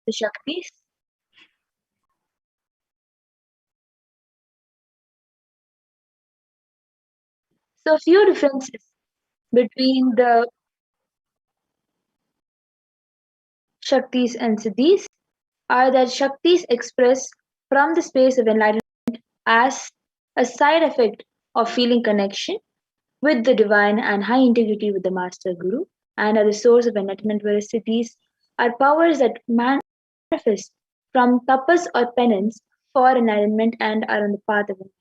the Shaktis. So, a few differences between the Shaktis and Siddhis are that Shaktis express from the space of enlightenment as a side effect of feeling connection with the divine and high integrity with the master guru, and are the source of enlightenment, whereas Siddhis are powers that manifest from tapas or penance for enlightenment and are on the path of enlightenment.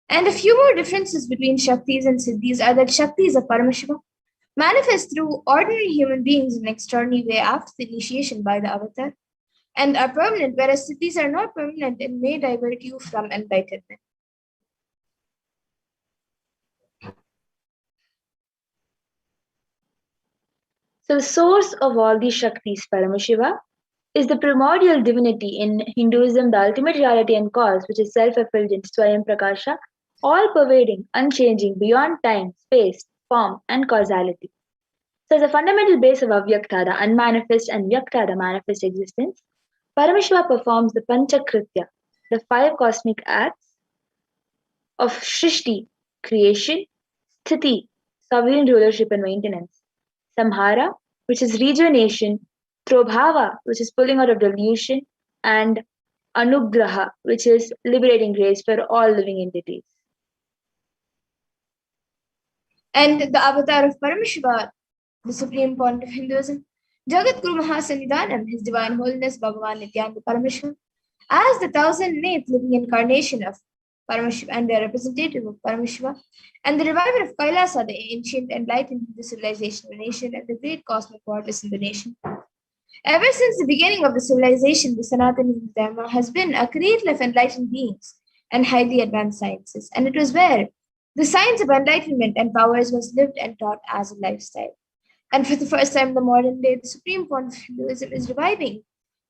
And a few more differences between Shaktis and Siddhis are that Shaktis of Paramashiva manifest through ordinary human beings in an extraordinary way after the initiation by the avatar, and are permanent, whereas Siddhis are not permanent and may divert you from enlightenment. So, the source of all these Shaktis, Paramashiva, is the primordial divinity in Hinduism, the ultimate reality and cause, which is self-effulgent, Swayam Prakasha, all-pervading, unchanging, beyond time, space, form, and causality. So, as a fundamental base of Avyakta, the unmanifest, and Vyakta, the manifest existence, Parameshwara performs the Panchakritya, the five cosmic acts of Shrishti, creation, Sthiti, sovereign rulership and maintenance, Samhara, which is rejuvenation, Trobhava, which is pulling out of delusion, and Anugraha, which is liberating grace for all living entities. And the avatar of Parameshwar, the supreme point of Hinduism, Jagat Guru Mahasannidhanam, His Divine Holiness Bhagavan Nithyananda Parameshwar, as the 1008th living incarnation of Parameshwar and the representative of Parameshwar, and the reviver of Kailasa, the ancient enlightened Hindu civilization of the nation, and the great cosmic vortex in the nation. Ever since the beginning of the civilization, the Sanatana Hindu Dharma has been a cradle of enlightened beings and highly advanced sciences, and it was where the science of enlightenment and powers was lived and taught as a lifestyle. And for the first time in the modern day, the supreme point of Hinduism is reviving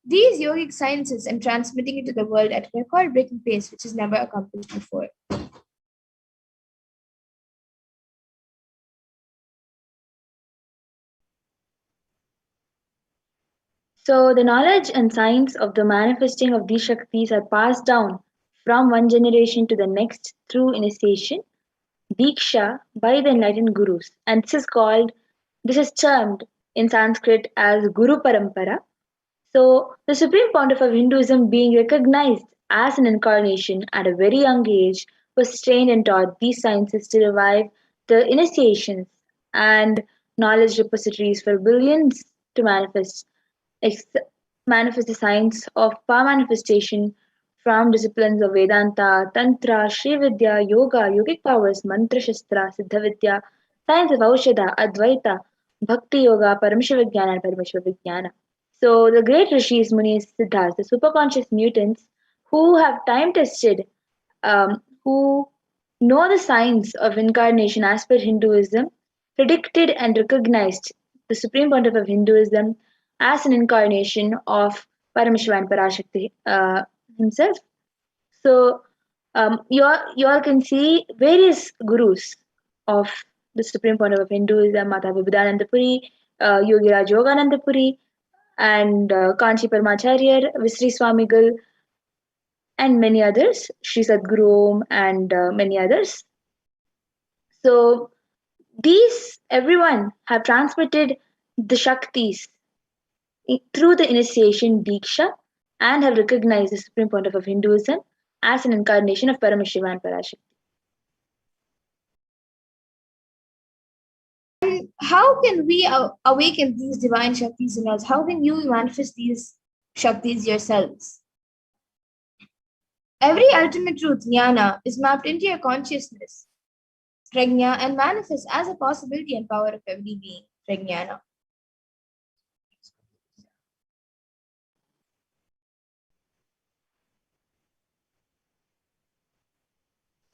these yogic sciences and transmitting it to the world at a record-breaking pace, which is never accomplished before. So, the knowledge and science of the manifesting of these Shaktis are passed down from one generation to the next through initiation, Diksha, by the enlightened gurus. And this is termed in Sanskrit as Guru Parampara. So, the supreme pontiff of Hinduism, being recognized as an incarnation at a very young age, was trained and taught these sciences to revive the initiations and knowledge repositories for billions to ex- manifest the science of power manifestation from disciplines of Vedanta, Tantra, Sri Vidya, Yoga, yogic powers, Mantra Shastra, Siddha Vidya, science of Aushadha, Advaita, Bhakti Yoga, Parameshwar Vijnana, and Parameshwar Vijnana. So the great rishis, munis, siddhas, the superconscious mutants who have time tested, who know the science of incarnation as per Hinduism, predicted and recognized the supreme pontiff of Hinduism as an incarnation of Parameshwar and Parashakti himself. So you all can see various gurus of the supreme pontiff of Hinduism, Mata Vibhudananda Puri, Yogiraj Yogananda Puri, and Kanchi Paramacharya, Visri Swamigal, and many others, Sri Sadguru Om, and many others. So these everyone have transmitted the Shaktis through the initiation Diksha and have recognized the supreme pontiff of Hinduism as an incarnation of Parameshiva and Parashakti. And how can we awaken these divine Shaktis in us? How can you manifest these Shaktis yourselves? Every ultimate truth, jnana, is mapped into your consciousness, prajna, and manifests as a possibility and power of every being, prajnana.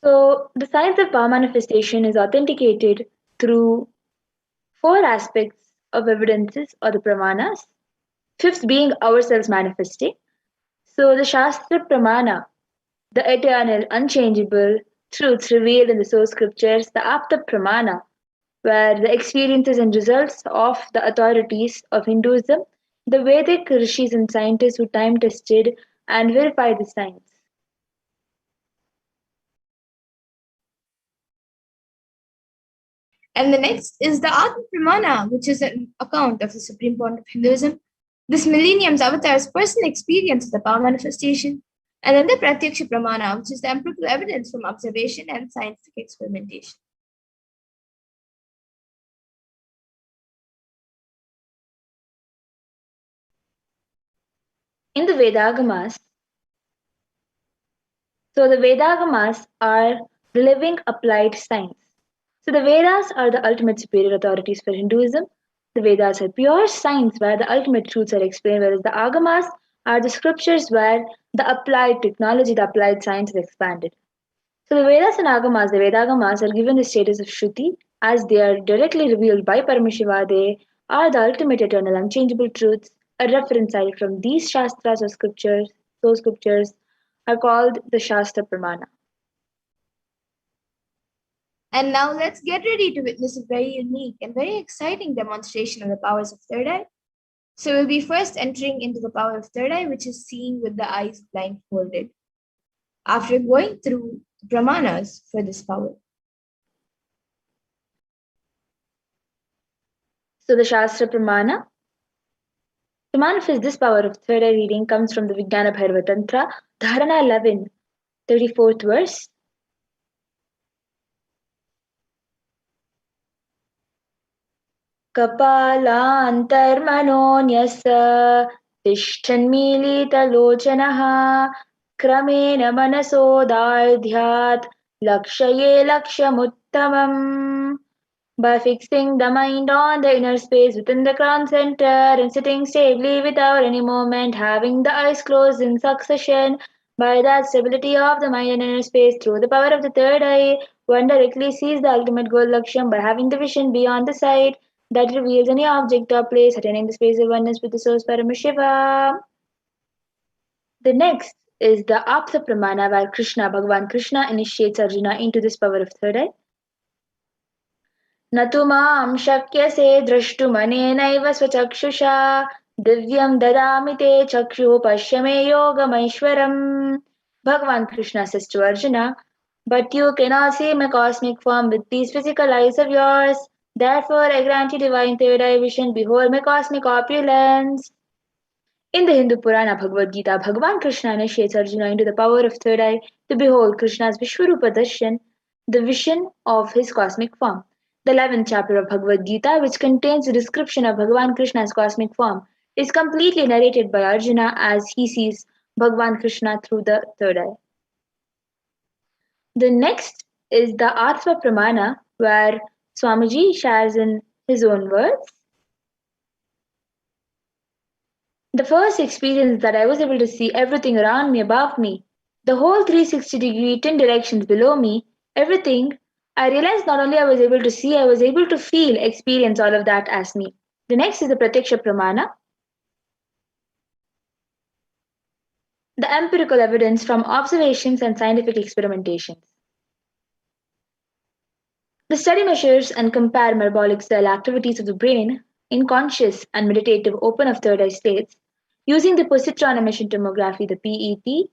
So the science of power manifestation is authenticated through four aspects of evidences or the pramanas. Fifth being ourselves manifesting. So the Shastra Pramana, the eternal, unchangeable truths revealed in the source scriptures, the Apta Pramana, where the experiences and results of the authorities of Hinduism, the Vedic rishis and scientists who time tested and verified the science. And the next is the Atma Pramana, which is an account of the supreme point of Hinduism. This millennium's avatar's personal experience of the power manifestation. And then the Pratyaksha Pramana, which is the empirical evidence from observation and scientific experimentation. In the Vedagamas, so the Vedagamas are the living applied science. So the Vedas are the ultimate superior authorities for Hinduism. The Vedas are pure science where the ultimate truths are explained, whereas the Agamas are the scriptures where the applied technology, the applied science is expanded. So the Vedas and Agamas, the Vedagamas, are given the status of Shruti as they are directly revealed by Paramashiva. They are the ultimate eternal unchangeable truths. A reference cited from these Shastras or scriptures, those scriptures, are called the Shastra Pramana. And now let's get ready to witness a very unique and very exciting demonstration of the powers of third eye. So we'll be first entering into the power of third eye, which is seeing with the eyes blindfolded. After going through brahmanas for this power. So the Shastra Pramana. To manifest this power of third eye reading comes from the Vijnana Bhairava Tantra, Dharana 11, 34th verse. कपालान्तर्मनोऽन्यस्य तिष्ठन्मीलितलोचनः क्रमेण मनसोदार्ढ्यात् लक्ष्ये लक्ष्यमुत्तमम्. By fixing the mind on the inner space within the crown center and sitting stably without any movement, having the eyes closed in succession, by that stability of the mind and inner space through the power of the third eye, one directly sees the ultimate goal Laksham by having the vision beyond the sight that reveals any object or place attaining the space of oneness with the source Paramashiva. The next is the Apsa Pramana where Bhagavan Krishna initiates Arjuna into this power of third eye. न तु मां शक्यसे द्रष्टुमनेनैव स्वचक्षुषा दिव्यं ददामि ते चक्षुः पश्य मे योगमैश्वरम्. Bhagavan Krishna says to Arjuna, but you cannot see my cosmic form with these physical eyes of yours. Therefore, I grant you divine third eye vision. Behold my cosmic opulence. In the Hindu Purana Bhagavad Gita, Bhagavan Krishna initiates Arjuna into the power of third eye to behold Krishna's Vishwarupa Darshan, the vision of his cosmic form. The 11th chapter of Bhagavad Gita, which contains the description of Bhagavan Krishna's cosmic form, is completely narrated by Arjuna as he sees Bhagavan Krishna through the third eye. The next is the Atma Pramana, where Swamiji shares in his own words. The first experience that I was able to see everything around me, above me, the whole 360-degree 10 directions below me, everything, I realized not only I was able to see, I was able to feel, experience all of that as me. The next is the Pratyaksha Pramana, the empirical evidence from observations and scientific experimentations. The study measures and compare metabolic cell activities of the brain in conscious and meditative open of third eye states using the positron emission tomography, the PET.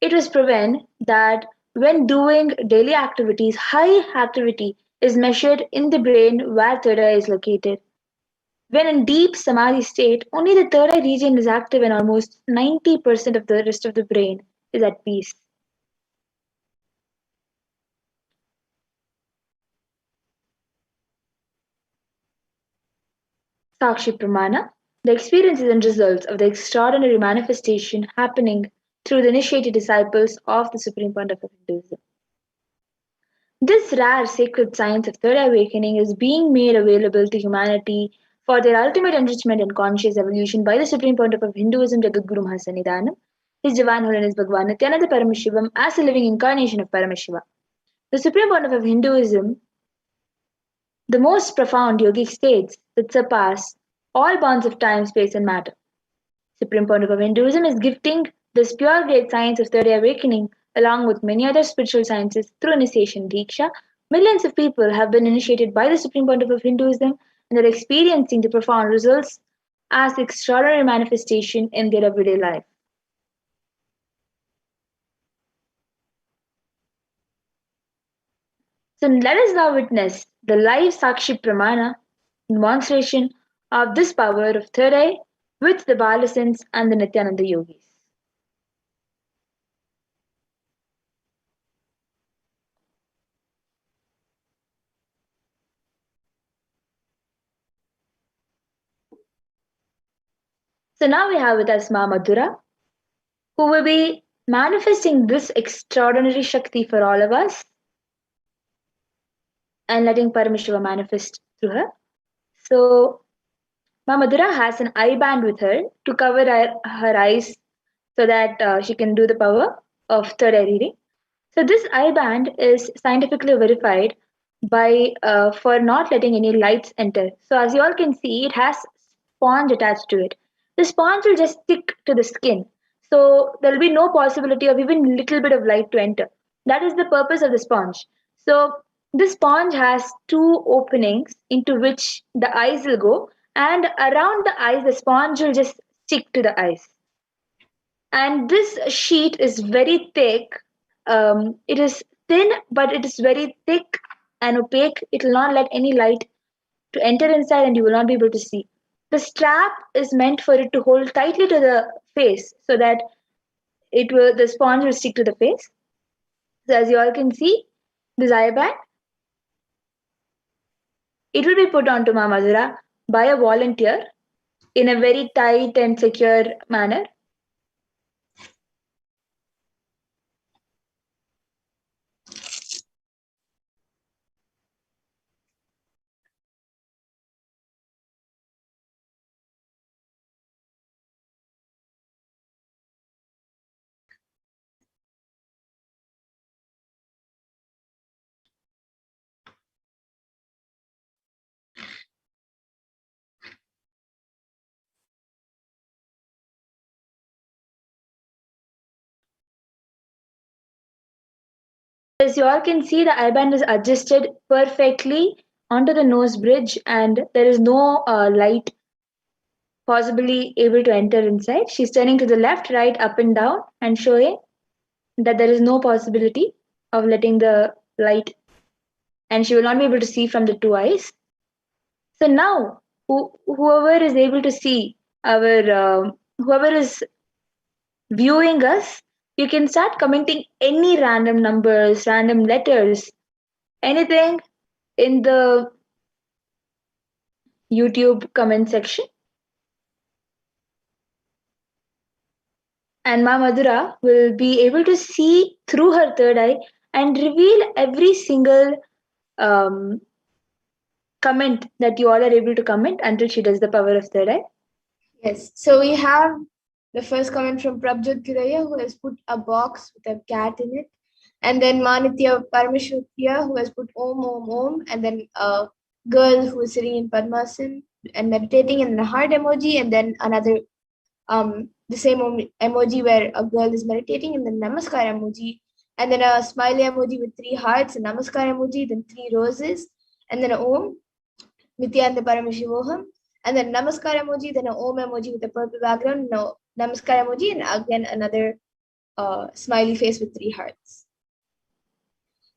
It was proven that when doing daily activities, high activity is measured in the brain where third eye is located. When in deep samadhi state, only the third eye region is active and almost 90% of the rest of the brain is at peace. Sakshi Pramana, the experiences and results of the extraordinary manifestation happening through the initiated disciples of the Supreme Pontiff of Hinduism. This rare sacred science of third eye awakening is being made available to humanity for their ultimate enrichment and conscious evolution by the Supreme Pontiff of Hinduism, Jagadguru Mahasannidhanam, His Divine Holiness Bhagavan Nithyananda Paramashivam, as a living incarnation of Paramashiva. The Supreme Pontiff of Hinduism, the most profound yogic states that surpass all bounds of time, space, and matter. Supreme Pontiff of Hinduism is gifting this pure great science of third eye awakening along with many other spiritual sciences through initiation Diksha Millions of people have been initiated by the Supreme Pontiff of Hinduism and are experiencing the profound results as extraordinary manifestation in their everyday life. So let us now witness the live Sakshi Pramana demonstration of this power of third eye with the Balasins and the Nithyananda yogis. So now we have with us Ma Madhura, who will be manifesting this extraordinary Shakti for all of us and letting Parameshwara manifest through her. So Ma Madhura has an eye band with her to cover her eyes so that she can do the power of third eye reading. So this eye band is scientifically verified by for not letting any lights enter. So as you all can see, it has sponge attached to it. The sponge will just stick to the skin. So there will be no possibility of even little bit of light to enter. That is the purpose of the sponge. So the sponge has two openings into which the eyes will go, and around the eyes, the sponge will just stick to the eyes. And this sheet is very thick. It is thin, but it is very thick and opaque. It will not let any light to enter inside, and you will not be able to see. The strap is meant for it to hold tightly to the face so that the sponge will stick to the face. So as you all can see, this eye band, it will be put onto Ma Madhura by a volunteer in a very tight and secure manner. As you all can see, the eye band is adjusted perfectly onto the nose bridge, and there is no light possibly able to enter inside. She's turning to the left, right, up and down, and showing that there is no possibility of letting the light, and she will not be able to see from the two eyes. So now, whoever is able to see whoever is viewing us, you can start commenting any random numbers, random letters, anything in the YouTube comment section. And Ma Madhura will be able to see through her third eye and reveal every single um, comment that you all are able to comment until she does the power of third eye. Yes. So we have the first comment from Prabjot Kiraya, who has put a box with a cat in it. And then Manitya Parameshwariya, who has put Om Om Om, and then a girl who is sitting in Padmasan and meditating, and then a heart emoji, and then another the same emoji where a girl is meditating, and then Namaskar emoji, and then a smiley emoji with 3 hearts, a Namaskar emoji, then 3 roses, and then a Om, Nithyananda Parameshivoham, and then Namaskar emoji, then a Om emoji with a purple background, no Namaskar emoji, and again another smiley face with 3 hearts.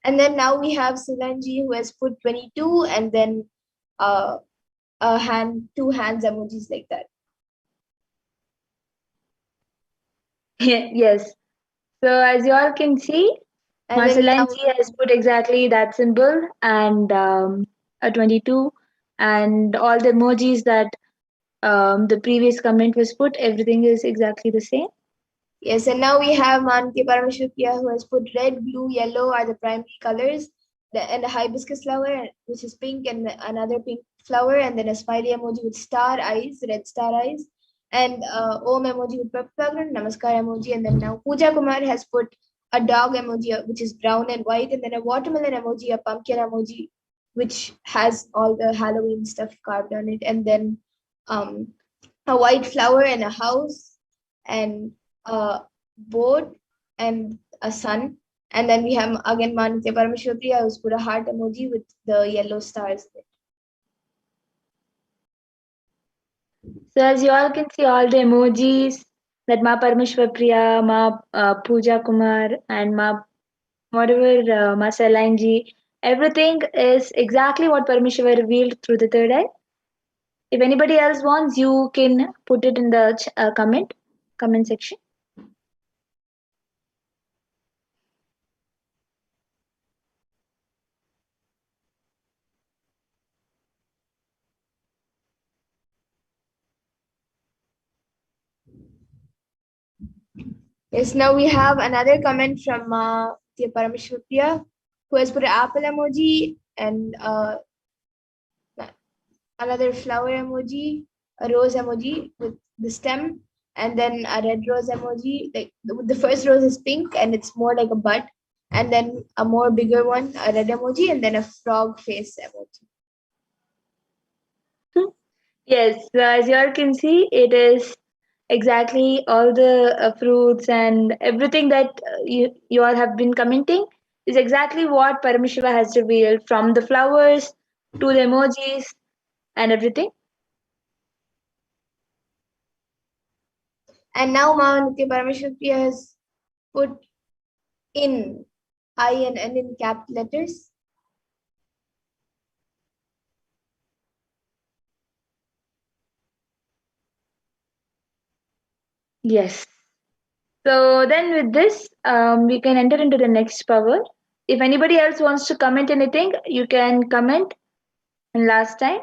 And then now we have Silanji, who has put 22, and then a hand, 2 hands emojis like that. Yes. So as you all can see, Marcelanji has put exactly that symbol and a 22, and all the emojis that the previous comment was put, everything is exactly the same. Yes, and now we have Manti Parameshwariya, who has put red, blue, yellow are the primary colors, and a hibiscus flower, which is pink, and another pink flower, and then a smiley emoji with star eyes, red star eyes, and Om emoji with purple background, Namaskar emoji, and then now Pooja Kumar has put a dog emoji, which is brown and white, and then a watermelon emoji, a pumpkin emoji, which has all the Halloween stuff carved on it, and then a white flower and a house, and a boat and a sun, And then we have again Manitya Parameshwariya, who's put a heart emoji with the yellow stars in it. So as you all can see, all the emojis that Ma Parameshwar Priya, Ma Pooja Kumar, and Ma whatever Ma Salanji, everything is exactly what Parameshwar revealed through the third eye. If anybody else wants, you can put it in the comment section. Yes, now we have another comment from Tia Parameshwariya, who has put an apple emoji and another flower emoji, a rose emoji with the stem, and then a red rose emoji. Like the first rose is pink and it's more like a bud, and then a more bigger one, a red emoji, and then a frog face emoji. Yes, so as you all can see, it is exactly all the fruits and everything that you all have been commenting is exactly what Parameshiva has revealed from the flowers to the emojis and everything. And now Nithya Parameshwariya has put in I and N in cap letters. Yes. So then with this, we can enter into the next power. If anybody else wants to comment anything, you can comment. And last time.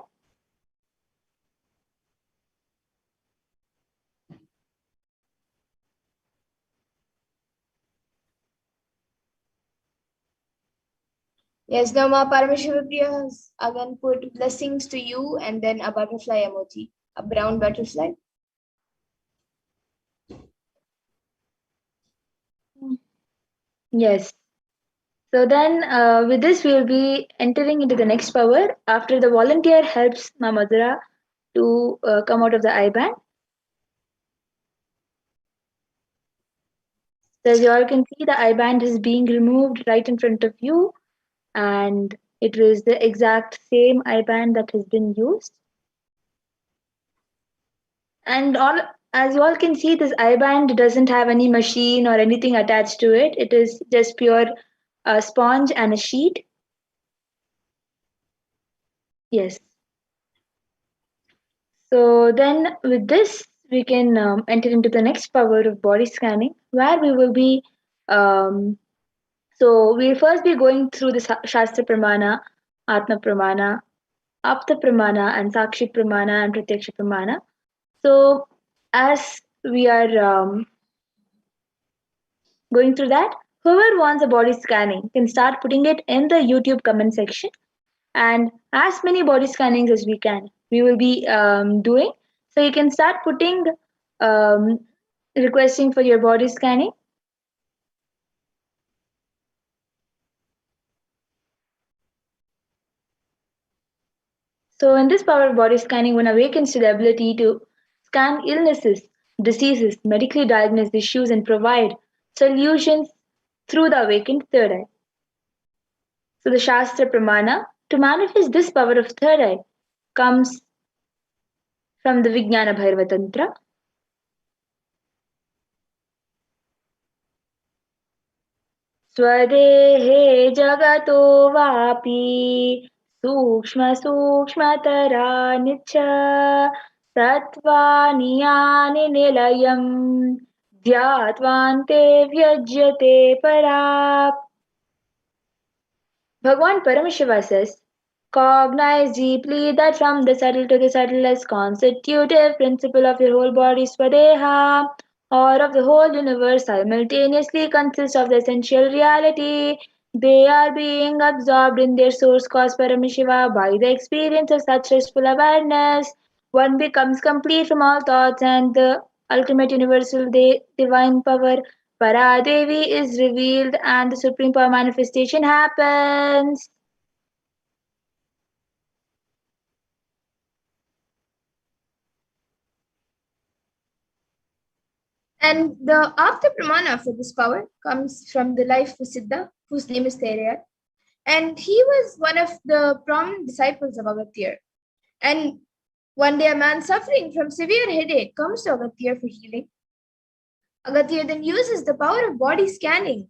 Yes, now Ma Parameshwariya has again put blessings to you and then a butterfly emoji, a brown butterfly. Yes. So then, with this, we will be entering into the next power. After the volunteer helps Mamadura to come out of the eye band. So as you all can see, the eye band is being removed right in front of you, and it was the exact same eye band that has been used. And all, as you all can see, this eye band doesn't have any machine or anything attached to it. It is just pure sponge and a sheet. Yes. So then with this, we can enter into the next power of body scanning, where we will be, so we'll first be going through the Shastra Pramana, Atma Pramana, Apta Pramana, and Sakshi Pramana and Pratyaksha Pramana. So as we are going through that, whoever wants a body scanning can start putting it in the YouTube comment section, and as many body scannings as we can we will be doing. So you can start putting um, requesting for your body scanning. So in this power of body scanning, one awakens to the ability to scan illnesses, diseases, medically diagnose issues, and provide solutions through the awakened third eye. So the Shastra Pramana to manifest this power of third eye comes from the Vijnana Bhairava Tantra. स्वदेहे जगतो वापि सूक्ष्मसूक्ष्मतरानि च सत्त्वानि यानि निलयम् ध्यात्वान्ते व्यज्यते परात्. Bhagwan Paramashiva says, cognize deeply that from the subtle to the subtlest constitutive principle of your whole body, Swadeha, or of the whole universe, simultaneously consists of the essential reality. They are being absorbed in their source cause Paramashiva by the experience of such restful awareness. One becomes complete from all thoughts, and the ultimate universal divine power Paradevi is revealed and the supreme power manifestation happens. And the after pramana for this power comes from the life of Siddha, whose name is Terayar. And he was one of the prominent disciples of Agastya. And one day a man suffering from severe headache comes to Agastya for healing. Agastya then uses the power of body scanning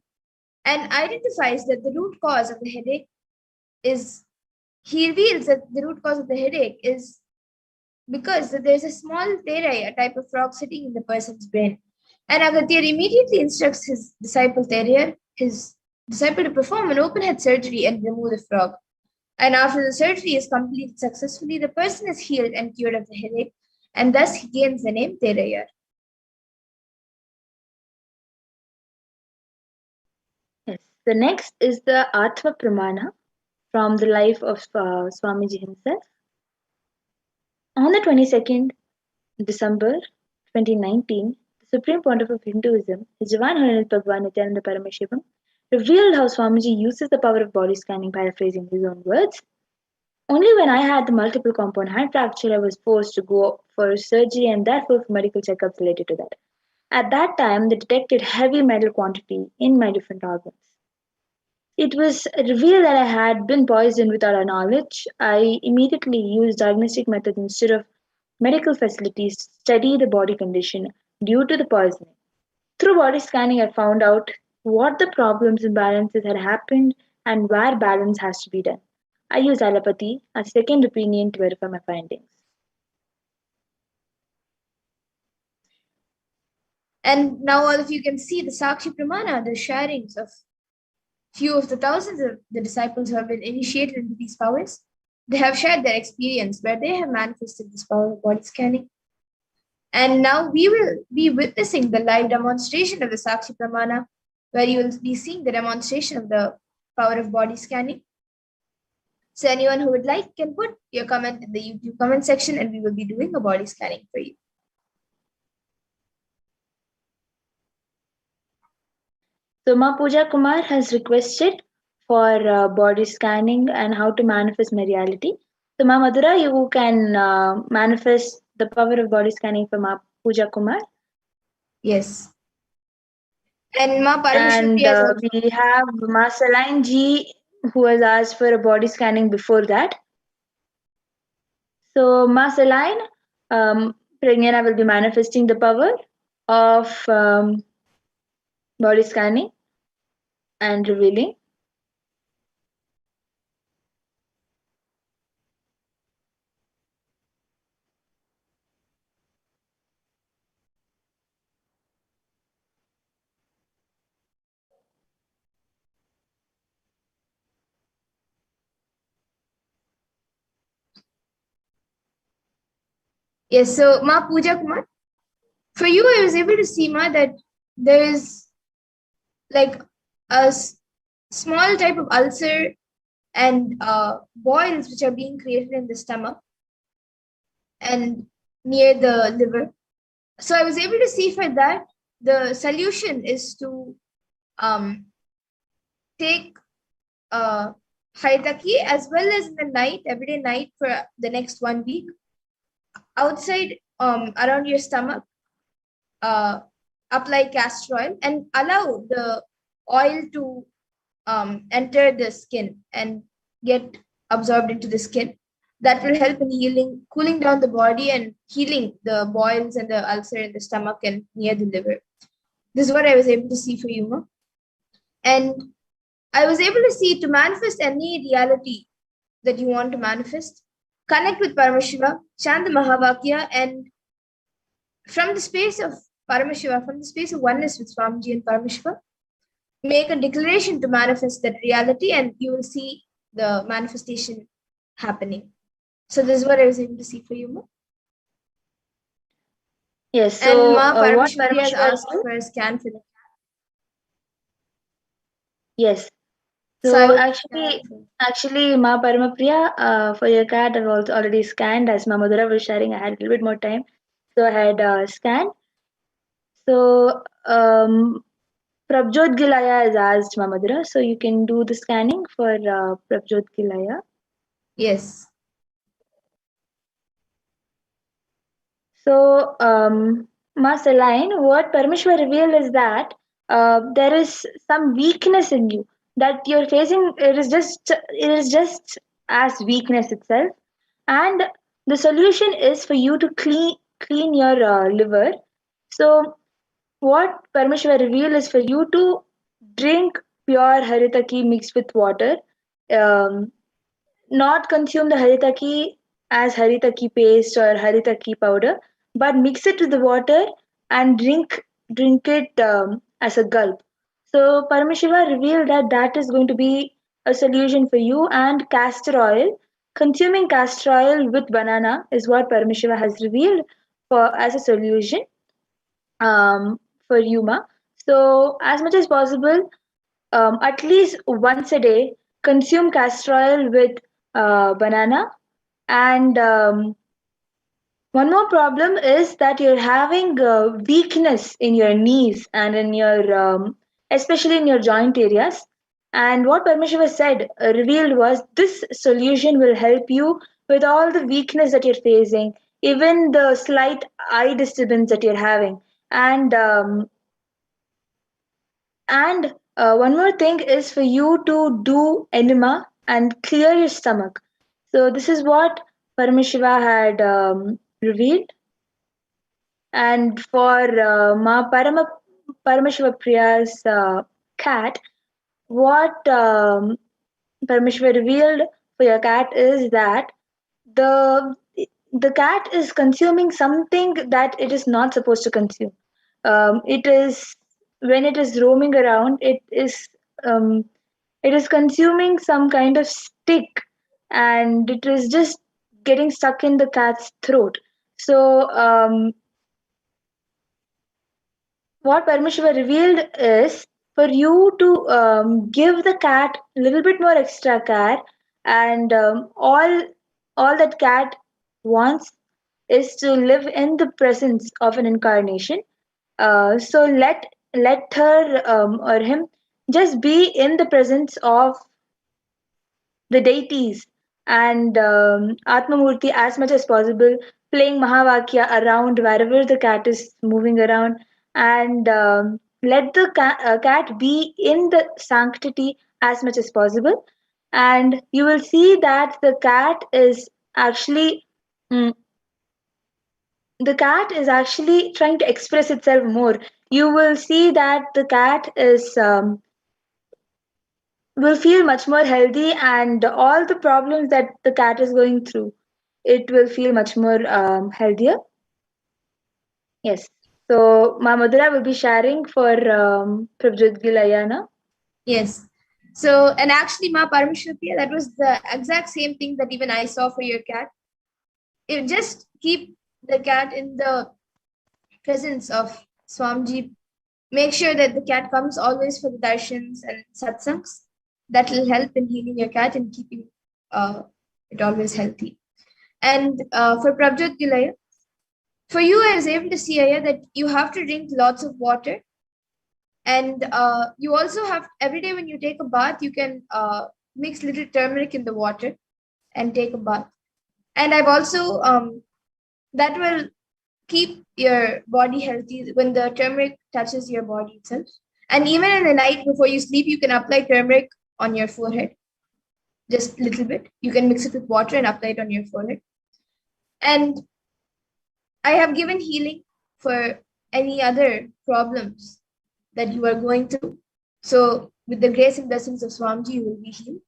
and identifies that the root cause of the headache is, he reveals that the root cause of the headache is because there's a small terai, a type of frog sitting in the person's brain. And Agastya immediately instructs his disciple Terayar, his disciple, to perform an open head surgery and remove the frog. And after the surgery is completed successfully, the person is healed and cured of the headache, and thus he gains the name Terayar. Yes. The next is the Atma Pramana from the life of Swamiji himself. On the 22nd December 2019, the Supreme Pontiff of Hinduism, His Divine Holiness Bhagavan Nithyananda Paramashivam, revealed how Swamiji uses the power of body scanning, paraphrasing his own words. Only when I had the multiple compound hand fracture, I was forced to go for surgery and therefore for medical checkups related to that. At that time, they detected heavy metal quantity in my different organs. It was revealed that I had been poisoned without our knowledge. I immediately used diagnostic methods instead of medical facilities to study the body condition due to the poisoning. Through body scanning, I found out what the problems and balances had happened and where balance has to be done. I used allopathy as a second opinion to verify my findings. And now all of you can see the Sakshi Pramana, the sharings of few of the thousands of the disciples who have been initiated into these powers. They have shared their experience where they have manifested this power of body scanning. And now we will be witnessing the live demonstration of the Sakshi Pramana, where you will be seeing the demonstration of the power of body scanning. So anyone who would like can put your comment in the YouTube comment section and we will be doing a body scanning for you. So, Ma Pooja Kumar has requested for body scanning and how to manifest my reality. So, Ma Madhura, you can manifest the power of body scanning for Ma Pooja Kumar. Yes. And Ma And Parameshwari has also. we have Ma Saline Ji who has asked for a body scanning before that. So, Ma Saline, Pragnana will be manifesting the power of body scanning and revealing. Yes, so Ma Pooja Kumar, for you, I was able to see, Ma, that there is like a small type of ulcer and boils which are being created in the stomach and near the liver. So I was able to see for that the solution is to take haitaki as well as in the night, everyday night for the next 1 week, outside around your stomach, apply castor oil and allow the oil to enter the skin and get absorbed into the skin. That will help in healing, cooling down the body and healing the boils and the ulcer in the stomach and near the liver. This is what I was able to see for you, Ma. And I was able to see to manifest any reality that you want to manifest, connect with Paramashiva, chant the Mahavakya, and from the space of Paramashiva, from the space of oneness with Swamiji and Paramashiva, make a declaration to manifest that reality, and you will see the manifestation happening. So this is what I was able to see for you, Ma. Yes, so And Ma what Parameshwari has Parameshwar asked for a scan for the. Yes. So I So will actually, Ma Paramapriya, for your cat, I've also already scanned. As Ma Madhura was sharing, I had a little bit more time, so I had scanned. So Prabjot Gilaya has asked Ma Madhura, so you can do the scanning for Prabjot Gilaya. Yes. So Masaline, what Parmeshwar revealed is that there is some weakness in you that you're facing. It is just as weakness itself, and the solution is for you to clean your liver. So what Parmeshwar revealed is for you to drink pure haritaki mixed with water. Um, Not consume the haritaki as haritaki paste or haritaki powder, but mix it with the water and drink it as a gulp. So Paramashiva revealed that that is going to be a solution for you. And castor oil, consuming castor oil with banana is what Paramashiva has revealed for as a solution for Yuma. So as much as possible, at least once a day, consume castor oil with banana. And one more problem is that you're having weakness in your knees and in your, especially in your joint areas. And what Parmeshwar said, revealed was this solution will help you with all the weakness that you're facing, even the slight eye disturbance that you're having. And one more thing is for you to do enema and clear your stomach. So this is what Paramashiva had revealed. And for Paramashiva Priya's cat, what Paramashiva revealed for your cat is that the the cat is consuming something that it is not supposed to consume. It is when it is roaming around, um, it is consuming some kind of stick, and it is just getting stuck in the cat's throat. So what Parmeshwar revealed is for you to give the cat a little bit more extra care, and all that cat wants is to live in the presence of an incarnation. So let her or him just be in the presence of the deities and Atmamurti as much as possible, playing Mahavakya around wherever the cat is moving around, and let the cat be in the sanctity as much as possible. And you will see that mm, the cat is actually trying to express itself more. You will see that the cat is will feel much more healthy, and all the problems that the cat is going through, it will feel much more healthier. Yes. So Ma Madhura will be sharing for Prabjot Gilayana. Yes. So, and actually, Ma Parameshwar, that was the exact same thing that even I saw for your cat. You just keep the cat in the presence of Swamiji. Make sure that the cat comes always for the darshans and satsangs. That will help in healing your cat and keeping it always healthy. And for Prabjot Gilaya, for you, I was able to see Aya, that you have to drink lots of water. And you also have, every day when you take a bath, you can mix little turmeric in the water and take a bath. And I've also, that will keep your body healthy when the turmeric touches your body itself. And even in the night before you sleep, you can apply turmeric on your forehead, just a little bit. You can mix it with water and apply it on your forehead. And I have given healing for any other problems that you are going through. So with the grace and blessings of Swamiji, you will be healed.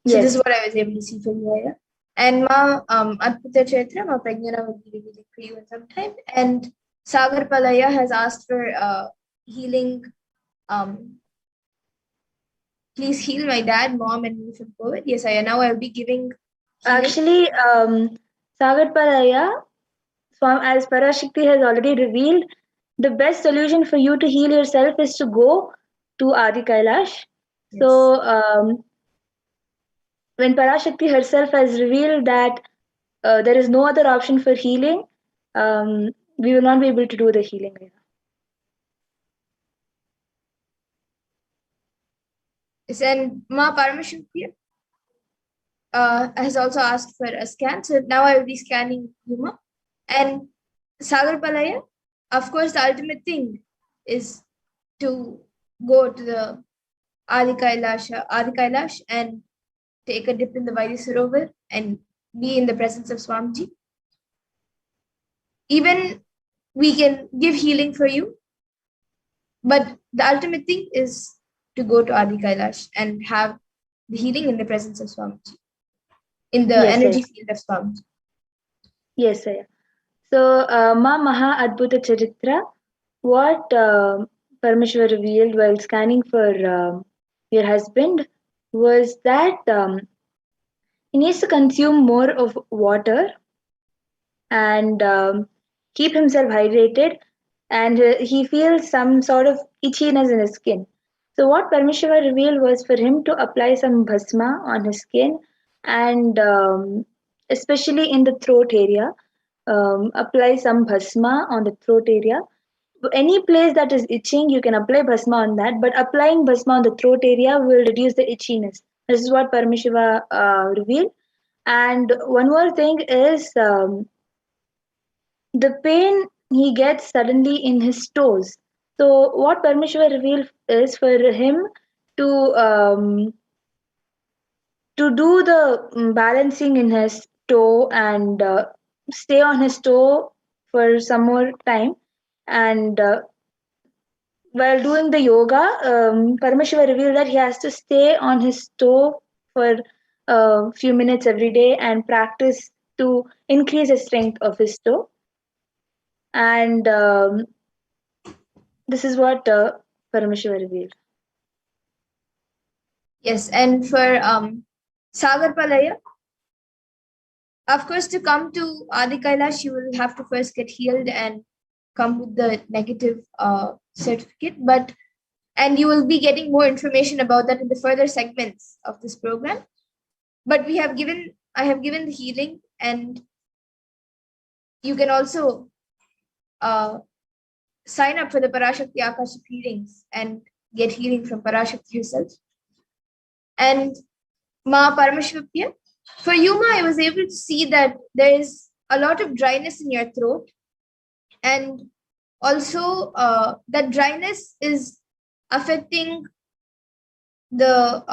So Yes. this is what I was able to see from Aya. And Ma Adbhuta Chaitra, Ma Pragnana will be revealing for you in some time. And Sagar Palaya has asked for healing. Please heal my dad, mom, and me from COVID. Yes, Aya. Now I will be giving healing. Actually, Sagar Paraya, as Parashakti has already revealed, the best solution for you to heal yourself is to go to Adi Kailash. Yes. So when Parashakti herself has revealed that there is no other option for healing, we will not be able to do the healing. Yes, and Ma Parameshwar has also asked for a scan. So now I will be scanning Yuma. And Sagarpalaya, of course, the ultimate thing is to go to the Adi Kailash and take a dip in the Vaidya Sarovar and be in the presence of Swamiji. Even we can give healing for you, but the ultimate thing is to go to Adi Kailash and have the healing in the presence of Swamiji, in the Yes, energy Saya. field of Swamiji. Yes, Saya. So, Ma Maha Adbhuta Charitra, what Parameshwar revealed while scanning for your husband was that he needs to consume more of water and keep himself hydrated, and he feels some sort of itchiness in his skin. So, what Parameshwar revealed was for him to apply some bhasma on his skin and especially in the throat area. Apply some bhasma on the throat area. Any place that is itching, you can apply bhasma on that, but applying bhasma on the throat area will reduce the itchiness. This is what Parameshiva revealed. And one more thing is the pain he gets suddenly in his toes. So, what Parameshwar revealed is for him to do the balancing in his toe and stay on his toe for some more time. And while doing the yoga, Parameshiva revealed that he has to stay on his toe for a few minutes every day and practice to increase the strength of his toe. And this is what Parameshiva revealed. Yes, and for Sagarpalaya, of course, to come to Adi Kailash, you will have to first get healed and come with the negative certificate. And you will be getting more information about that in the further segments of this program. But I have given the healing, and you can also sign up for the Parashakti Akahsa healings and get healing from Parashakti herself. And Ma Paramashvapya, for you, Ma, I was able to see that there is a lot of dryness in your throat, and also that dryness is affecting the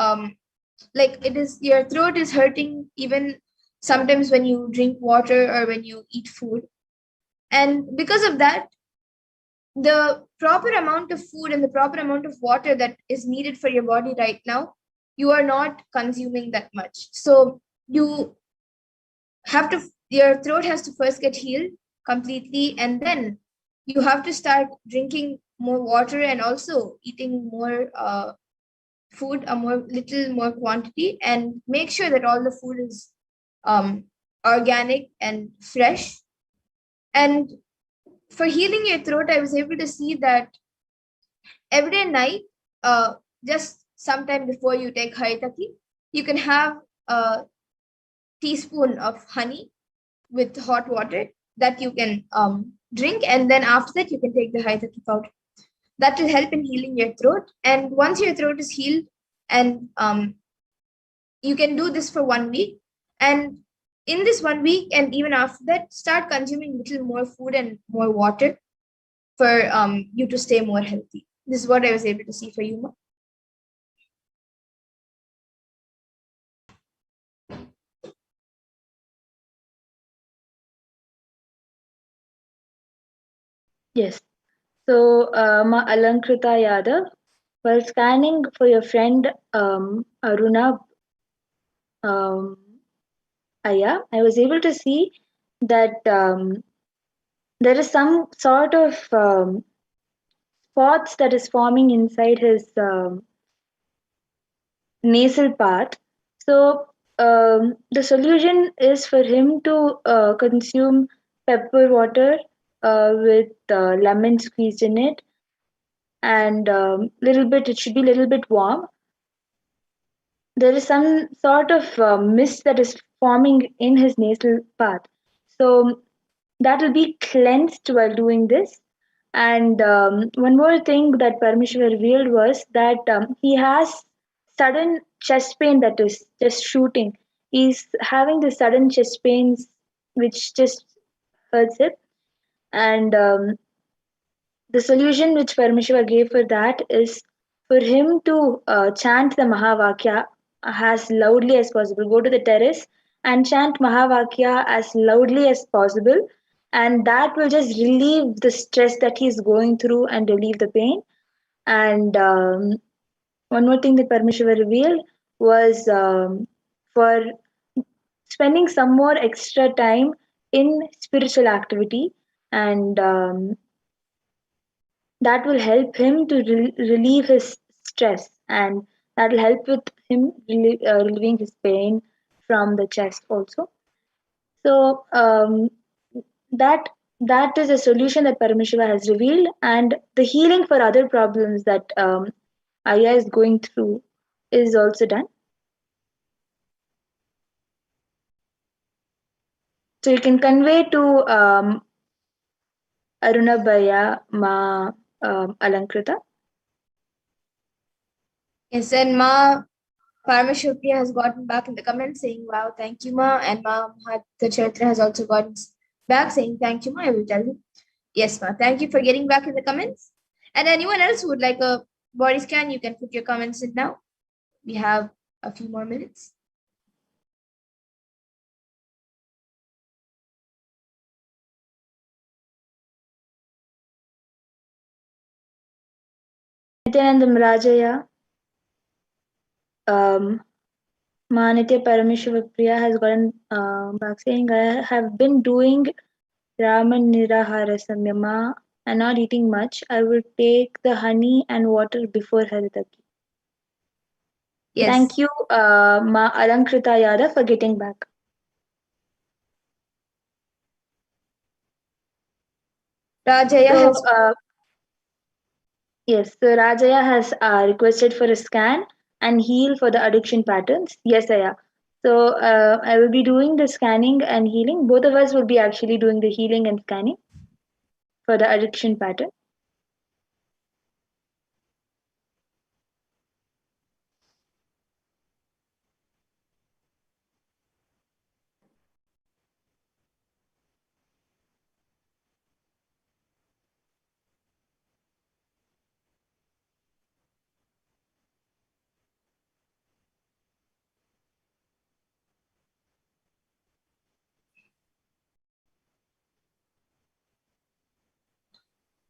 like it is your throat is hurting even sometimes when you drink water or when you eat food, and because of that, the proper amount of food and the proper amount of water that is needed for your body right now, you are not consuming that much. So you have to your throat has to first get healed completely, and then you have to start drinking more water and also eating more food, a little more quantity, and make sure that all the food is organic and fresh. And for healing your throat, I was able to see that every day night, just sometime before you take haritaki, you can have a teaspoon of honey with hot water that you can drink, and then after that you can take the haritaki powder. That will help in healing your throat. And once your throat is healed, and you can do this for 1 week, and in this 1 week and even after that, start consuming little more food and more water for you to stay more healthy. This is what I was able to see for you, Ma. Yes. So, Ma Alankrita Yadav, while scanning for your friend Aruna um, Aya, I was able to see that there is some sort of spots that is forming inside his nasal part. So the solution is for him to consume pepper water with lemon squeezed in it, and little bit. It should be a little bit warm. There is some sort of mist that is forming in his nasal part. So that will be cleansed while doing this. And one more thing that Parmeshwar revealed was that he has sudden chest pain that is just shooting. He's having the sudden chest pains which just hurts it. And the solution which Parameshwar gave for that is for him to chant the Mahavakya as loudly as possible. Go to the terrace and chant Mahavakya as loudly as possible, and that will just relieve the stress that he's going through and relieve the pain. And one more thing that Parameshwar revealed was for spending some more extra time in spiritual activity, and that will help him to relieve his stress, and that will help with him relieving his pain from the chest also. So that that is a solution that Parameshwara has revealed, and the healing for other problems that Aya is going through is also done. So you can convey to Arunabhaya Ma Alankrita. Yes, and Ma Parameshwar has gotten back in the comments saying, wow, thank you, Ma. And Ma Mahatacharitra has also gotten back saying, thank you, Ma. I will tell you. Yes, Ma. Thank you for getting back in the comments. And anyone else who would like a body scan, you can put your comments in now. We have a few more minutes. Nithyananda Rajaya, Manitya Parameshwar Priya has gotten back saying, I have been doing Raman Nirahara Samyama and not eating much. I will take the honey and water before Haritaki. Yes. Thank you, Ma Alankrita Yadav, for getting back. Rajaya So, has. yes, so Rajaya has requested for a scan and heal for the addiction patterns. Yes, Aya. So I will be doing the scanning and healing. Both of us will be actually doing the healing and scanning for the addiction pattern.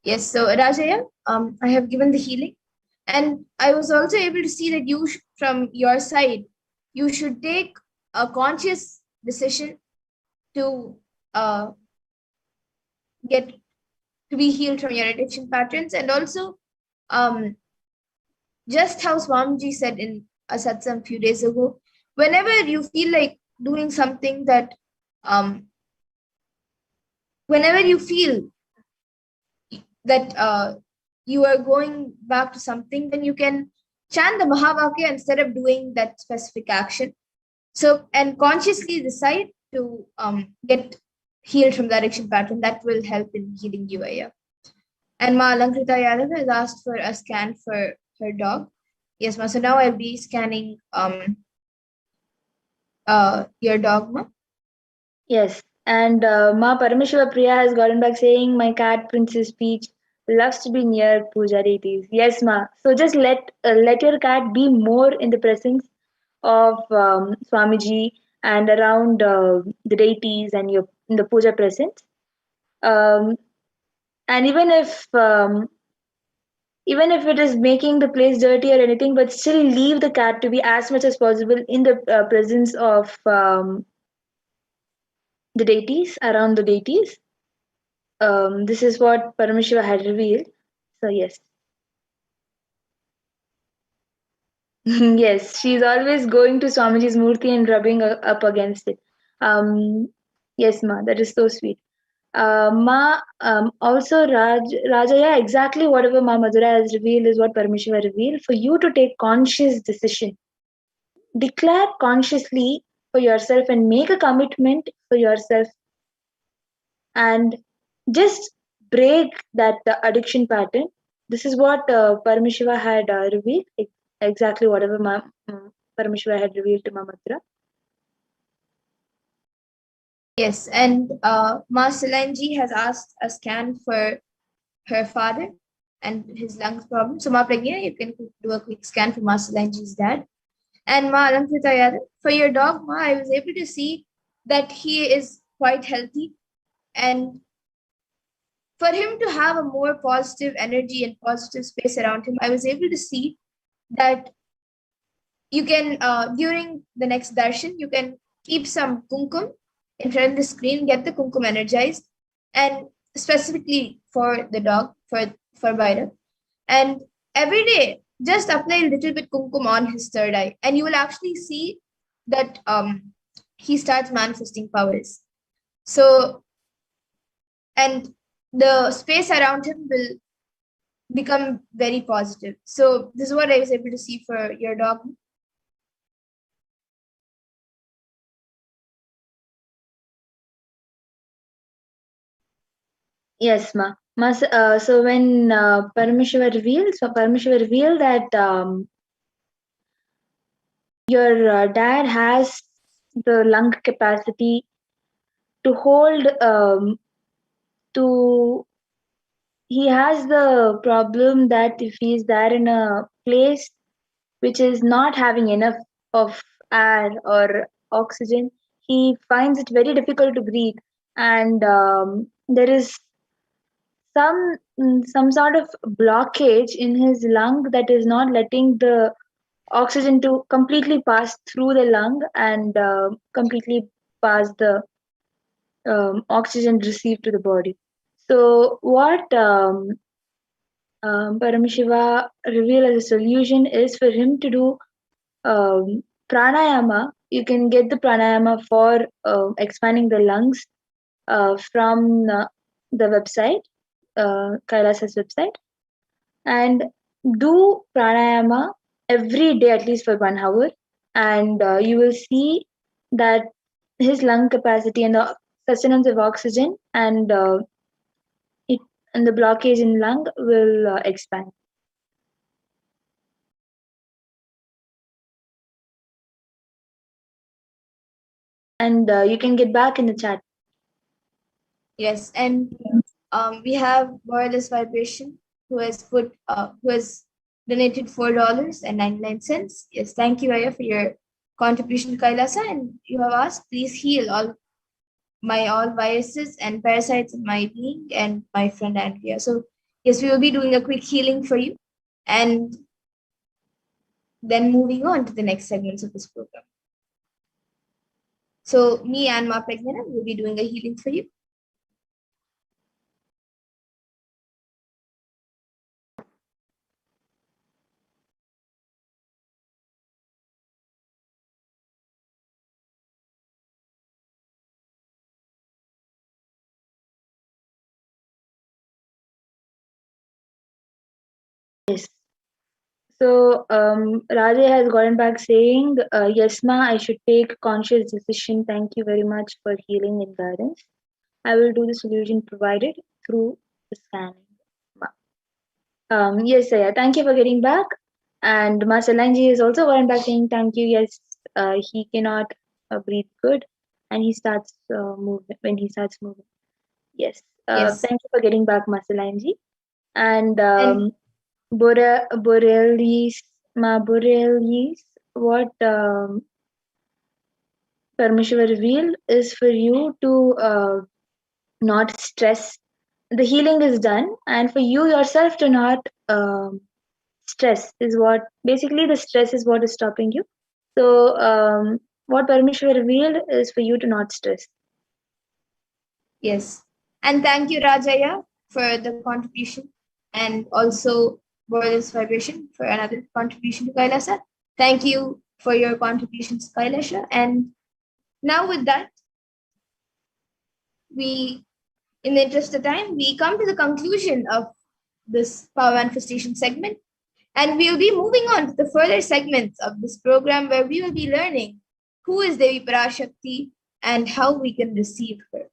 Yes, so Rajaya, I have given the healing, and I was also able to see that you, from your side, you should take a conscious decision to get to be healed from your addiction patterns, and also, just how Swamiji said in a satsang a few days ago, whenever you feel like doing something that, whenever you feel that you are going back to something, then you can chant the Mahavakya instead of doing that specific action. So, and consciously decide to get healed from the addiction pattern. That will help in healing you, Aya. And Ma Alankrita Yadav has asked for a scan for her dog. Yes, Ma. So now I'll be scanning your dog, Ma. Yes, and Ma Parameshwara Priya has gotten back saying, my cat Princess Peach loves to be near puja deities. Yes, Ma. So just let your cat be more in the presence of Swamiji and around the deities and your in the puja presence. Um, and even if it is making the place dirty or anything, but still leave the cat to be as much as possible in the presence of the deities, around the deities. This is what Parameshwara had revealed. So yes. Yes, she's always going to Swamiji's murti and rubbing up against it. Yes, Ma, that is so sweet. Ma, also Rajaya, exactly whatever Ma Madhura has revealed is what Parameshwara revealed. For you to take conscious decision, declare consciously for yourself and make a commitment for yourself, and just break that addiction pattern. This is what Parameshwara had revealed, exactly whatever Parameshwara had revealed to Mamadra. Yes, and Ma Solangi has asked a scan for her father and his lungs problem. So Ma Pragya, you can do a quick scan for Ma Solangi's dad. And Ma Alankrita Yadav, for your dog, Ma, I was able to see that he is quite healthy. And for him to have a more positive energy and positive space around him, I was able to see that you can, during the next darshan, you can keep some kumkum in front of the screen, get the kumkum energized, and specifically for the dog, for Bhairav. And every day, just apply a little bit kumkum on his third eye, and you will actually see that he starts manifesting powers. So, and the space around him will become very positive. So, this is what I was able to see for your dog. Yes, ma. So when Parameshwar revealed that your dad has the lung capacity to hold to he has the problem that if he's there in a place which is not having enough of air or oxygen, he finds it very difficult to breathe, and there is some sort of blockage in his lung that is not letting the oxygen to completely pass through the lung and completely pass the oxygen received to the body. So what Paramashiva reveal as a solution is for him to do pranayama. You can get the pranayama for expanding the lungs from the website, Kailasa's website, and do pranayama every day at least for 1 hour, and you will see that his lung capacity and the sustenance of oxygen it and the blockage in lung will expand. And you can get back in the chat. Yes, and we have Wireless Vibration who has donated $4.99. Yes, thank you, Aya, for your contribution to Kailasa. And you have asked, please heal all viruses and parasites in my being and my friend Andrea. So yes, we will be doing a quick healing for you, and then moving on to the next segments of this program. So me and Ma Pragnana will be doing a healing for you. Yes. So Raja has gotten back saying, "Yes, ma, I should take conscious decision. Thank you very much for healing and guidance. I will do the solution provided through the scanning." Ma. Yes, Saya, thank you for getting back. And Masalanji is also gotten back saying, "Thank you. Yes, he cannot breathe good, and he starts moving when he starts moving." Yes, Yes, thank you for getting back, Masalanji. And and Borealis, what Parmeshwar revealed is for you to not stress. The healing is done, and for you yourself to not stress is what basically the stress is what is stopping you. So, what Parmeshwar revealed is for you to not stress. yes, and thank you, Rajaya, for the contribution, and also Wireless Vibration for another contribution to Kailasa. Thank you for your contributions, Kailasha. And now with that, we, in the interest of time, we come to the conclusion of this power manifestation segment. And we'll be moving on to the further segments of this program where we will be learning who is Devi Parashakti and how we can receive her.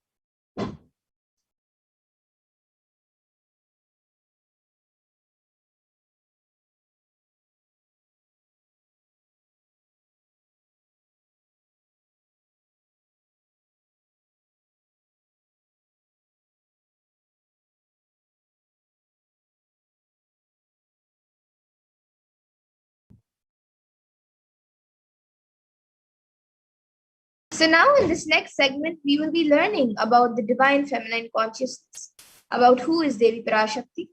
So now in this next segment, we will be learning about the divine feminine consciousness, about who is Devi Parashakti.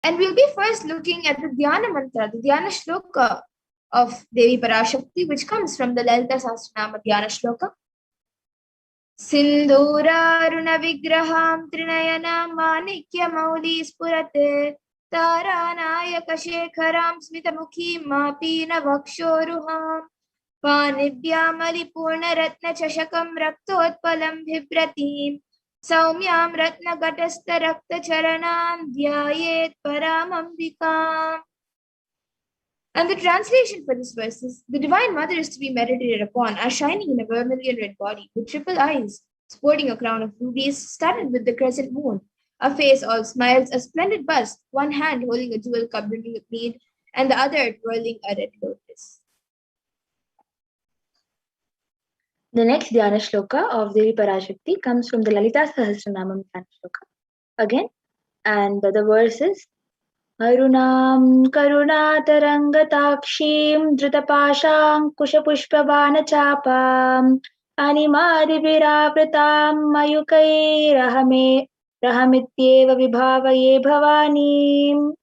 And we'll be first looking at the Dhyana mantra, the Dhyana shloka of Devi Parashakti, which comes from the Lalita Sahasranama Dhyana shloka. Sindhuraruna vigraham trinayana manikya mauli spurate taranayaka shekharam smitamukhim mapina vakshoruham panibhyamali purna ratna chashakam raktotpalam bhibratim saumyam ratna gatastha rakta charanam dhyayet paramambikam. And the translation for this verse is, the Divine Mother is to be meditated upon as shining in a vermilion red body, with triple eyes, sporting a crown of rubies, studded with the crescent moon, a face all smiles, a splendid bust, one hand holding a jewel cup brimming with mead, and the other twirling a red lotus. The next Dhyana shloka of Devi Parashakti comes from the Lalita Sahasranamam Dhyana shloka. Again, and the verse is, Arunam karunatarangatakshiim dhrutapashankushpushpabanachapam animadibhirapratam mayukairahamityeva vibhavaye bhavanim.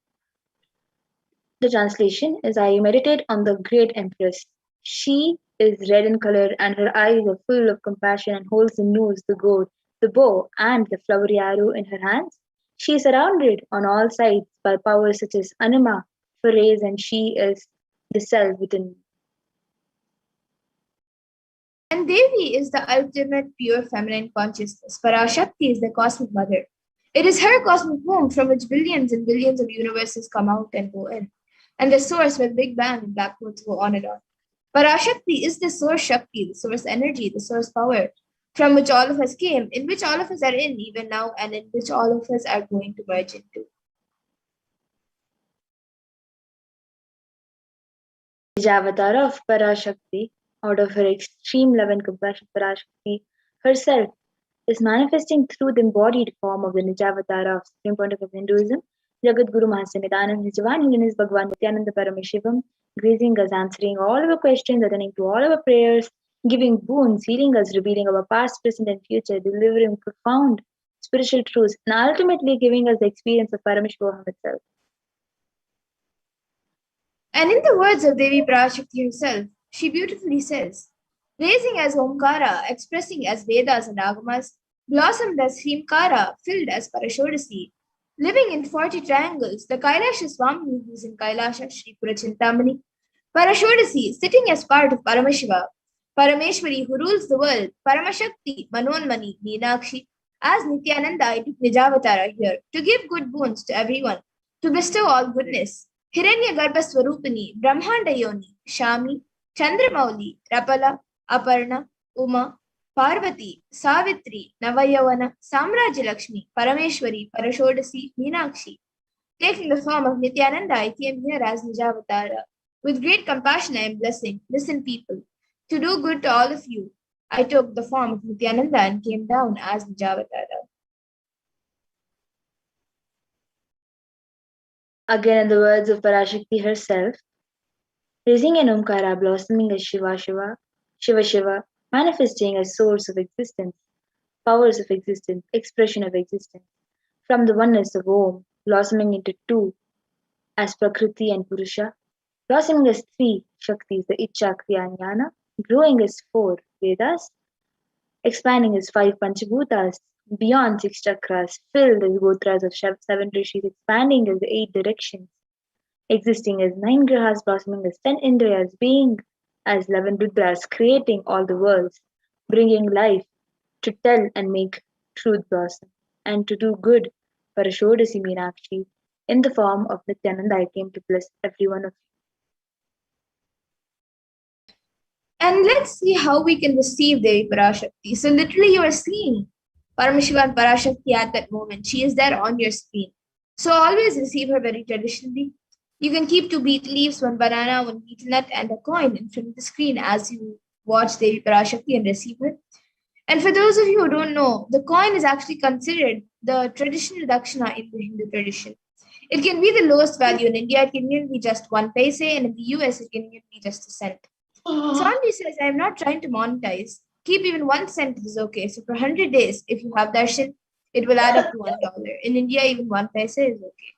The translation is, I meditate on the great empress. She is red in color and her eyes are full of compassion and holds the noose, the gourd, the bow and the flowery arrow in her hands. She is surrounded on all sides by powers such as Anima, Phares, and she is the self within me. And Devi is the ultimate pure feminine consciousness. Parashakti is the cosmic mother. It is her cosmic womb from which billions and billions of universes come out and go in, and the source where the Big Bang and black holes go on and on. Parashakti is the source Shakti, the source energy, the source power, from which all of us came, in which all of us are in even now, and in which all of us are going to merge into. The Avatar of Parashakti, out of her extreme love and compassion, Parashakti herself is manifesting through the embodied form of the Nijavatar of Supreme Pontiff of Hinduism, Jagat Guru Mahasanidanam, His Divine Holiness Bhagavan Nithyananda Paramashivam, gracing us, answering all our questions, attending to all our prayers, giving boons, healing us, revealing our past, present, and future, delivering profound spiritual truths, and ultimately giving us the experience of Parameshwaram itself. And in the words of Devi Parashakti herself, she beautifully says, Lezing as Omkara, expressing as Vedas and Agamas, blossomed as Hrimkara, filled as Parashodasi, living in 40 triangles, the Kailasa Swami who is in Kailasa, Sri Purachintamani, Parashodasi, sitting as part of Paramashiva, Parameshwari who rules the world, Paramashakti, Manonmani, Meenakshi, as Nithyananda, I took Nijavatara here to give good boons to everyone, to bestow all goodness. Hiranya Garbha Swarupini, Brahmanda Yoni, Shami, Chandramauli, Rapala, Aparna, Uma, Parvati, Savitri, Navayavana, Samrajya Lakshmi, Parameshwari, Parashodasi, Meenakshi. Taking the form of Nithyananda, I came here as Nijavatara. With great compassion I am blessing. Listen, people. To do good to all of you, I took the form of Nithyananda and came down as Nijavatara. Again, in the words of Parashakti herself, raising an Omkara, blossoming as Shiva Shiva, Shiva Shiva, manifesting as source of existence, powers of existence, expression of existence, from the oneness of Om, blossoming into two as Prakriti and Purusha, blossoming as three Shaktis, the Icha, Kriya, and Jnana, growing as four Vedas, expanding as five Panchabhutas, beyond 6 chakras, filled as gotras of 7 rishis, expanding as 8 directions, existing as 9 grahas, blossoming as 10 indriyas, being as 11 rudras, creating all the worlds, bringing life to tell and make truth blossom, and to do good, Parashodasi Meenakshi, in the form of Nithyananda, I came to bless every one of you. And let's see how we can receive Devi Parashakti. So literally you are seeing Paramashiva and Parashakti at that moment. She is there on your screen. So always receive her very traditionally. You can keep 2 beet leaves, 1 banana, 1 betel nut, and a coin in front of the screen as you watch Devi Parashakti and receive her. And for those of you who don't know, the coin is actually considered the traditional dakshina in the Hindu tradition. It can be the lowest value in India. It can even be just 1 paise, and in the US, it can even be just a cent. Swami says, I am not trying to monetize. Keep even 1 cent is okay. So for 100 days, if you have darshan, it will add up to $1. In India, even 1 paise is okay.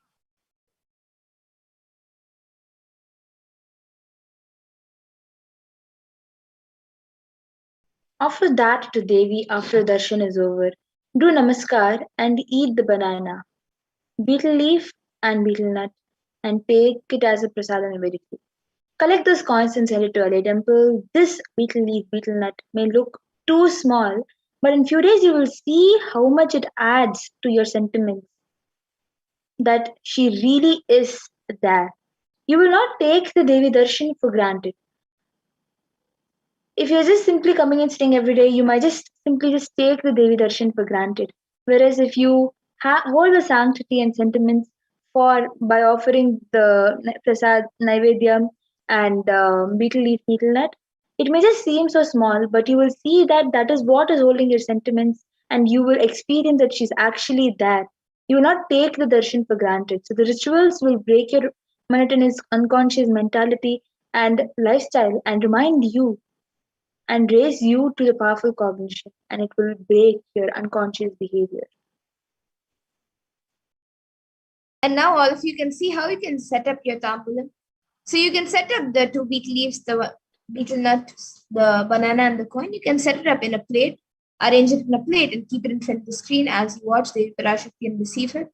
Offer that to Devi after darshan is over. Do namaskar and eat the banana, betel leaf and betel nut, and take it as a prasadam immediately. Collect those coins and send it to a temple. This betel leaf, betel nut may look too small, but in few days you will see how much it adds to your sentiments that she really is there. You will not take the Devi Darshan for granted. If you're just simply coming and staying every day, you might just simply just take the Devi Darshan for granted. Whereas if you hold the sanctity and sentiments for by offering the prasad, naivedyam, and betel leaf, betel nut, it may just seem so small, but you will see that that is what is holding your sentiments, and you will experience that she's actually there. You will not take the darshan for granted. So the rituals will break your monotonous, unconscious mentality and lifestyle and remind you and raise you to the powerful cognition, and it will break your unconscious behavior. And now all of you can see how you can set up your tambulam. So you can set up the 2 betel leaves, the betel nut, the banana, and the coin. You can set it up in a plate, arrange it in a plate, and keep it in front of the screen as you watch the Parashakti and receive her.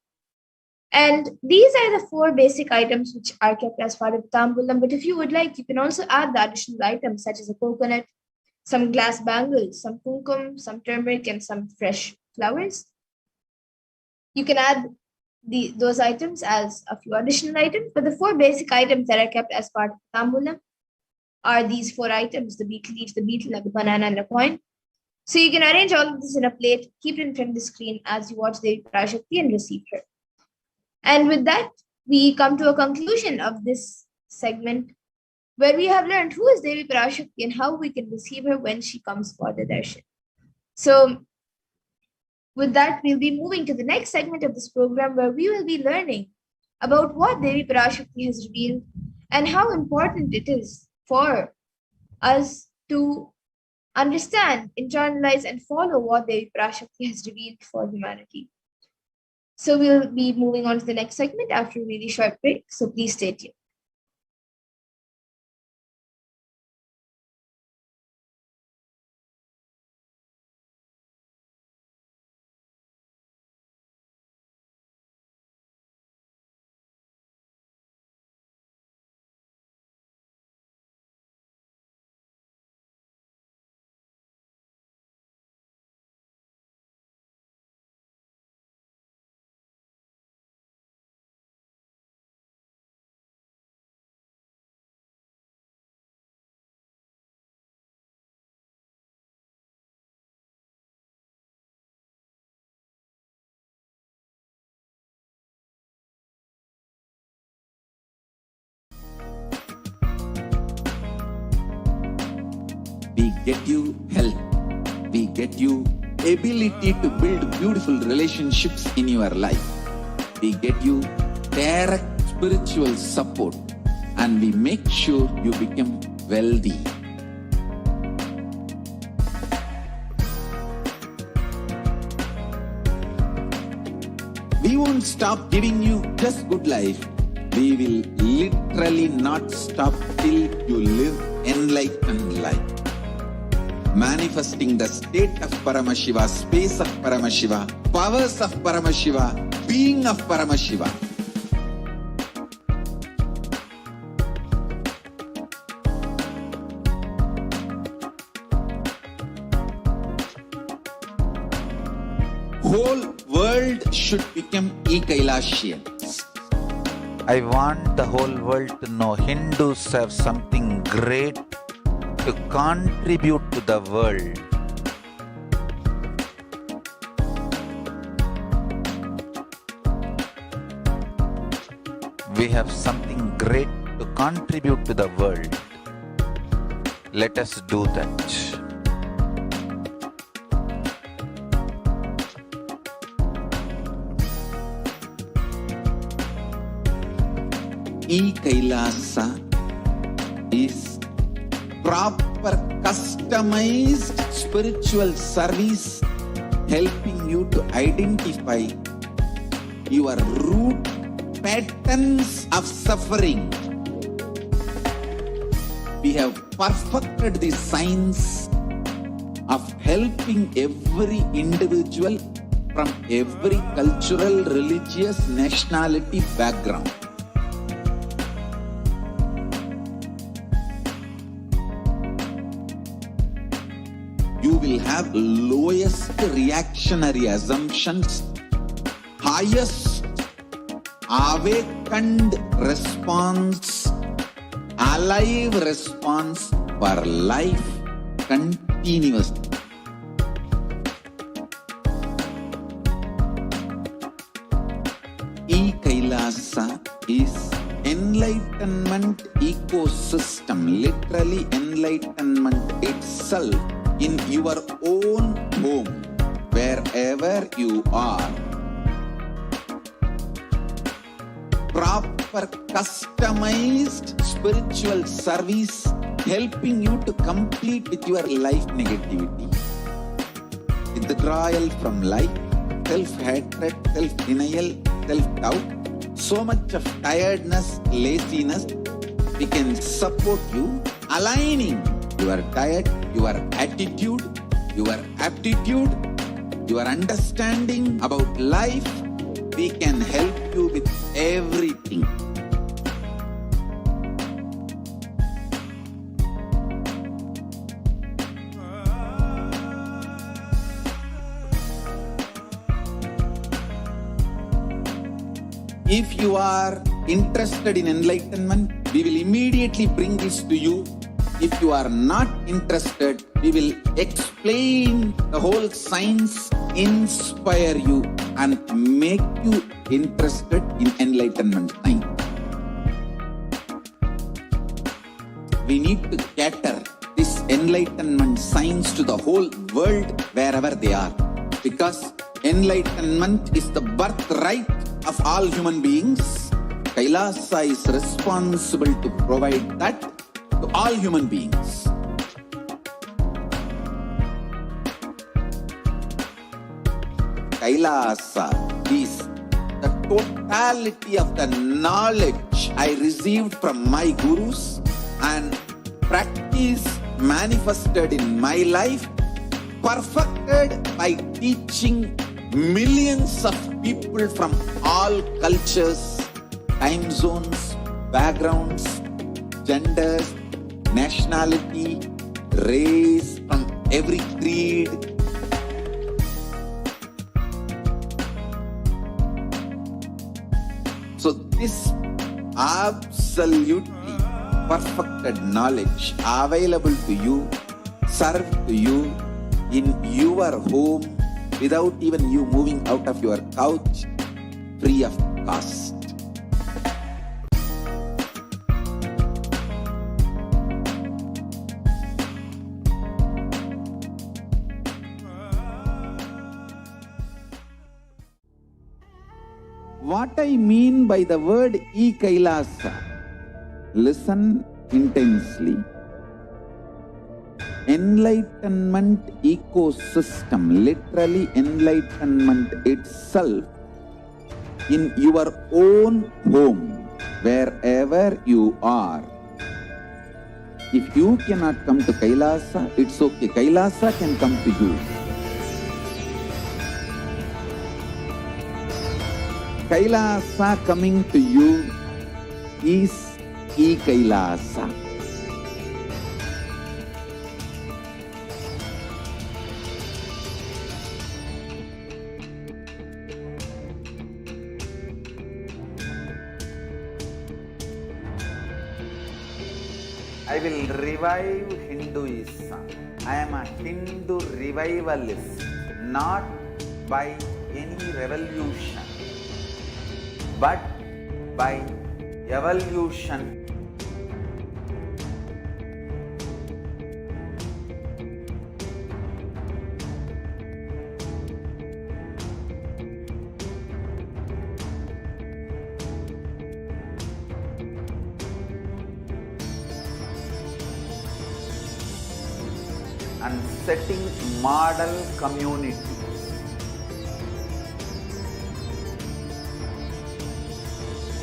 And these are the 4 basic items which are kept as part of the tambulam. But if you would like, you can also add the additional items such as a coconut, some glass bangles, some kumkum, some turmeric, and some fresh flowers. You can add those items as a few additional items, but the 4 basic items that are kept as part of the tambulam are these 4 items: the betel leaves, the betel nut, the banana, and the coin. So you can arrange all of this in a plate, keep it in front of the screen as you watch the Parashakti and receive her. And with that, we come to a conclusion of this segment where we have learned who is Devi Parashakti and how we can receive her when she comes for the darshan. So with that, we'll be moving to the next segment of this program where we will be learning about what Devi Parashakti has revealed and how important it is for us to understand, internalize, and follow what Devi Parashakti has revealed for humanity. So we'll be moving on to the next segment after a really short break. So please stay tuned. We get you health. We get you ability to build beautiful relationships in your life. We get you direct spiritual support, and we make sure you become wealthy. We won't stop giving you just good life. We will literally not stop till you live enlightened life. Manifesting the state of Paramashiva, space of Paramashiva, powers of Paramashiva, being of Paramashiva. Whole world should become Kailasians. I want the whole world to know Hindus have something great to contribute to the world. We have something great to contribute to the world. Let us do that. E-Kailasa is proper customized spiritual service helping you to identify your root patterns of suffering. We have perfected the science of helping every individual from every cultural, religious, nationality background. You will have lowest reactionary assumptions, highest awakened response, alive response for life continuously. E-Kailasa is enlightenment ecosystem, literally enlightenment itself in your own home, wherever you are. Proper customized spiritual service helping you to complete with your life negativity, withdrawal from life, self-hatred, self-denial, self-doubt, so much of tiredness, laziness. We can support you aligning your diet, your attitude, your aptitude, your understanding about life. We can help you with everything. If you are interested in enlightenment, we will immediately bring this to you. If you are not interested, we will explain the whole science, inspire you and make you interested in enlightenment science. We need to cater this enlightenment science to the whole world wherever they are, because enlightenment is the birthright of all human beings. Kailasa is responsible to provide that to all human beings. Kailasa is the totality of the knowledge I received from my gurus and practice manifested in my life, perfected by teaching millions of people from all cultures, time zones, backgrounds, genders, nationality, race, from every creed. So this absolutely perfected knowledge available to you, served to you in your home without even you moving out of your couch, free of cost. What I mean by the word E-Kailasa, listen intensely. Enlightenment ecosystem, literally enlightenment itself in your own home, wherever you are. If you cannot come to Kailasa, it's okay. Kailasa can come to you. Kailasa coming to you is E-Kailasa. I will revive Hinduism. I am a Hindu revivalist, not by any revolution, but by evolution. setting model community.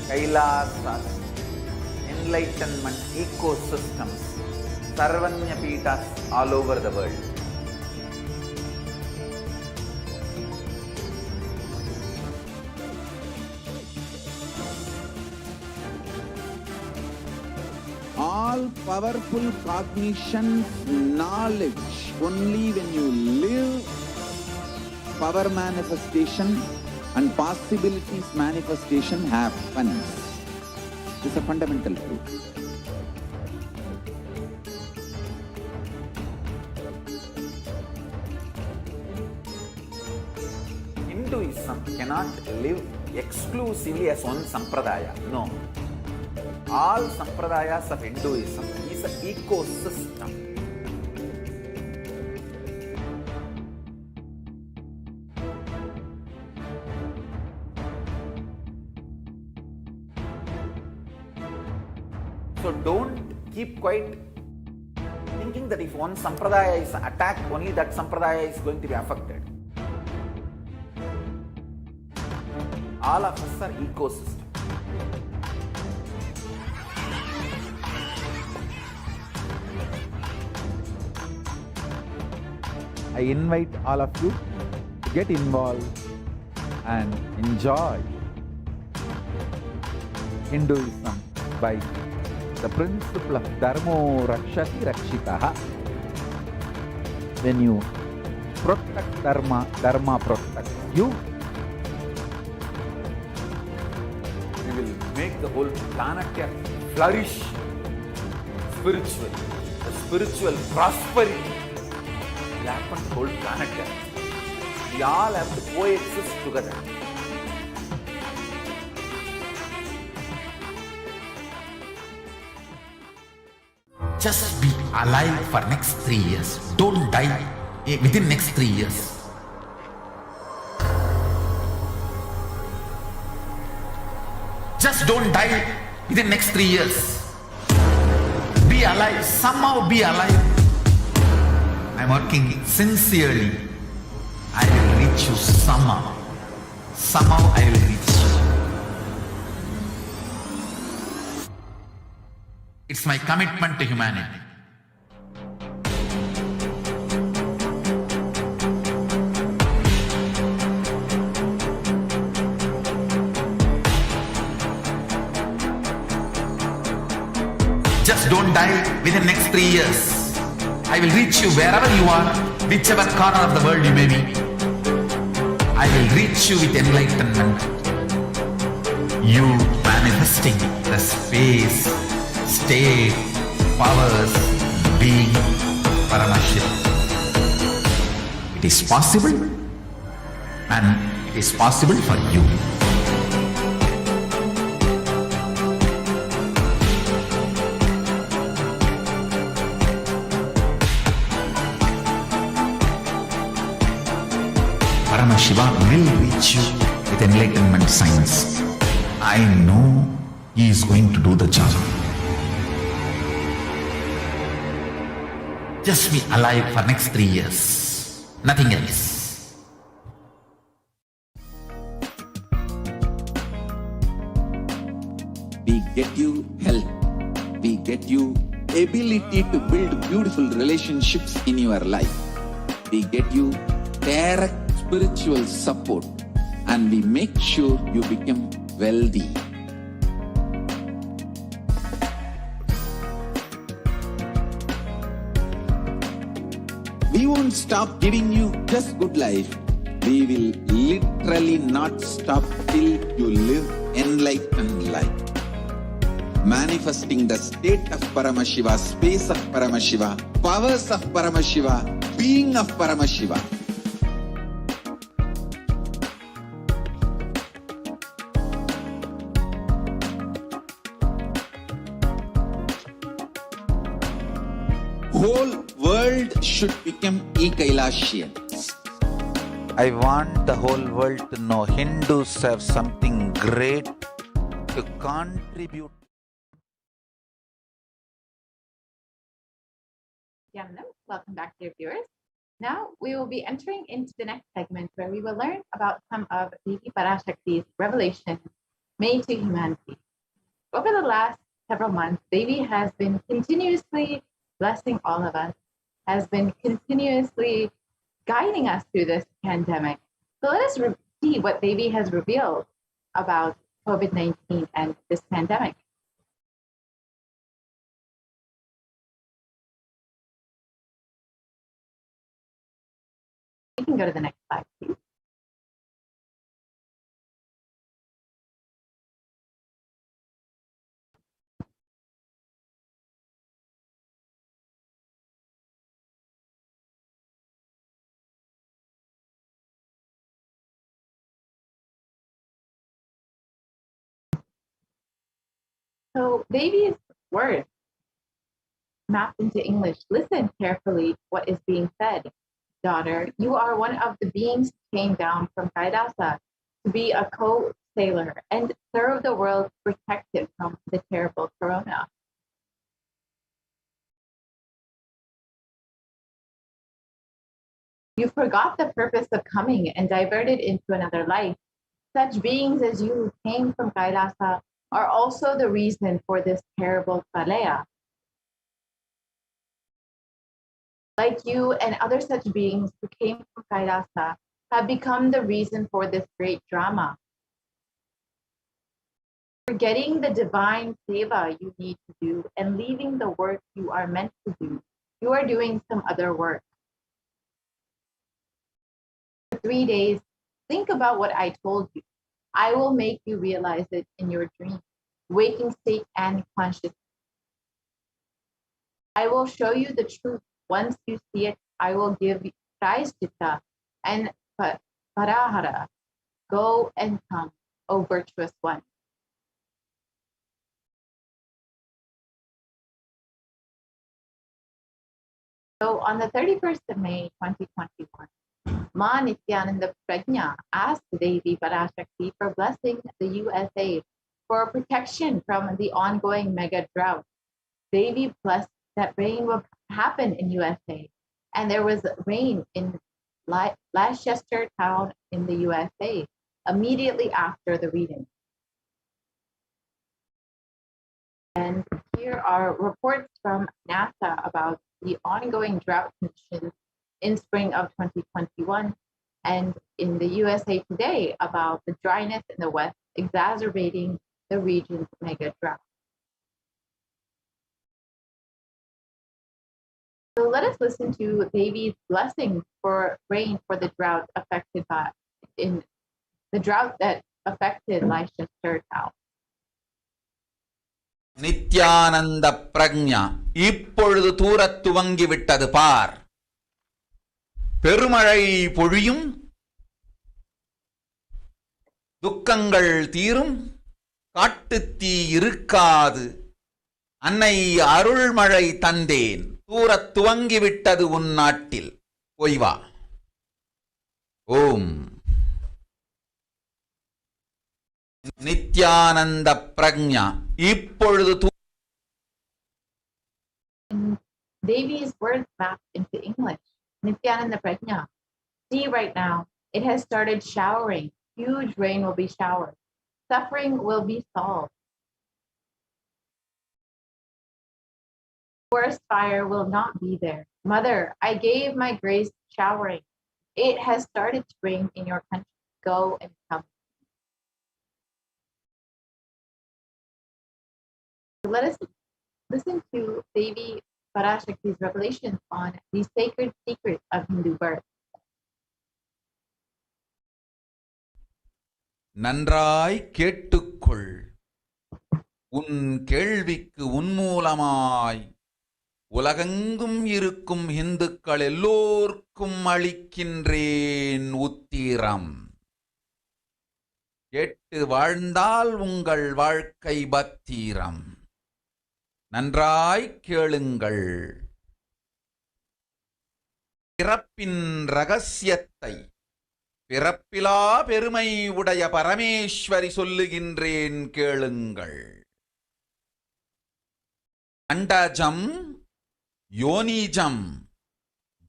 Kailasa, enlightenment ecosystems, Sarvanya Peethas all over the world. All powerful cognition, knowledge, only when you live power manifestation and possibilities manifestation happens. This is a fundamental truth. Hinduism cannot live exclusively as one sampradaya. No. All sampradayas of Hinduism is an ecosystem. So don't keep quiet thinking that if one sampradaya is attacked, only that sampradaya is going to be affected. All of us are ecosystem. I invite all of you to get involved and enjoy Hinduism by the principle of Dharmo Rakshati Rakshitaha. When you protect Dharma, Dharma protects you. You will make the whole planet flourish spiritually. The spiritual prosperity will happen to the whole planet. We all have to coexist together. Just be alive for next 3 years. Don't die within next 3 years. Just don't die within next 3 years. Be alive. Somehow be alive. I'm working sincerely. I will reach you somehow. Somehow I will reach you. It's my commitment to humanity. Just don't die within next 3 years. I will reach you wherever you are, whichever corner of the world you may be. I will reach you with enlightenment. You manifesting the space, state, powers, being, Paramashakti. It is possible, and it is possible for you. Paramashiva will reach you with enlightenment science. I know he is going to do the job. Just be alive for next 3 years. Nothing else. We get you help. We get you ability to build beautiful relationships in your life. We get you direct spiritual support, and we make sure you become wealthy. We won't stop giving you just good life. We will literally not stop till you live enlightened life. Manifesting the state of Paramashiva, space of Paramashiva, powers of Paramashiva, being of Paramashiva. Whole world should become Kailasian. I want the whole world to know Hindus have something great to contribute. Nithyananda, welcome back, dear viewers. Now we will be entering into the next segment where we will learn about some of Devi Parashakti's revelations made to humanity. Over the last several months, Devi has been continuously blessing all of us, has been continuously guiding us through this pandemic. So let us see what Devi has revealed about COVID-19 and this pandemic. You can go to the next slide, please. So Devi's words mapped into English. Listen carefully what is being said. Daughter, you are one of the beings who came down from Kailasa to be a co-sailor and serve the world protected from the terrible corona. You forgot the purpose of coming and diverted into another life. Such beings as you who came from Kailasa are also the reason for this terrible pralaya. Like you and other such beings who came from Kailasa have become the reason for this great drama. Forgetting the divine seva you need to do and leaving the work you are meant to do, you are doing some other work. For 3 days, think about what I told you. I will make you realize it in your dream, waking state and consciousness. I will show you the truth. Once you see it, I will give you Praishchitta and Parahara. Go and come, O virtuous one. So on the 31st of May, 2021, Ma Nithyananda Prajna asked Devi Parashakti for blessing the USA for protection from the ongoing mega drought. Devi blessed that rain will happen in USA, and there was rain in Leicester town in the USA immediately after the reading. And here are reports from NASA about the ongoing drought conditions in spring of 2021, and in the USA Today about the dryness in the West exacerbating the region's mega drought. So let us listen to Devi's blessing for rain for the drought affected that affected Leicester town. Nityananda பிரக்ஞா இப்பொழுது தூரத் துவங்கிவிட்டது பார். பெருமழை பொழியும், துக்கங்கள் தீரும், காட்டுத்தீ இருக்காது. அன்னை அருள்மழை தந்தேன், தூரத் துவங்கிவிட்டது உன் நாட்டில். போய் வா. ஓம் நித்யானந்த பிரக்ஞா இப்பொழுது Devi's words mapped into English. Nithyananda Prajna. See right now, it has started showering. Huge rain will be showered. Suffering will be solved. Forest fire will not be there. Mother, I gave my grace showering. It has started to rain in your country. Go and come. Let us listen to Devi Parashakti's revelations on the sacred secrets of Hindu birth. நன்றாய் கேட்டுக்கொள். உன் கேள்விக்கு உன்மூலமாய் உலகெங்கும் இருக்கும் இந்துக்கள் எல்லோர்க்கும் அளிக்கின்றேன் உத்திரம். கேட்டு வாழ்ந்தால் உங்கள் வாழ்க்கை பத்திரம். நன்றாய் கேளுங்கள். பிறப்பின் ரகசியத்தை பிறப்பிலா பெருமை உடைய பரமேஸ்வரி சொல்லுகின்றேன் கேளுங்கள். அண்டஜம், யோனிஜம்,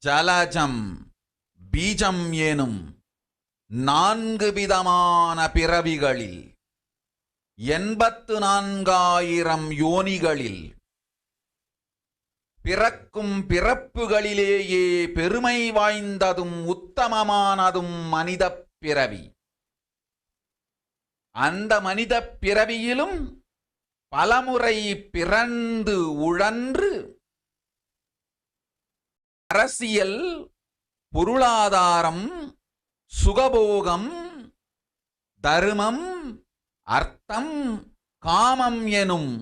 ஜலஜம், பீஜம் எனும் 4 விதமான பிறவிகளில் 84,000 யோனிகளில் பிறக்கும் பிறப்புகளிலேயே பெருமை வாய்ந்ததும் உத்தமமானதும் மனிதப் பிறவி. அந்த மனிதப் பிறவியிலும் பலமுறை பிறந்து உழன்று அரசியல், பொருளாதாரம், சுகபோகம், தர்மம், அர்த்தம், காமம் எனும்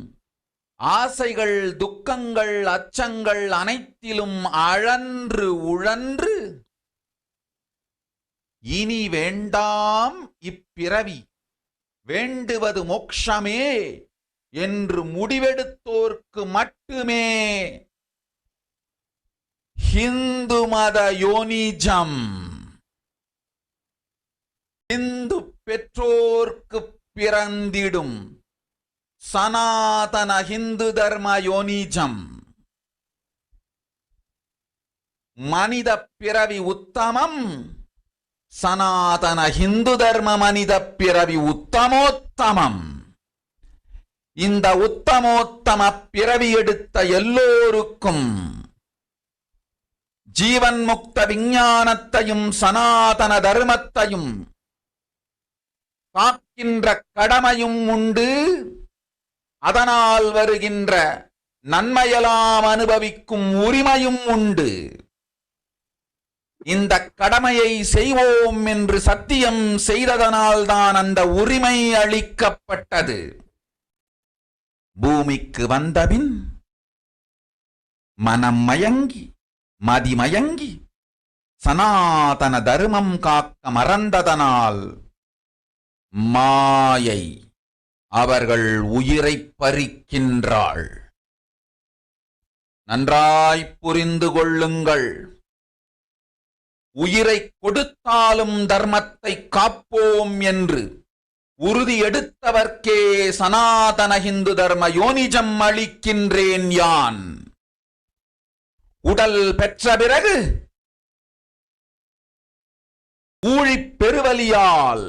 ஆசைகள், துக்கங்கள், அச்சங்கள் அனைத்திலும் அழன்று உழன்று இனி வேண்டாம் இப்பிறவி, வேண்டுவது மோட்சமே என்று முடிவெடுத்தோர்க்கு மட்டுமே ஹிந்து மத யோனிஜம், இந்து பெற்றோர்க்கு பிறந்திடும் சனாதன ஹிந்து தர்ம யோனிஜம். மனித பிறவி உத்தமம், சனாதன ஹிந்து தர்ம மனித பிறவி உத்தமோத்தமம். இந்த உத்தமோத்தம பிறவி எடுத்த எல்லோருக்கும் ஜீவன் முக்த விஞ்ஞானத்தையும் சனாதன தர்மத்தையும் காக்கின்ற கடமையும் உண்டு. அதனால் வருகின்ற நன்மையெல்லாம் அனுபவிக்கும் உரிமையும் உண்டு. இந்த கடமையை செய்வோம் என்று சத்தியம் செய்ததனால்தான் அந்த உரிமை அளிக்கப்பட்டது. பூமிக்கு வந்தபின் மனம் மயங்கி மதிமயங்கி சனாதன தர்மம் காக்க மறந்ததனால் மாயை அவர்கள் உயிரை பறிக்கின்றாள். நன்றாய் புரிந்து கொள்ளுங்கள். உயிரை கொடுத்தாலும் தர்மத்தை காப்போம் என்று உறுதி எடுத்தவர்க்கே சனாதன ஹிந்து தர்ம யோனிஜம் அளிக்கின்றேன் யான். உடல் பெற்ற பிறகு ஊழிப் பெருவலியால்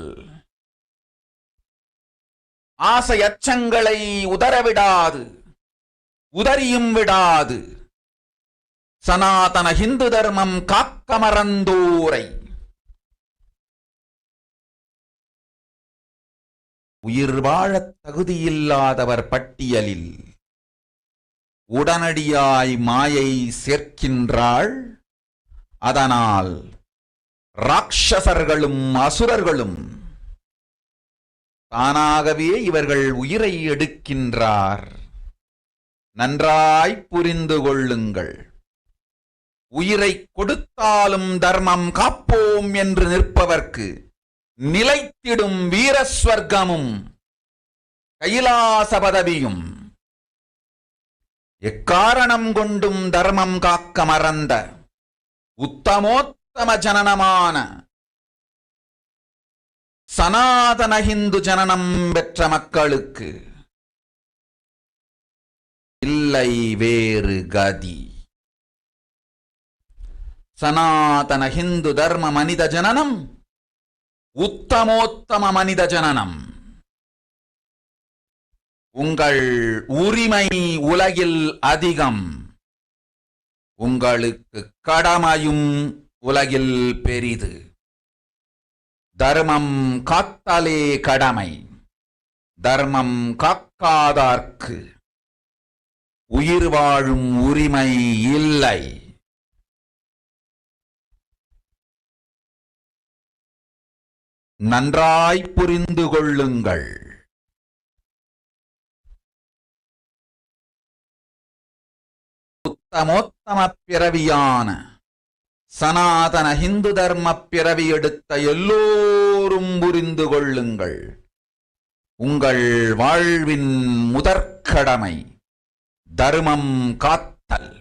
ஆசை அச்சங்களை உதறவிடாது, உதறியும் விடாது சனாதன ஹிந்து தர்மம் காக்க மறந்தோரை உயிர் வாழத் தகுதியில்லாதவர் பட்டியலில் உடனடியாய் மாயை சேர்க்கின்றாள். அதனால் ராட்சசர்களும் அசுரர்களும் தானாகவே இவர்கள் உயிரை எடுக்கின்றார். நன்றாய் புரிந்து கொள்ளுங்கள். உயிரை கொடுத்தாலும் தர்மம் காப்போம் என்று நிற்பவர்க்கு நிலைத்திடும் வீரஸ்வர்க்கமும் கைலாச பதவியும், எக்காரணம் கொண்டும் தர்மம் காக்க மறந்த உத்தமோத்தம ஜனனமான சனாதன ஹிந்து ஜனனம் பெற்ற மக்களுக்கு இல்லை வேறு கதி. சனாதன ஹிந்து தர்ம மனித ஜனனம் உத்தமோத்தம மனித ஜனனம். உங்கள் உரிமை உலகில் அதிகம், உங்களுக்கு கடமையும் உலகில் பெரிது. தர்மம் காத்தாலே கடமை, தர்மம் காக்காதார்க்கு உயிர் வாழும் உரிமை இல்லை. நன்றாய் புரிந்து கொள்ளுங்கள். உத்தமோத்தம பிறவியான சனாதன ஹிந்து தர்ம பிறவி எடுத்த எல்லோரும் புரிந்து கொள்ளுங்கள். உங்கள் வாழ்வின் முதற்கடமை தர்மம் காத்தல்.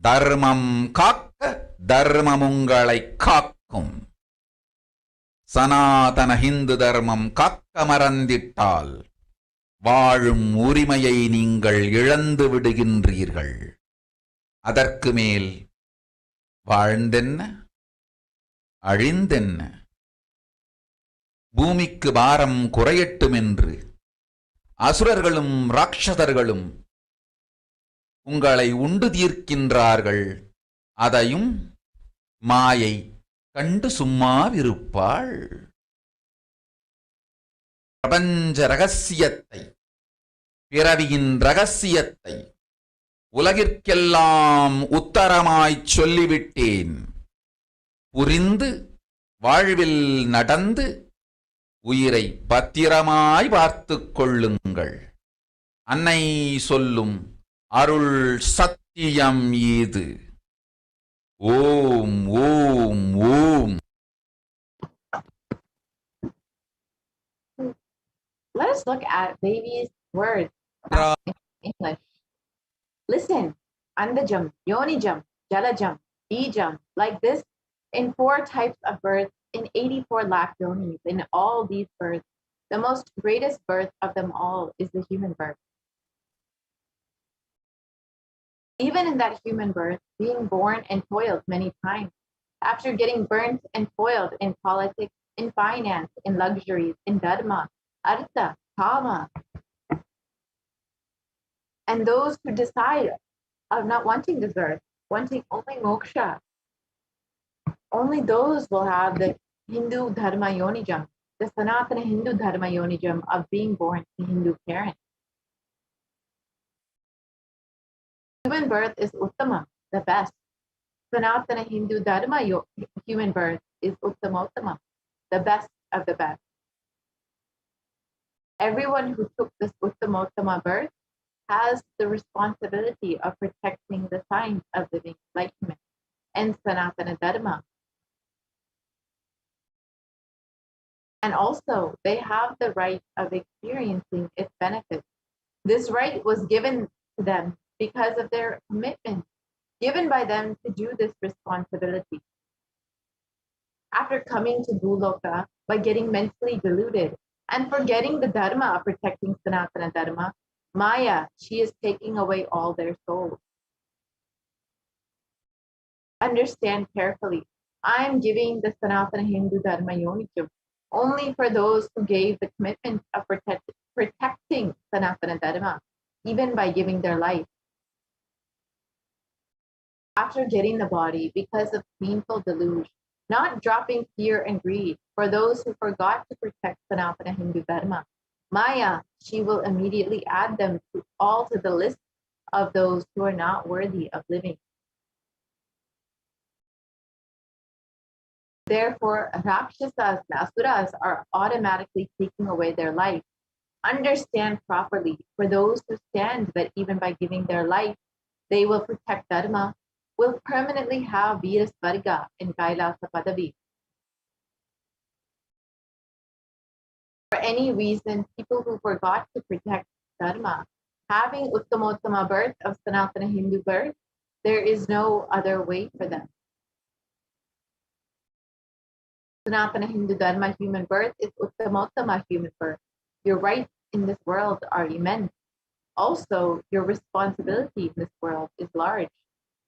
தர்மம் காக்க தர்மம் உங்களை காக்கும். சனாதன ஹிந்து தர்மம் காக்க மறந்திட்டால் வாழும் உரிமையை நீங்கள் இழந்து விடுகின்றீர்கள். அதற்கு மேல் வாழ்ந்தென்ன அழிந்தென்ன பூமிக்கு பாரம் குறையட்டுமென்று அசுரர்களும் ராட்சதர்களும் உங்களை உண்டு தீர்க்கின்றார்கள், அதையும் மாயை கண்டு சும்மாவிருப்பாள். பிரபஞ்ச ரகசியத்தை, பிறவியின் ரகசியத்தை உலகிற்கெல்லாம் உத்தரமாய்ச் சொல்லிவிட்டேன். புரிந்து வாழ்வில் நடந்து உயிரை பத்திரமாய் பார்த்துக் கொள்ளுங்கள். அன்னை சொல்லும் அருள் சத்தியம் இது. ஓம் ஓம் ஓம். Let us look at Devi's words in English. Listen, Andajam, Yonijam, Jalajam, Bijam, like this in 4 types of births in 84 lakh yonis. In all these births, the most greatest birth of them all is the human birth. Even in that human birth, being born and toiled many times, after getting burnt and toiled in politics, in finance, in luxuries, in dharma, artha, kama, and those who decide of not wanting this earth, wanting only moksha, only those will have the Hindu dharma yonijam, the Sanatana Hindu dharma yonijam of being born to Hindu parents. Human birth is uttama, the best. Sanatana Hindu dharma human birth is uttamottama, the best of the best. Everyone who took this uttamottama birth has the responsibility of protecting the signs of living enlightenment and Sanatana Dharma. And also, they have the right of experiencing its benefits. This right was given to them because of their commitment, given by them to do this responsibility. After coming to Bhuloka by getting mentally deluded and forgetting the Dharma of protecting Sanatana Dharma, Maya, she is taking away all their souls. Understand carefully. I am giving the Sanatana Hindu Dharma Yonijam only for those who gave the commitment of protecting Sanatana Dharma, even by giving their life. After getting the body because of painful deluge, not dropping fear and greed for those who forgot to protect Sanatana Hindu Dharma, Maya, she will immediately add them all to the list of those who are not worthy of living. Therefore, Rakshasas and Asuras are automatically taking away their life. Understand properly, for those who stand that even by giving their life, they will protect Dharma, will permanently have Virasvarga in Kailasa Padavi. For any reason, people who forgot to protect Dharma, having Uttamottama birth of Sanatana Hindu birth, there is no other way for them. Sanatana Hindu Dharma human birth is Uttamottama human birth. Your rights in this world are immense. Also, your responsibility in this world is large.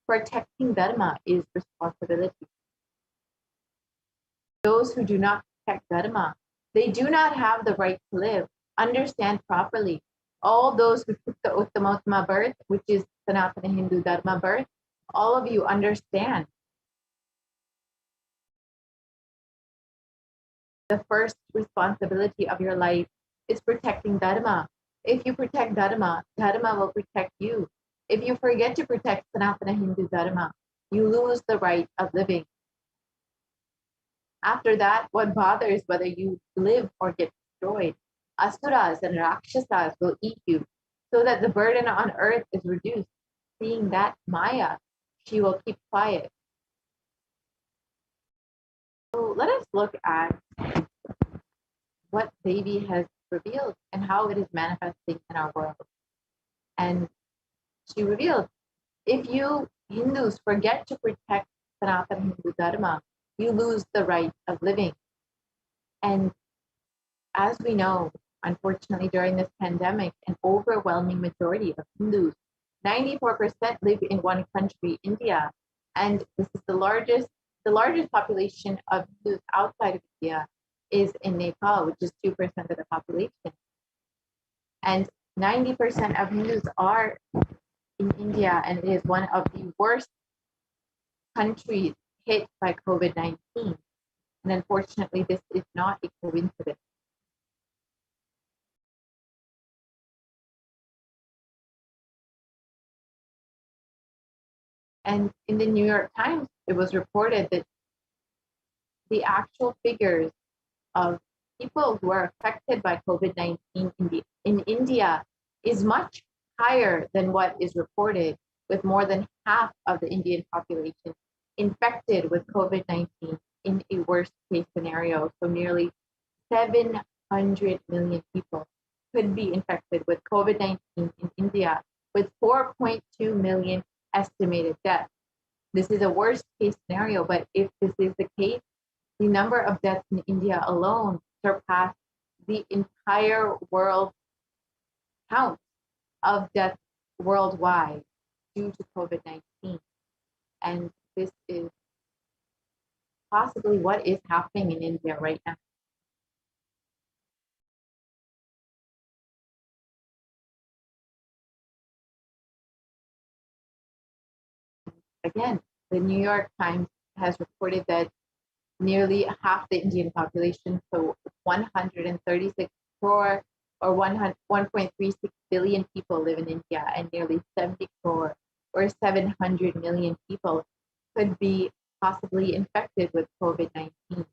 Protecting Dharma is responsibility. Those who do not protect Dharma, they do not have the right to live. Understand properly. All those who took the Uttamottama birth, which is Sanatana Hindu Dharma birth, all of you understand. The first responsibility of your life is protecting Dharma. If you protect Dharma, Dharma will protect you. If you forget to protect Sanatana Hindu Dharma, you lose the right of living. After that, what bothers whether you live or get destroyed? Asuras and Rakshasas will eat you, so that the burden on earth is reduced. Seeing that Maya, she will keep quiet. So let us look at what Devi has revealed and how it is manifesting in our world. And she revealed, if you Hindus forget to protect Sanatana Hindu Dharma, you lose the right of living. And as we know, unfortunately, during this pandemic, an overwhelming majority of Hindus, 94% live in one country, India, And this is the largest population of Hindus outside of India is in Nepal, which is 2% of the population. And 90% of Hindus are in India, and it is one of the worst countries hit by COVID-19. And unfortunately, this is not a coincidence. And in the New York Times, it was reported that the actual figures of people who are affected by COVID-19 in India is much higher than what is reported, with more than half of the Indian population infected with COVID-19 in a worst case scenario. So nearly 700 million people could be infected with COVID-19 in India, with 4.2 million estimated deaths. This is a worst case scenario, but if this is the case, the number of deaths in India alone surpassed the entire world count of deaths worldwide due to COVID-19. And this is possibly what is happening in India right now. Again, the New York Times has reported that nearly half the Indian population, so 136 crore or 1.36 billion people live in India, and nearly 70 crore or 700 million people could be possibly infected with COVID-19.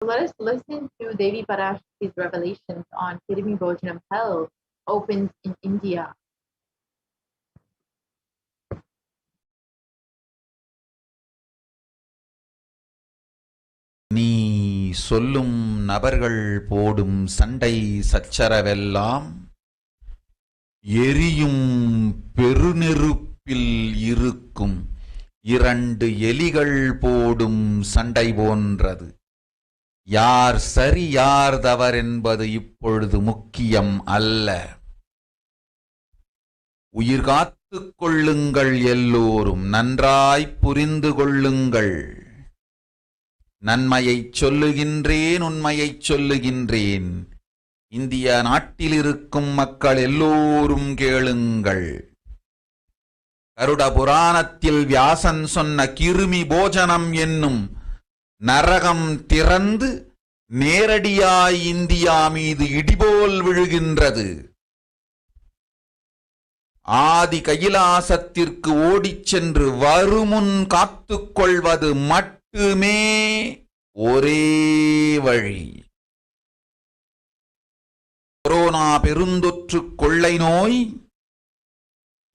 Let us listen to Devi Parashakti's revelations on Kirimi Bhojanam Hell opens in India. நீ சொல்லும் நபர்கள் போடும் சண்டை சச்சரவெல்லாம் எரியும் பெருநெருப்பில் இருக்கும் இரண்டு எலிகள் போடும் சண்டை போன்றது. யார் சரி யார் தவறு என்பது இப்பொழுது முக்கியம் அல்ல. உயிர் காத்துக் கொள்ளுங்கள், எல்லோரும் நன்றாய் புரிந்து கொள்ளுங்கள். நன்மையைச் சொல்லுகின்றேன், உண்மையைச் சொல்லுகின்றேன். இந்திய நாட்டில் இருக்கும் மக்கள் எல்லோரும் கேளுங்கள். கருட புராணத்தில் வியாசன் சொன்ன கிருமி போஜனம் என்னும் நரகம் திறந்து நேரடியாய் இந்தியா மீது இடிபோல் விழுகின்றது. ஆதி கைலாசத்திற்கு ஓடிச் சென்று வருமுன் காத்துக்கொள்வது மட்டுமே ஒரே வழி. கொரோனா பெருந்தொற்று கொள்ளை நோய்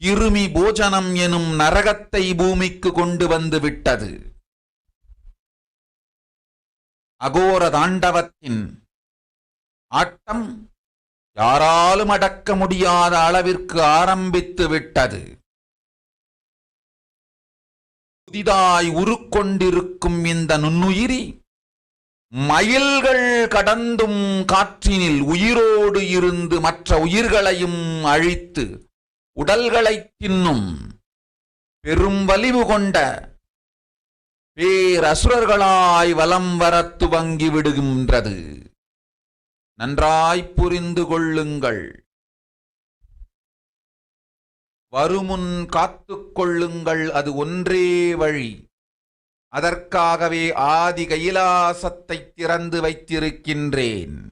கிருமி போஜனம் எனும் நரகத்தை பூமிக்கு கொண்டு வந்து விட்டது. அகோர தாண்டவத்தின் ஆட்டம் யாராலும் அடக்க முடியாத அளவிற்கு ஆரம்பித்து விட்டது. புதிதாய் உருக்கொண்டிருக்கும் இந்த நுண்ணுயிரி மைல்கள் கடந்தும் காற்றினில் உயிரோடு இருந்து மற்ற உயிர்களையும் அழித்து உடல்களைத் தின்னும் பெரும் வலிவு கொண்ட பேரசுரர்களாய் வலம் வரத் துவங்கி விடுகின்றது. நன்றாய் புரிந்து கொள்ளுங்கள். வருமுன் காத்துக் கொள்ளுங்கள், அது ஒன்றே வழி. அதற்காகவே ஆதி கைலாசத்தை திறந்து வைத்திருக்கின்றேன்.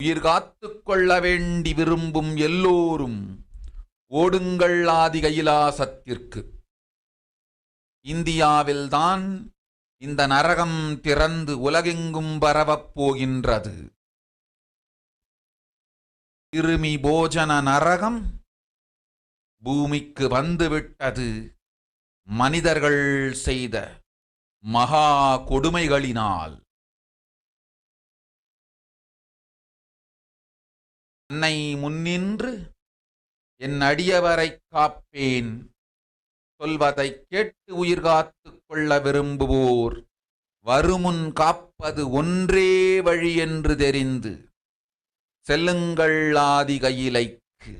உயிர் காத்துக் கொள்ள வேண்டி விரும்பும் எல்லோரும் ஓடுங்கள் ஆதி கைலாசத்திற்கு. இந்தியாவில்தான் இந்த நரகம் திறந்து உலகெங்கும் பரவப் போகின்றது. கிருமி போஜன நரகம் பூமிக்கு வந்துவிட்டது. மனிதர்கள் செய்த மகா கொடுமைகளினால். என்னை முன்னின்று என் அடியவரை காப்பேன் சொல்வதை கேட்டு உயிர் காத்துக் கொள்ள விரும்புவோர் வருமுன் காப்பது ஒன்றே வழி என்று தெரிந்து செல்லுங்கள் ஆதி கையிலைக்கு.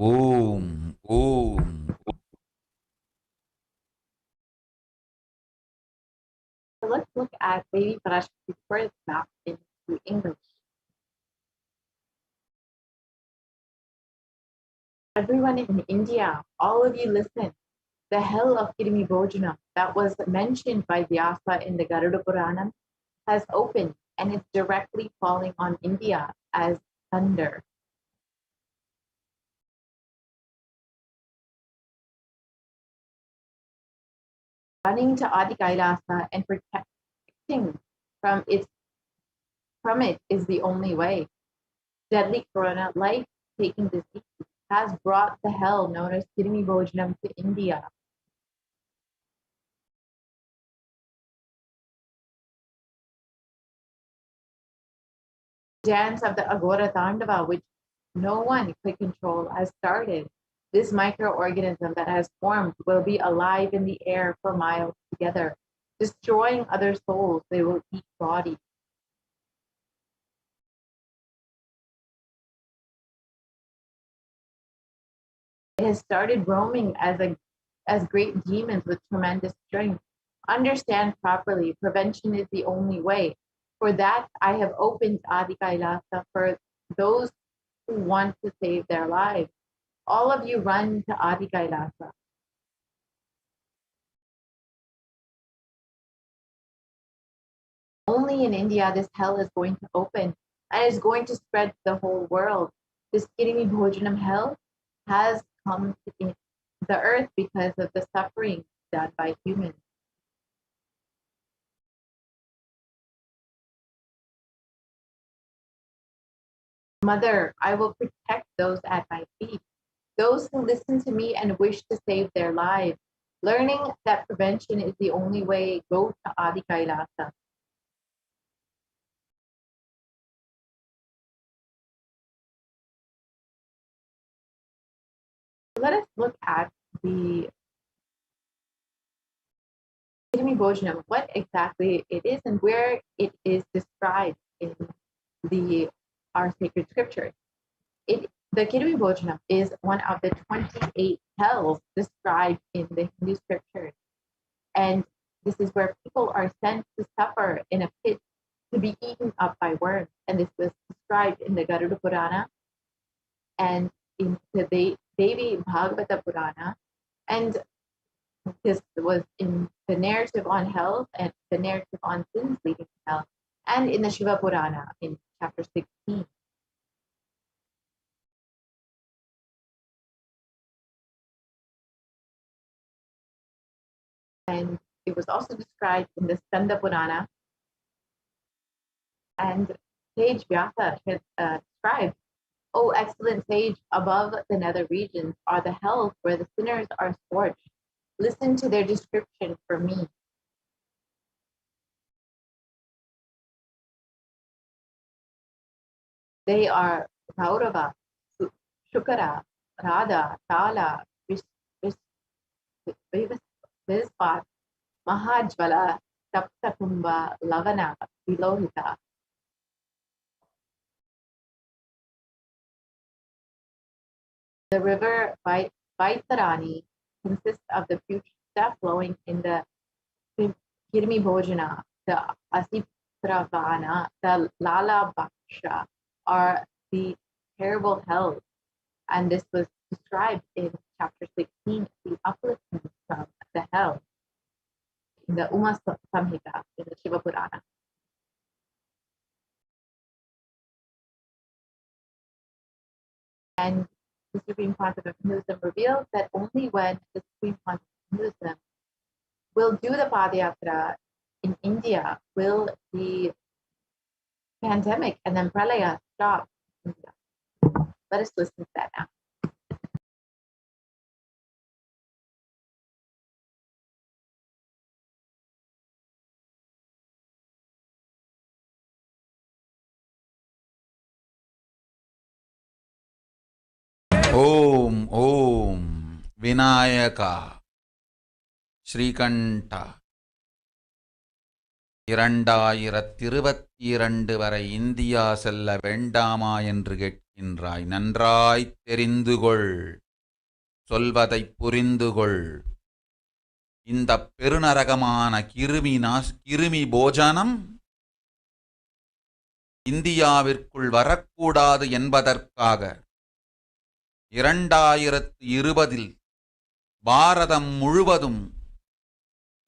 ஓம் ஓம். So let's look at Devi Parashakti's birth map into English. Everyone in India, all of you listen. The hell of Kirimi Bhojanam that was mentioned by Vyasa in the Garuda Puranam has opened and is directly falling on India as thunder. Running to Adi Kailasa and protecting from it is the only way. Deadly corona, life-taking disease, has brought the hell known as Kirimi Bhojanam to India. Dance of the Agora Tandava, which no one could control, has started. This microorganism that has formed will be alive in the air for miles together, destroying other souls. They will eat bodies. It has started roaming as great demons with tremendous strength. Understand properly, prevention is the only way. For that, I have opened Adi Kailasa for those who want to save their lives. All of you run to Adi Kailasa. Only in India this hell is going to open and is going to spread to the whole world. This Kirimi Bhojanam hell has come to the earth because of the suffering done by humans. Mother, I will protect those at my feet, those who listen to me and wish to save their lives. Learning that prevention is the only way, go to Adi Kailasa. Let us look at the Kirimi Bhojanam, what exactly it is and where it is described in our sacred scriptures. The Kirimi Bhojanam is one of the 28 hells described in the Hindu scriptures. And this is where people are sent to suffer in a pit to be eaten up by worms. And this was described in the Garuda Purana and in the Devi Bhagavata Purana. And this was in the narrative on hell and the narrative on sins leading to hell, and in the Shiva Purana in chapter 16. And it was also described in the Skanda Purana. And sage Vyasa has described, "O excellent sage, above the nether regions are the hells where the sinners are scorched. Listen to their description for me." They are Kaurava, Shukara, Radha, Tala, Vispat, Mahajvala, Taptakumbha, Lavana, Vilohita. The river Vaitarani consists of the putrid stuff flowing in the Kirimi Bhojana, the Asipravana, the Lala Bhaksha are the terrible hells. And this was described in chapter 16, the upliftment from the hell, in the Uma Samhita, in the Shiva Purana. And the Supreme Pontiff of Hinduism reveals that only when the Supreme Pontiff of Hinduism will do the Padayatra in India will the pandemic and then Pralaya stop. Let us listen to that now. ಓಂ ಓಂ ವಿನಾಯಕ ಶ್ರೀಕಂಠ 2022 வரை India செல்ல வேண்டாமா என்று கேட்கின்றாய். நன்றாய் தெரிந்துகொள், சொல்வதைப் புரிந்துகொள். இந்த பெருநரகமான கிருமி போஜனம் இந்தியாவிற்குள் வரக்கூடாது என்பதற்காக 2020 பாரதம் முழுவதும்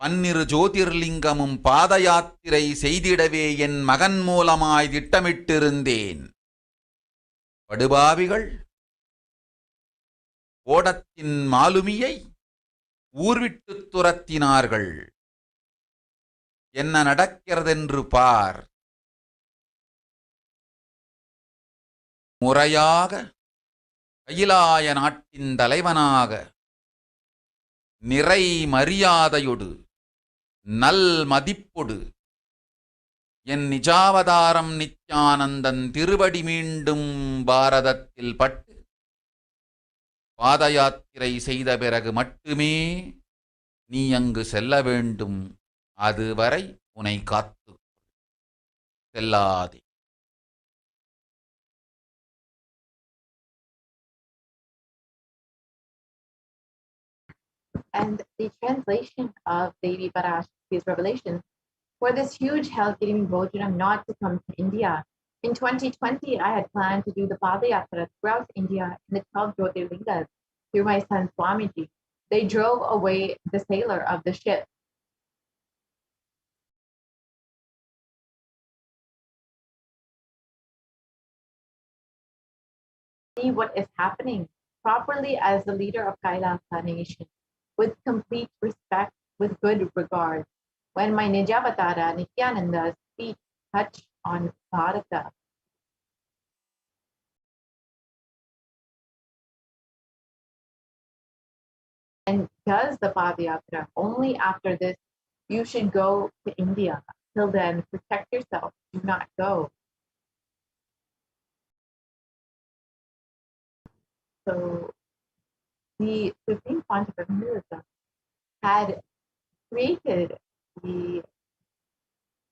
12 ஜோதிர்லிங்கமும் பாத யாத்திரை செய்திடவே என் மகன் மூலமாய் திட்டமிட்டிருந்தேன். படுபாவிகள் ஓடத்தின் மாலுமியை ஊர்விட்டு துரத்தினார்கள். என்ன நடக்கிறதென்று பார். முறையாக கைலாய நாட்டின் தலைவனாக நிறை மரியாதையொடு நல் மதிப்பொடு என் நிஜாவதாரம் நித்யானந்தன் திருவடி மீண்டும் பாரதத்தில் பட்டு பாத யாத்திரை செய்த பிறகு மட்டுமே நீ அங்கு செல்ல வேண்டும். அதுவரை உன்னை காத்து செல்லாதே. And the translation of Devi Parashakti's revelations for this huge hell-giving Bhojanam not to come to India. In 2020, I had planned to do the Padayatra throughout India in the 12 Jyotirlingas through my son Swamiji. They drove away the sailor of the ship. See what is happening properly as the leader of Kailasa nation, with complete respect, with good regard. When my Nijavatara Nithyananda's feet touch on Bharata, and does the Padayatra. Only after this, you should go to India. Till then, protect yourself. Do not go. So the Supreme Pontiff of Hinduism had created the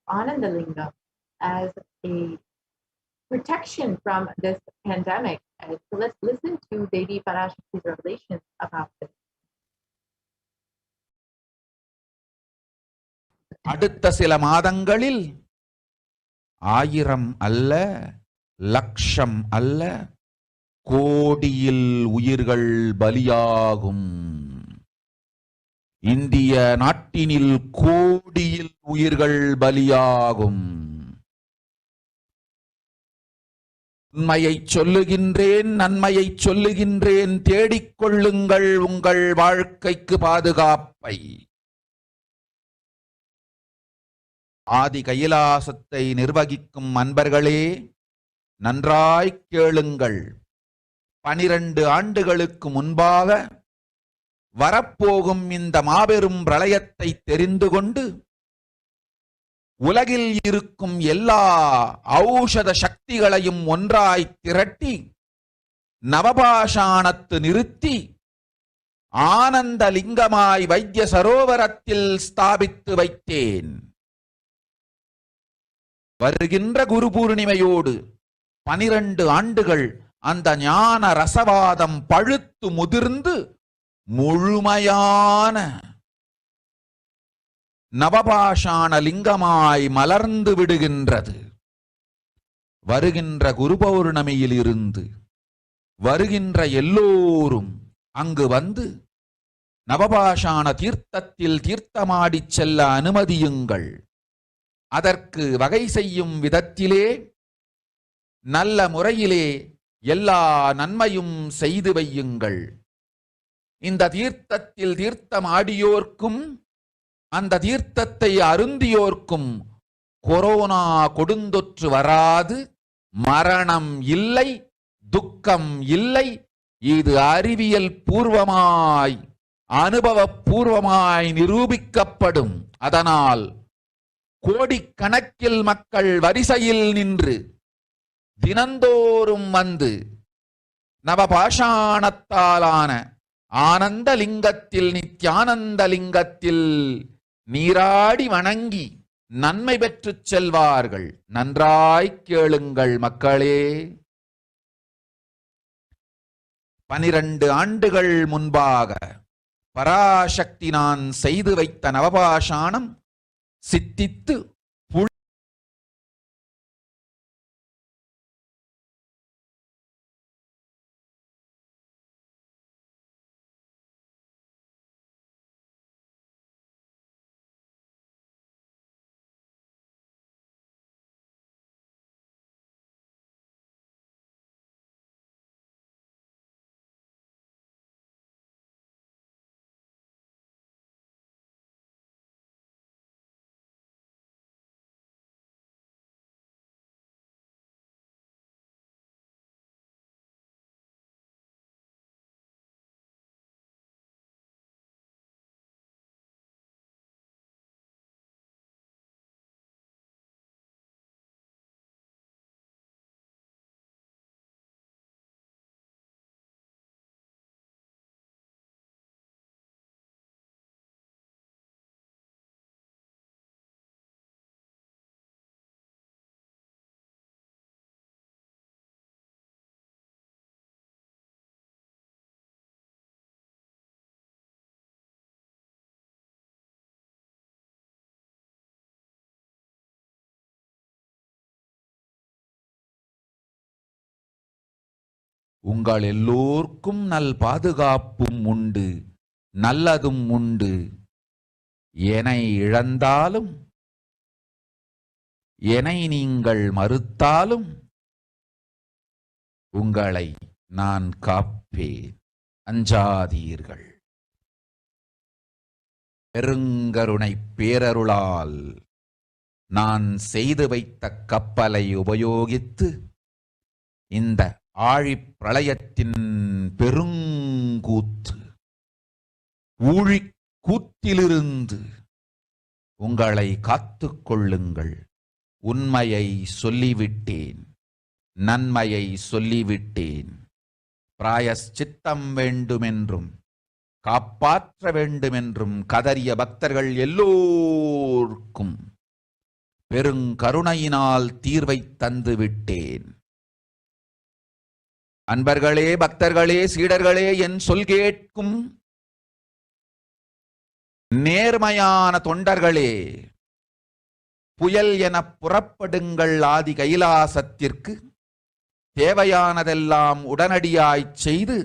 Anandalingam as a protection from this pandemic. So let's listen to Devi Parashakti's revelations about this. அடுத்த சில மாதங்களில் 1000 அல்ல, லட்சம் அல்ல, கோடியில் உயிர்கள் பலியாகும். இந்திய நாட்டினில் கோடியில் உயிர்கள் பலியாகும். உண்மையை சொல்லுகின்றேன், நன்மையை சொல்லுகின்றேன். தேடிக்கொள்ளுங்கள் உங்கள் வாழ்க்கைக்கு பாதுகாப்பை. ஆதி கைலாசத்தை நிர்வகிக்கும் அன்பர்களே, நன்றாய் கேளுங்கள். 12 ஆண்டுகளுக்கு முன்பாக வரப்போகும் இந்த மாபெரும் பிரளயத்தை தெரிந்து கொண்டு உலகில் இருக்கும் எல்லா ஔஷத சக்திகளையும் ஒன்றாய் திரட்டி நவபாஷாணத்து நிறுத்தி ஆனந்த லிங்கமாய் வைத்திய சரோவரத்தில் ஸ்தாபித்து வைத்தேன். வருகின்ற குரு பூர்ணிமையோடு 12 ஆண்டுகள் அந்த ஞான ரசவாதம் பழுத்து முதிர்ந்து முழுமையான நவபாஷாண லிங்கமாய் மலர்ந்து விடுகின்றது. வருகின்ற குரு பௌர்ணமியில் இருந்து வருகின்ற எல்லோரும் அங்கு வந்து நவபாஷாண தீர்த்தத்தில் தீர்த்தமாடிச் செல்ல அனுமதியுங்கள். அதற்கு வகை செய்யும் விதத்திலே நல்ல முறையிலே எல்லா நன்மையும் செய்து வையுங்கள். இந்த தீர்த்தத்தில் தீர்த்தமாடியோர்க்கும் அந்த தீர்த்தத்தை அருந்தியோர்க்கும் கொரோனா கொடுந்தொற்று வராது, மரணம் இல்லை, துக்கம் இல்லை. இது அறிவியல் பூர்வமாய் அனுபவபூர்வமாய் நிரூபிக்கப்படும். அதனால் கோடிக்கணக்கில் மக்கள் வரிசையில் நின்று தினந்தோறும் வந்து நவபாஷாணத்தாலான ஆனந்த லிங்கத்தில் நித்யானந்த லிங்கத்தில் நீராடி வணங்கி நன்மை பெற்றுச் செல்வார்கள். நன்றாய்க் கேளுங்கள் மக்களே. 12 ஆண்டுகள் முன்பாக பராசக்தி நான் செய்து வைத்த நவபாஷாணம் சித்தித்து உங்கள் எல்லோர்க்கும் நல் பாதுகாப்பும் உண்டு, நல்லதும் உண்டு. என்னை இழந்தாலும் என்னை நீங்கள் மறுத்தாலும் உங்களை நான் காப்பேன். அஞ்சாதீர்கள். பெருங்கருணை பேரருளால் நான் செய்து வைத்த கப்பலை உபயோகித்து இந்த ஆழிப் பிரளயத்தின் பெருங்கூத்து ஊழிக் கூத்திலிருந்து உங்களை காத்துக் கொள்ளுங்கள். உண்மையை சொல்லிவிட்டேன், நன்மையை சொல்லிவிட்டேன். பிராயஷ்சித்தம் வேண்டுமென்றும் காப்பாற்ற வேண்டுமென்றும் கதறிய பக்தர்கள் எல்லோருக்கும் பெருங்கருணையினால் தீர்வை தந்து விட்டேன். அன்பர்களே, பக்தர்களே, சீடர்களே, என் சொல் கேட்கும் நேர்மையான தொண்டர்களே, புயல் என புறப்படுங்கள் ஆதி கைலாசத்திற்கு. தேவையானதெல்லாம் உடனடியாய்ச் செய்து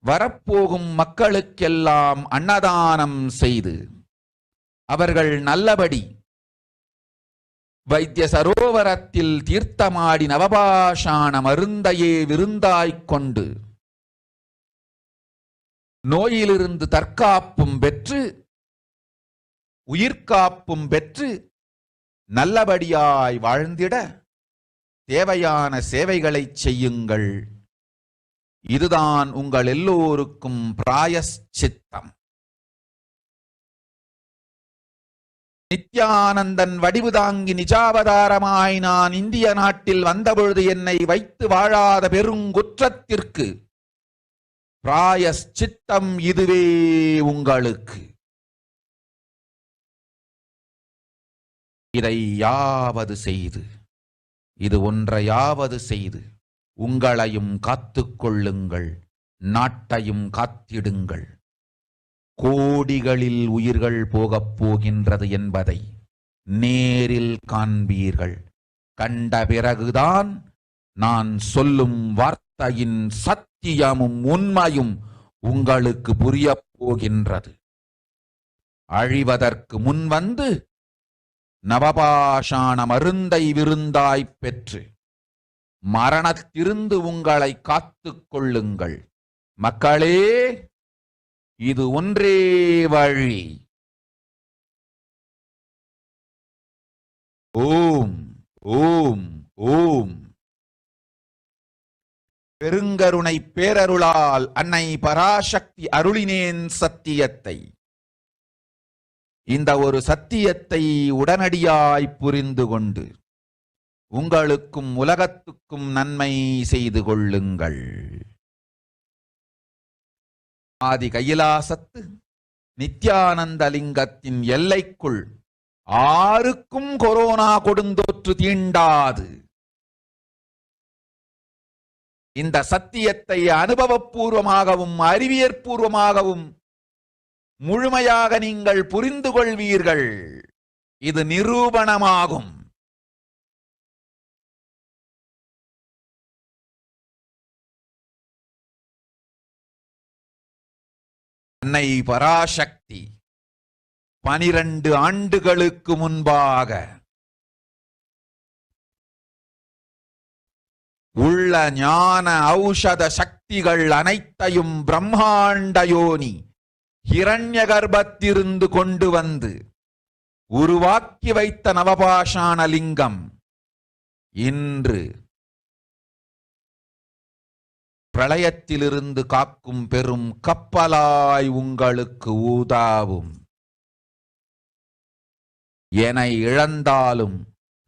வரப்போகும் மக்களுக்கெல்லாம் அன்னதானம் செய்து அவர்கள் நல்லபடி வைத்திய சரோவரத்தில் தீர்த்தமாடி நவபாஷாண மருந்தையே விருந்தாய்க் கொண்டு நோயிலிருந்து தற்காப்பும் பெற்று உயிர்காப்பும் பெற்று நல்லபடியாய் வாழ்ந்திட தேவையான சேவைகளை செய்யுங்கள். இதுதான் உங்கள் எல்லோருக்கும் பிராயஷ்சித்தம். நித்யானந்தன் வடிவு தாங்கி நிஜாவதாரமாய் நான் இந்திய நாட்டில் வந்தபொழுது என்னை வைத்து வாழாத பெருங்குற்றத்திற்கு பிராயஷ்சித்தம் இதுவே உங்களுக்கு. இதை யாவது செய்து, இது ஒன்றையாவது செய்து உங்களையும் காத்துக் கொள்ளுங்கள், நாட்டையும் காத்திடுங்கள். கோடிகளில் உயிர்கள் போகப் போகின்றது என்பதை நேரில் காண்பீர்கள். கண்ட பிறகுதான் நான் சொல்லும் வார்த்தையின் சத்தியமும் உண்மையும் உங்களுக்கு புரியப் போகின்றது. அழிவதற்கு முன்வந்து நவபாஷாண மருந்தை விருந்தாய்ப் பெற்று மரணத்திலிருந்து உங்களை காத்துக் கொள்ளுங்கள். மக்களே, இது ஒன்றே வழி. ஓம் ஓம் ஓம். பெருங்கருணை பேரருளால் அன்னை பராசக்தி அருளினேன் சத்தியத்தை. இந்த ஒரு சத்தியத்தை உடனடியாய் புரிந்து கொண்டு உங்களுக்கும் உலகத்துக்கும் நன்மை செய்து கொள்ளுங்கள். ஆதி கைலாசத்து நித்யானந்த லிங்கத்தின் எல்லைக்குள் ஆருக்கும் கொரோனா கொடுந்தொற்று தீண்டாது. இந்த சத்தியத்தை அனுபவபூர்வமாகவும் அறிவியற்பூர்வமாகவும் முழுமையாக நீங்கள் புரிந்து கொள்வீர்கள். இது நிரூபணமாகும். அன்னை பராசக்தி 12 ஆண்டுகளுக்கு முன்பாக உள்ள ஞான ஔஷத சக்திகள் அனைத்தையும் பிரம்மாண்ட யோனி ஹிரண்ய கர்ப்பத்திலிருந்து கொண்டு வந்து உருவாக்கி வைத்த நவபாஷாண லிங்கம் இன்று பிரளயத்திலிருந்து காக்கும் பெரும் கப்பலாய் உங்களுக்கு ஊதாவும். என இழந்தாலும்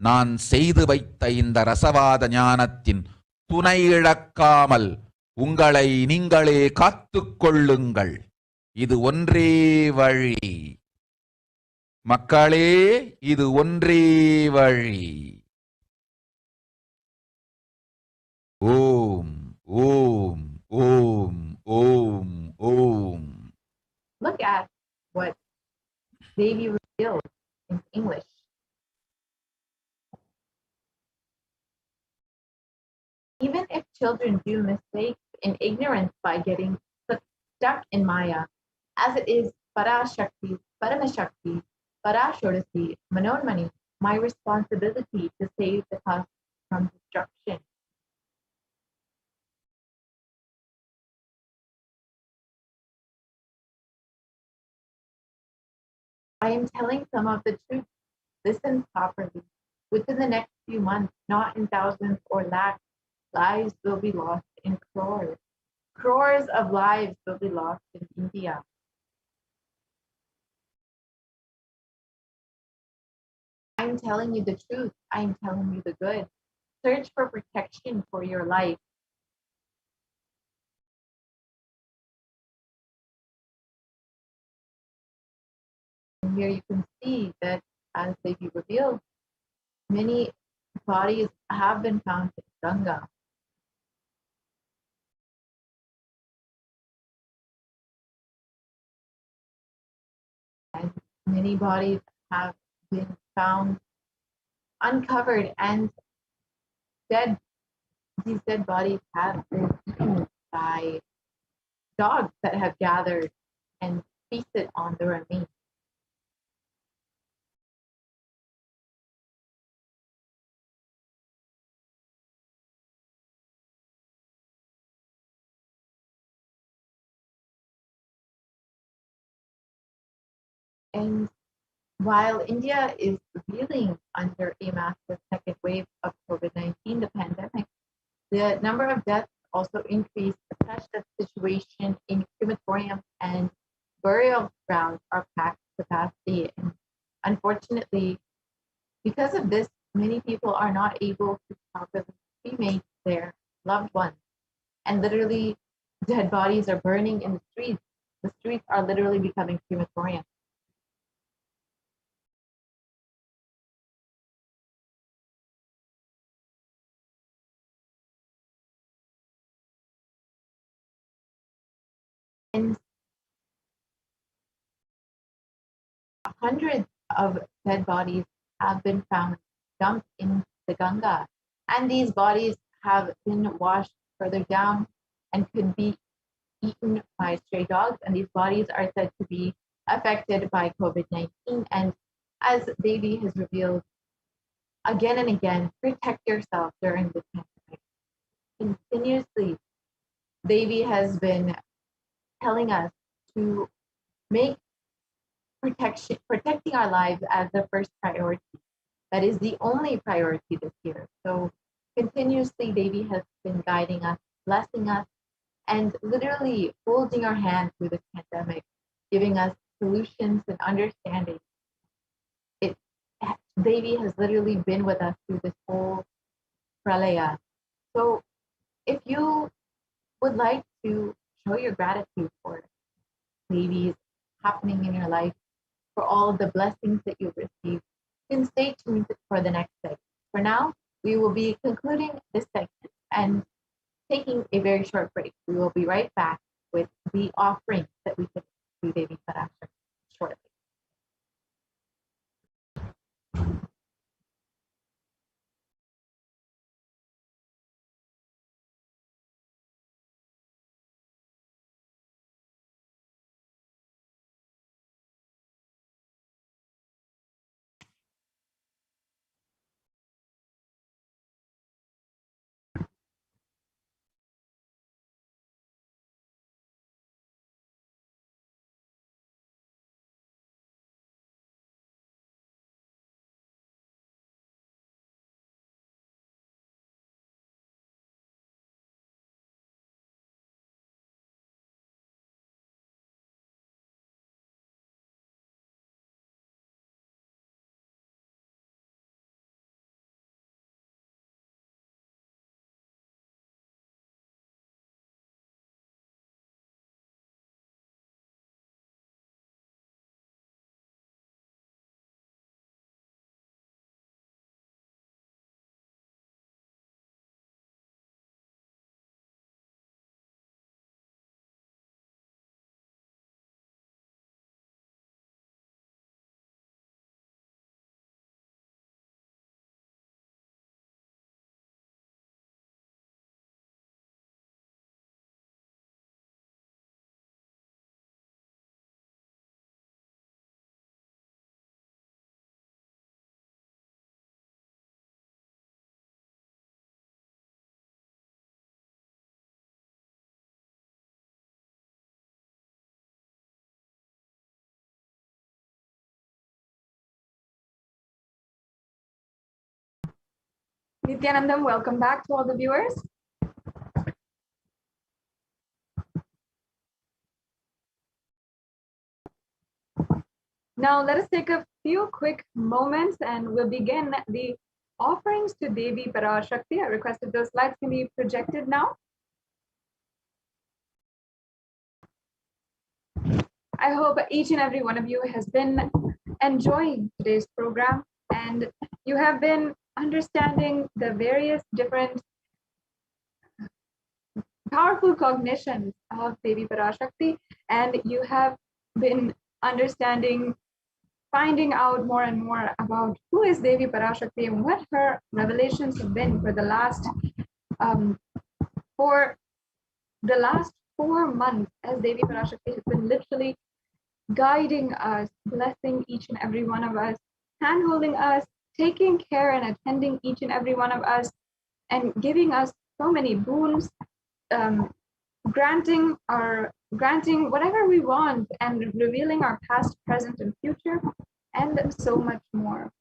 நான் செய்து வைத்த இந்த ரசவாத ஞானத்தின் துணை இழக்காமல் உங்களை நீங்களே காத்துக் கொள்ளுங்கள். இது ஒன்றே வழி மக்களே, இது ஒன்றே வழி. ஓம் ஓம் ஓம் ஓம் ஓம். Look at what Devi revealed in English. Even if children do mistakes in ignorance by getting stuck in Maya, as it is Parashakti, Paramashakti, Parashodasi, Manonmani, my responsibility to save the cause from destruction. I am telling some of the truth. Listen properly. Within the next few months, not in thousands or lakhs, lives will be lost in crores. Crores of lives will be lost in India. I'm telling you the truth. I'm telling you the good. Search for protection for your life. And here you can see that as they be revealed, many bodies have been found in Ganga. And many bodies have been found uncovered and dead. These dead bodies have been eaten by dogs that have gathered and feasted on the remains. And while India is reeling under a massive second wave of COVID-19, the pandemic, the number of deaths also increased such that the situation in crematoriums and burial grounds are packed to capacity. And unfortunately, because of this, many people are not able to properly cremate their loved ones. And literally, dead bodies are burning in the streets. The streets are literally becoming crematoriums. And hundreds of dead bodies have been found dumped in the Ganga, and these bodies have been washed further down and could be eaten by stray dogs, and these bodies are said to be affected by COVID-19. And as Devi has revealed again and again, protect yourself during this pandemic. Continuously, Devi has been telling us to make protecting our lives as the first priority. That is the only priority this year. So continuously, Devi has been guiding us, blessing us, and literally holding our hand through this pandemic, giving us solutions and understanding. Devi has literally been with us through this whole pralaya. So if you would like to show your gratitude for Devi's happening in your life, for all of the blessings that you've received. You can stay tuned for the next segment. For now, we will be concluding this segment and taking a very short break. We will be right back with the offerings that we took to Devi Parashakti shortly. Nithyananda, welcome back to all the viewers. Now let us take a few quick moments and we'll begin the offerings to Devi Parashakti. I requested those slides can be projected now. I hope each and every one of you has been enjoying today's program and you have been understanding the various different powerful cognitions of Devi Parashakti, and you have been understanding, finding out more and more about who is Devi Parashakti and what her revelations have been for the last 4 months, as Devi Parashakti has been literally guiding us, blessing each and every one of us, handholding us, taking care and attending each and every one of us, and giving us so many boons, granting whatever we want, and revealing our past, present, and future, and so much more.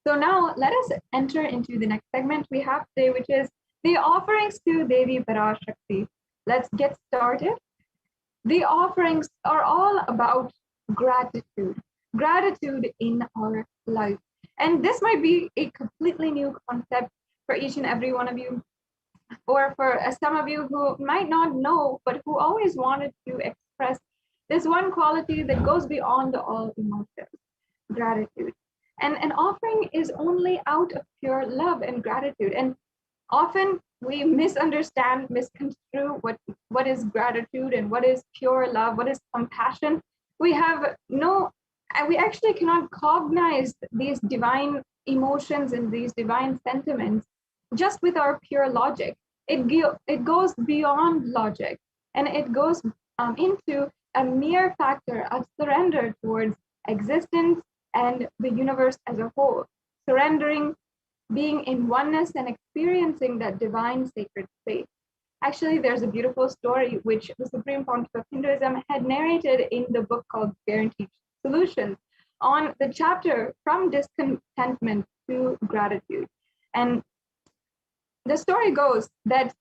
So now let us enter into the next segment we have today, which is the offerings to Devi Parashakti. Let's get started. The offerings are all about gratitude in our life. And this might be a completely new concept for each and every one of you, or for some of you who might not know, but who always wanted to express this one quality that goes beyond all emotions, gratitude. And an offering is only out of pure love and gratitude. And often we misunderstand, misconstrue what is gratitude and what is pure love, what is compassion. We actually cannot cognize these divine emotions and these divine sentiments just with our pure logic. It goes beyond logic, and it goes into a mere factor of surrender towards existence and the universe as a whole, surrendering, being in oneness and experiencing that divine sacred space. Actually, there's a beautiful story which the Supreme Pontiff of Hinduism had narrated in the book called Guaranteed Solutions on the chapter from discontentment to gratitude. And the story goes that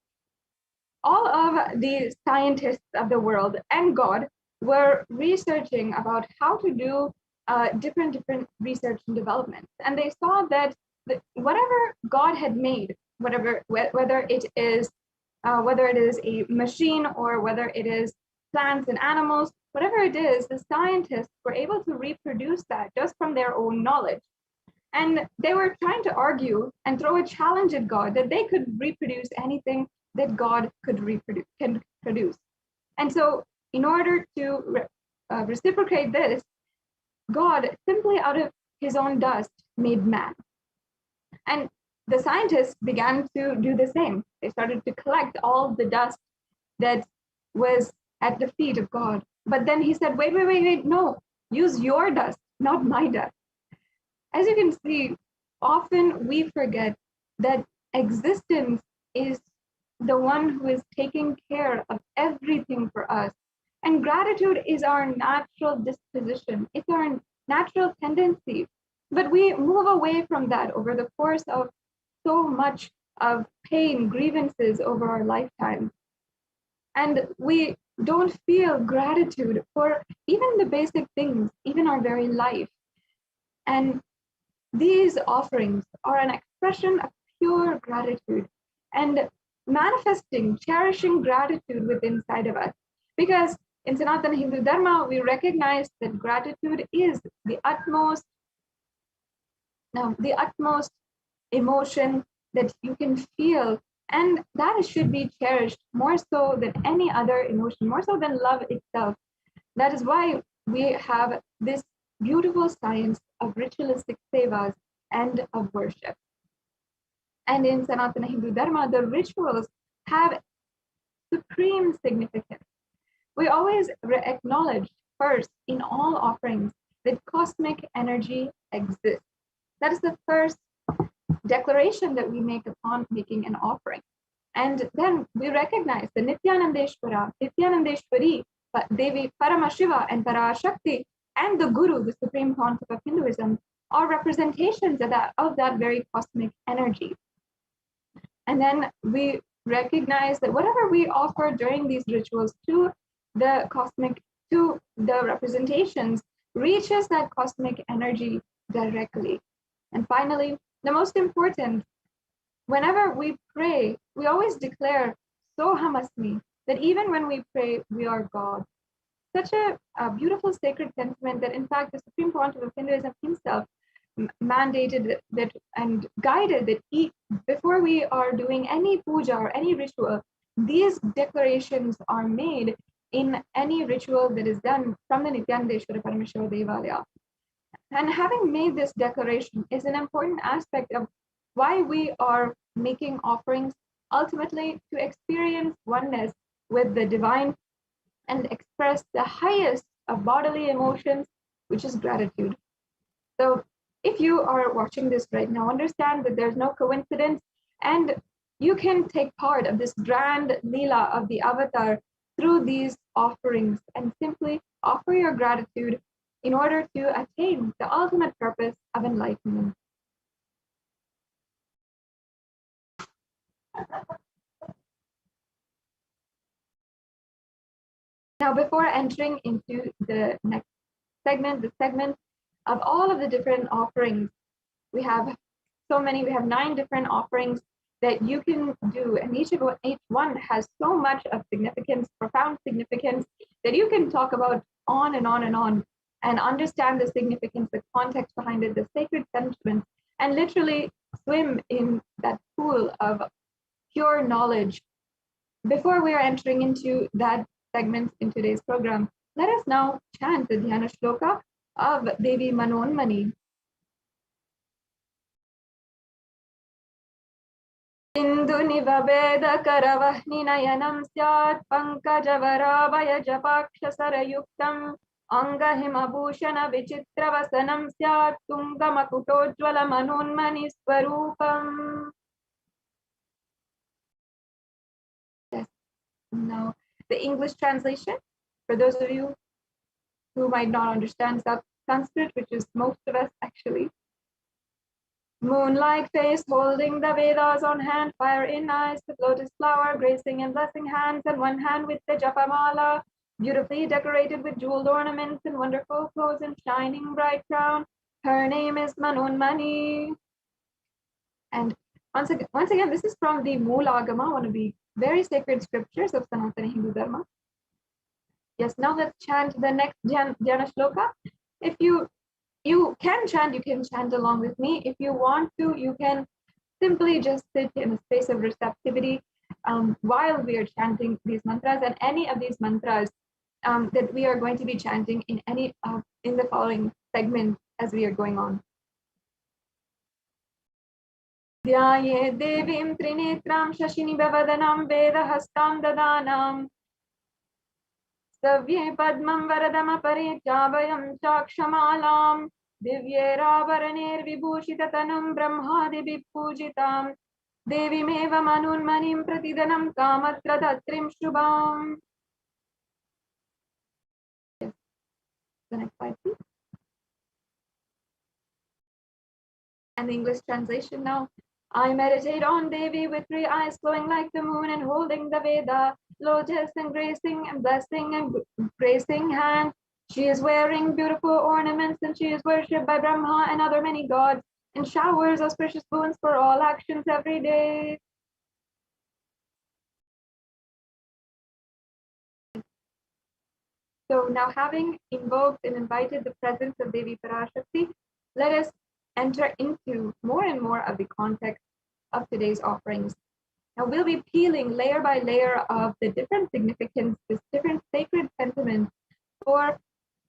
all of the scientists of the world and God were researching about how to do different research and development. And they saw that whatever God had made, whether it is a machine or whether it is plants and animals, whatever it is, the scientists were able to reproduce that just from their own knowledge. And they were trying to argue and throw a challenge at God that they could reproduce anything that God could produce. And so, in order to reciprocate this, God, simply out of his own dust, made man. And the scientists began to do the same. They started to collect all the dust that was at the feet of God. But then he said, wait, no, use your dust, not my dust. As you can see, often we forget that existence is the one who is taking care of everything for us. And gratitude is our natural disposition. It's our natural tendency. But we move away from that over the course of so much of pain, grievances over our lifetime. And we don't feel gratitude for even the basic things, even our very life. And these offerings are an expression of pure gratitude and manifesting, cherishing gratitude within inside of us. Because in Sanatana Hindu Dharma, we recognize that gratitude is the utmost emotion that you can feel, and that should be cherished more so than any other emotion, more so than love itself. That is why we have this beautiful science of ritualistic sevas and of worship. And in Sanatana Hindu Dharma, the rituals have supreme significance. We always acknowledge first in all offerings that cosmic energy exists. That is the first declaration that we make upon making an offering. And then we recognize the Nithyanandeshwara, Nithyanandeshwari, Devi Paramashiva, and Parashakti, and the Guru, the supreme concept of Hinduism, are representations of that very cosmic energy. And then we recognize that whatever we offer during these rituals to the cosmic, to the representations, reaches that cosmic energy directly. And finally, the most important, whenever we pray, we always declare Sohamasmi, that even when we pray, we are God. Such a beautiful sacred sentiment that, in fact, the Supreme Pontiff of Hinduism himself mandated that and guided that before we are doing any puja or any ritual, these declarations are made in any ritual that is done from the Nithyanandeshwara Parameshwara Devalaya. And having made this declaration is an important aspect of why we are making offerings, ultimately to experience oneness with the divine and express the highest of bodily emotions, which is gratitude. So if you are watching this right now, understand that there's no coincidence, and you can take part of this grand Leela of the Avatar through these offerings and simply offer your gratitude in order to attain the ultimate purpose of enlightenment. Now, before entering into the next segment, the segment of all of the different offerings, we have so many, we have 9 different offerings that you can do, and each one has so much of significance, profound significance, that you can talk about on and on and on, and understand the significance, the context behind it, the sacred sentiment, and literally swim in that pool of pure knowledge. Before we are entering into that segment in today's program, let us now chant the Dhyana Shloka of Devi Manonmani. Indu nivabeda karavahni nayanam syat pankajavara japaksha sarayuktam anga himabhushana vichitravasanam syat tungamakutojvala manonmani swarupam. Yes. Now, the English translation, for those of you who might not understand Sanskrit, which is most of us actually. Moon-like face holding the Vedas on hand, fire in eyes, with lotus flower gracing and blessing hands, and one hand with the Japamala, beautifully decorated with jeweled ornaments and wonderful clothes and shining bright crown. Her name is Manonmani. And once again, this is from the Moolagama, one of the very sacred scriptures of Sanatana Hindu Dharma. Yes, now let's chant the next Dhyana Shloka. If you can chant along with me. If you want to, you can simply just sit in a space of receptivity while we are chanting these mantras, and any of these mantras that we are going to be chanting in in the following segment as we are going on. ध्याये देवीं त्रिनेत्रां शशिनिभवदनां वेदहस्तां ददानां सव्ये पद्मं वरदमपरे चाभयं चाक्षमालां दिव्यैराभरणैर्विभूषिततनुं ब्रह्मादिभिः पूजितां देवीमेव मनुन्मनिं प्रतिदनं कामत्रधत्रीं शुभाम्. The next slide, please. And the English translation now. I meditate on Devi with 3 eyes glowing like the moon and holding the Veda, lotus and gracing and blessing and gracing hand. She is wearing beautiful ornaments and she is worshipped by Brahma and other many gods and showers auspicious boons for all actions every day. So now, having invoked and invited the presence of Devi Parashakti, let us enter into more and more of the context of today's offerings. Now we'll be peeling layer by layer of the different significance, this different sacred sentiments for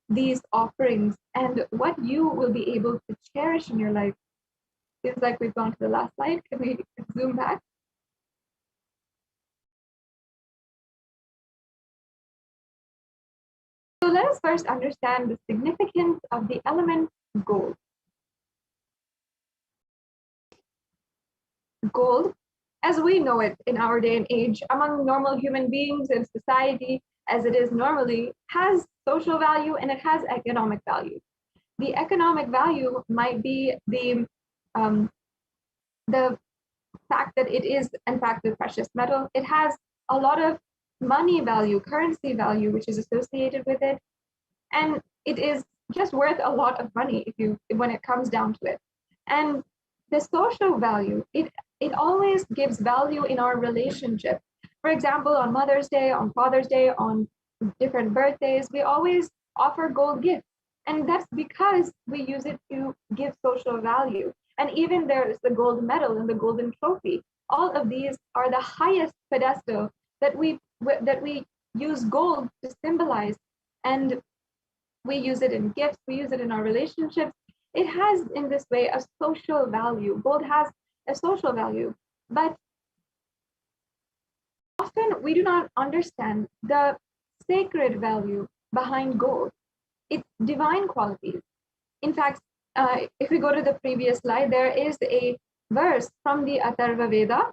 these offerings and what you will be able to cherish in your life. Seems like we've gone to the last slide. Can we zoom back? So let us first understand the significance of the element gold. Gold, as we know it in our day and age, among normal human beings in society, as it is normally, has social value and it has economic value. The economic value might be the fact that it is, in fact, a precious metal. It has a lot of money value, currency value, which is associated with it, and it is just worth a lot of money when it comes down to it. And the social value, it always gives value in our relationship. For example, on Mother's Day, on Father's Day, on different birthdays, we always offer gold gifts. And that's because we use it to give social value. And even there's the gold medal and the golden trophy. All of these are the highest pedestal that we use gold to symbolize. And we use it in gifts, we use it in our relationships. It has, in this way, a social value. Gold has a social value, but often we do not understand the sacred value behind gold, its divine qualities. In fact, if we go to the previous slide, there is a verse from the Atharva Veda,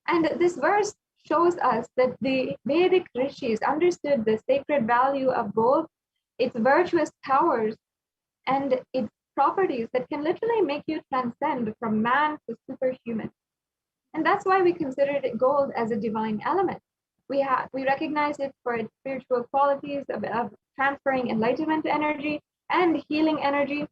and this verse shows us that the Vedic rishis understood the sacred value of gold, its virtuous powers, and its properties that can literally make you transcend from man to superhuman. And that's why we considered gold as a divine element. We recognize it for its spiritual qualities of transferring enlightenment energy and healing energy.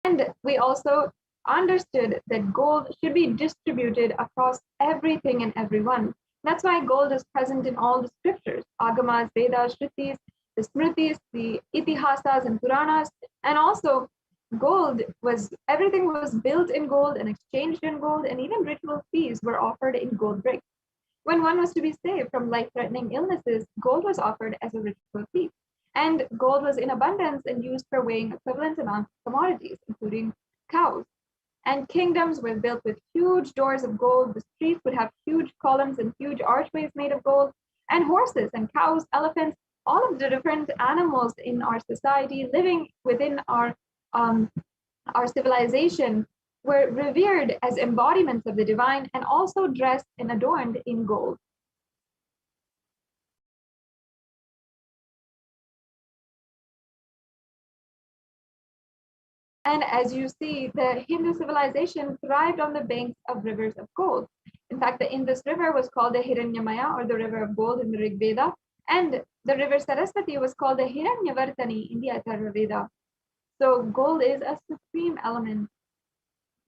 And we also understood that gold should be distributed across everything and everyone. That's why gold is present in all the scriptures, Agamas, Vedas, Shrutis, the Smritis, the Itihasas and Puranas, and also everything was built in gold and exchanged in gold, and even ritual fees were offered in gold bricks. When one was to be saved from life-threatening illnesses, gold was offered as a ritual fee. And gold was in abundance and used for weighing equivalent amounts of commodities, including cows. And kingdoms were built with huge doors of gold. The streets would have huge columns and huge archways made of gold, and horses and cows, elephants, all of the different animals in our society living within our civilization were revered as embodiments of the divine and also dressed and adorned in gold. And as you see, the Hindu civilization thrived on the banks of rivers of gold. In fact, the Indus River was called the Hiranyamaya, or the river of gold, in the Rig Veda, and the river Saraswati was called the Hiranyavartani in the Atharva Veda. So gold is a supreme element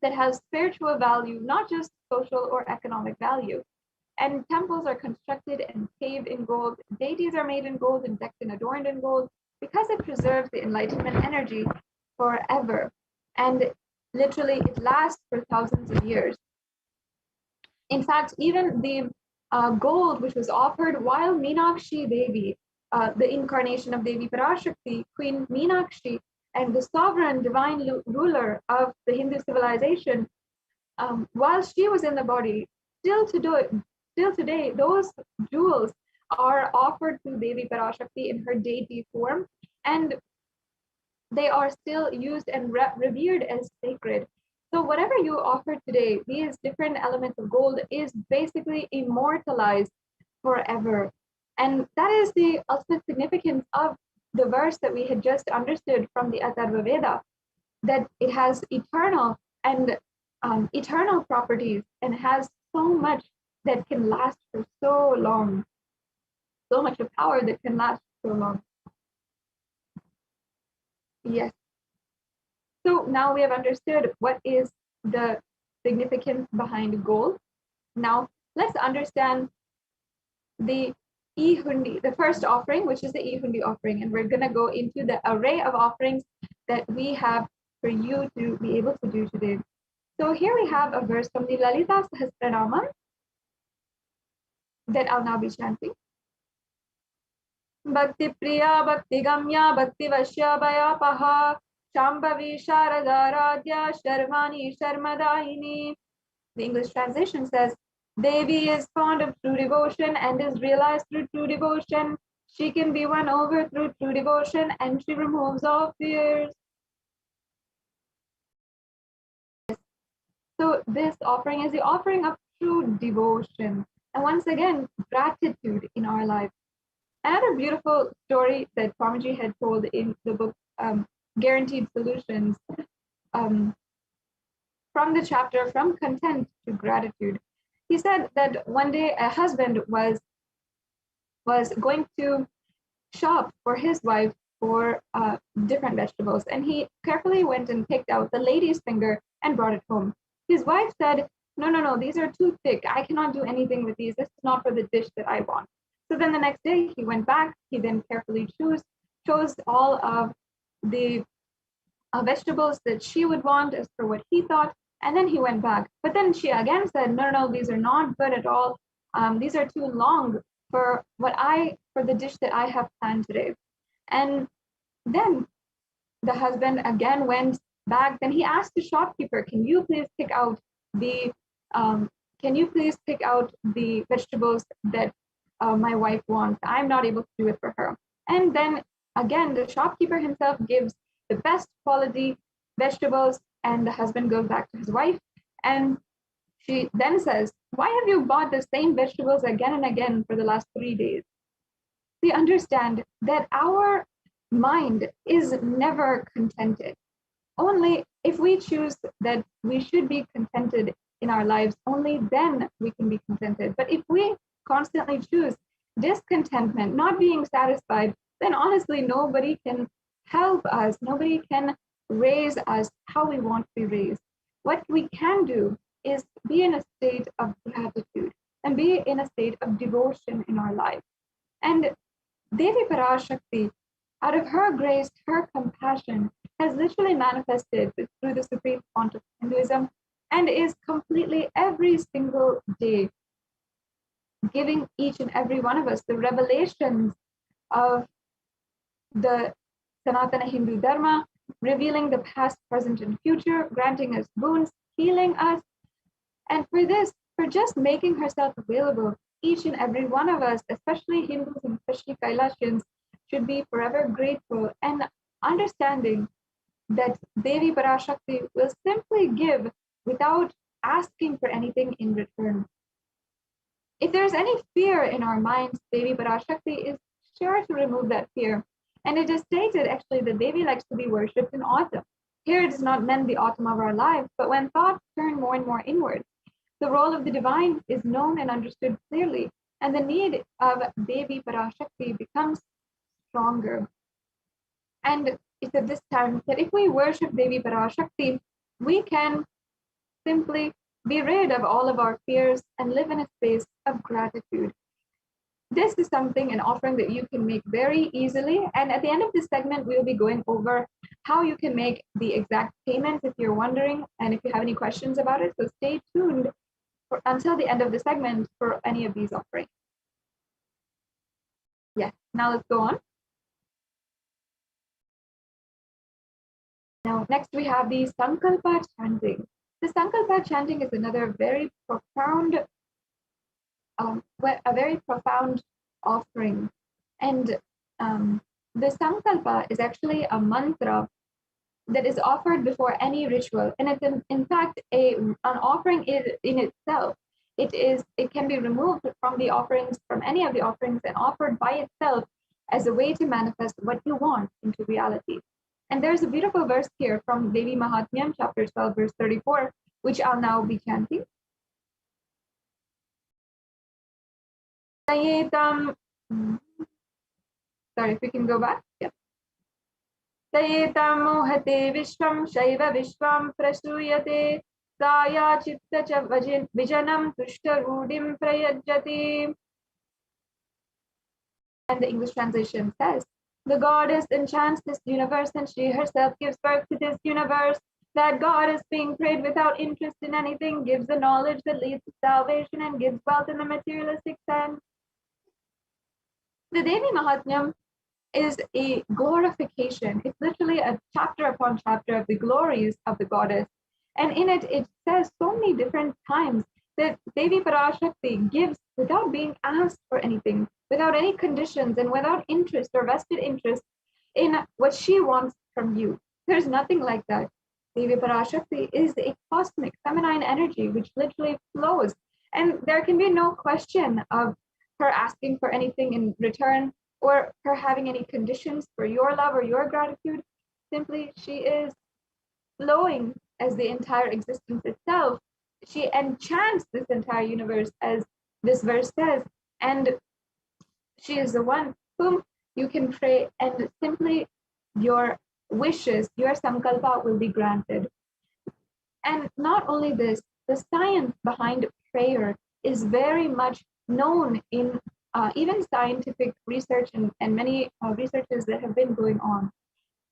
that has spiritual value, not just social or economic value. and temples are constructed and paved in gold. Deities are made in gold and decked and adorned in gold because it preserves the enlightenment energy forever. And literally, it lasts for thousands of years. In fact, even the gold which was offered while Meenakshi Devi, the incarnation of Devi Parashakti, Queen Meenakshi, and the sovereign divine ruler of the Hindu civilization, while she was in the body, still today, those jewels are offered to Devi Parashakti in her deity form, and they are still used and revered as sacred. So whatever you offer today, these different elements of gold is basically immortalized forever. And that is the ultimate significance of the verse that we had just understood from the Atharva Veda, that it has eternal and eternal properties and has so much that can last for so long, so much of power that can last so long. Yes. So now we have understood what is the significance behind gold. Now let's understand the Ihundi, the first offering, which is the Ihundi offering. And we're going to go into the array of offerings that we have for you to be able to do today. So here we have a verse from the Lalita Sahasranama that I'll now be chanting. Bhakti Priya, Bhakti Gamya, Bhakti Vashya Bhayapaha, Shambhavi Sharadaradya, Sharvani Sharmadahini. The English translation says, Devi is fond of true devotion and is realized through true devotion. She can be won over through true devotion and she removes all fears. So this offering is the offering of true devotion. And once again, gratitude in our life. Another beautiful story that Swamiji had told in the book Guaranteed Solutions, from the chapter From Content to Gratitude. He said that one day a husband was going to shop for his wife for different vegetables, and he carefully went and picked out the lady's finger and brought it home. His wife said, no, these are too thick. I cannot do anything with these. This is not for the dish that I want. So then the next day he went back. He then carefully chose all of the vegetables that she would want as per what he thought. And then he went back. But then she again said, no, these are not good at all. These are too long for the dish that I have planned today. And then the husband again went back. Then he asked the shopkeeper, can you please pick out the vegetables that my wife wants? I'm not able to do it for her. And then again, the shopkeeper himself gives the best quality vegetables, and the husband goes back to his wife, and she then says, why have you bought the same vegetables again and again for the last 3 days? We understand that our mind is never contented. Only if we choose that we should be contented in our lives, only then we can be contented. But if we constantly choose discontentment, not being satisfied, then honestly, nobody can help us. Nobody can raise us how we want to be raised. What we can do is be in a state of gratitude and be in a state of devotion in our life. And Devi Parashakti, out of her grace, her compassion, has literally manifested through the supreme font of Hinduism and is completely every single day giving each and every one of us the revelations of the Sanatana Hindu Dharma, revealing the past, present, and future, granting us boons, healing us. And for this, for just making herself available, each and every one of us, especially Hindus and especially Kailasians, should be forever grateful and understanding that Devi Parashakti will simply give without asking for anything in return. If there's any fear in our minds, Devi Parashakti is sure to remove that fear. And it is stated actually that Devi likes to be worshipped in autumn. Here it is not meant the autumn of our lives, but when thoughts turn more and more inwards, the role of the divine is known and understood clearly, and the need of Devi Parashakti becomes stronger. And it's at this time that if we worship Devi Parashakti, we can simply be rid of all of our fears, and live in a space of gratitude. This is something, an offering that you can make very easily. And at the end of this segment, we'll be going over how you can make the exact payments if you're wondering, and if you have any questions about it. So stay tuned until the end of the segment for any of these offerings. Yes, now let's go on. Now, next we have the Sankalpa chanting. The Sankalpa chanting is another very profound, a very profound offering. And the Sankalpa is actually a mantra that is offered before any ritual. And it's in fact an offering in itself. It can be removed from the offerings, from any of the offerings, and offered by itself as a way to manifest what you want into reality. And there's a beautiful verse here from Devi Mahatmyam, chapter 12, verse 34, which I'll now be chanting. Sorry, if we can go back. Yeah. Tayetam mohate vishvam shaiva vishvam prasuyate saya chitta cha vijanam tushta rudim prayajati. And the English translation says, the goddess enchants this universe, and she herself gives birth to this universe. That goddess, being prayed without interest in anything, gives the knowledge that leads to salvation and gives wealth in the materialistic sense. The Devi Mahatmyam is a glorification. It's literally a chapter upon chapter of the glories of the goddess. And in it, it says so many different times that Devi Parashakti gives without being asked for anything, without any conditions, and without interest or vested interest in what she wants from you. There's nothing like that. Devi Parashakti is a cosmic feminine energy which literally flows, and there can be no question of her asking for anything in return or her having any conditions for your love or your gratitude. Simply, she is flowing as the entire existence itself. She enchants this entire universe, as this verse says, and she is the one whom you can pray, and simply your wishes, your sankalpa will be granted. And not only this, the science behind prayer is very much known in even scientific research and many researches that have been going on.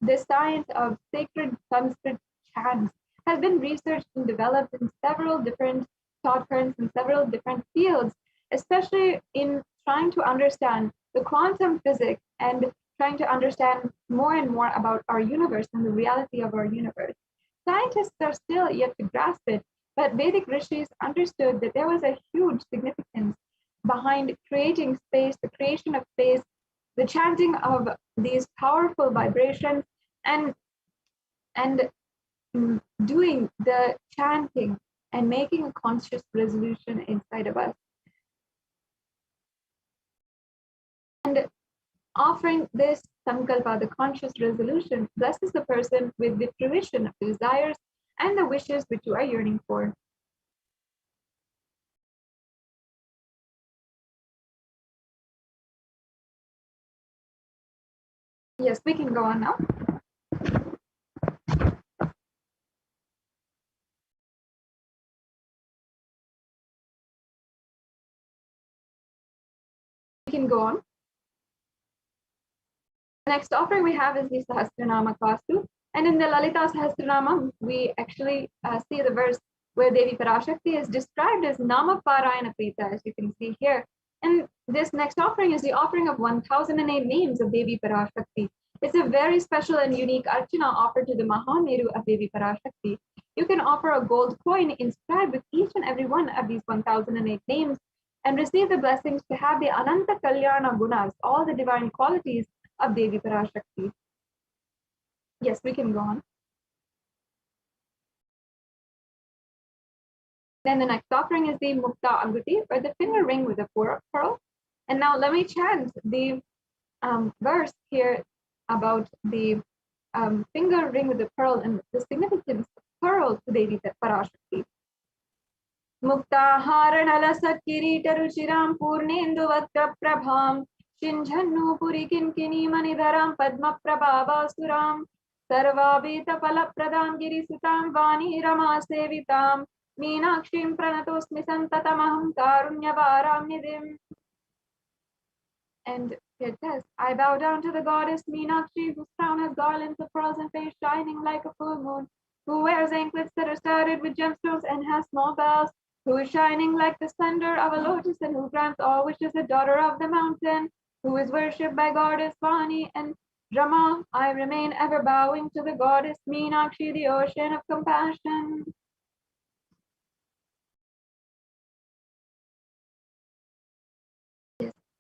The science of sacred Sanskrit chants has been researched and developed in several different thought currents in several different fields, especially in trying to understand the quantum physics and trying to understand more and more about our universe and the reality of our universe. Scientists are still yet to grasp it, but Vedic rishis understood that there was a huge significance behind creating space, the creation of space, the chanting of these powerful vibrations, and doing the chanting and making a conscious resolution inside of us. And offering this sankalpa, the conscious resolution, blesses the person with the fruition of the desires and the wishes which you are yearning for. Yes, we can go on now. We can go on. The next offering we have is the Sahasranama Kastu. And in the Lalita Sahasranama, we actually see the verse where Devi Parashakti is described as Nama Parayana Prita, as you can see here. And this next offering is the offering of 1008 names of Devi Parashakti. It's a very special and unique archana offered to the Mahameru of Devi Parashakti. You can offer a gold coin inscribed with each and every one of these 1008 names and receive the blessings to have the Ananta Kalyana Gunas, all the divine qualities of Devi Parashakti. Yes, we can go on. Then the next offering is the Mukta Anguti, or the finger ring with a pearl. And now let me chant the verse here about the finger ring with the pearl and the significance of pearl to Devi Parashakti. Mukta Haranalasa Kirita Rushiram Purnendu Vatra Prabham Shinjhannu Puri Kinkini Manidharam Padma Prabhava Suram Sarva Vita Pala Pradam Giri Sutam Vani Rama Sevitam Meenakshim pranatosmi santatamaham karunyavaram nidhim. And it says, I bow down to the goddess Meenakshi, whose crown has garlands of pearls and face shining like a full moon, who wears anklets that are studded with gemstones and has small bells, who is shining like the splendor of a lotus and who grants all wishes, the daughter of the mountain, who is worshipped by goddess Vani and Rama. I remain ever bowing to the goddess Meenakshi, the ocean of compassion.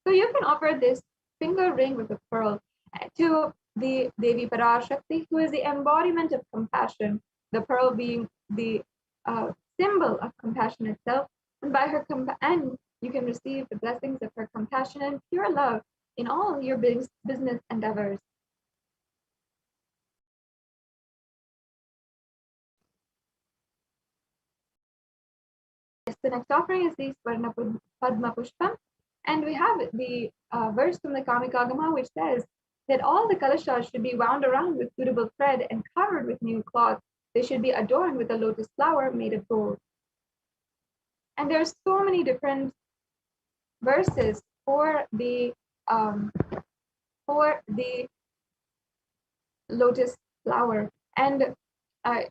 So you can offer this finger ring with a pearl to the Devi Parashakti, who is the embodiment of compassion, the pearl being the symbol of compassion itself. And by her and you can receive the blessings of her compassion and pure love in all your business endeavors. Yes, the next offering is the Swarna Padma Pushpam. And we have the verse from the Kamikagama, which says that all the kalashas should be wound around with suitable thread and covered with new cloth. They should be adorned with a lotus flower made of gold. And there's so many different verses for the lotus flower, and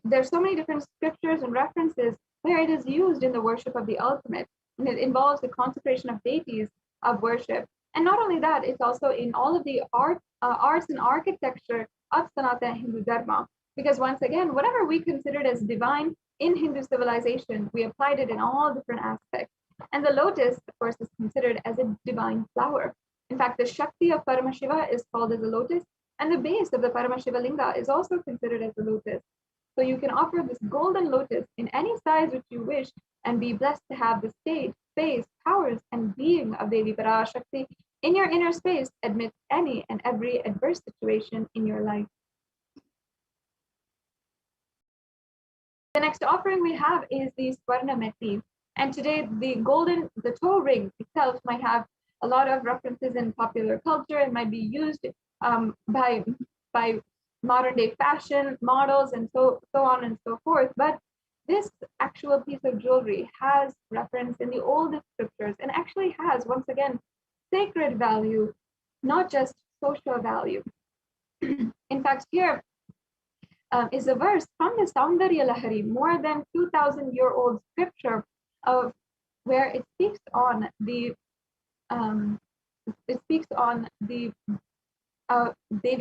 there's so many different scriptures and references where it is used in the worship of the ultimate, and it involves the consecration of deities of worship. And not only that, it's also in all of the arts and architecture of Sanatana Hindu Dharma, because once again, whatever we considered as divine in Hindu civilization, we applied it in all different aspects. And the lotus, of course, is considered as a divine flower. In fact, the Shakti of Paramashiva is called as a lotus, and the base of the Paramashiva Linga is also considered as a lotus. So you can offer this golden lotus in any size which you wish and be blessed to have the state, face, powers, and being of Devi Parashakti in your inner space amidst any and every adverse situation in your life. The next offering we have is the Swarna Meti. And today the toe ring itself might have a lot of references in popular culture and might be used by modern day fashion models and so on and so forth. But this actual piece of jewelry has reference in the oldest scriptures and actually has, once again, sacred value, not just social value. In fact, here is a verse from the Saundarya Lahari, more than 2,000-year-old scripture, of where it speaks on the Devi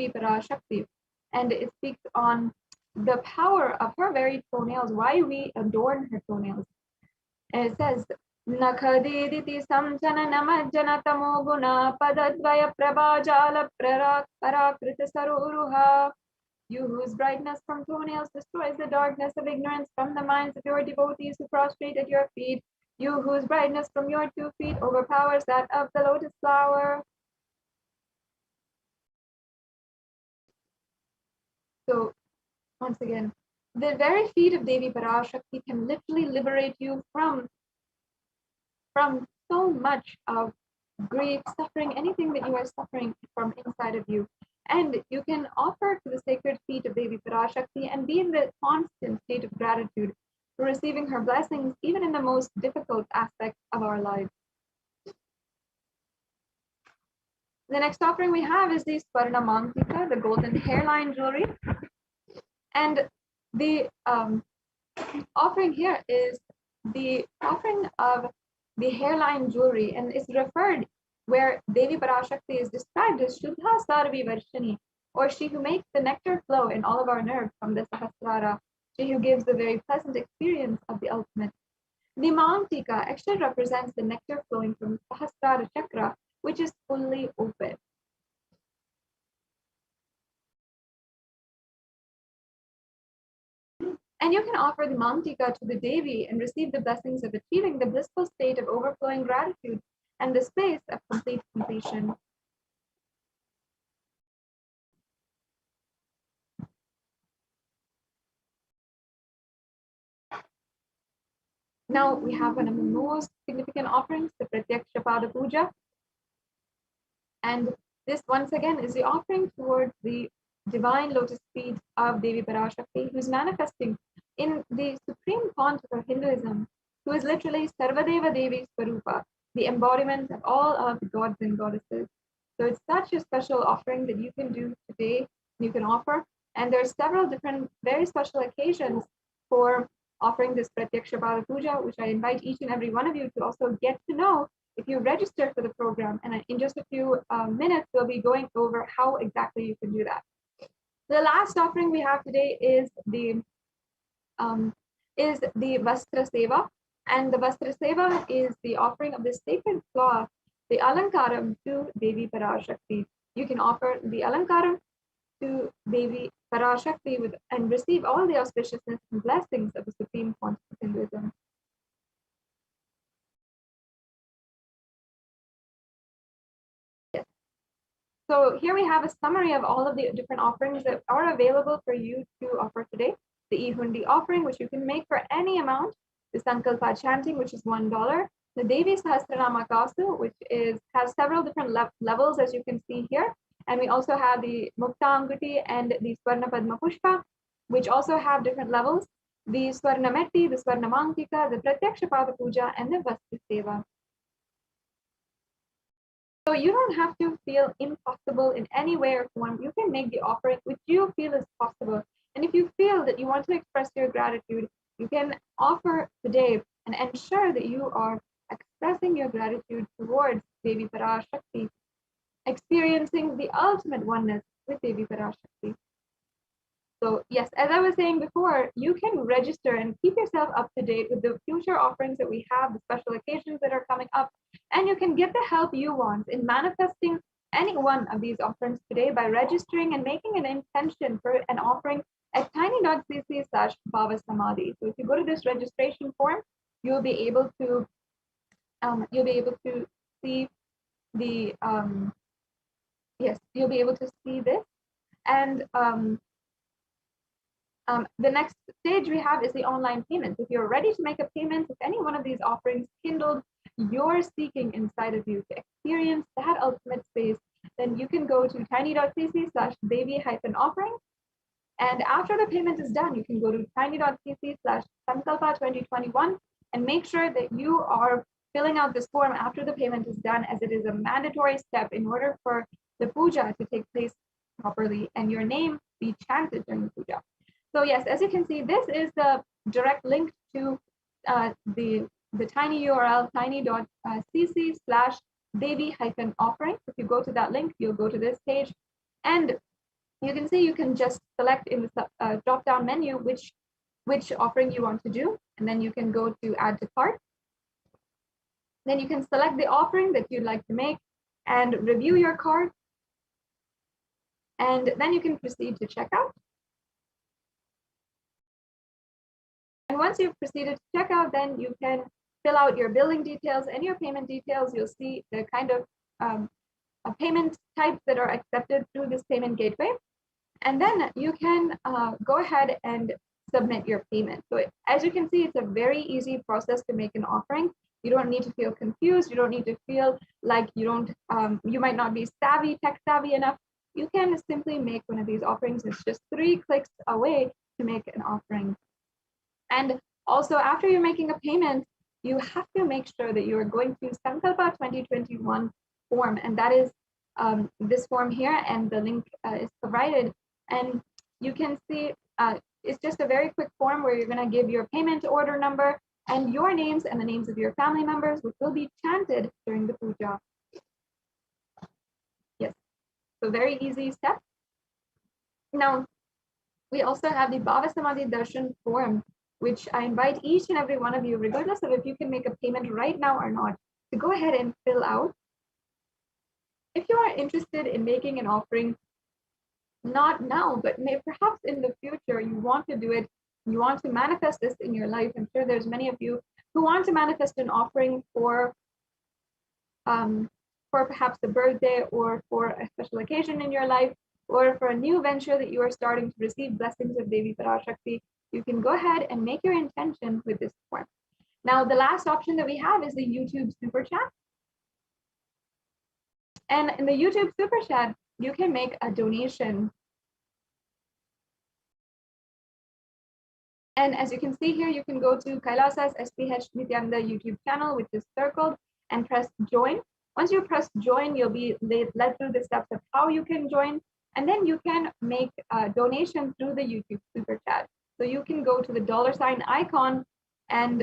Parashakti, and it speaks on the power of her very toenails, why we adorn her toenails. And it says, Nakhadiditi samjana namajjana tamo guna padadvaya prabhajala parakrita saruruha. You whose brightness from toenails destroys the darkness of ignorance from the minds of your devotees who prostrate at your feet. You whose brightness from your 2 feet overpowers that of the lotus flower. So once again, the very feet of Devi Parashakti can literally liberate you from so much of grief, suffering, anything that you are suffering from inside of you. And you can offer to the sacred feet of Devi Parashakti and be in the constant state of gratitude for receiving her blessings, even in the most difficult aspects of our lives. The next offering we have is the Swarna Mantika, the golden hairline jewelry. And the offering here is the offering of the hairline jewelry, and is referred where Devi Parashakti is described as Shubha Sarvi Varshini, or she who makes the nectar flow in all of our nerves from the Sahasrara, she who gives the very pleasant experience of the ultimate. The Mantika actually represents the nectar flowing from Sahasrara Chakra, which is fully open. And you can offer the Mantika to the Devi and receive the blessings of achieving the blissful state of overflowing gratitude and the space of complete completion. Now we have one of the most significant offerings, the Pratyaksha Pada Puja. And this once again is the offering towards the divine lotus feet of Devi Parashakti, who's manifesting in the supreme font of Hinduism, who is literally Sarvadeva Devi Swarupa, the embodiment of all of the gods and goddesses. So it's such a special offering that you can do today, you can offer. And there are several different very special occasions for offering this Pratyaksha Pada Puja, which I invite each and every one of you to also get to know if you register for the program. And in just a few minutes, we'll be going over how exactly you can do that. The last offering we have today is the Vastra Seva. And the Vastra Seva is the offering of the sacred cloth, the Alankaram, to Devi Parashakti. You can offer the Alankaram to Devi Parashakti and receive all the auspiciousness and blessings of the supreme font of Hinduism. Yes. So here we have a summary of all of the different offerings that are available for you to offer today. The Ihundi offering, which you can make for any amount. The Sankalpa chanting, which is $1. The Devi Sahasranama Kasu, which has several different levels, as you can see here. And we also have the Mukta Anguti and the Swarna Padma Pushpa, which also have different levels. The Swarna Metti, the Swarna Mankika, the Pratyaksha Pada Puja, and the Vastra Seva. So you don't have to feel impossible in any way or form. You can make the offering which you feel is possible. And if you feel that you want to express your gratitude, you can offer today and ensure that you are expressing your gratitude towards Devi Parashakti, experiencing the ultimate oneness with Devi Parashakti. So yes, as I was saying before, you can register and keep yourself up to date with the future offerings that we have, the special occasions that are coming up, and you can get the help you want in manifesting any one of these offerings today by registering and making an intention for an offering at tiny.cc/bhavasamadhi. So if you go to this registration form, you'll be able to see the you'll be able to see this. And the next stage we have is the online payment. If you're ready to make a payment, if any one of these offerings kindled your seeking inside of you to experience that ultimate space, then you can go to tiny.cc/baby-offering. And after the payment is done, you can go to tiny.cc/sankalpa2021 and make sure that you are filling out this form after the payment is done, as it is a mandatory step in order for the puja to take place properly and your name be chanted during the puja. So yes, as you can see, this is the direct link to the tiny URL, tiny.cc/baby-offering. If you go to that link, you'll go to this page, and you can see you can just select in the drop-down menu which offering you want to do, and then you can go to add to cart. Then you can select the offering that you'd like to make and review your cart, and then you can proceed to checkout. And once you've proceeded to checkout, then you can fill out your billing details and your payment details. You'll see the kind of payment types that are accepted through this payment gateway. And then you can go ahead and submit your payment. So as you can see, it's a very easy process to make an offering. You don't need to feel confused. You don't need to feel like you might not be tech savvy enough. You can simply make one of these offerings. It's just 3 clicks away to make an offering. And also, after you're making a payment, you have to make sure that you're going to Sankalpa 2021 form, and that is this form here, and the link is provided. And you can see it's just a very quick form where you're going to give your payment order number and your names and the names of your family members, which will be chanted during the puja. Yes, so very easy step. Now, we also have the Bhava Samadhi Darshan form, which I invite each and every one of you, regardless of if you can make a payment right now or not, to go ahead and fill out. If you are interested in making an offering, not now, but perhaps in the future, you want to do it, you want to manifest this in your life. I'm sure there's many of you who want to manifest an offering for perhaps a birthday or for a special occasion in your life, or for a new venture that you are starting to receive blessings of Devi Parashakti. You can go ahead and make your intention with this form. Now, the last option that we have is the YouTube Super Chat. And in the YouTube Super Chat, you can make a donation And as you can see here, you can go to Kailasa's SPH Nithyananda YouTube channel, which is circled, and press join. Once you press join, you'll be led through the steps of how you can join, and then you can make a donation through the YouTube super chat. So you can go to the $ icon and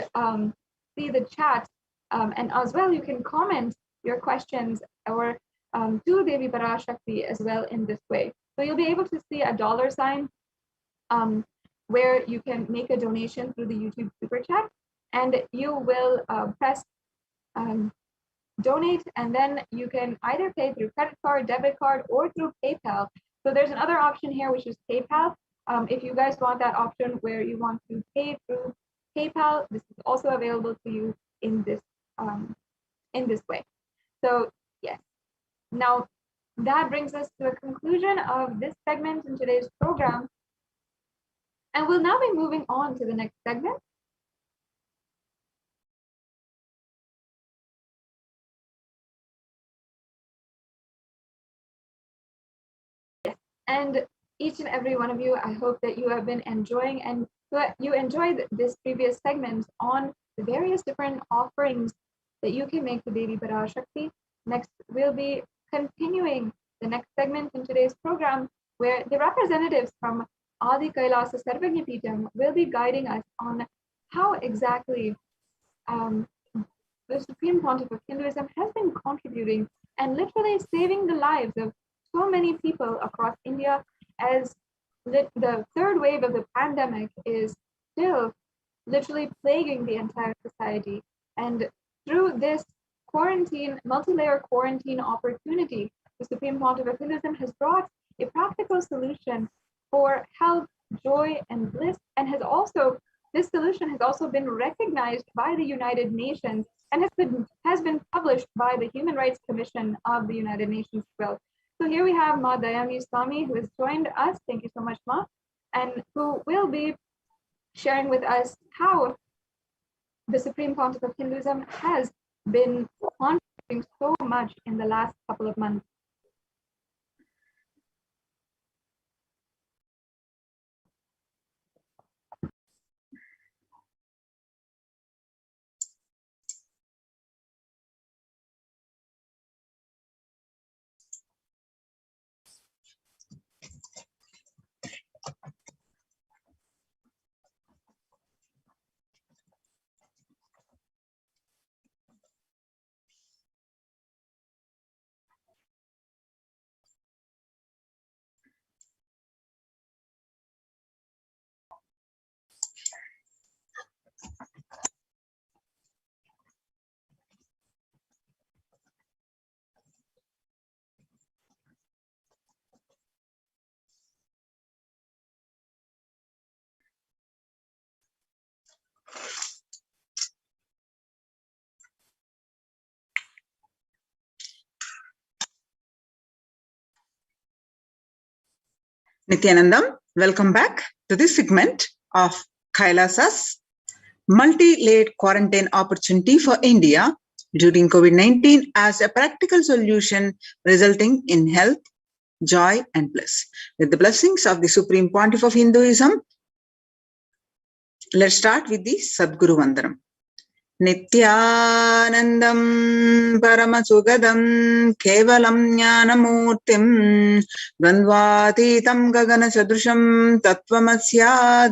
see the chat, and as well you can comment your questions or to Devi Parashakti as well in this way. So you'll be able to see a $ where you can make a donation through the YouTube super chat, and you will press donate, and then you can either pay through credit card, debit card, or through PayPal. So there's another option here, which is PayPal. If you guys want that option where you want to pay through PayPal, this is also available to you in this way. So yes, now that brings us to a conclusion of this segment in today's program. And we'll now be moving on to the next segment. Yes. And each and every one of you, I hope that you have been enjoying and you enjoyed this previous segment on the various different offerings that you can make to Devi Parashakti. Next, we'll be continuing the next segment in today's program, where the representatives from Adi Kailasa Sarvagya Peetham will be guiding us on how exactly the Supreme Pontiff of Hinduism has been contributing and literally saving the lives of so many people across India, as the third wave of the pandemic is still literally plaguing the entire society. And through this quarantine, multi-layer quarantine opportunity, the Supreme Pontiff of Hinduism has brought a practical solution for health, joy, and bliss, and this solution has also been recognized by the United Nations and has been published by the Human Rights Commission of the United Nations as well. So here we have Ma Dayami Swami, who has joined us. Thank you so much, Ma, and who will be sharing with us how the Supreme Pontiff of Hinduism has been contributing so much in the last couple of months. Nithyanandam, welcome back to this segment of Kailasa's multi-layered quarantine opportunity for India during COVID-19 as a practical solution resulting in health, joy, and bliss. With the blessings of the Supreme Pontiff of Hinduism, let's start with the Sadguru Vandanam. Nithyanandam Paramachugadam Kevalam Jnanamurtim Dvandvatitam Gagana Sadrusham Tattvamasya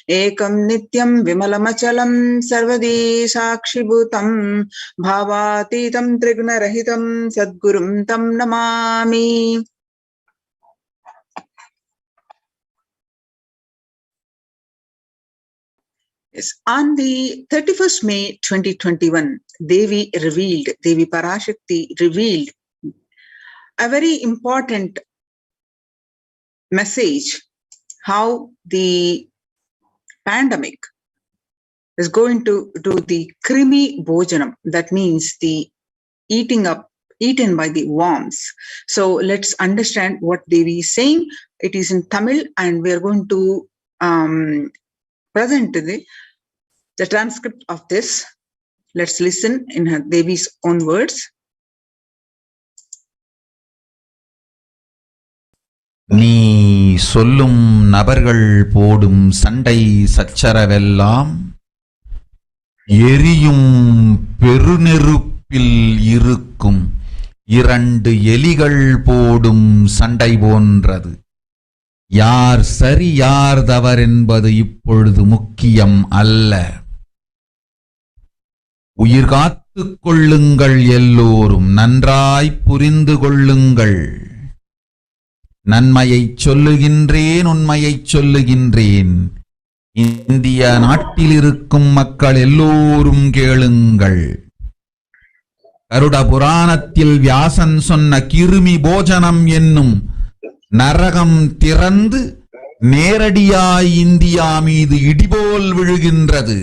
Ekam Nityam Vimalamachalam Sarvadi Sakshibhutam Bhavatitam Trigunarahitam Sadgurum Tam Namami. Yes. On the 31st May 2021, Devi Parashakti revealed a very important message, how the pandemic is going to do the krimi bhojanam, that means the eaten by the worms. So let's understand what Devi is saying. It is in Tamil, and we are going to present the transcript of this. Let's listen in her Devi's own words. Nee சொல்லும் நபர்கள் போடும் சண்டை சச்சரவெல்லாம் எரியும் பெருநெருப்பில் இருக்கும் 2 எலிகள் போடும் சண்டை போன்றது. யார் சரி யார் தவறென்பது இப்பொழுது முக்கியம் அல்ல. உயிர் காத்துக் கொள்ளுங்கள், எல்லோரும் நன்றாய் புரிந்து கொள்ளுங்கள். நன்மையைச் சொல்லுகின்றேன், உண்மையைச் சொல்லுகின்றேன். இந்திய நாட்டில் இருக்கும் மக்கள் எல்லோரும் கேளுங்கள். கருட புராணத்தில் வியாசன் சொன்ன கிருமி போஜனம் என்னும் நரகம் திறந்து நேரடியாய் இந்தியா மீது இடிபோல் விழுகின்றது.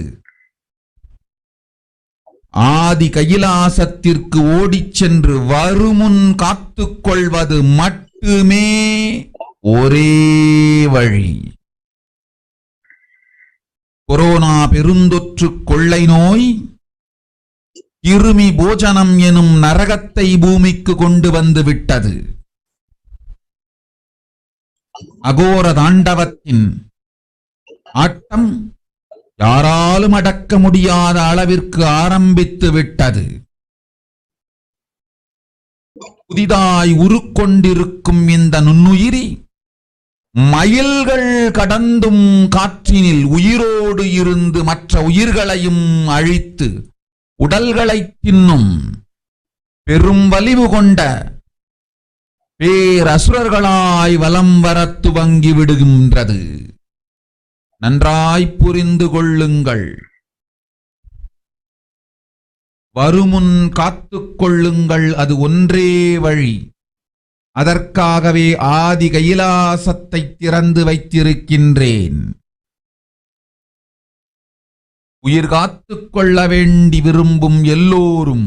ஆதி கைலாசத்திற்கு ஓடிச் சென்று வருமுன் காத்துக் கொள்வது மட்டுமே ஒரே வழி. கொரோனா பெருந்தொற்று கொள்ளை நோய் கிருமி போஜனம் எனும் நரகத்தை பூமிக்கு கொண்டு வந்து விட்டது. அகோர தாண்டவத்தின் ஆட்டம் யாராலும் அடக்க முடியாத அளவிற்கு ஆரம்பித்து விட்டது. புதிதாய் உருக்கொண்டிருக்கும் இந்த நுண்ணுயிரி மைல்கள் கடந்தும் காற்றினில் உயிரோடு இருந்து மற்ற உயிர்களையும் அழித்து உடல்களை தின்னும் பெரும் வலிவு கொண்ட பேரசுரர்களாய் வலம் வரத் துவங்கி விடுகின்றது. நன்றாய் புரிந்து கொள்ளுங்கள். வருமுன் காத்துக் கொள்ளுங்கள், அது ஒன்றே வழி. அதற்காகவே ஆதி கைலாசத்தை திறந்து வைத்திருக்கின்றேன். உயிர் காத்துக் கொள்ள வேண்டி விரும்பும் எல்லோரும்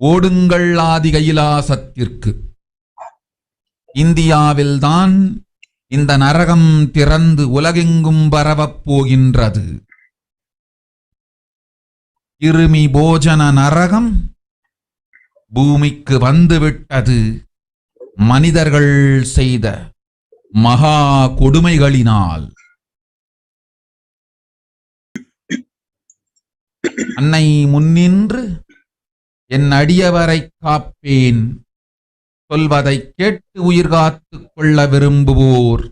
ஓடுங்கள் ஆதி கைலாசத்திற்கு. இந்தியாவில்தான் இந்த நரகம் திறந்து உலகெங்கும் பரவப் போகின்றது. கிருமி போஜன நரகம் பூமிக்கு வந்துவிட்டது. மனிதர்கள் செய்த மகா கொடுமைகளினால். அன்னை முன்னின்று என் அடியவரை காப்பேன் சொல்வதை கேட்டு உயிர் காத்துக் கொள்ள விரும்புவோர்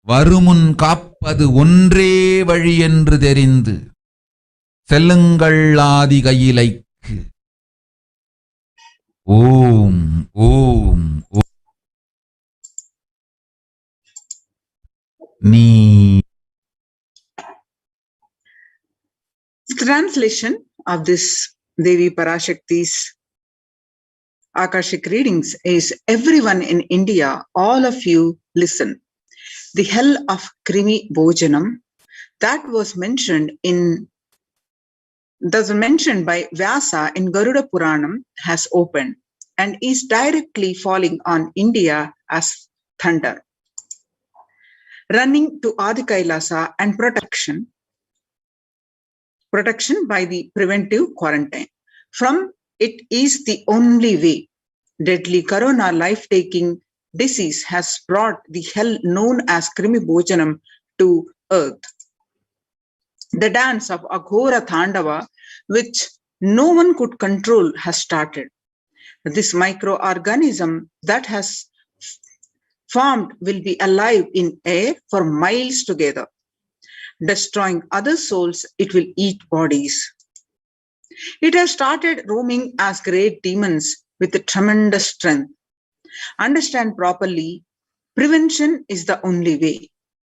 வருமுன் காப்பது ஒன்றே வழி என்று தெரிந்து செல்லுங்கள் ஆதி கையிலைக்கு. ஓம் ஓம் ஓம். நீ Translation of this Devi Parashakti's Akashic readings is: everyone in India, all of you listen. The hell of Krimi Bhojanam that was mentioned by Vyasa in Garuda Puranam has opened and is directly falling on India as thunder. Running to Adi Kailasa and protection by the preventive quarantine. From it is the only way. Deadly corona life-taking disease has brought the hell known as Krimi Bhojanam to earth. The dance of Aghora Thandava, which no one could control, has started. This microorganism that has formed will be alive in air for miles together. Destroying other souls, it will eat bodies. It has started roaming as great demons with a tremendous strength. Understand properly, prevention is the only way.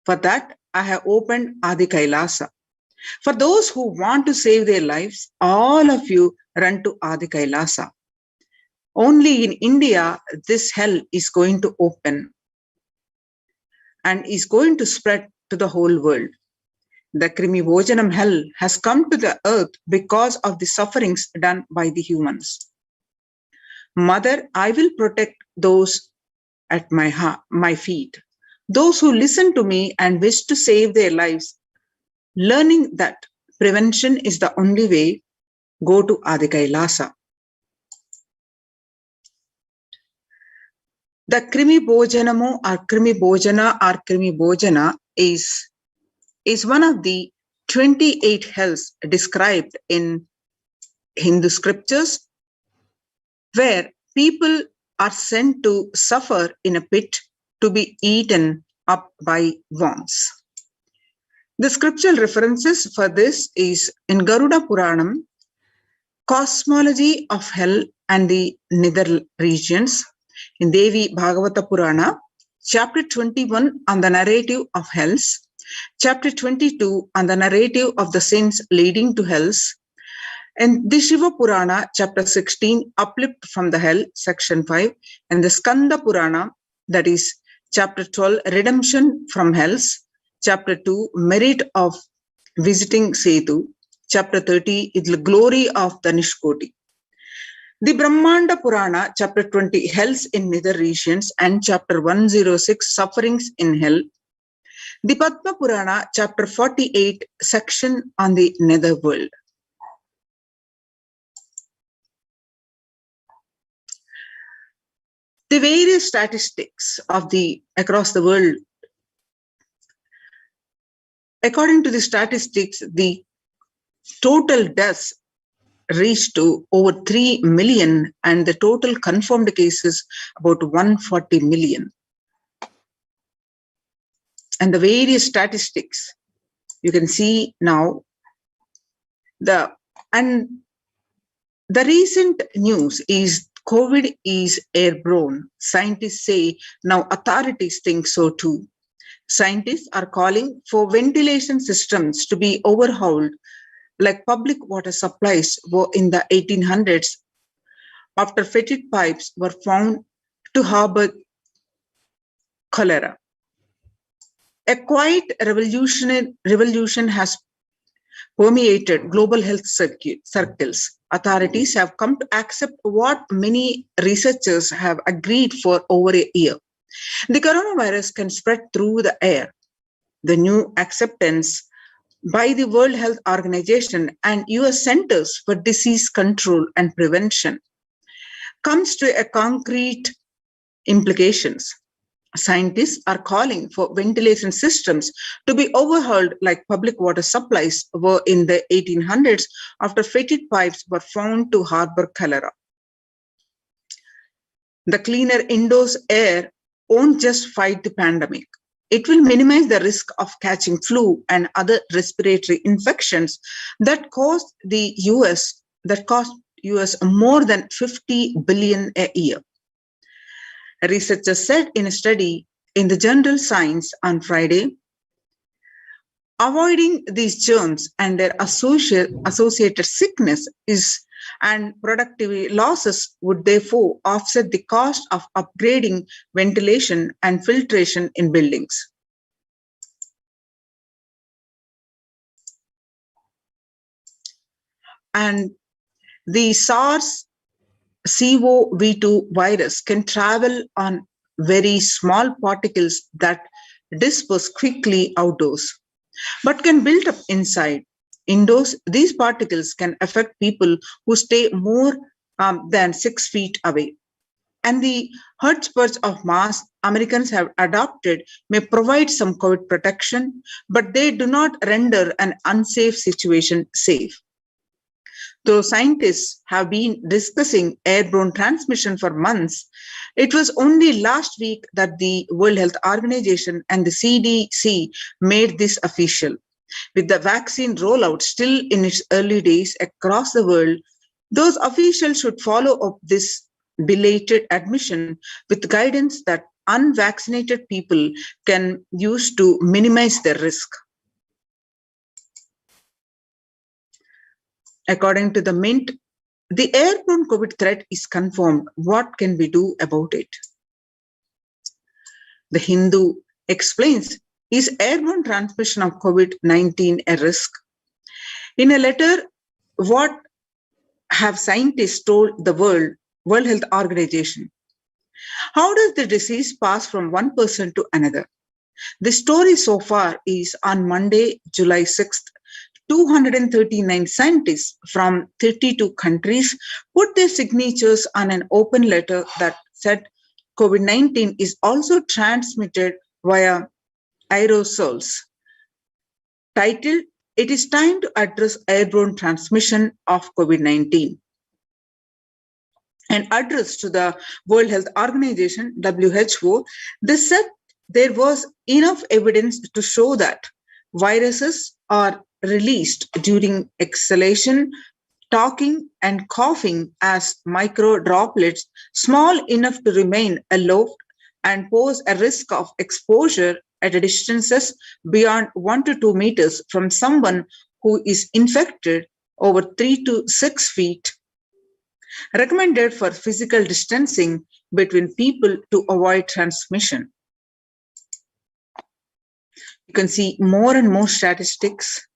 For that, I have opened Adi Kailasa. For those who want to save their lives, all of you run to Adi Kailasa. Only in India, this hell is going to open and is going to spread to the whole world. The Krimi Bhojanam hell has come to the earth because of the sufferings done by the humans. Mother, I will protect those at my feet, those who listen to me and wish to save their lives. Learning that prevention is the only way, go to Adi Kailasa. The Krimi Bojanamu or Krimi Bojana or Krimi Bojana is one of the 28 hells described in Hindu scriptures, where people are sent to suffer in a pit to be eaten up by worms. The scriptural references for this is in Garuda Puranam, Cosmology of Hell and the Nether Regions, in Devi Bhagavata Purana, chapter 21 on the narrative of hells, chapter 22 on the narrative of the sins leading to hells, and the Shiva Purana, chapter 16, Uplift from the Hell, section 5, and the Skanda Purana, that is chapter 12, Redemption from Hells, chapter 2, Merit of Visiting Setu, chapter 30 is the Glory of the Nishkoti. The Brahmanda Purana, chapter 20, Hells in Nether Regions, and chapter 106, Sufferings in Hell. The Padma Purana, chapter 48, section on the Nether World. The various statistics of across the world. According to the statistics, the total deaths reached to over 3 million and the total confirmed cases about 140 million. And the various statistics you can see now. The recent news is COVID is airborne. Scientists say now authorities think so too. Scientists are calling for ventilation systems to be overhauled like public water supplies were in the 1800s after fetid pipes were found to harbor cholera. A quiet revolution has permeated global health circles. Authorities have come to accept what many researchers have agreed for over a year. The coronavirus can spread through the air. The new acceptance by the World Health Organization and US Centers for Disease Control and Prevention comes to a concrete implications. Scientists are calling for ventilation systems to be overhauled like public water supplies were in the 1800s after fetid pipes were found to harbor cholera. The cleaner indoors air won't just fight the pandemic. It will minimize the risk of catching flu and other respiratory infections that cost US more than $50 billion a year. Researchers said in a study in the journal Science on Friday, avoiding these germs and their associated sickness and productivity losses would therefore offset the cost of upgrading ventilation and filtration in buildings. And the SARS-CoV-2 virus can travel on very small particles that disperse quickly outdoors, but can build up inside. Indoors, these particles can affect people who stay more than 6 feet away. And the hodgepodge of masks Americans have adopted may provide some COVID protection, but they do not render an unsafe situation safe. Though scientists have been discussing airborne transmission for months, it was only last week that the World Health Organization and the CDC made this official. With the vaccine rollout still in its early days across the world, those officials should follow up this belated admission with guidance that unvaccinated people can use to minimize their risk. According to the Mint, the airborne COVID threat is confirmed. What can we do about it? The Hindu explains, is airborne transmission of COVID-19 a risk? In a letter, what have scientists told the World Health Organization? How does the disease pass from one person to another? The story so far is on Monday, July 6th, 239 scientists from 32 countries put their signatures on an open letter that said COVID-19 is also transmitted via aerosols. Titled, "It is time to address airborne transmission of COVID-19." An address to the World Health Organization, WHO, they said there was enough evidence to show that viruses are released during exhalation, talking, and coughing as micro droplets small enough to remain aloft and pose a risk of exposure at distances beyond 1 to 2 meters from someone who is infected over 3 to 6 feet. Recommended for physical distancing between people to avoid transmission. You can see more and more statistics,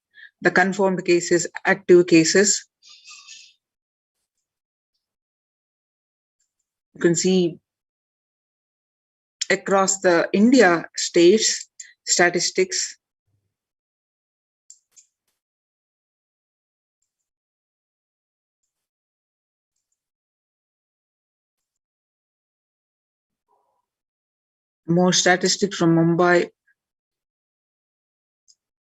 the confirmed cases, active cases. You can see across the India states statistics. More statistics from Mumbai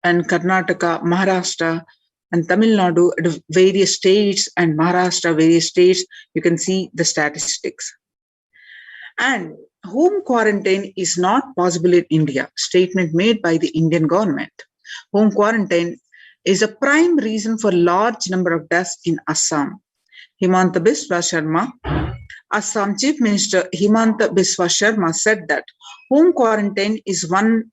and Karnataka, Maharashtra, and Tamil Nadu, various states, and Maharashtra, various states. You can see the statistics. And home quarantine is not possible in India. Statement made by the Indian government. Home quarantine is a prime reason for large number of deaths in Assam. Himanta Biswa Sharma, Assam Chief Minister Himanta Biswa Sharma said that home quarantine is one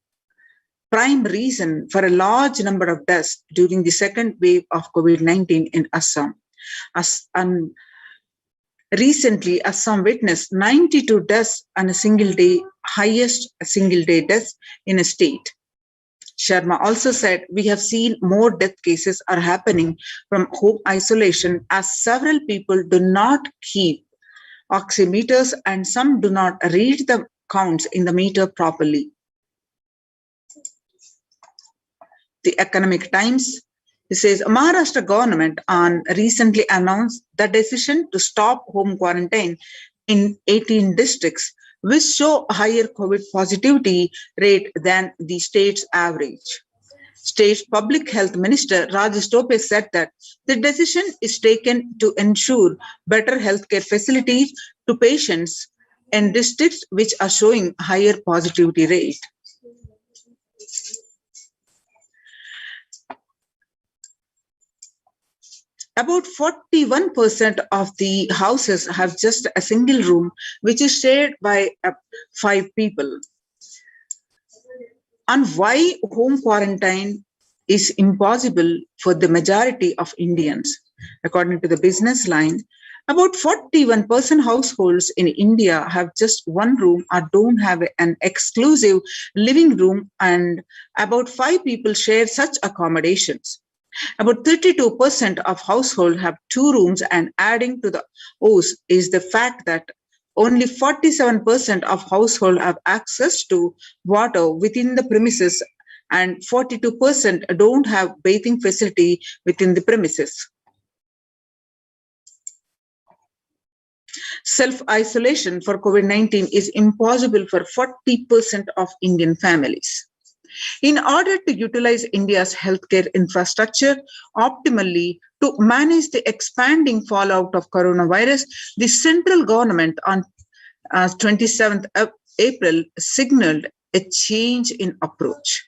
prime reason for a large number of deaths during the second wave of COVID-19 in Assam. Recently, Assam witnessed 92 deaths on a single day, highest single day deaths in a state. Sharma also said, "We have seen more death cases are happening from home isolation as several people do not keep oximeters and some do not read the counts in the meter properly." The Economic Times, it says, Maharashtra government recently announced the decision to stop home quarantine in 18 districts, which show a higher COVID positivity rate than the state's average. State Public Health Minister Rajesh Tope said that the decision is taken to ensure better healthcare facilities to patients in districts which are showing higher positivity rate. About 41% of the houses have just a single room, which is shared by 5 people. And why home quarantine is impossible for the majority of Indians? According to the Business Line, about 41% households in India have just one room or don't have an exclusive living room, and about 5 people share such accommodations. About 32% of households have 2 rooms, and adding to the O's is the fact that only 47% of households have access to water within the premises, and 42% don't have bathing facility within the premises. Self-isolation for COVID-19 is impossible for 40% of Indian families. In order to utilize India's healthcare infrastructure optimally to manage the expanding fallout of coronavirus, the central government on 27th of April signaled a change in approach.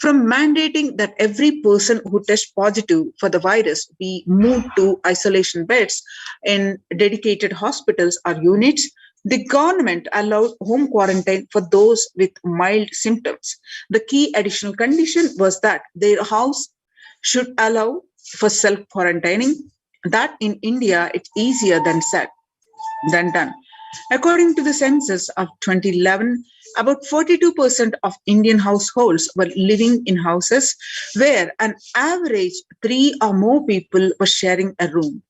From mandating that every person who tests positive for the virus be moved to isolation beds in dedicated hospitals or units, the government allowed home quarantine for those with mild symptoms. The key additional condition was that their house should allow for self-quarantining. That in India, it's easier than said than done. According to the census of 2011, about 42% of Indian households were living in houses where an average 3 or more people were sharing a room.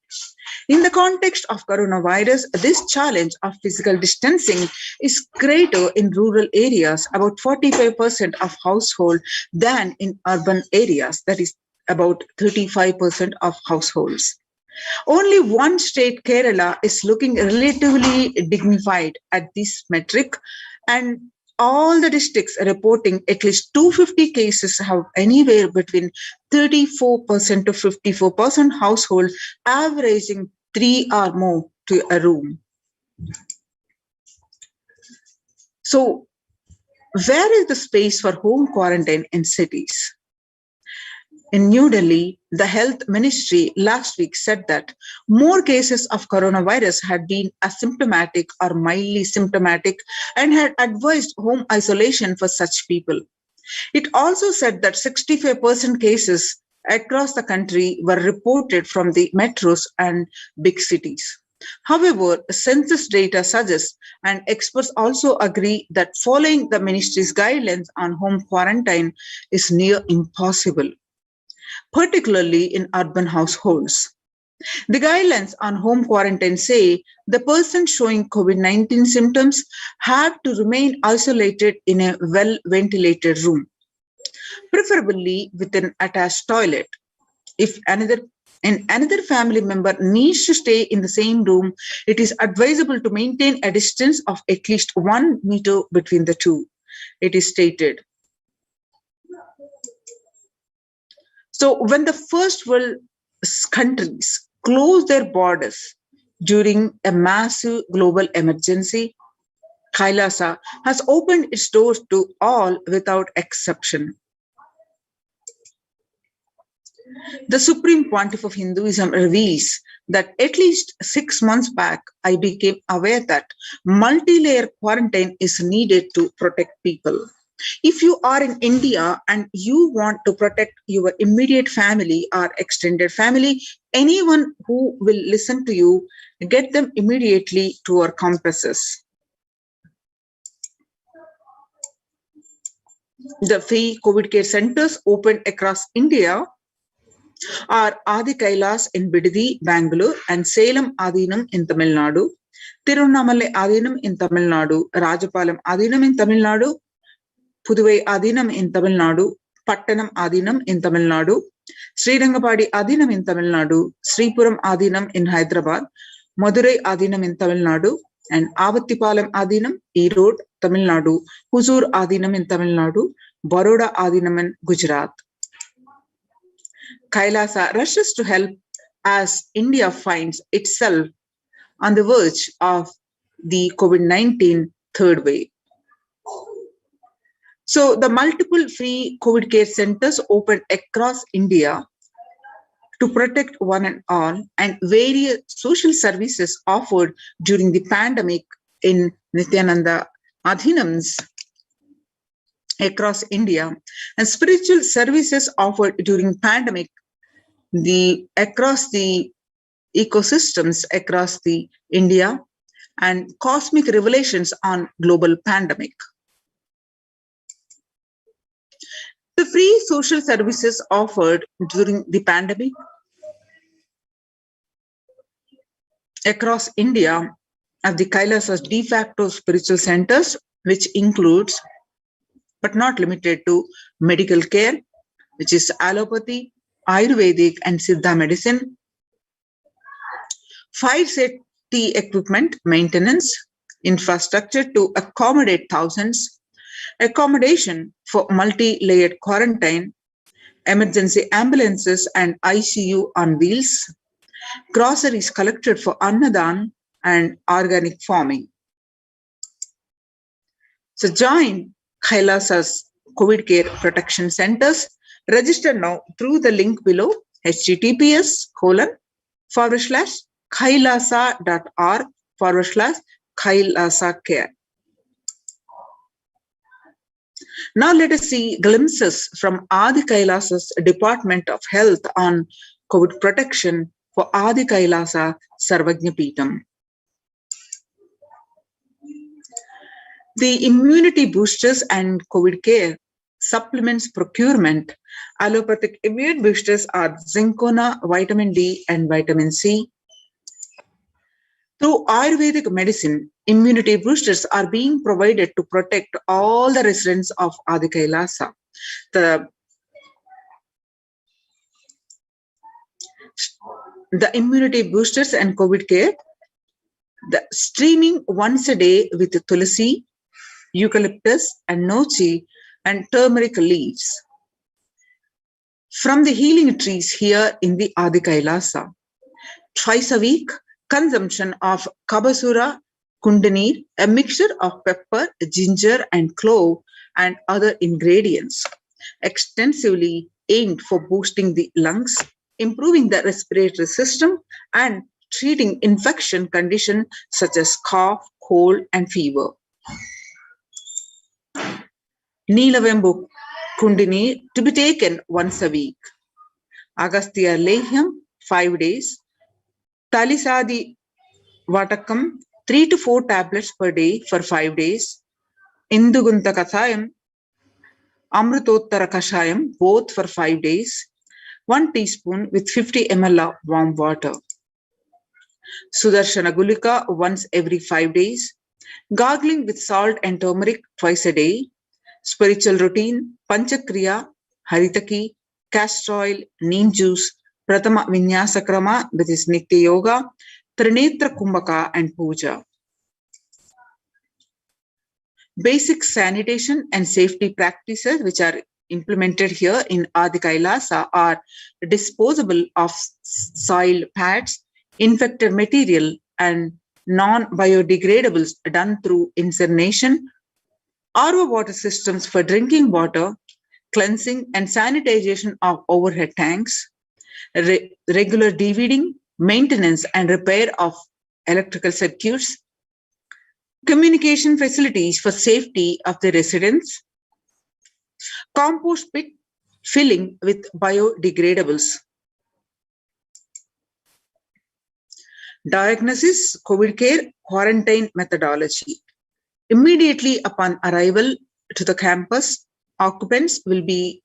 In the context of coronavirus, this challenge of physical distancing is greater in rural areas, about 45% of households, than in urban areas, that is about 35% of households. Only one state, Kerala, is looking relatively dignified at this metric, and all the districts reporting at least 250 cases have anywhere between 34% to 54% household averaging 3 or more to a room. So, where is the space for home quarantine in cities? In New Delhi, the health ministry last week said that more cases of coronavirus had been asymptomatic or mildly symptomatic and had advised home isolation for such people. It also said that 65% cases across the country were reported from the metros and big cities. However, census data suggests, and experts also agree, that following the ministry's guidelines on home quarantine is near impossible, particularly in urban households. The guidelines on home quarantine say the person showing COVID-19 symptoms have to remain isolated in a well-ventilated room, preferably with an attached toilet. If another family member needs to stay in the same room, it is advisable to maintain a distance of at least 1 meter between the two, it is stated. So when the first world countries closed their borders during a massive global emergency, Kailasa has opened its doors to all without exception. The Supreme Pontiff of Hinduism reveals that at least 6 months back, I became aware that multi-layer quarantine is needed to protect people. If you are in India and you want to protect your immediate family or extended family, anyone who will listen to you, get them immediately to our campuses. The free COVID care centers opened across India are Adi Kailas in Bidadi, Bangalore, and Salem Adinam in Tamil Nadu, Tirunnamalai Adinam in Tamil Nadu, Rajapalam Adinam in Tamil Nadu, Puduvai Adinam in Tamil Nadu, Pattanam Adinam in Tamil Nadu, Srirangapadi Adinam in Tamil Nadu, Sripuram Adinam in Hyderabad, Madurai Adinam in Tamil Nadu, and Avattipalam Adinam, Erode, Tamil Nadu, Huzur Adinam in Tamil Nadu, Baroda Adinam in Gujarat. Kailasa rushes to help as India finds itself on the verge of the COVID-19 third wave. So the multiple free COVID care centers opened across India to protect one and all, and various social services offered during the pandemic in Nithyananda Adhinams across India, and spiritual services offered during pandemic across the ecosystems across the India, and cosmic revelations on global pandemic. The free social services offered during the pandemic across India are the Kailasa's de facto spiritual centers, which includes but not limited to medical care, which is allopathy, Ayurvedic and Siddha medicine, fire safety equipment maintenance, infrastructure to accommodate thousands, accommodation for multi-layered quarantine, emergency ambulances and ICU on wheels, groceries collected for Annadan, and organic farming. So join Kailasa's COVID care protection centers. Register now through the link below, https://kailasa.org/Kailasa care. Now let us see glimpses from Adi Kailasa's Department of Health on COVID protection for Adi Kailasa Sarvajnapeetham. The immunity boosters and COVID care supplements procurement. Allopathic immune boosters are Zincona, vitamin D, and vitamin C. Through Ayurvedic medicine, immunity boosters are being provided to protect all the residents of Adi Kailasa. The the immunity boosters and COVID care, the streaming once a day with tulsi, eucalyptus and nochi and turmeric leaves from the healing trees here in the Adi Kailasa. Twice a week, consumption of Kabasura Kundanir, a mixture of pepper, ginger and clove and other ingredients, extensively aimed for boosting the lungs, improving the respiratory system and treating infection conditions such as cough, cold and fever. Neelavembu Kundini to be taken once a week. Agastya Lehyam 5 days. Talisadi Vatakam 3 to 4 tablets per day for 5 days. Indugunta Kathayam, Amrutottara Kashayam both for 5 days. 1 teaspoon with 50 ml of warm water. Sudarshana Gulika once every 5 days. Gargling with salt and turmeric twice a day. Spiritual routine, Panchakriya, Haritaki, castor oil, neem juice, Pratama Vinyasa Krama, that is Nitya Yoga, Trinetra Kumbhaka and Puja. Basic sanitation and safety practices which are implemented here in Adi Kailasa are disposable of soil pads, infected material and non-biodegradables done through incineration, RO water systems for drinking water, cleansing and sanitization of overhead tanks, regular DVDing, maintenance and repair of electrical circuits, communication facilities for safety of the residents, compost pit filling with biodegradables. Diagnosis, COVID care, quarantine methodology. Immediately upon arrival to the campus, occupants will be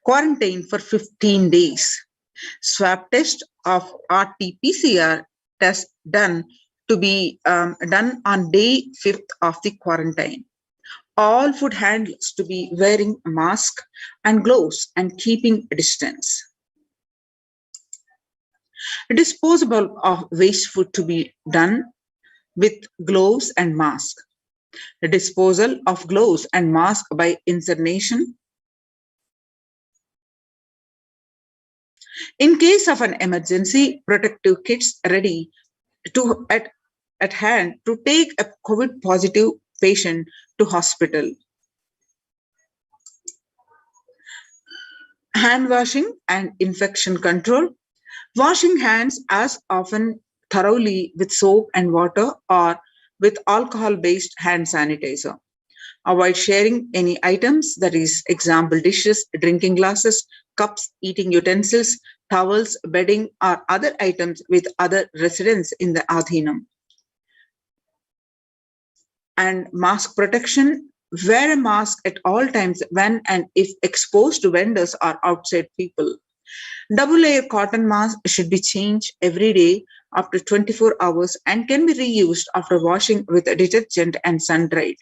quarantined for 15 days. Swab test of RT-PCR test done to be done on day 5th of the quarantine. All food handlers to be wearing a mask and gloves and keeping a distance. Disposable of waste food to be done with gloves and mask. The disposal of gloves and mask by incineration. In case of an emergency, protective kits ready to at hand to take a COVID positive patient to hospital. Hand washing and infection control. Washing hands as often thoroughly with soap and water or with alcohol-based hand sanitizer. Avoid sharing any items, that is, example, dishes, drinking glasses, cups, eating utensils, towels, bedding, or other items with other residents in the Adhinam. And mask protection. Wear a mask at all times when and if exposed to vendors or outside people. Double-layer cotton mask should be changed every day after 24 hours and can be reused after washing with a detergent and sun-dried.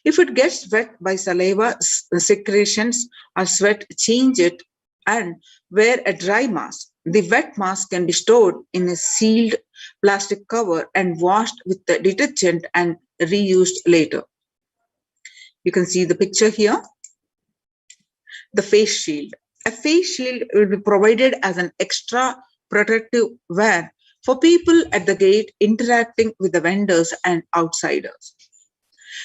If it gets wet by saliva, secretions or sweat, change it and wear a dry mask. The wet mask can be stored in a sealed plastic cover and washed with the detergent and reused later. You can see the picture here. The face shield. A face shield will be provided as an extra protective wear for people at the gate interacting with the vendors and outsiders.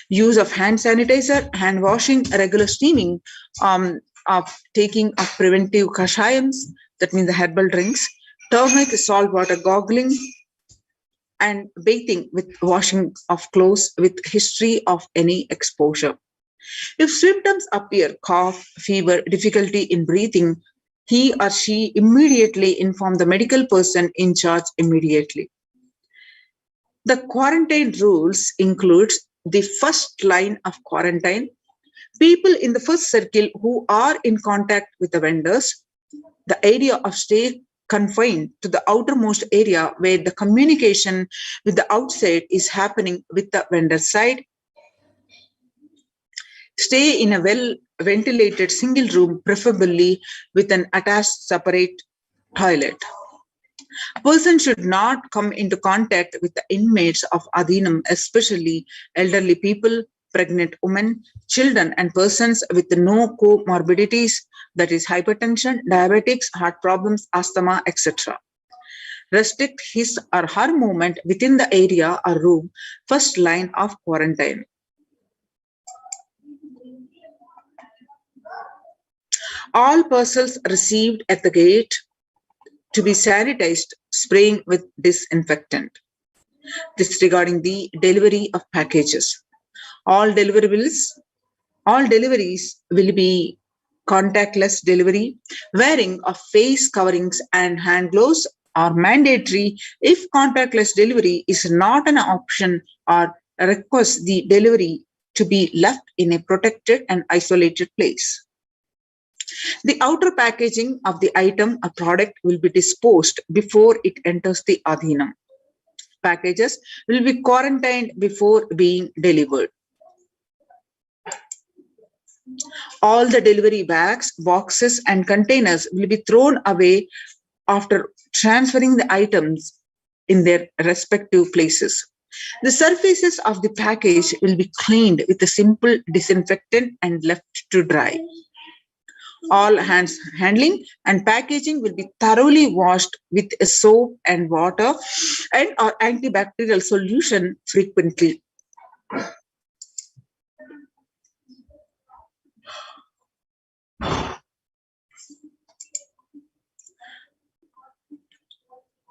Use of hand sanitizer, hand washing, regular steaming, of taking of preventive kashayams, that means the herbal drinks, turmeric, salt water gargling, and bathing with washing of clothes with history of any exposure. If symptoms appear, cough, fever, difficulty in breathing, he or she immediately inform the medical person in charge immediately. The quarantine rules includes the first line of quarantine, people in the first circle who are in contact with the vendors, the area of stay confined to the outermost area where the communication with the outside is happening with the vendor side. Stay in a well-ventilated single room, preferably with an attached separate toilet. person should not come into contact with the inmates of Adhinam, especially elderly people, pregnant women, children, and persons with no comorbidities, that is hypertension, diabetics, heart problems, asthma, etc. Restrict his or her movement within the area or room, first line of quarantine. All parcels received at the gate to be sanitized, spraying with disinfectant. This regarding the delivery of packages. All deliveries will be contactless delivery. Wearing of face coverings and hand gloves are mandatory if contactless delivery is not an option, or request the delivery to be left in a protected and isolated place. The outer packaging of the item or product will be disposed before it enters the Adhinam. Packages will be quarantined before being delivered. All the delivery bags, boxes, and containers will be thrown away after transferring the items in their respective places. The surfaces of the package will be cleaned with a simple disinfectant and left to dry. All handling and packaging will be thoroughly washed with a soap and water and or antibacterial solution frequently.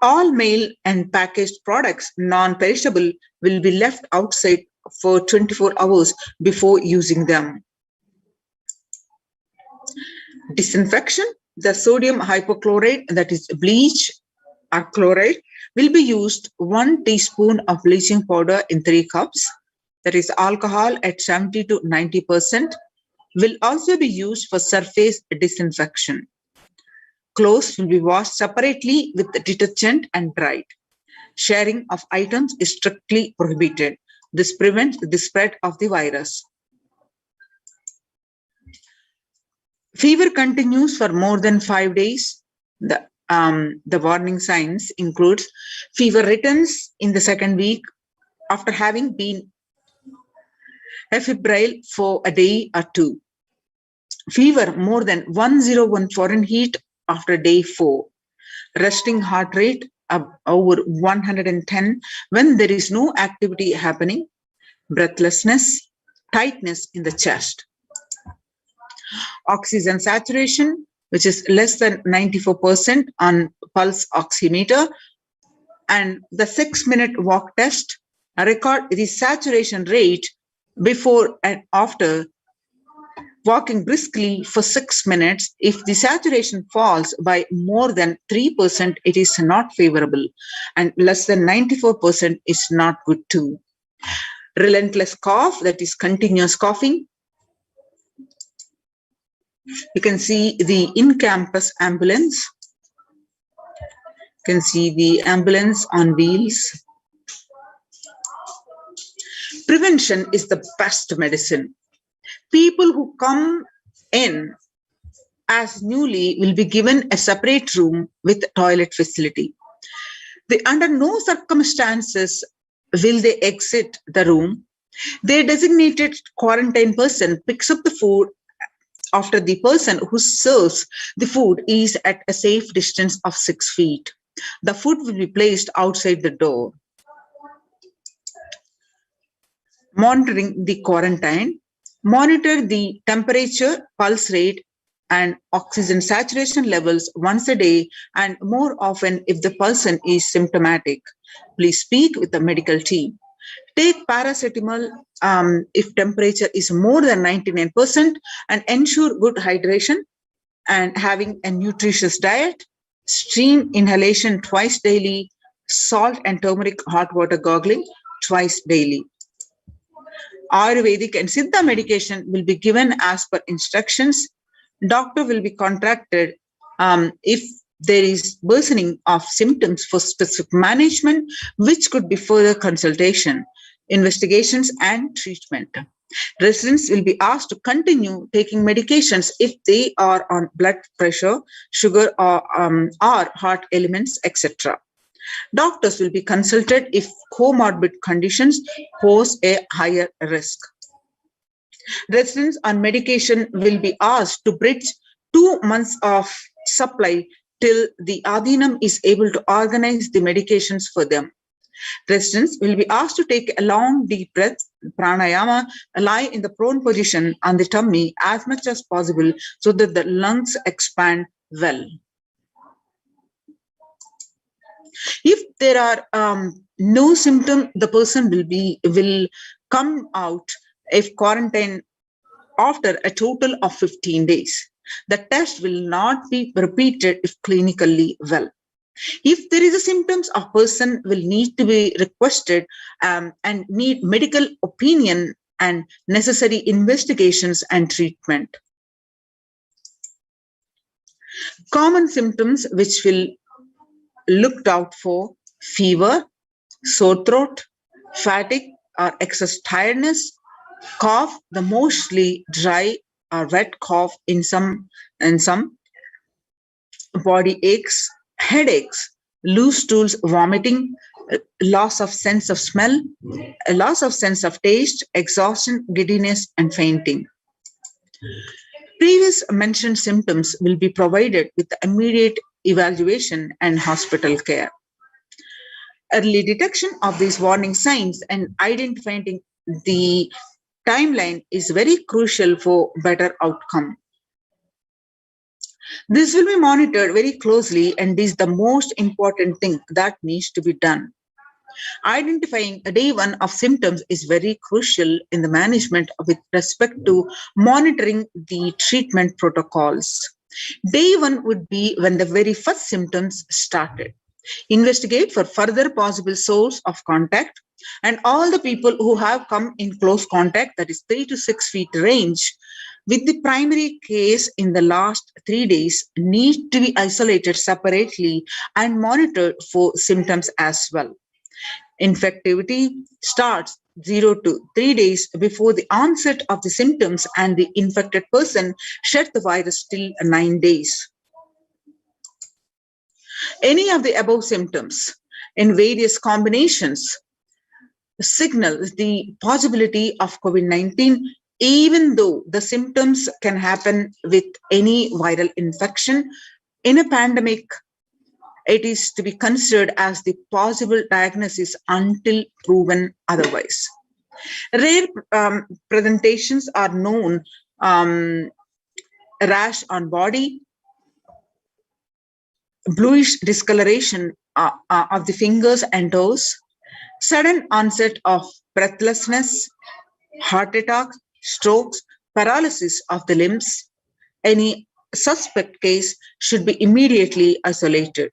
All mail and packaged products, non-perishable, will be left outside for 24 hours before using them. Disinfection, the sodium hypochlorite, that is bleach or chloride, will be used 1 teaspoon of bleaching powder in 3 cups, that is alcohol at 70 to 90%, will also be used for surface disinfection. Clothes will be washed separately with detergent and dried. Sharing of items is strictly prohibited. This prevents the spread of the virus. Fever continues for more than 5 days. The warning signs includes fever returns in the 2nd week after having been febrile for a day or 2. Fever more than 101 Fahrenheit after day 4. Resting heart rate over 110 when there is no activity happening. Breathlessness, tightness in the chest. Oxygen saturation, which is less than 94% on pulse oximeter, and the 6-minute walk test record the saturation rate before and after walking briskly for 6 minutes. If the saturation falls by more than 3%, it is not favorable, and less than 94% is not good too. Relentless cough, that is continuous coughing. You can see the in-campus ambulance. You can see the ambulance on wheels. Prevention is the best medicine. People who come in as newly will be given a separate room with toilet facility. Under no circumstances will they exit the room. Their designated quarantine person picks up the food after the person who serves the food is at a safe distance of 6 feet. The food will be placed outside the door. Monitoring the quarantine. Monitor the temperature, pulse rate, and oxygen saturation levels once a day and more often if the person is symptomatic. Please speak with the medical team. Take paracetamol if temperature is more than 99% and ensure good hydration and having a nutritious diet. Steam inhalation twice daily. Salt and turmeric hot water gargling twice daily. Ayurvedic and Siddha medication will be given as per instructions. Doctor will be contacted if there is worsening of symptoms for specific management, which could be further consultation, investigations, and treatment. Residents will be asked to continue taking medications if they are on blood pressure, sugar, or heart elements, etc. Doctors will be consulted if comorbid conditions pose a higher risk. Residents on medication will be asked to bridge 2 months of supply till the Adhinam is able to organize the medications for them. Residents will be asked to take a long deep breath, pranayama, lie in the prone position on the tummy as much as possible so that the lungs expand well. If there are no symptom, the person will come out if quarantine after a total of 15 days. The test will not be repeated if clinically well. If there is a symptoms, a person will need to be requested and need medical opinion and necessary investigations and treatment. Common symptoms which will looked out for: fever, sore throat, fatigue or excess tiredness, cough, the mostly dry or wet cough in some, body aches, headaches, loose stools, vomiting, loss of sense of smell, loss of sense of taste, exhaustion, giddiness, and fainting. Previous mentioned symptoms will be provided with immediate evaluation and hospital care. Early detection of these warning signs and identifying the timeline is very crucial for better outcome. This will be monitored very closely and is the most important thing that needs to be done. Identifying a day one of symptoms is very crucial in the management with respect to monitoring the treatment protocols. Day one would be when the very first symptoms started. Investigate for further possible source of contact, and all the people who have come in close contact, that is 3 to 6 feet range, with the primary case in the last 3 days need to be isolated separately and monitored for symptoms as well. Infectivity starts 0 to 3 days before the onset of the symptoms, and the infected person shed the virus till 9 days. Any of the above symptoms in various combinations signal the possibility of COVID-19, even though the symptoms can happen with any viral infection. In a pandemic, it is to be considered as the possible diagnosis until proven otherwise. Rare presentations are known: rash on body, bluish discoloration of the fingers and toes, sudden onset of breathlessness, heart attack, strokes, paralysis of the limbs. Any suspect case should be immediately isolated.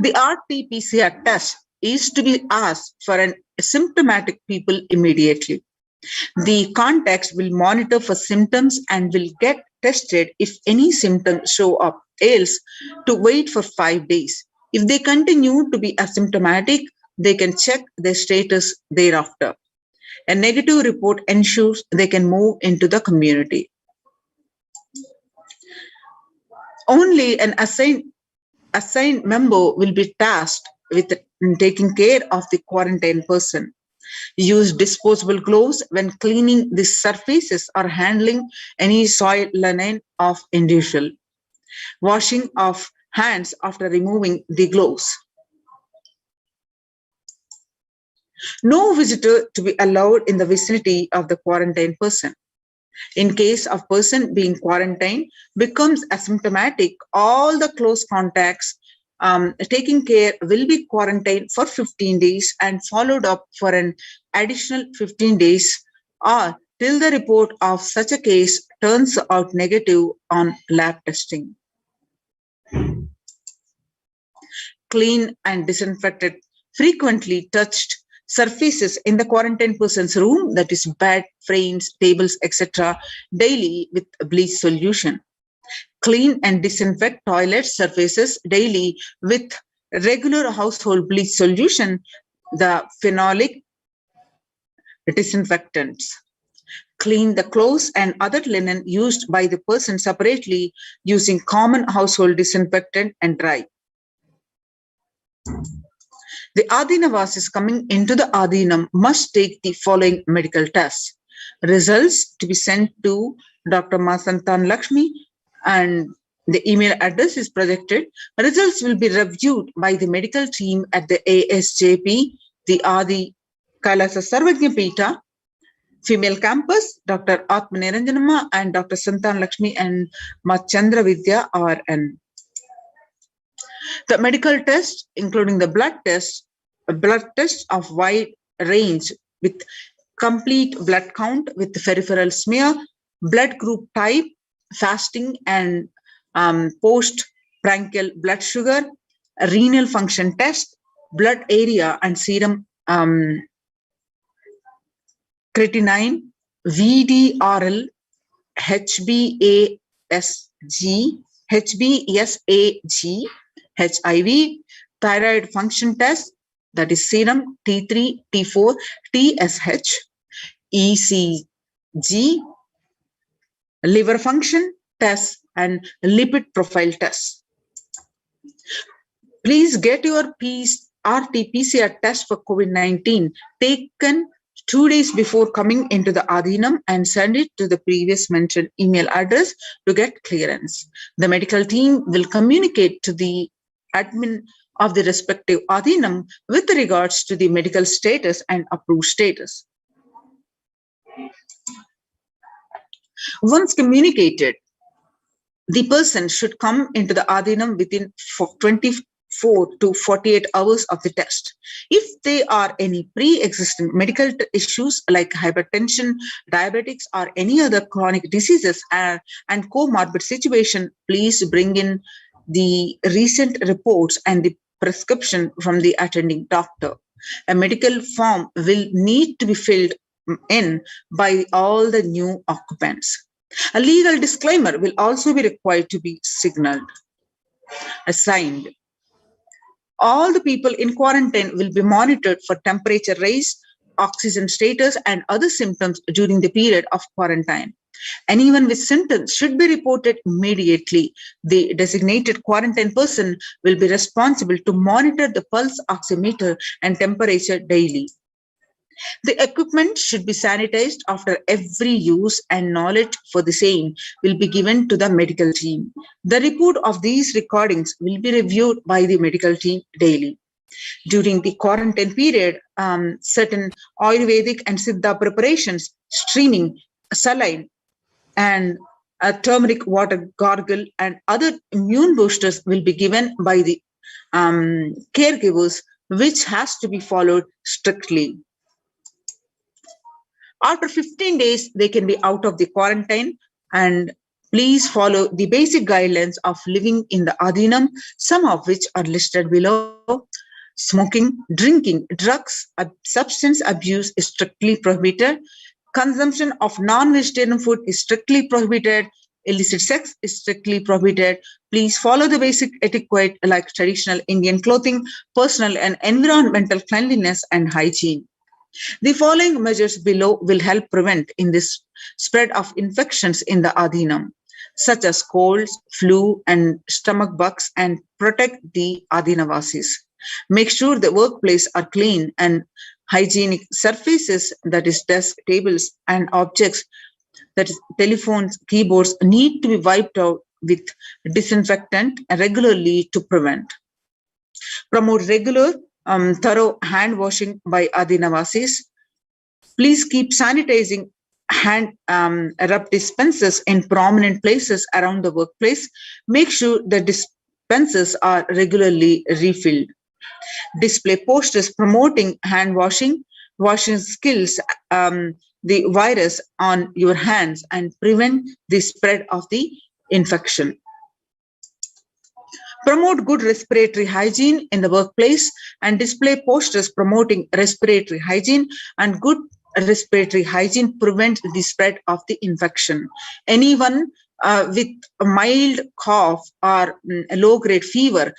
The RT-PCR test is to be asked for an asymptomatic people immediately. The contacts will monitor for symptoms and will get tested if any symptoms show up, else to wait for 5 days. If they continue to be asymptomatic, they can check their status thereafter. A negative report ensures they can move into the community. Only an assigned member will be tasked with taking care of the quarantine person. Use disposable gloves when cleaning the surfaces or handling any soil linen of individual. Washing of hands after removing the gloves. No visitor to be allowed in the vicinity of the quarantine person. In case of person being quarantined becomes asymptomatic, all the close contacts taking care will be quarantined for 15 days and followed up for an additional 15 days or till the report of such a case turns out negative on lab testing. Clean and disinfected frequently touched surfaces in the quarantine person's room, that is bed, frames, tables, etc., daily with bleach solution. Clean and disinfect toilet surfaces daily with regular household bleach solution, the phenolic disinfectants. clean the clothes and other linen used by the person separately using common household disinfectant and dry. The Adinavasis coming into the Adinam must take the following medical tests. Results to be sent to Dr. Masantan Lakshmi, and the email address is projected. Results will be reviewed by the medical team at the ASJP, the Adi Kailasa Sarvajna Peeta, female campus, Dr. Atma Niranjanamma and Dr. Santan Lakshmi and Chandra Vidya RN. The medical test, including the blood test of wide range with complete blood count with peripheral smear, blood group type, fasting and post-prandial blood sugar, renal function test, blood area and serum creatinine, VDRL, HbASG, HIV, thyroid function test, that is serum T3, T4, TSH, ECG, liver function test, and lipid profile test. Please get your RT-PCR test for COVID-19 taken 2 days before coming into the Adinam and send it to the previous mentioned email address to get clearance. The medical team will communicate to the admin of the respective Adinam with regards to the medical status and approved status. Once communicated, the person should come into the Adinam within 24 to 48 hours of the test. If there are any pre-existing medical issues like hypertension, diabetics, or any other chronic diseases and comorbid situation, please bring in the recent reports and the prescription from the attending doctor. A medical form will need to be filled in by all the new occupants. A legal disclaimer will also be required to be signed. All the people in quarantine will be monitored for temperature rise, oxygen status, and other symptoms during the period of quarantine. Anyone with symptoms should be reported immediately. The designated quarantine person will be responsible to monitor the pulse oximeter and temperature daily. The equipment should be sanitized after every use, and knowledge for the same will be given to the medical team. The report of these recordings will be reviewed by the medical team daily. During the quarantine period, certain Ayurvedic and Siddha preparations, streaming, saline, and a turmeric water gargle and other immune boosters will be given by the caregivers, which has to be followed strictly. After 15 days, they can be out of the quarantine, and please follow the basic guidelines of living in the Adinam, some of which are listed below. Smoking, drinking, drugs, substance abuse is strictly prohibited. Consumption of non-vegetarian food is strictly prohibited. Illicit sex is strictly prohibited. Please follow the basic etiquette like traditional Indian clothing, personal and environmental cleanliness, and hygiene. The following measures below will help prevent in this spread of infections in the Adinam, such as colds, flu, and stomach bugs, and protect the Adinavasis. Make sure the workplace are clean and hygienic surfaces, that is desk, tables, and objects, that is telephones, keyboards, need to be wiped out with disinfectant regularly to prevent. Promote regular thorough hand washing by Adinavasis. Please keep sanitizing hand rub dispensers in prominent places around the workplace. Make sure the dispensers are regularly refilled. Display posters promoting hand washing skills, the virus on your hands, and prevent the spread of the infection. Promote good respiratory hygiene in the workplace and display posters promoting respiratory hygiene, and good respiratory hygiene prevents the spread of the infection. Anyone with a mild cough or a low-grade fever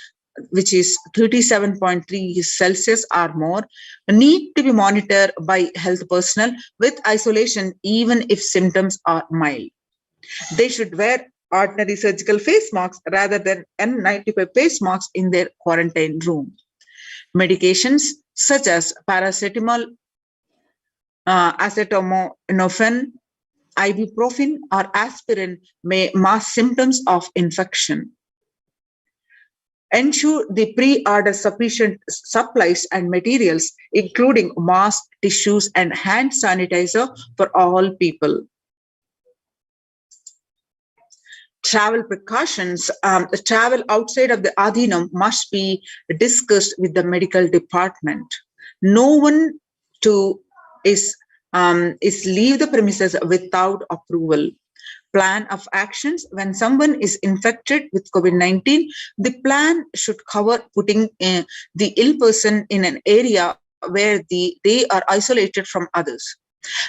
which is 37.3 Celsius or more, need to be monitored by health personnel with isolation even if symptoms are mild. They should wear ordinary surgical face masks rather than N95 face masks in their quarantine room. Medications such as paracetamol, acetaminophen, ibuprofen, or aspirin may mask symptoms of infection. Ensure the pre-order sufficient supplies and materials, including masks, tissues, and hand sanitizer for all people. Travel precautions. Travel outside of the Adhinam must be discussed with the medical department. No one is leave the premises without approval. Plan of actions. When someone is infected with COVID-19, the plan should cover putting the ill person in an area where they are isolated from others.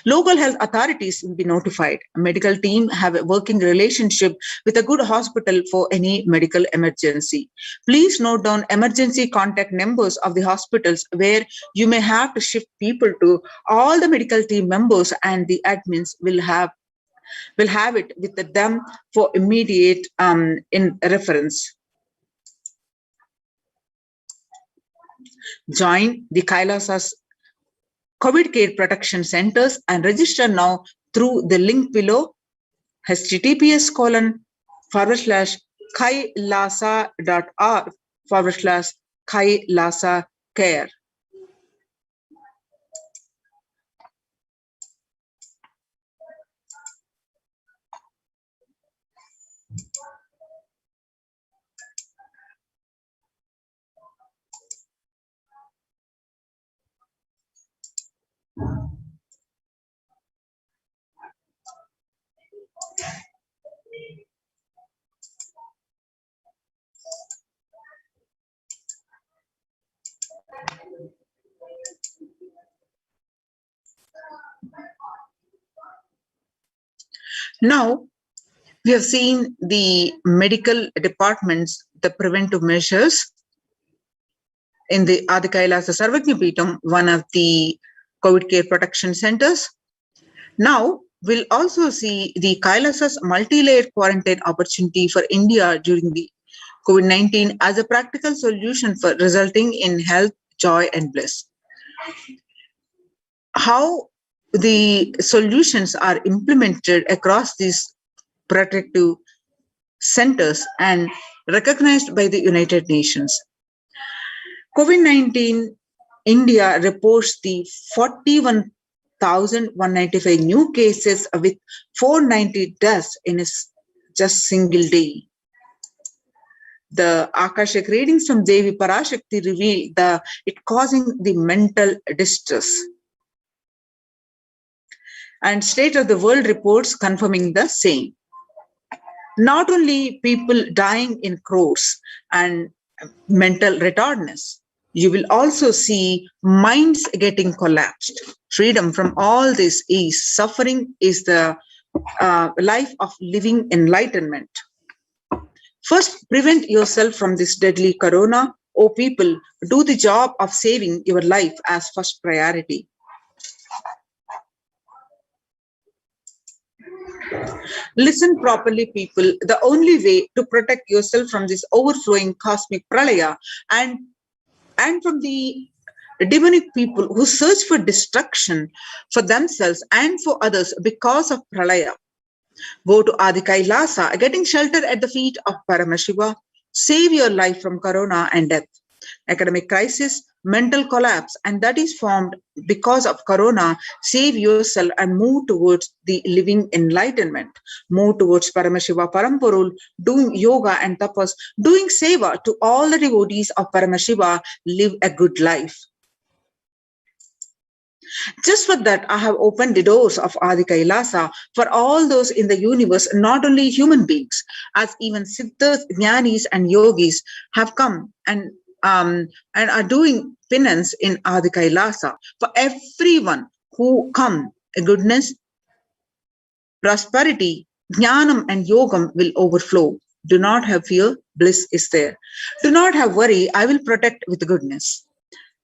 Local health authorities will be notified. A medical team have a working relationship with a good hospital for any medical emergency. Please note down emergency contact numbers of the hospitals where you may have to shift people to. All the medical team members and the admins will have it with them for immediate in reference. Join the Kailasa's COVID care protection centers and register now through the link below, https://kailasa.org/Kailasa care. Now, we have seen the medical departments, the preventive measures in the Adi Kailasa Sarvajnapeetham, one of the COVID care protection centers. Now, we'll also see the Kailasa's multi-layered quarantine opportunity for India during the COVID-19 as a practical solution for resulting in health, joy, and bliss. How the solutions are implemented across these protective centers and recognized by the United Nations. COVID-19, India reports the 41,195 new cases with 490 deaths in a just single day. The Akasha readings from Devi Parashakti reveal it causing the mental distress. And State of the World reports confirming the same. Not only people dying in crores and mental retardness, you will also see minds getting collapsed. Freedom from all this is suffering is the life of living enlightenment. First, prevent yourself from this deadly corona. Oh people, do the job of saving your life as first priority. Listen properly, people. The only way to protect yourself from this overflowing cosmic pralaya and from the demonic people who search for destruction for themselves and for others because of pralaya. Go to Adi Kailasa, getting shelter at the feet of Paramashiva. Save your life from corona and death. Academic crisis, mental collapse, and that is formed because of corona. Save yourself and move towards the living enlightenment. Move towards Paramashiva Paramporul, doing yoga and tapas, doing seva to all the devotees of Paramashiva. Live a good life. Just for that, I have opened the doors of Adi Kailasa for all those in the universe, not only human beings, as even Siddhas, Jnanis, and Yogis have come and are doing penance in Adi Kailasa. For everyone who come, goodness, prosperity, Jnanam, and Yogam will overflow. Do not have fear, bliss is there. Do not have worry, I will protect with goodness.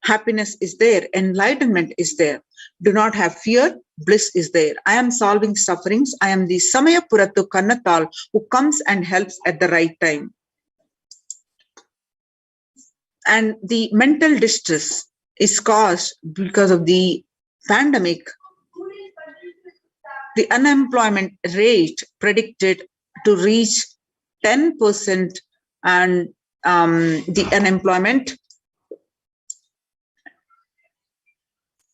Happiness is there, enlightenment is there. Do not have fear, bliss is there. I am solving sufferings. I am the Samaya Purattu Kannatal who comes and helps at the right time. And the mental distress is caused because of the pandemic. The unemployment rate predicted to reach 10%, and the unemployment,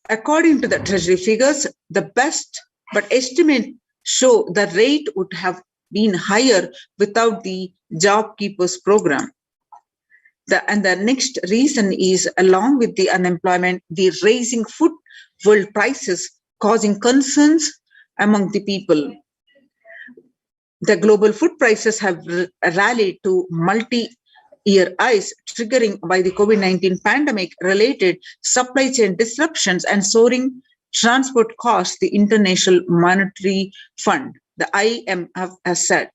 according to the Treasury figures, the best but estimate show the rate would have been higher without the Job Keepers program. And the next reason is, along with the unemployment, the rising food world prices causing concerns among the people. The global food prices have rallied to multi-year highs, triggering by the COVID-19 pandemic-related supply chain disruptions and soaring transport costs, the International Monetary Fund, the IMF, has said.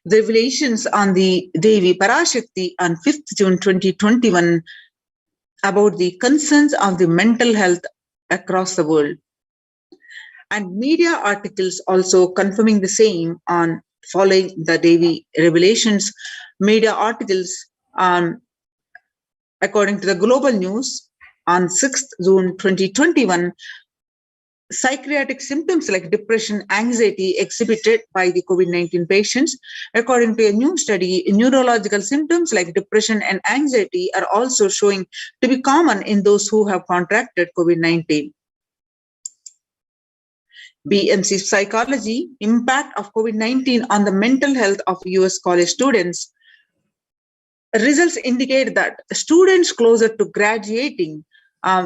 The revelations on the Devi Parashakti on 5th June 2021 about the concerns of the mental health across the world. And media articles also confirming the same on following the Devi revelations. Media articles, according to the global news, on 6th June 2021, psychiatric symptoms like depression, anxiety exhibited by the COVID-19 patients. According to a new study, neurological symptoms like depression and anxiety are also showing to be common in those who have contracted COVID-19. BMC Psychology, Impact of COVID-19 on the Mental Health of US College Students. Results indicate that students closer to graduating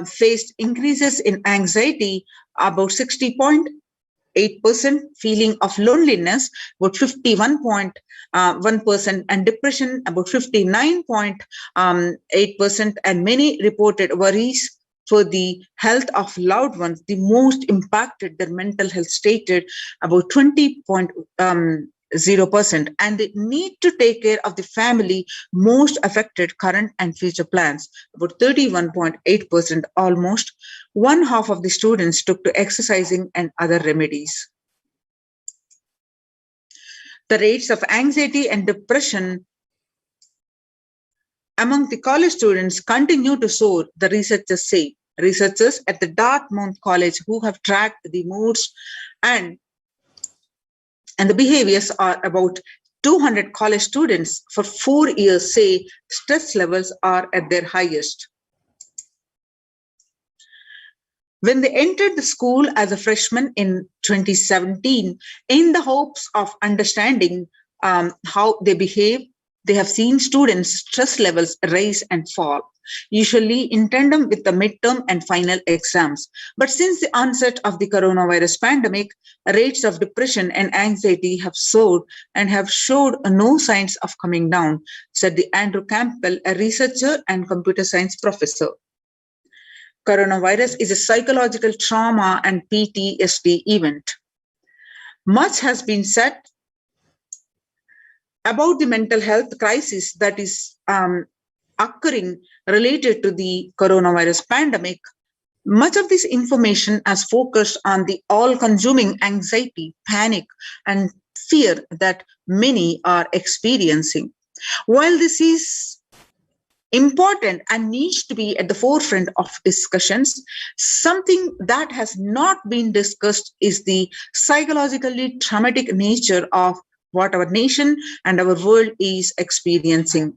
faced increases in anxiety, about 60.8%, feeling of loneliness, about 51.1%, and depression, about 59.8%, and many reported worries for the health of loved ones. The most impacted their mental health stated about 20.0%, and they need to take care of the family most affected current and future plans, about 31.8%. Almost one half of the students took to exercising and other remedies. The rates of anxiety and depression among the college students continue to soar, the researchers say. Researchers at the Dartmouth College who have tracked the moods and the behaviors are about 200 college students for 4 years say stress levels are at their highest. When they entered the school as a freshman in 2017, in the hopes of understanding how they behave, they have seen students' stress levels rise and fall, usually in tandem with the midterm and final exams. But since the onset of the coronavirus pandemic, rates of depression and anxiety have soared and have showed no signs of coming down, said the Andrew Campbell, a researcher and computer science professor. Coronavirus is a psychological trauma and PTSD event. Much has been said about the mental health crisis that is occurring related to the coronavirus pandemic. Much of this information has focused on the all-consuming anxiety, panic, and fear that many are experiencing. While this is important and needs to be at the forefront of discussions, something that has not been discussed is the psychologically traumatic nature of what our nation and our world is experiencing.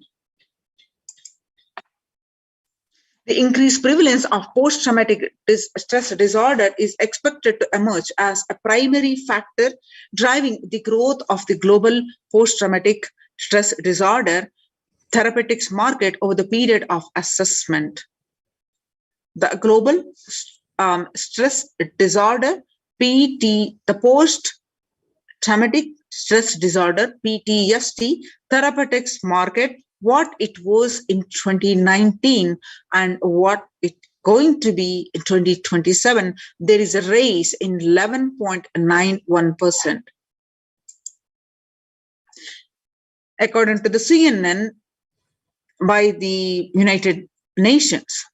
The increased prevalence of post-traumatic stress disorder is expected to emerge as a primary factor driving the growth of the global post-traumatic stress disorder therapeutics market over the period of assessment. The global stress disorder, the post-traumatic stress disorder, PTSD, therapeutics market, what it was in 2019 and what it going to be in 2027, there is a raise in 11.91%. According to the CNN by the United Nations,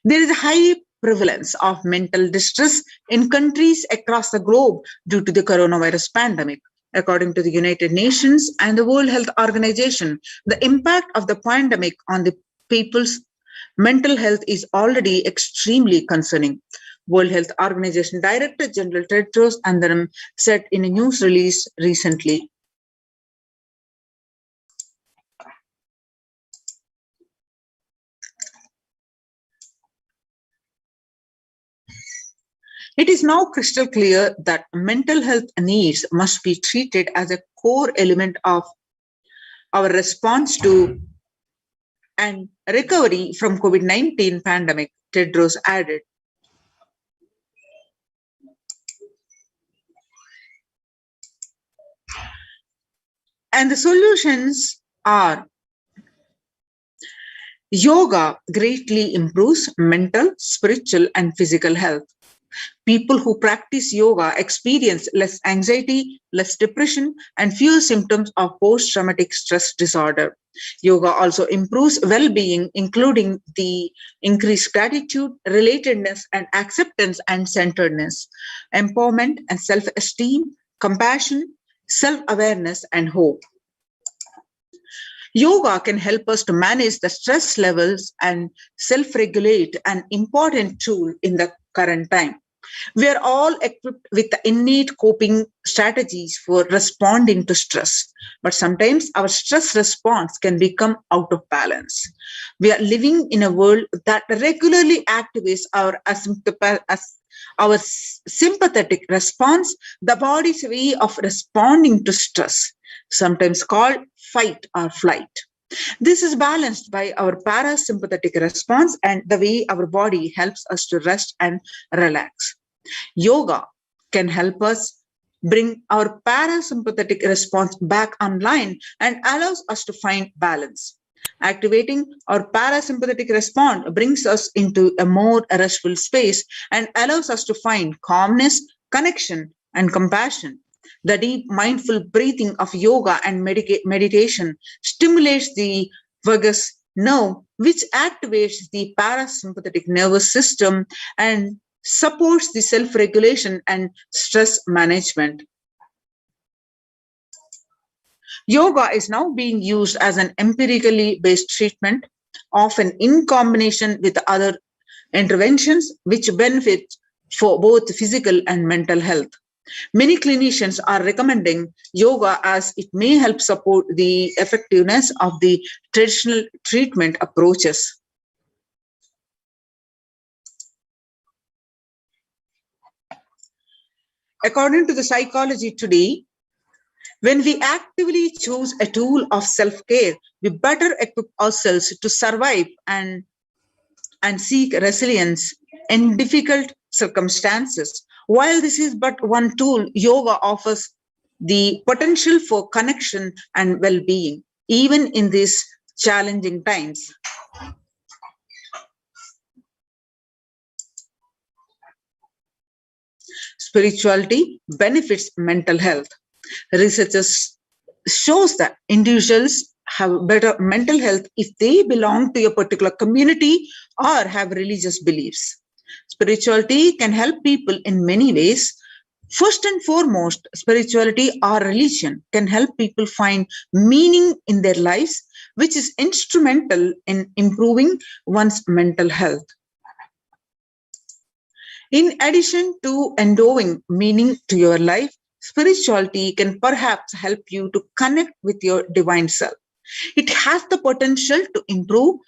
there is a high prevalence of mental distress in countries across the globe due to the coronavirus pandemic. According to the United Nations and the World Health Organization, the impact of the pandemic on the people's mental health is already extremely concerning. World Health Organization Director General Tedros Adhanom said in a news release recently. It is now crystal clear that mental health needs must be treated as a core element of our response to and recovery from COVID-19 pandemic, Tedros added. And the solutions are: yoga greatly improves mental, spiritual, and physical health. People who practice yoga experience less anxiety, less depression, and fewer symptoms of post-traumatic stress disorder. Yoga also improves well-being, including the increased gratitude, relatedness, and acceptance and centeredness, empowerment and self-esteem, compassion, self-awareness, and hope. Yoga can help us to manage the stress levels and self-regulate, an important tool in the current time. We are all equipped with the innate coping strategies for responding to stress, but sometimes our stress response can become out of balance. We are living in a world that regularly activates our sympathetic response, the body's way of responding to stress, sometimes called fight or flight. This is balanced by our parasympathetic response and the way our body helps us to rest and relax. Yoga can help us bring our parasympathetic response back online and allows us to find balance. Activating our parasympathetic response brings us into a more restful space and allows us to find calmness, connection, and compassion. The deep mindful breathing of yoga and meditation stimulates the vagus nerve, which activates the parasympathetic nervous system and supports the self-regulation and stress management. Yoga is now being used as an empirically based treatment, often in combination with other interventions which benefit for both physical and mental health. Many clinicians are recommending yoga as it may help support the effectiveness of the traditional treatment approaches. According to the Psychology Today, when we actively choose a tool of self-care, we better equip ourselves to survive and seek resilience in difficult circumstances. While this is but one tool, yoga offers the potential for connection and well-being, even in these challenging times. Spirituality benefits mental health. Researchers shows that individuals have better mental health if they belong to a particular community or have religious beliefs. Spirituality can help people in many ways. First and foremost, spirituality or religion can help people find meaning in their lives, which is instrumental in improving one's mental health. In addition to endowing meaning to your life, spirituality can perhaps help you to connect with your divine self. It has the potential to improve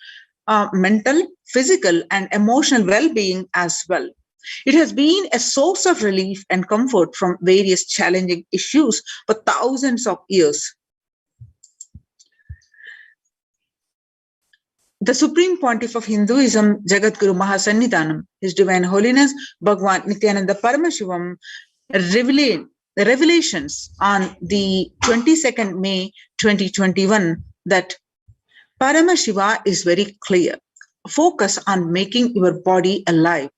mental, physical, and emotional well-being as well. It has been a source of relief and comfort from various challenging issues for thousands of years. The Supreme Pontiff of Hinduism, Jagadguru Mahasannidhanam, His Divine Holiness Bhagwan Nithyananda Paramashivam, revelations on the 22nd May 2021 that Paramashiva is very clear. focus on making your body alive.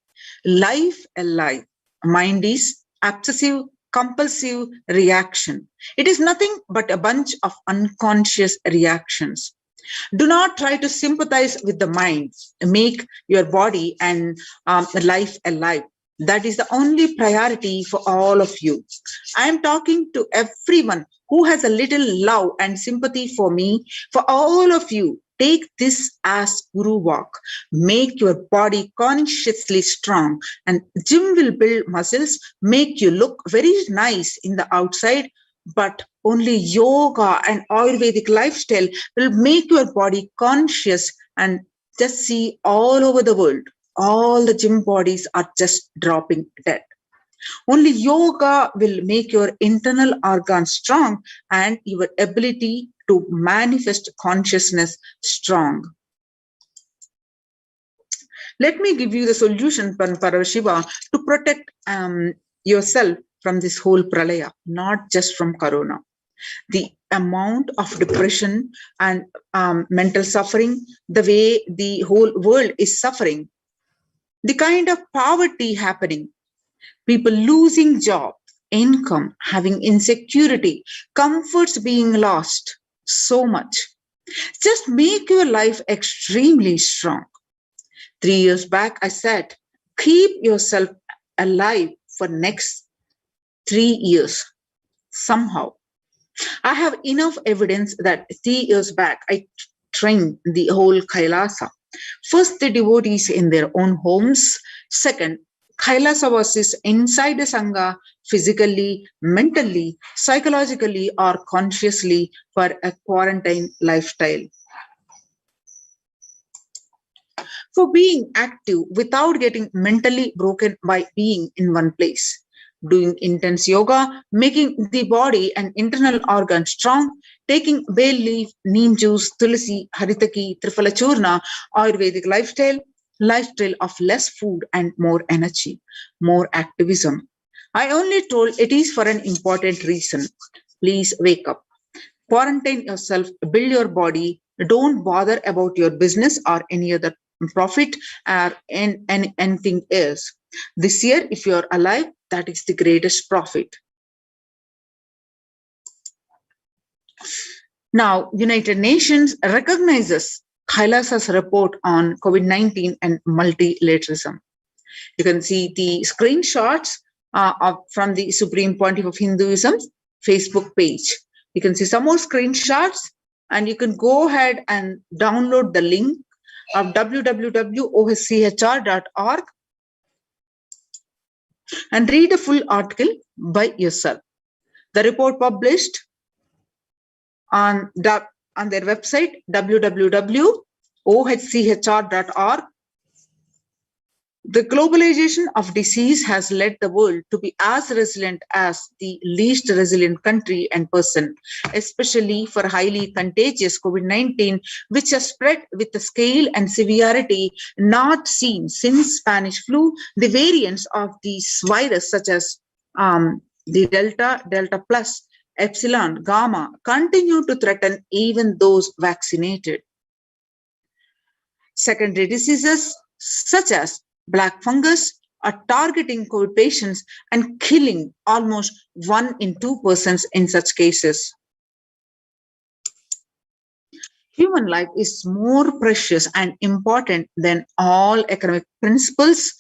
Life alive. Mind is obsessive, compulsive reaction. It is nothing but a bunch of unconscious reactions. Do not try to sympathize with the mind. Make your body and life alive. That is the only priority for all of you. I am talking to everyone who has a little love and sympathy for me. For all of you, take this as Guru walk. Make your body consciously strong, and gym will build muscles, make you look very nice in the outside, but only yoga and Ayurvedic lifestyle will make your body conscious. And just see all over the world, all the gym bodies are just dropping dead. Only yoga will make your internal organs strong and your ability to manifest consciousness strong. Let me give you the solution, Parashiva, to protect yourself from this whole pralaya, not just from corona. The amount of depression and mental suffering, the way the whole world is suffering, the kind of poverty happening, people losing job, income, having insecurity, comforts being lost, so much. Just make your life extremely strong. 3 years back, I said, keep yourself alive for next 3 years. Somehow, I have enough evidence that 3 years back, I trained the whole Kailasa. First, the devotees in their own homes. Second, Kailasa was inside the Sangha, physically, mentally, psychologically, or consciously for a quarantine lifestyle. For being active without getting mentally broken by being in one place. Doing intense yoga, making the body and internal organs strong, taking bay leaf, neem juice, tulsi, haritaki, triphala churna, Ayurvedic lifestyle of less food and more energy, more activism. I only told it is for an important reason. Please wake up. Quarantine yourself, build your body. Don't bother about your business or any other profit or anything else. This year, if you're alive, that is the greatest profit. Now, United Nations recognizes Kailasa's report on COVID-19 and multilateralism. You can see the screenshots from the Supreme Pontiff of Hinduism Facebook page. You can see some more screenshots, and you can go ahead and download the link of www.oschr.org and read a full article by yourself. The report published on their website, www.oschr.org. The globalization of disease has led the world to be as resilient as the least resilient country and person, especially for highly contagious COVID-19, which has spread with a scale and severity not seen since Spanish flu. The variants of this virus, such as the Delta plus, Epsilon, Gamma, continue to threaten even those vaccinated. Secondary diseases such as black fungus are targeting COVID patients and killing almost 1 in 2 persons in such cases. Human life is more precious and important than all economic principles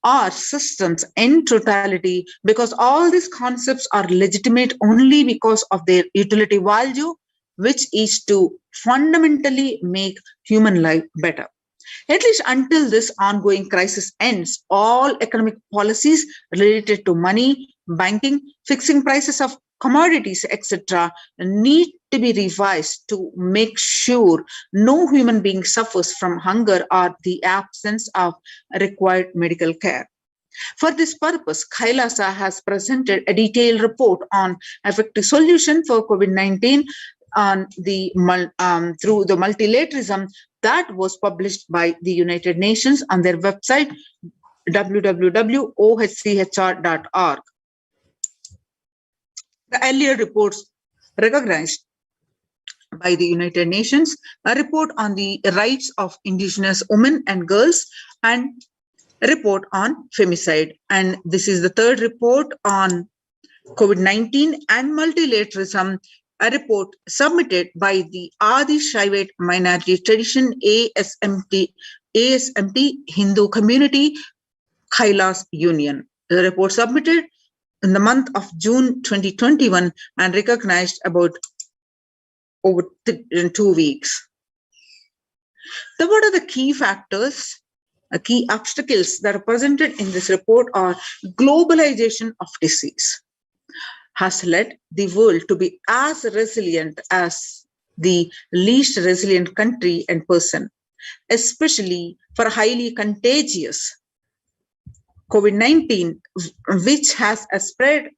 or systems in totality, because all these concepts are legitimate only because of their utility value, which is to fundamentally make human life better. At least until this ongoing crisis ends, all economic policies related to money, banking, fixing prices of commodities, etc., need to be revised to make sure no human being suffers from hunger or the absence of required medical care. For this purpose, Kailasa has presented a detailed report on effective solution for COVID-19 on the through the multilateralism that was published by the United Nations on their website www.oschr.org. The earlier reports recognized by the United Nations, a report on the rights of indigenous women and girls, and a report on femicide. And this is the third report on COVID-19 and multilateralism, a report submitted by the Adi Shaivite Minority Tradition ASMT Hindu Community Kailasa Union. The report submitted in the month of June 2021 and recognized about over 2 weeks. So what are the key factors, key obstacles that are presented in this report are globalization of disease has led the world to be as resilient as the least resilient country and person, especially for highly contagious COVID-19, which has a spread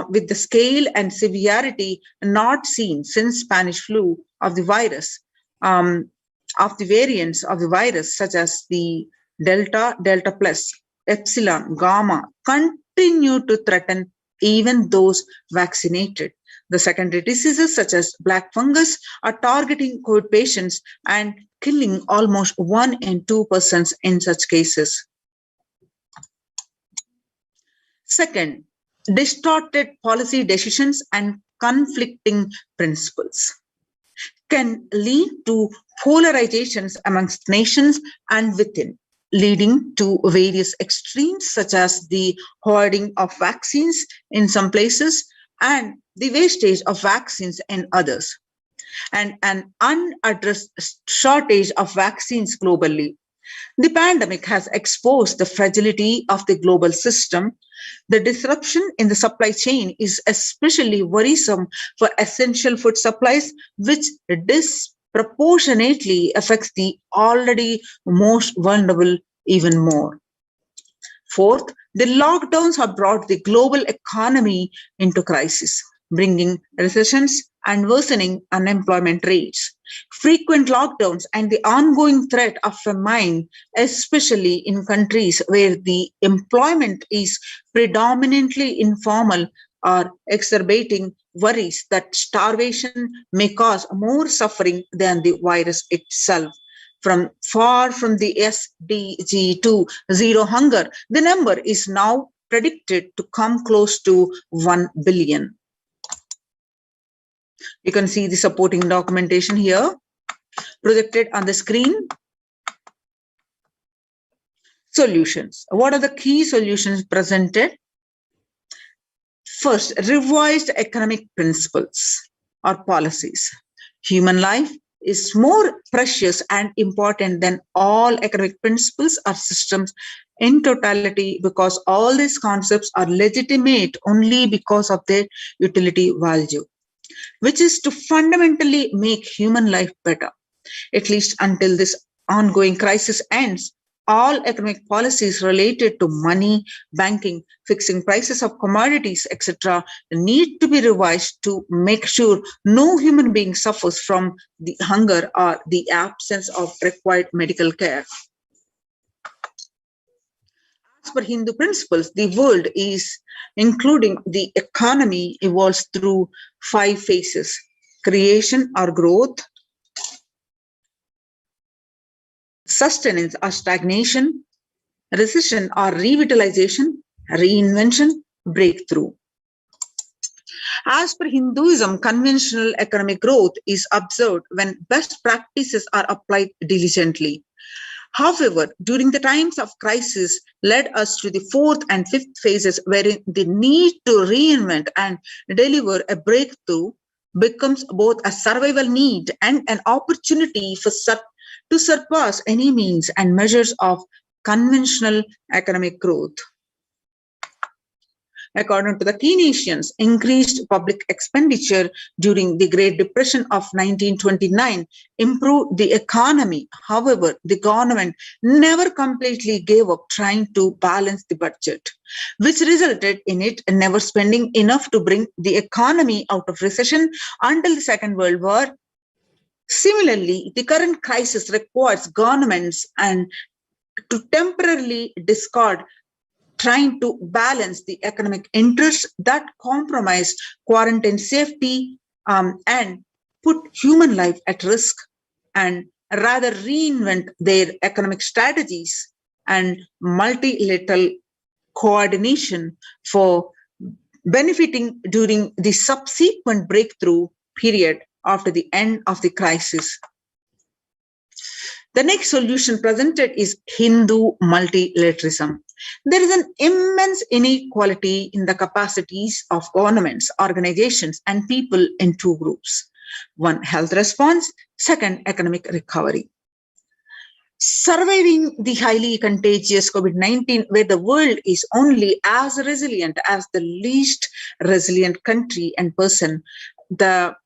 with the scale and severity not seen since Spanish flu of the virus, of the variants of the virus, such as the Delta, Delta plus, Epsilon, Gamma, continue to threaten even those vaccinated. The secondary diseases such as black fungus are targeting COVID patients and killing almost 1 in 2 persons in such cases. Second, distorted policy decisions and conflicting principles can lead to polarizations amongst nations and within, leading to various extremes such as the hoarding of vaccines in some places and the wastage of vaccines in others, and an unaddressed shortage of vaccines globally. The pandemic has exposed the fragility of the global system. The disruption in the supply chain is especially worrisome for essential food supplies, which disproportionately affects the already most vulnerable even more. Fourth, the lockdowns have brought the global economy into crisis, bringing recessions and worsening unemployment rates. Frequent lockdowns and the ongoing threat of famine, especially in countries where the employment is predominantly informal, are exacerbating worries that starvation may cause more suffering than the virus itself. Far from the SDG 2 zero hunger, the number is now predicted to come close to 1 billion. You can see the supporting documentation here projected on the screen. Solutions. What are the key solutions presented? First, revised economic principles or policies. Human life is more precious and important than all economic principles or systems in totality, because all these concepts are legitimate only because of their utility value, which is to fundamentally make human life better. At least until this ongoing crisis ends, all economic policies related to money, banking, fixing prices of commodities, etc. need to be revised to make sure no human being suffers from the hunger or the absence of required medical care. As per Hindu principles, the world is, including the economy, evolves through 5 phases: creation or growth, sustenance or stagnation, recession or revitalization, reinvention, breakthrough. As per Hinduism, conventional economic growth is observed when best practices are applied diligently. However, during the times of crisis led us to the 4th and 5th phases, wherein the need to reinvent and deliver a breakthrough becomes both a survival need and an opportunity to surpass any means and measures of conventional economic growth. According to the key nations, increased public expenditure during the Great Depression of 1929 improved the economy. However, the government never completely gave up trying to balance the budget, which resulted in it never spending enough to bring the economy out of recession until the Second World War. Similarly, the current crisis requires governments and to temporarily discard trying to balance the economic interests that compromise quarantine safety and put human life at risk and rather reinvent their economic strategies and multilateral coordination for benefiting during the subsequent breakthrough period after the end of the crisis. The next solution presented is Hindu multilateralism. There is an immense inequality in the capacities of governments, organizations, and people in two groups. One, health response. Second, economic recovery. Surviving the highly contagious COVID-19, where the world is only as resilient as the least resilient country and person, that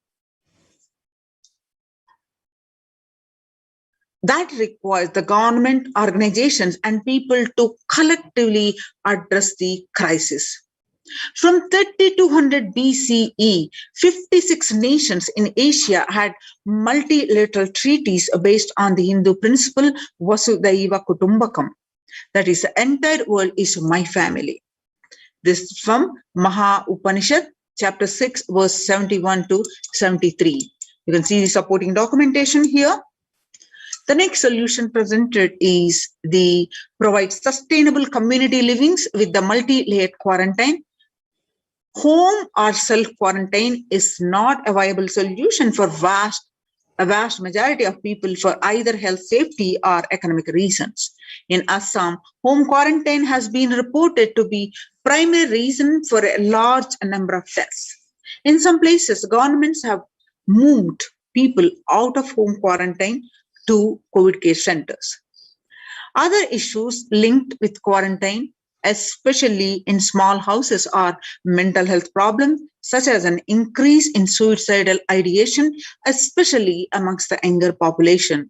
requires the government, organizations, and people to collectively address the crisis. From 3200 BCE, 56 nations in Asia had multilateral treaties based on the Hindu principle Vasudhaiva Kutumbakam. That is, the entire world is my family. This is from Maha Upanishad, chapter 6, verse 71 to 73. You can see the supporting documentation here. The next solution presented is the provide sustainable community livings with the multi-layered quarantine. Home or self-quarantine is not a viable solution for a vast majority of people for either health, safety, or economic reasons. In Assam, home quarantine has been reported to be primary reason for a large number of deaths. In some places, governments have moved people out of home quarantine to COVID care centers. Other issues linked with quarantine, especially in small houses, are mental health problems, such as an increase in suicidal ideation, especially amongst the younger population.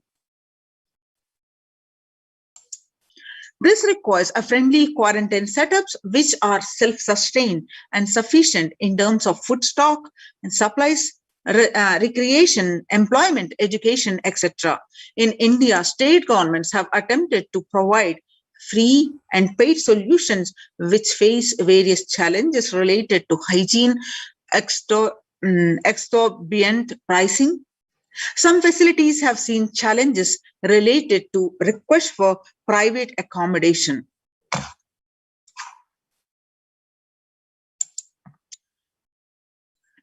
This requires a friendly quarantine setups which are self-sustained and sufficient in terms of food stock and supplies, recreation, employment, education, etc. In India, state governments have attempted to provide free and paid solutions which face various challenges related to hygiene, exorbitant pricing. Some facilities have seen challenges related to requests for private accommodation.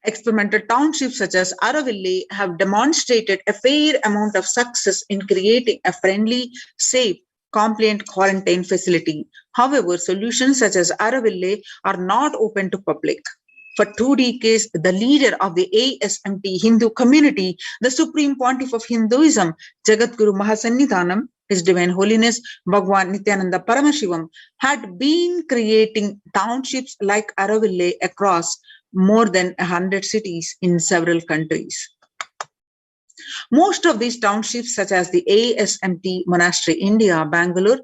Experimental townships such as Araville have demonstrated a fair amount of success in creating a friendly, safe, compliant quarantine facility. However, solutions such as Araville are not open to public. For 2 decades, the leader of the ASMT Hindu community, the Supreme Pontiff of Hinduism, Jagadguru Mahasannidhanam, His Divine Holiness Bhagwan Nithyananda Paramashivam, had been creating townships like Araville across more than 100 cities in several countries. Most of these townships, such as the ASMT Monastery India, Bangalore,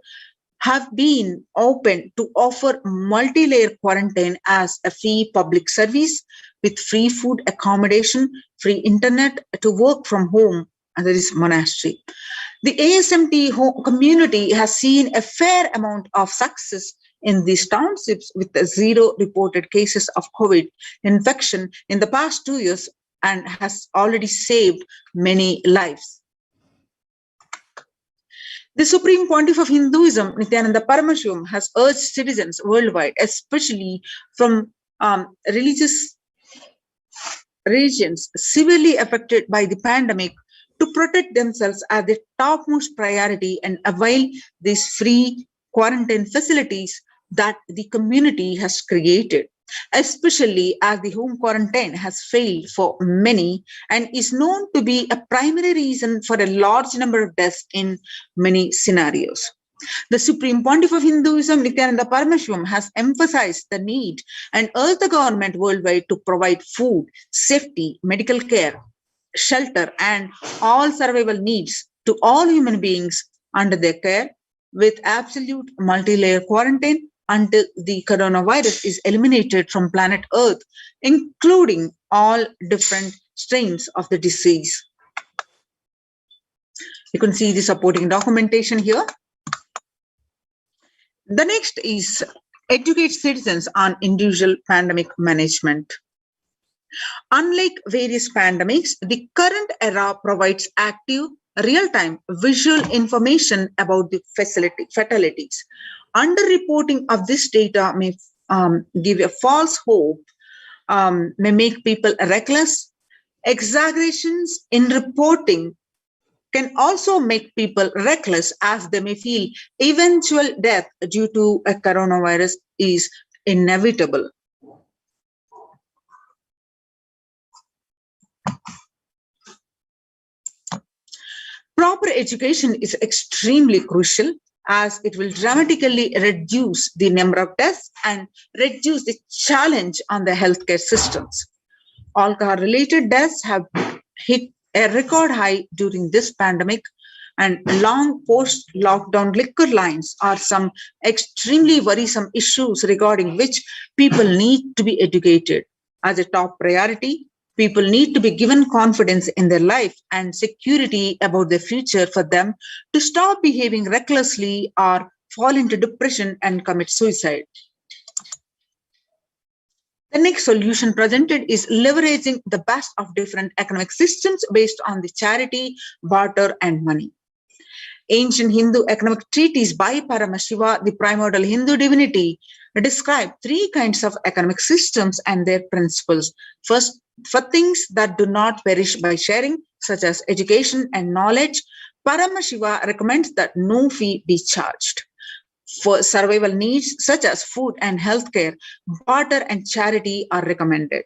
have been open to offer multi-layer quarantine as a free public service with free food accommodation, free internet to work from home, and that is monastery. The ASMT community has seen a fair amount of success in these townships with 0 reported cases of COVID infection in the past 2 years and has already saved many lives. The Supreme Pontiff of Hinduism, Nithyananda Paramashivam, has urged citizens worldwide, especially from religious regions severely affected by the pandemic, to protect themselves as the topmost priority and avail these free quarantine facilities that the community has created, especially as the home quarantine has failed for many and is known to be a primary reason for a large number of deaths in many scenarios. The Supreme Pontiff of Hinduism, Nithyananda Paramashivam, has emphasized the need and urged the government worldwide to provide food, safety, medical care, shelter, and all survival needs to all human beings under their care with absolute multi-layer quarantine until the coronavirus is eliminated from planet Earth, including all different strains of the disease. You can see the supporting documentation here. The next is educate citizens on individual pandemic management. Unlike various pandemics, the current era provides active, real-time visual information about the fatalities. Underreporting of this data may give a false hope, may make people reckless. Exaggerations in reporting can also make people reckless, as they may feel eventual death due to a coronavirus is inevitable. Proper education is extremely crucial, as it will dramatically reduce the number of deaths and reduce the challenge on the healthcare systems. Alcohol-related deaths have hit a record high during this pandemic, and long post-lockdown liquor lines are some extremely worrisome issues regarding which people need to be educated. As a top priority, people need to be given confidence in their life and security about their future for them to stop behaving recklessly or fall into depression and commit suicide. The next solution presented is leveraging the best of different economic systems based on the charity, barter, and money. Ancient Hindu economic treatise by Paramashiva, the primordial Hindu divinity, describe three kinds of economic systems and their principles. First, for things that do not perish by sharing, such as education and knowledge, Paramashiva recommends that no fee be charged. For survival needs such as food and healthcare, barter and charity are recommended.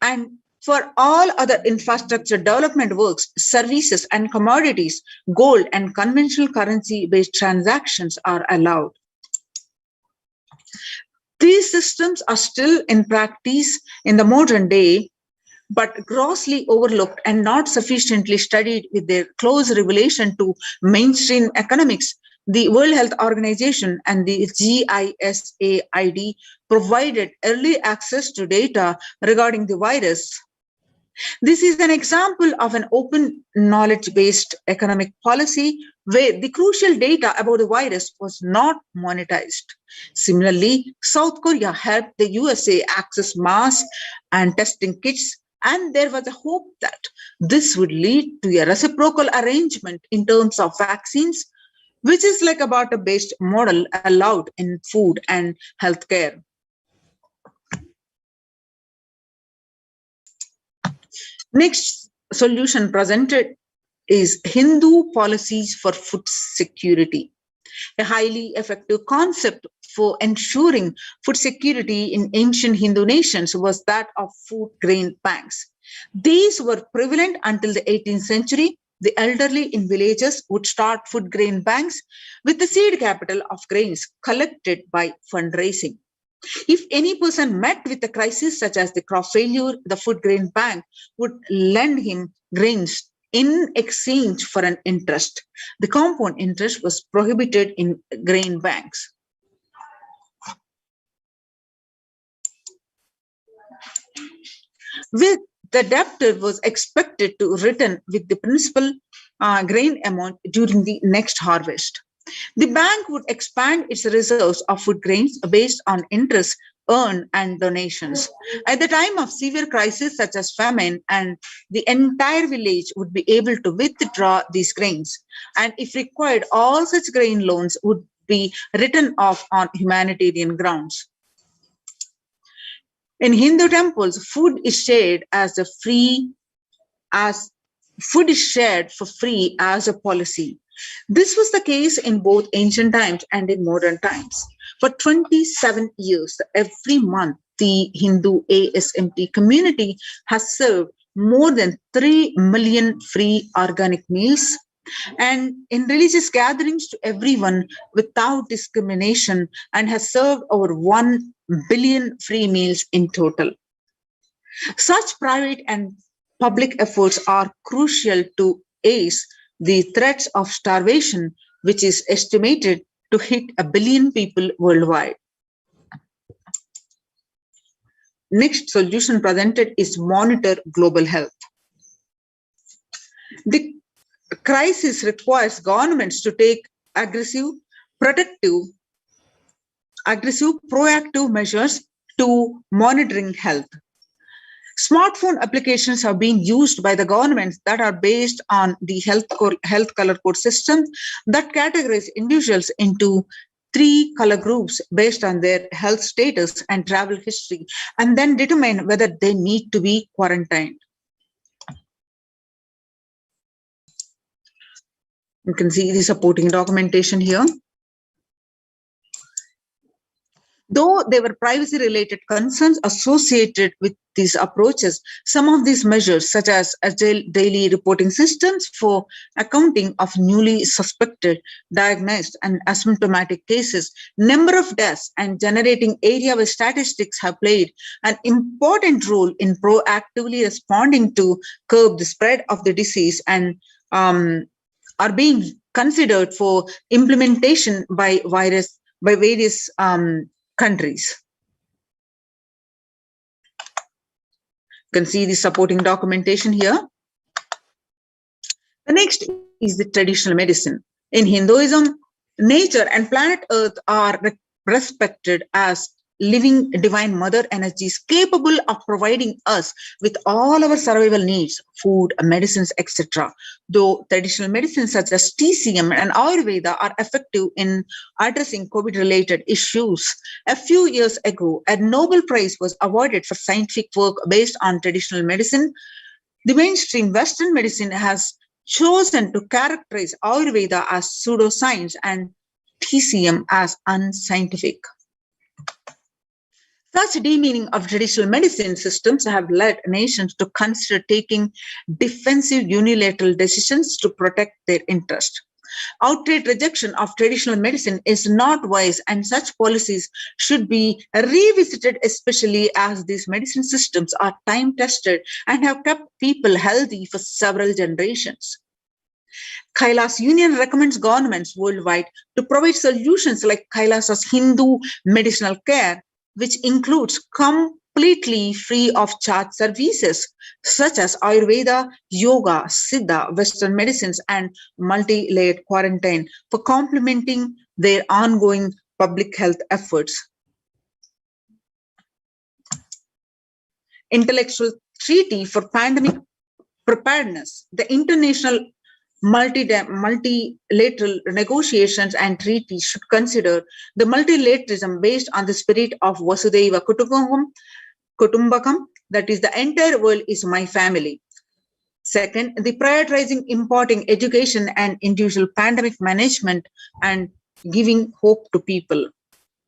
And for all other infrastructure development works, services and commodities, gold and conventional currency-based transactions are allowed. These systems are still in practice in the modern day, but grossly overlooked and not sufficiently studied with their close relation to mainstream economics. The World Health Organization and the GISAID provided early access to data regarding the virus. This is an example of an open knowledge-based economic policy where the crucial data about the virus was not monetized. Similarly, South Korea helped the USA access masks and testing kits, and there was a hope that this would lead to a reciprocal arrangement in terms of vaccines, which is like a barter-based model allowed in food and healthcare. Next solution presented is Hindu policies for food security. A highly effective concept for ensuring food security in ancient Hindu nations was that of food grain banks. These were prevalent until the 18th century. The elderly in villages would start food grain banks with the seed capital of grains collected by fundraising. If any person met with a crisis such as the crop failure, the food grain bank would lend him grains in exchange for an interest. The compound interest was prohibited in grain banks. With the debtor was expected to return with the principal grain amount during the next harvest. The bank would expand its reserves of food grains based on interest earned and donations. At the time of severe crisis such as famine, and the entire village would be able to withdraw these grains. And if required, all such grain loans would be written off on humanitarian grounds. In Hindu temples, food is shared for free as a policy. This was the case in both ancient times and in modern times. For 27 years, every month, the Hindu ASMT community has served more than 3 million free organic meals, and in religious gatherings to everyone without discrimination, and has served over 1 billion free meals in total. Such private and public efforts are crucial to ease the threats of starvation, which is estimated to hit 1 billion people worldwide. Next solution presented is monitor global health. The crisis requires governments to take aggressive, proactive measures to monitoring health. Smartphone applications have been used by the governments that are based on the health color code system that categorize individuals into 3 color groups based on their health status and travel history, and then determine whether they need to be quarantined. You can see the supporting documentation here. Though there were privacy-related concerns associated with these approaches, some of these measures, such as agile daily reporting systems for accounting of newly suspected, diagnosed, and asymptomatic cases, number of deaths, and generating area-wide statistics have played an important role in proactively responding to curb the spread of the disease and are being considered for implementation by various countries. You can see the supporting documentation here. The next is the traditional medicine. In Hinduism, nature and planet Earth are respected as living divine mother energies capable of providing us with all our survival needs, food, medicines, etc. Though traditional medicines such as TCM and Ayurveda are effective in addressing COVID-related issues, a few years ago, a Nobel Prize was awarded for scientific work based on traditional medicine. The mainstream Western medicine has chosen to characterize Ayurveda as pseudoscience and TCM as unscientific. Such demeaning of traditional medicine systems have led nations to consider taking defensive unilateral decisions to protect their interest. Outright rejection of traditional medicine is not wise, and such policies should be revisited, especially as these medicine systems are time-tested and have kept people healthy for several generations. Kailasa Union recommends governments worldwide to provide solutions like Kailasa's Hindu medicinal care, which includes completely free of charge services such as Ayurveda, Yoga, Siddha, Western medicines, and multi-layered quarantine for complementing their ongoing public health efforts. Intellectual Treaty for Pandemic Preparedness. The international multilateral negotiations and treaties should consider the multilateralism based on the spirit of Vasudhaiva Kutumbakam, that is, the entire world is my family. Second, the prioritizing importing education and individual pandemic management and giving hope to people.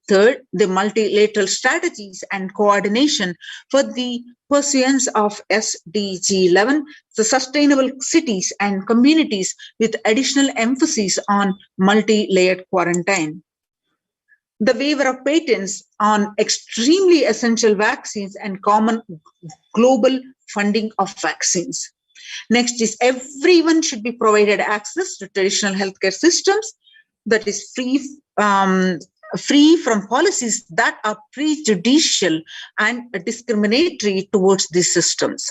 Third, the multilateral strategies and coordination for the pursuance of SDG 11, the sustainable cities and communities with additional emphasis on multi-layered quarantine. The waiver of patents on extremely essential vaccines and common global funding of vaccines. Next is everyone should be provided access to traditional healthcare systems that is free from policies that are prejudicial and discriminatory towards these systems.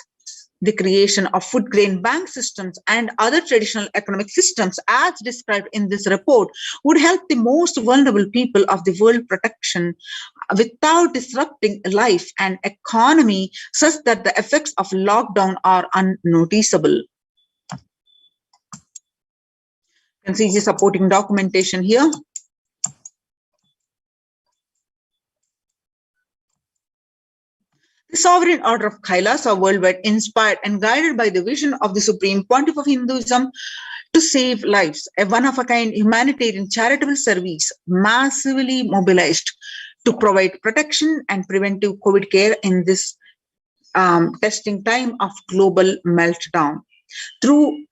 The creation of food grain bank systems and other traditional economic systems as described in this report would help the most vulnerable people of the world protection without disrupting life and economy such that the effects of lockdown are unnoticeable. You can see the supporting documentation here. The sovereign order of Kailasa worldwide, inspired and guided by the vision of the Supreme Pontiff of Hinduism to save lives, a one-of-a-kind humanitarian charitable service massively mobilized to provide protection and preventive COVID care in this testing time of global meltdown. Through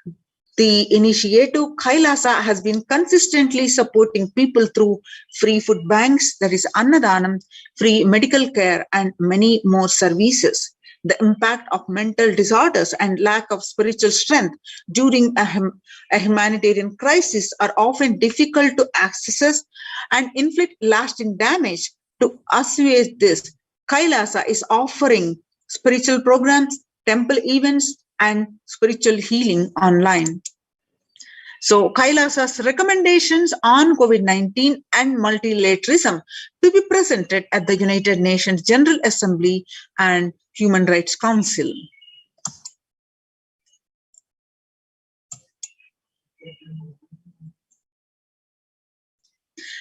the initiative, Kailasa has been consistently supporting people through free food banks, that is Annadanam, free medical care, and many more services. The impact of mental disorders and lack of spiritual strength during a humanitarian crisis are often difficult to access and inflict lasting damage. To assuage this, Kailasa is offering spiritual programs, temple events, and spiritual healing online. So Kailasa's recommendations on COVID-19 and multilateralism to be presented at the United Nations General Assembly and Human Rights Council.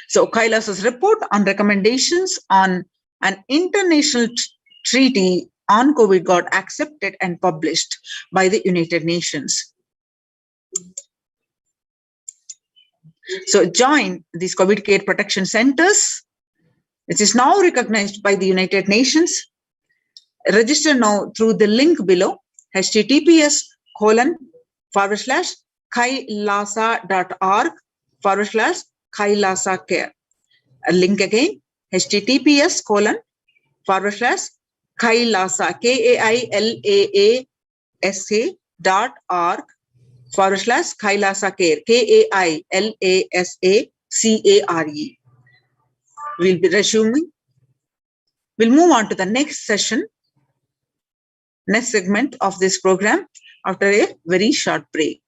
So Kailasa's report on recommendations on an international treaty on COVID got accepted and published by the United Nations. So join these COVID care protection centers, which is now recognized by the United Nations. Register now through the link below, https://kailasa.org/Kailasa care. A link again, https://kailasa, KAILASA.org/Kailasa care, KAILASACARE. We'll be resuming. We'll move on to the next session, next segment of this program after a very short break.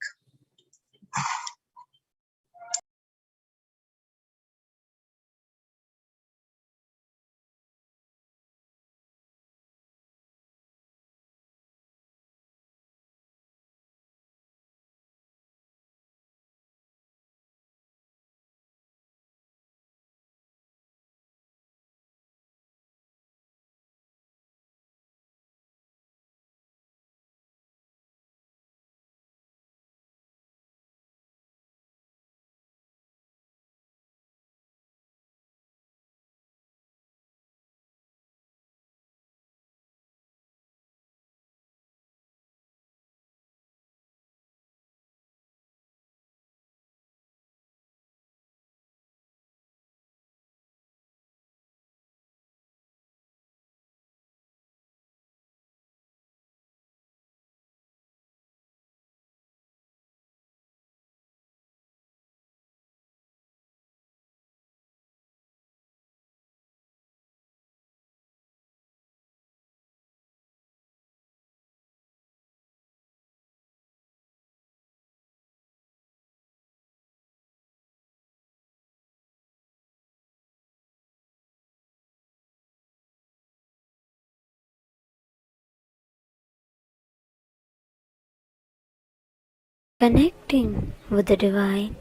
Connecting with the divine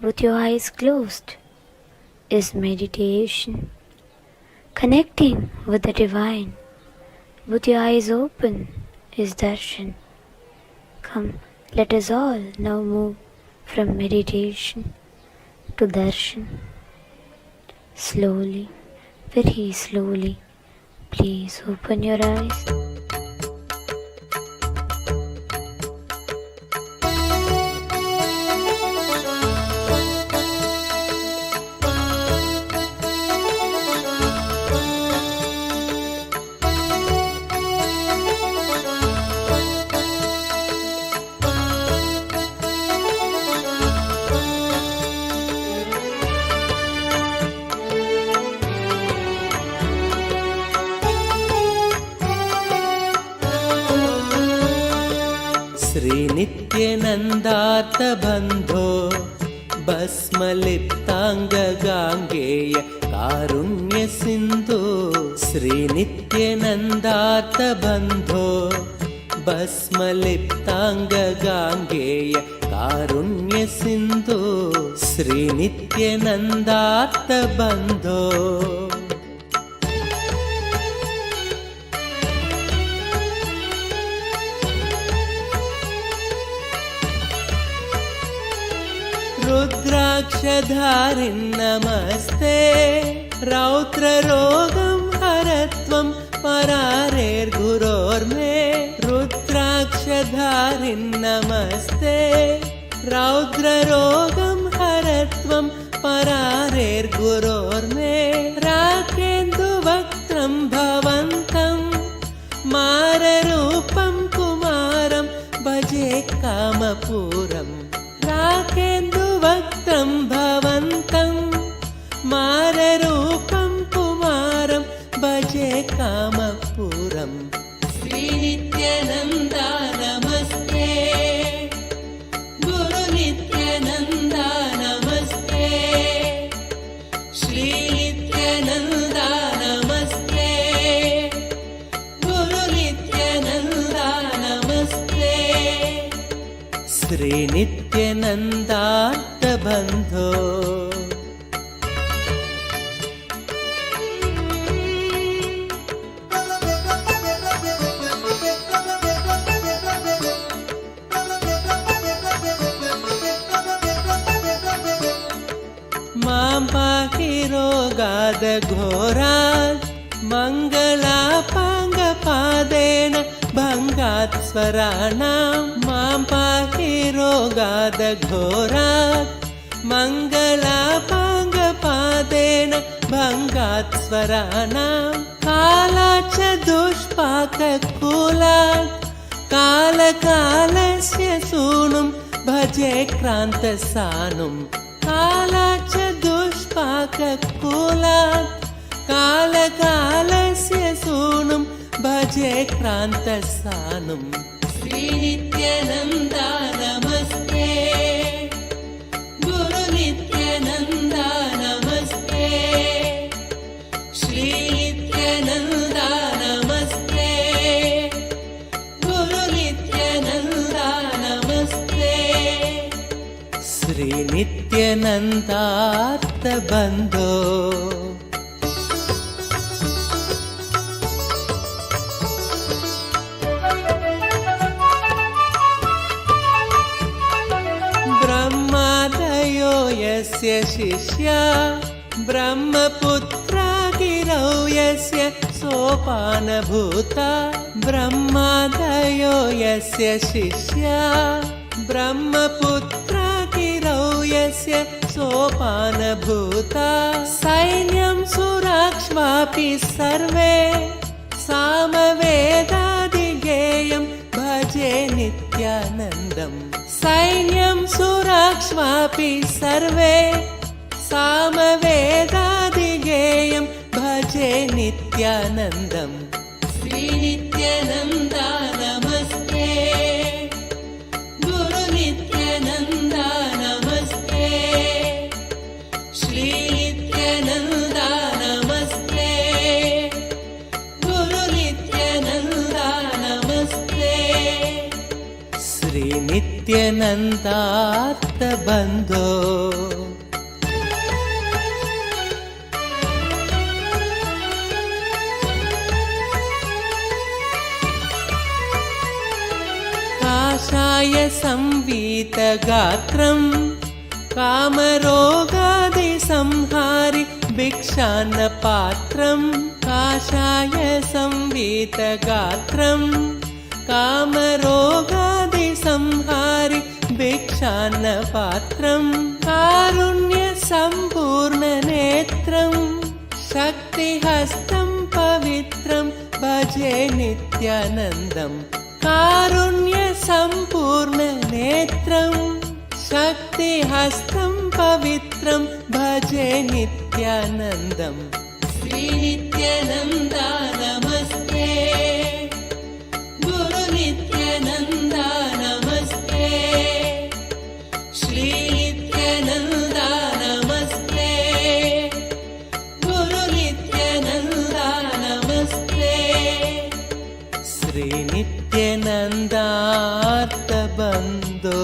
with your eyes closed is meditation. Connecting with the divine with your eyes open is darshan. Come, let us all now move from meditation to darshan. Slowly, very slowly, please open your eyes. श्रीनित्यनन्दार्थबन्धो भस्मलिप्ताङ्गगाङ्गेय कारुण्यसिन्धो श्रीनित्यनन्दार्थबन्धो भस्मलिप्ताङ्गगाङ्गेय कारुण्यसिन्धो श्रीनित्यनन्दार्थबन्धो रुद्राक्षधारिन् नमस्ते रौद्ररोगं हरत्वं परारेर्गुरोर्मे रुद्राक्षधारिन् नमस्ते रौद्ररोगं हरत्वं परारेर्गुरोर्मे राकेन्दुवक्त्रं भवन्तं माररूपं कुमारं भजे कामपूरम् राकेन्दुवक्त्रं भवन्तं माररूपं कुमारं भजे कामपूरम् श्रीनित्यानन्दा नमस्ते गुरुनित्यानन्दा श्री नित्यानन्दार्थ-बन्धो मां पाहि रोगादघोरात् मङ्गलापाङ्गपादेन भङ्गात् स्वराणां मां पाहि रोगादघोरात् मङ्गलापाङ्गपादेन भङ्गात् स्वराणां कालाच्च दुष्पाककुलात् कालकालस्य सूनुं भजे क्रान्तसानुं कालाच्च दुष्पाककुलात् कालकालस्य सूनुं भजे क्रान्तसानुं श्री नित्यानन्दा नमस्ते गुरु नित्यानन्दा नमस्ते श्री नित्यानन्दा नमस्ते गुरु नित्यानन्दा नमस्ते श्री नित्यानन्दार्थ-बन्धो ब्रह्मादयो यस्य शिष्या ब्रह्मपुत्रा गिरौ यस्य सोपानभूता ब्रह्मादयो यस्य शिष्या ब्रह्मपुत्रा गिरौ यस्य सोपानभूता सैन्यं सुराक्ष्वापि सर्वे सामवेदादिगेयं भजे नित्यानन्दम् सैन्यं सुराक्ष्वापि सर्वे सामवेदादिगेयं भजे नित्यानन्दम् श्री नित्यानन्दा नमस्ते गुरु नित्यानन्दा नमस्ते श्री नित्यानन्दा नमस्ते गुरु नित्यानन्दा नमस्ते श्री नित्यानन्दार्थ-बन्धो काषाय संवीतगात्रं कामरोगादिसंहारि भिक्षान्नपात्रं काषाय संवीतगात्रं कामरोगादिसंहारि भिक्षान्नपात्रं कारुण्यसम्पूर्णनेत्रं शक्तिहस्तं पवित्रं भजे नित्यानन्दम् कारुण्यसम्पूर्णनेत्रं शक्तिहस्तं पवित्रं भजे नित्यानन्दम् श्री नित्यानन्दा नमस्ते गुरु नित्यानन्दा नमस्ते श्री नित्यानन्दा नमस्ते गुरु नित्यानन्दा नमस्ते श्री नित्यानन्दार्थ-बन्धो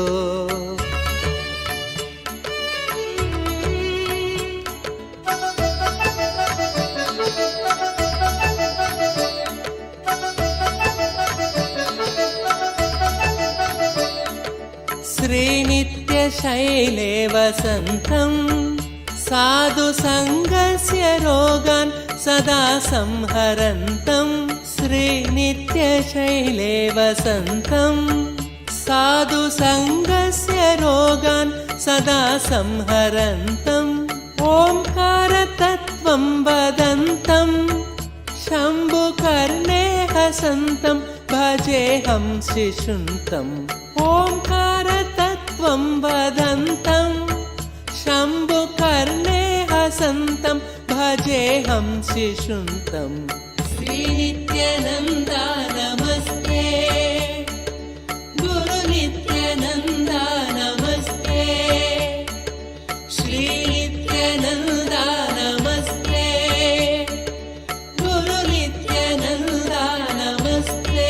श्रीनित्यशैले वसन्तं साधुसङ्गस्य रोगान् सदा संहरन्तं श्रीनित्यशैले वसन्तं साधुसङ्गस्य रोगान् सदा संहरन्तम् ओंकारतत्त्वं वदन्तं शम्भुकर्णे हसन्तं भजेऽहं शिशुन्तम् ओंकारतत्त्वं वदन्तं शम्भुकर्णे हसन्तं भजेऽहं शिशुन्तम् श्री नित्यानन्दा नमस्ते गुरु नित्यानन्दा नमस्ते श्री नित्यानन्दा नमस्ते गुरु नित्यानन्दा नमस्ते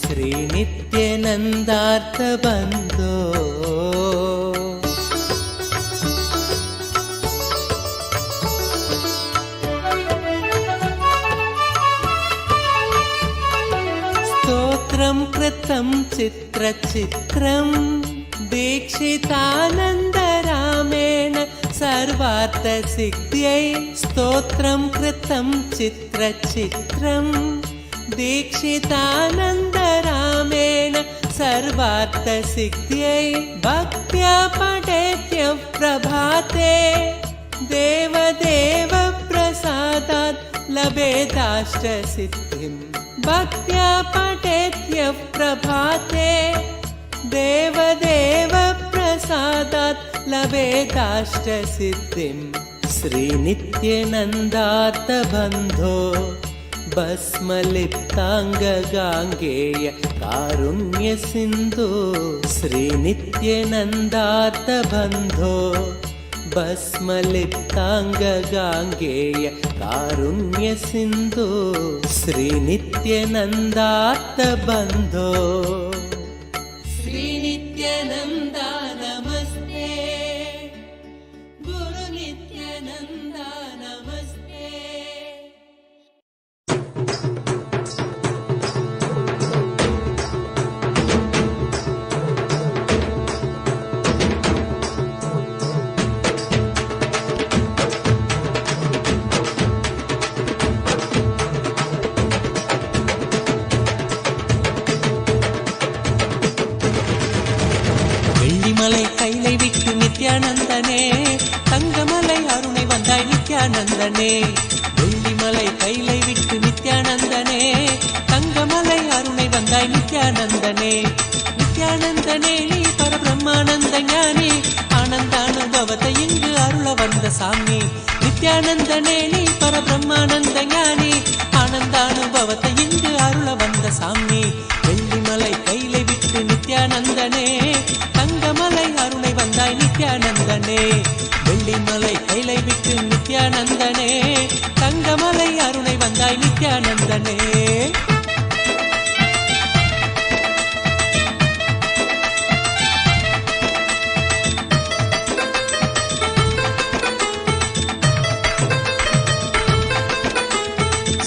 श्री नित्यानन्दार्थबन्धो स्तोत्रं कृतं चित्रचित्रं दीक्षितानन्दरामेण सर्वार्थसिद्ध्यै स्तोत्रं कृतं चित्रचित्रं दीक्षितानन्दरामेण सर्वार्थसिद्ध्यै भक्त्या पठेत्यः प्रभाते देवदेव प्रसादात् लभेदाष्टसिद्धिं भक्त्या पठेत्यः प्रभाते देवदेव प्रसादात् लभेदाष्टसिद्धिं श्रीनित्यानन्दार्थबन्धो भस्मलिप्ताङ्गगाङ्गेय कारुण्यसिन्धो श्रीनित्यानन्दार्थबन्धो भस्मलिप्ताङ्गगाङ्गेय कारुण्यसिन्धो श्रीनित्यानन्दार्थबन्धो श्रीनित्यानन्दा नमस्ते गुरु नित्यानन्दा नमस्ते வெள்ளிமலை கைலை விட்டு நித்யானந்தனே தங்கமலை அருணை வந்தாய் நித்யானந்தனே வெள்ளிமலை கைலை விட்டு நித்யானந்தனே தங்கமலை அருணை வந்தாய் நித்யானந்தனே நித்யானந்தனே நீ பரபிரம்மானந்த ஞானி ஆனந்தானுபவத்தை இங்கு அருள வந்த சாமி நித்யானந்தனே நீ பரபிரம்மானந்த ஞானி ஆனந்தானுபவத்தை இங்கு அருள வந்த சாமி வெள்ளிமலை கைலை விட்டு நித்யானந்தனே தங்கமலை அருணை வந்தாய் நித்யானந்தனே வெள்ளிமலை கைலை விட்டு நித்யானந்தனே தங்கமலை அருணை வந்தாய் நித்யானந்தனே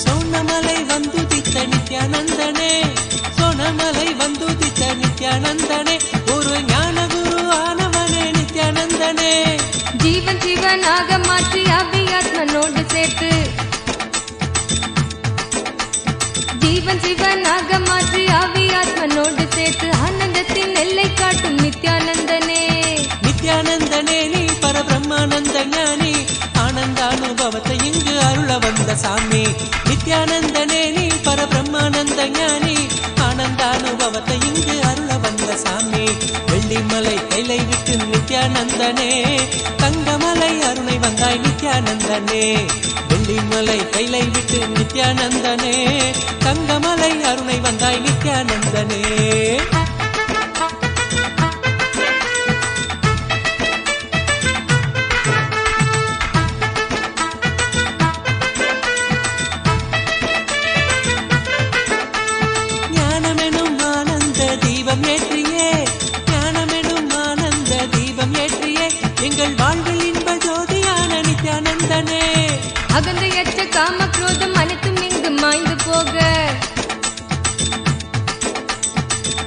சோனமலை வந்துதித்த நித்யானந்தனே சோனமலை வந்துதித்த நித்யானந்தனே ஒரு ஞான குரு ஆனவனே நித்யானந்தனே ஜீவன் சிவனாக மாற்றி அவ்வியாத்மனோடு சேர்த்து ஜீவன் சிவனாக மாற்றி அவ்வியாத்மனோடு சேர்த்து ஆனந்தத்தின் எல்லை காட்டும் நித்யானந்தனே நித்யானந்தனே நீ பரபிரம்மானந்த ஞானி ஆனந்தானுபவத்தை இங்கு அருள வந்த சாமி நித்யானந்தனே நீ பரபிரம்மானந்த ஞானி ஆனந்தானுபவத்தை இங்கு அருள வந்த சாமி வெள்ளிமலை கைலை விட்டு நித்யானந்தனே தங்கமலை அருணை வந்தாய் நித்யானந்தனே வெள்ளிமலை கைலை விட்டு நித்யானந்தனே தங்கமலை அருணை வந்தாய் நித்யானந்தனே ஞானமெனும் ஆனந்த தீபம் ஏற்றியே ஞானமெனும் ஆனந்த தீபம் ஏற்றியே எங்கள் வாழ்வில் இன்ப ஜோதியான நித்யானந்தனே அகந்தையற்ற காம குரோதம் அனைத்தும் இங்கு மாய்ந்து போக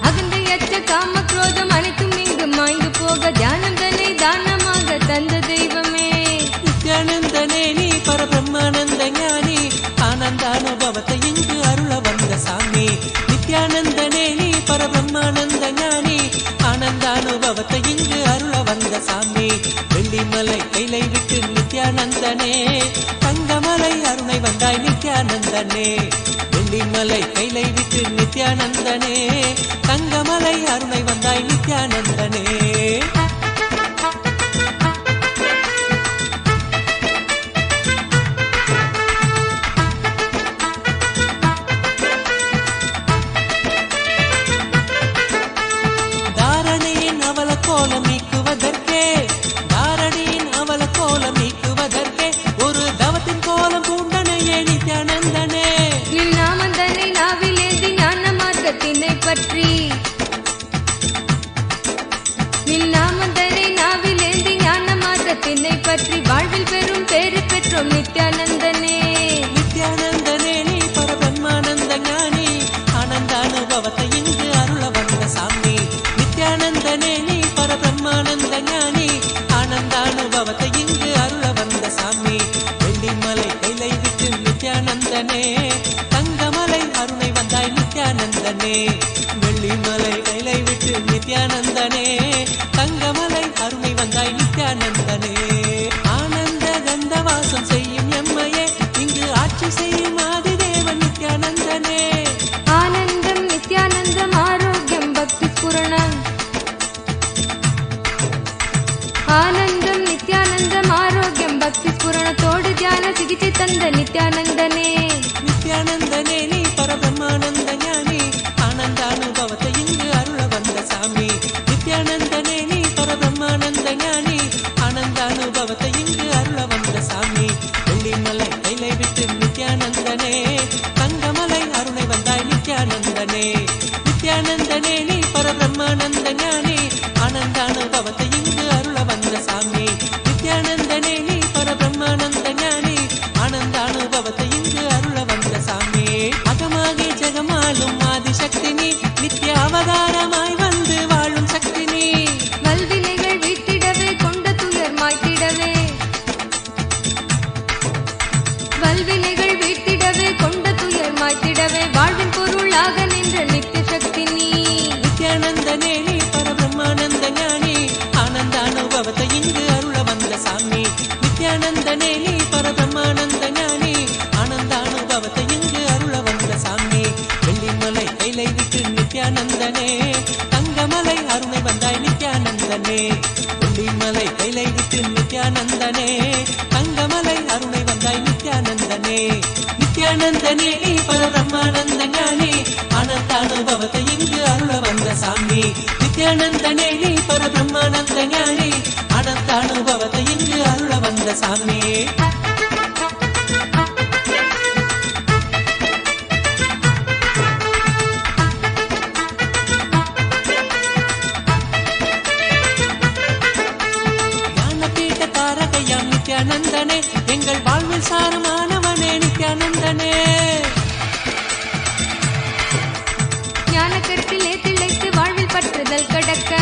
அகந்தையற்ற காம குரோதம் அனைத்தும் இங்கு மாய்ந்து போக தியானந்தனை தானமாக தந்த தெய்வமே நித்யானந்தனே நீ பரபிரம்மானந்த ஞானி ஆனந்தானுபவத்தை இங்கு அருள வந்த சாமி நித்யானந்தனே நீ பரபிரம்மானந்த ஞானி ஆனந்தானுபவத்தை இங்கு அருள வந்த சாமி வெள்ளிமலை கைலை விட்டு நித்யானந்தனே தங்கமலை அருணை வந்தாய் நித்யானந்தனே வெள்ளிமலை கைலை விட்டு நித்யானந்தனே தங்கமலை அருணை வந்தாய் நித்யானந்தனே தாரணியின் அவல கோலம் நீக்குவதற்கே தாரணியின் அவல கோலம் நீக்குவதற்கே ஒரு தவத்தின் கோலம் பூண்டனையே நித்யானந்தனே நின் நாமந்தனை நாவிலேந்தி ஞான மார்க்கத்தினை பற்றி தந்த நித்யானந்தனே. நித்யானந்தனே நீ பரபிரம்மானந்த ஞானி ஆனந்தானுபவத்தை இங்கு அருள வந்த சாமி. நித்யானந்தனே நீ பரபிரம்மானந்த ஞானி ஆனந்தானுபவத்தை இங்கு அருள வந்த சாமி. வெள்ளிமலை கைலை விட்டு நித்யானந்தனே தங்கமலை அருளை வந்தாய் நித்யானந்தனே. நித்யானந்தனே நீ பரபிரம்மானந்த ஞானி ஆனந்தானுபவத்தை இங்கு அருள வந்த சாமி. நித்யானந்தனே நீ பரபிரம்மானந்த ஞானி ஆனந்தானுபவத்தை இங்கு அருள வந்த சாமி. அகமாகி ஜெகமாலும் ஆதிசக்தி நீ நித்ய அவதாரமாய் வந்து வாழும் சக்தி நீ. வல்வினைகள் வீட்டிடவே கொண்ட துயர் மாய்த்திடவே. வல்வினைகள் வீட்டிடவே கொண்ட துயர் மாய்த்திடவே வாழ்வின் பொருளாக நின்ற நித்திய சக்தி நீ. நித்யானந்தனே நீ பரபிரம்மானந்த ஞானி ஆனந்தானுபவத்தை இங்கு அருள வந்த சாமி. நித்யானந்தனே நீ பரபிரம்மானந்த ஞானி ஆனந்தானுபவத்தை இங்கு அருள வந்த சாமி. வெள்ளிமலை கைலை விட்டு நித்யானந்தனே தங்கமலை அருணை வந்தாய் நித்யானந்தனே. வெள்ளிமலை கைலை விட்டு நித்யானந்தனே தங்கமலை அருணை வந்தாய் நித்யானந்தனே. நித்யானந்தனே நீ பரபிரம்மானந்த ஞானி ஆனந்தானுபவத்தை இங்கு அருள வந்த சாமி. நித்யானந்தனே நீ பரபிரம்மானந்த ஞானி ஆனந்தானுபவத்தை இங்கு அருள வந்த சாமி. ஞானபீட தாரகையாம் நித்யானந்தனே எங்கள் வாழ்வில் சாரமானவனே நித்யானந்தனே. ஞான கருத்திலே திளைத்து வாழ்வில் பற்றுதல் கடக்க.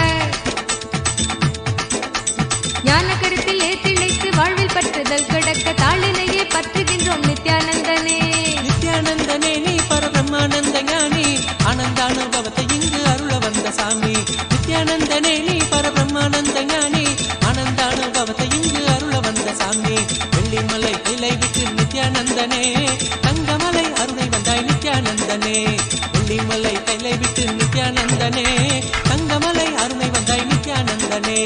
ஞான கருத்திலே திளைத்து வாழ்வில் பற்றுதல் கடக்க தாளினையே பற்றுகின்றோம் நித்யானந்தனே. நித்யானந்தனே நீ பரபிரம்மானந்த ஞானி ஆனந்தானுபவத்தை இங்கு அருள வந்த சாமி. நித்யானந்தனே நீ பரபிரம்மானந்த ஞானி ஆனந்தானுபவத்தை இங்கு அருள வந்த சாமி. வெள்ளிமலை கைலை விட்டு நித்யானந்தனே தங்கமலை அருணை வந்தாய் நித்யானந்தனே. வெள்ளிமலை கைலை விட்டு நித்யானந்தனே தங்கமலை அருணை வந்தாய் நித்யானந்தனே.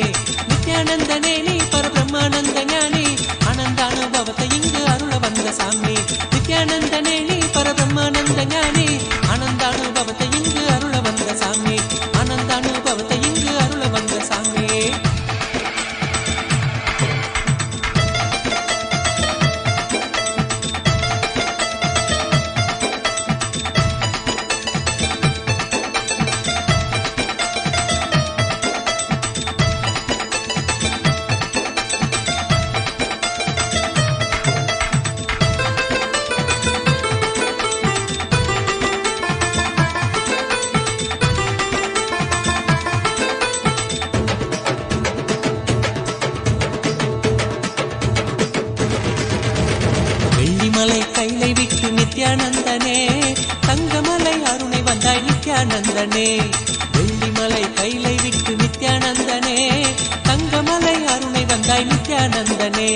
நித்யானந்தனே நீ பரபிரம்மானந்த ஞானி ஆனந்தானுபவத்தை இங்கு அருள வந்த சாமி. நித்யானந்தனே நீ பரபிரம்மானந்த ஞானி ஆனந்தானுபவத்தை இங்கு அருள வந்த சாமி. ஆனந்தானுபவத்தை இங்கு அருள வந்த சாமி. வெள்ளிமலை கைலை விட்டு நித்யானந்தனே தங்கமலை அருணை வந்தாய் நித்யானந்தனே. வெள்ளிமலை கைலை விட்டு நித்யானந்தனே தங்கமலை அருணை வந்தாய் நித்யானந்தனே.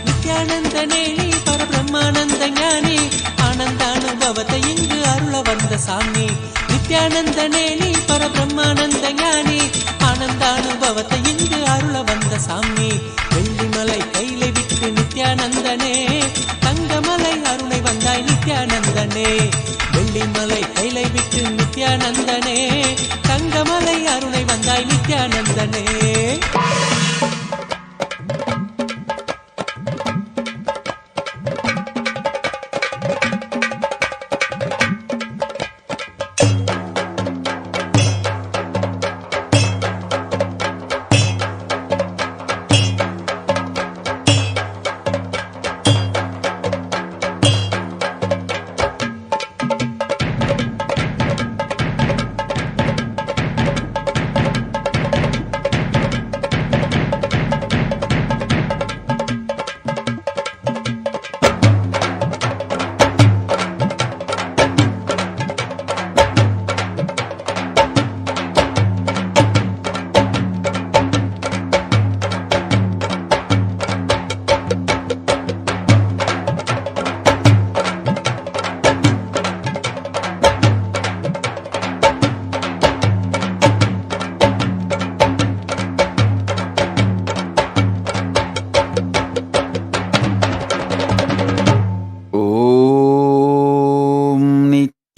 நித்யானந்தனே நீ பரபிரம்மானந்த ஞானி ஆனந்தானுபவத்தை இங்கு அருள வந்த சாமி. நித்யானந்தனே நீ பரபிரம்மானந்த ஞானி ஆனந்தானுபவத்தை இங்கு அருள வந்த சாமி. வெள்ளிமலை கைலை விட்டு நித்யானந்தனே தங்கமலை அருணை வந்தாய் நித்யானந்தனே. வெள்ளிமலை கைலை விட்டு நித்யானந்தனே தங்கமலை அருணை வந்தாய் நித்யானந்தனே.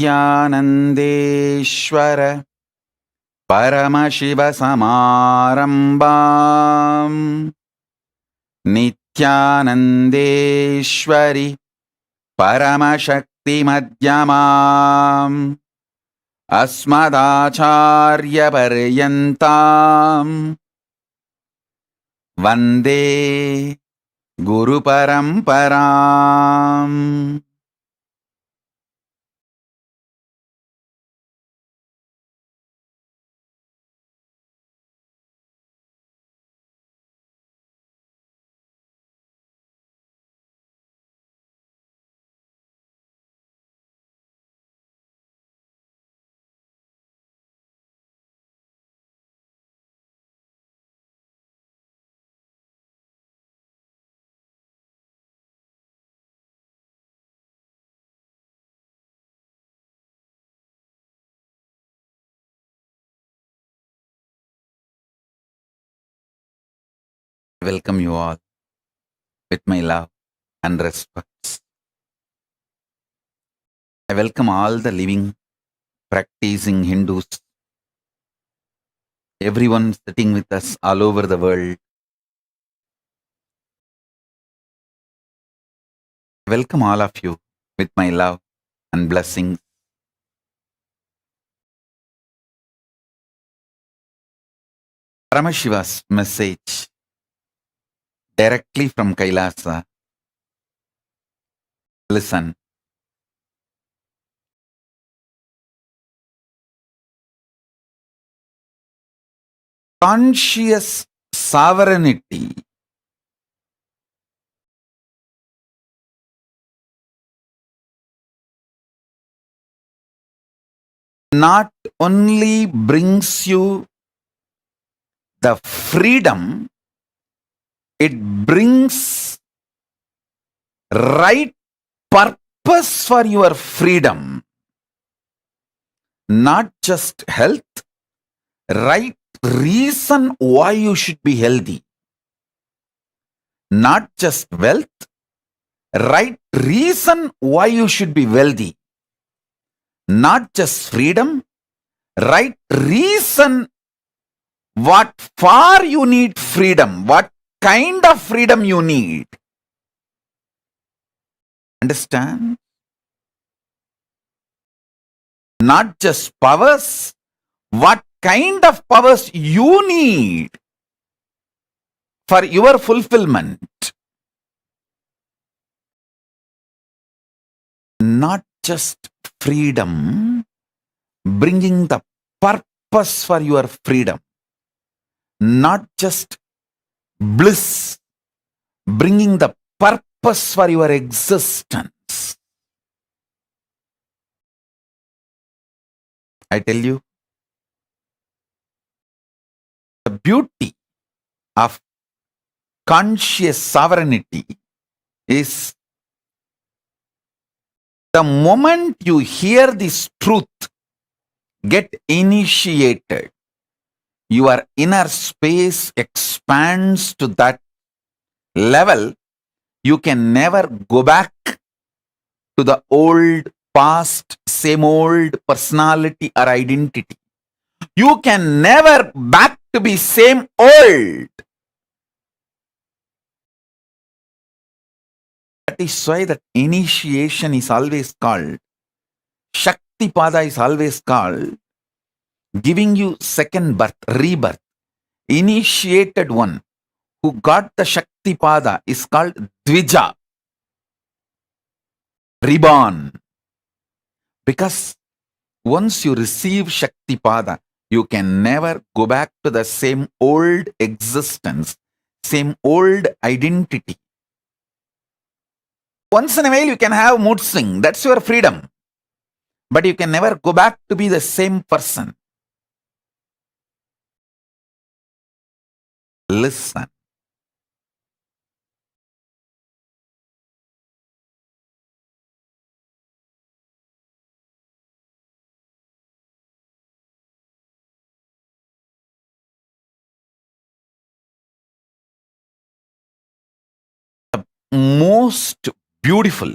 नित्यानन्देश्वर परमशिवसमारम्भाम् नित्यानन्देश्वरि परमशक्तिमध्यमाम् अस्मदाचार्यपर्यन्ताम् वन्दे गुरुपरम्पराम्. I welcome you all with my love and respect. I welcome all the living, practicing Hindus, everyone sitting with us all over the world. I welcome all of you with my love and blessings. Paramashiva's message directly from Kailasa. Listen. Conscious sovereignty not only brings you the freedom, it brings right purpose for your freedom. Not just health, right reason why you should be healthy. Not just wealth, right reason why you should be wealthy. Not just freedom, right reason what for you need freedom, what kind of freedom you need. Understand? Not just powers, what kind of powers you need for your fulfillment. Not just freedom, bringing the purpose for your freedom. Not just bliss, bringing the purpose for your existence. I tell you, the beauty of conscious sovereignty is the moment you hear this truth, get initiated, your inner space expands to that level. You can never go back to the old past, same old personality or identity. You can never back to be same old. That is why that initiation is always called, Shakti Pada is always called, giving you second birth, rebirth. Initiated one who got the Shakti Pada is called Dvija, reborn. Because once you receive Shakti Pada, you can never go back to the same old existence, same old identity. Once in a while you can have mood swing, that's your freedom. But you can never go back to be the same person. Listen. The most beautiful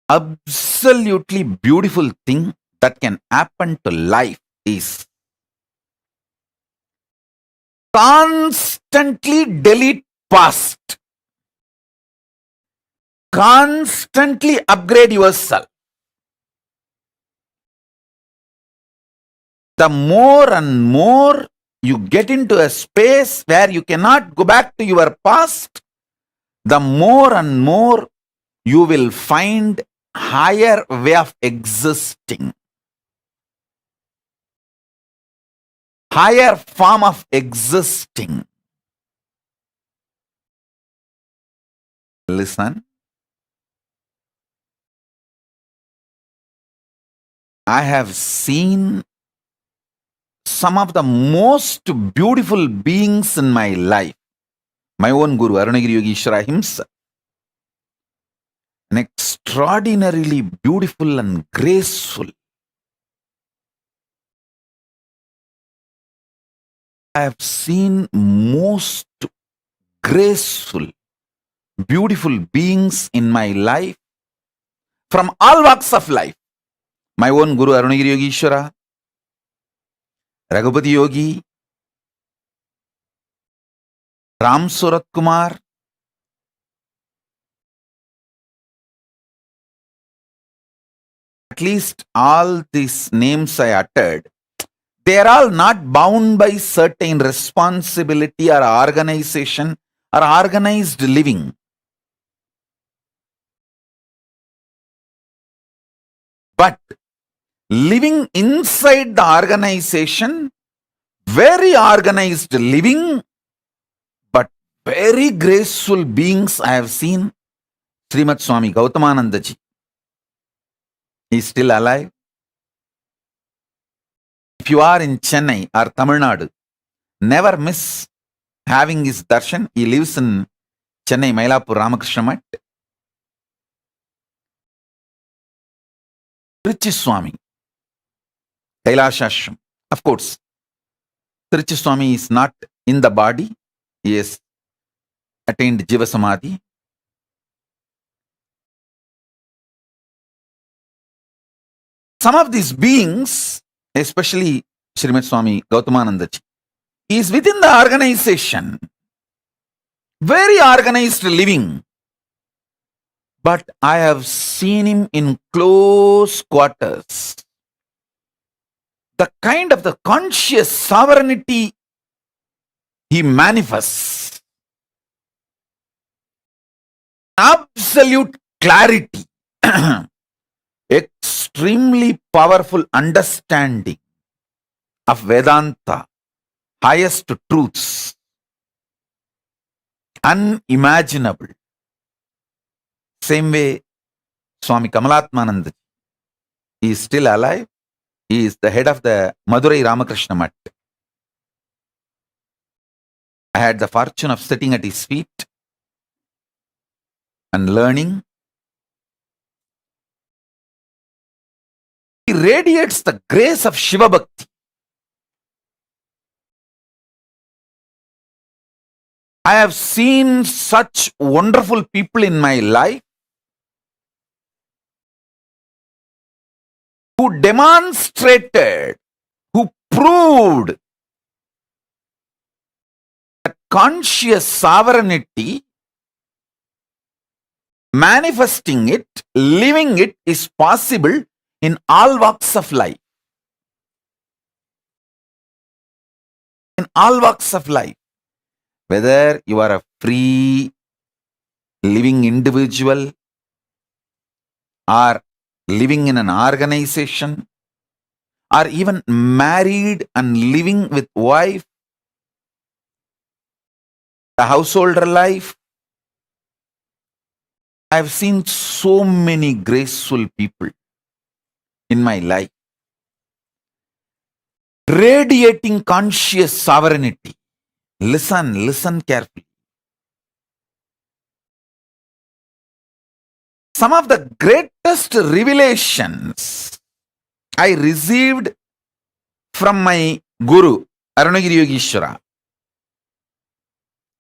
absolutely beautiful thing that can happen to life is constantly delete past, constantly upgrade yourself. The more and more you get into a space where you cannot go back to your past, the more and more you will find higher way of existing, higher form of existing. Listen, I have seen some of the most beautiful beings in my life. My own Guru, Arunagiri Yogeshwara himself, an extraordinarily beautiful and graceful. I have seen most graceful, beautiful beings in my life from all walks of life. My own Guru Arunagiri Yogeshwara, Raghupati Yogi, Ram Surat Kumar, at least all these names I uttered, they are all not bound by certain responsibility or organization or organized living. But living inside the organization, very organized living, but very graceful beings I have seen. Srimad Swami Gautamananda ji, he is still alive. If you are in Chennai or Tamil Nadu, never miss having his darshan. He lives in Chennai, Mailapur, Ramakrishna Mat. Trichy Swami, Kailasa Ashram. Of course, Trichy Swami is not in the body. He has attained Jiva Samadhi. Some of these beings, especially Srimad Swami Gautamananda ji, he is within the organization. Very organized living. But I have seen him in close quarters. The kind of the conscious sovereignty he manifests. Absolute clarity. Extremely powerful understanding of Vedanta, highest truths, unimaginable. Same way, Swami Kamalatmananda, he is still alive. He is the head of the Madurai Ramakrishna Mat. I had the fortune of sitting at his feet and learning. He radiates the grace of Shiva Bhakti. I have seen such wonderful people in my life who demonstrated, who proved that conscious sovereignty, manifesting it, living it is possible in all walks of life. In all walks of life. Whether you are a free living individual or living in an organization or even married and living with wife, a householder life. I have seen so many graceful people in my life radiating conscious sovereignty. Listen carefully. Some of the greatest revelations I received from my Guru, Arunagiri Yogeshwara.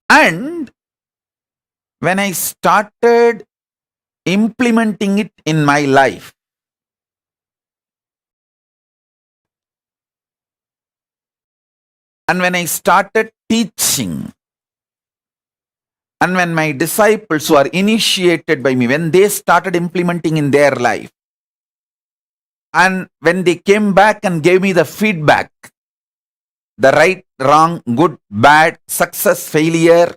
And when I started implementing it in my life. And when I started teaching, and when my disciples who are initiated by me, when they started implementing in their life, and when they came back and gave me the feedback, the right, wrong, good, bad, success, failure,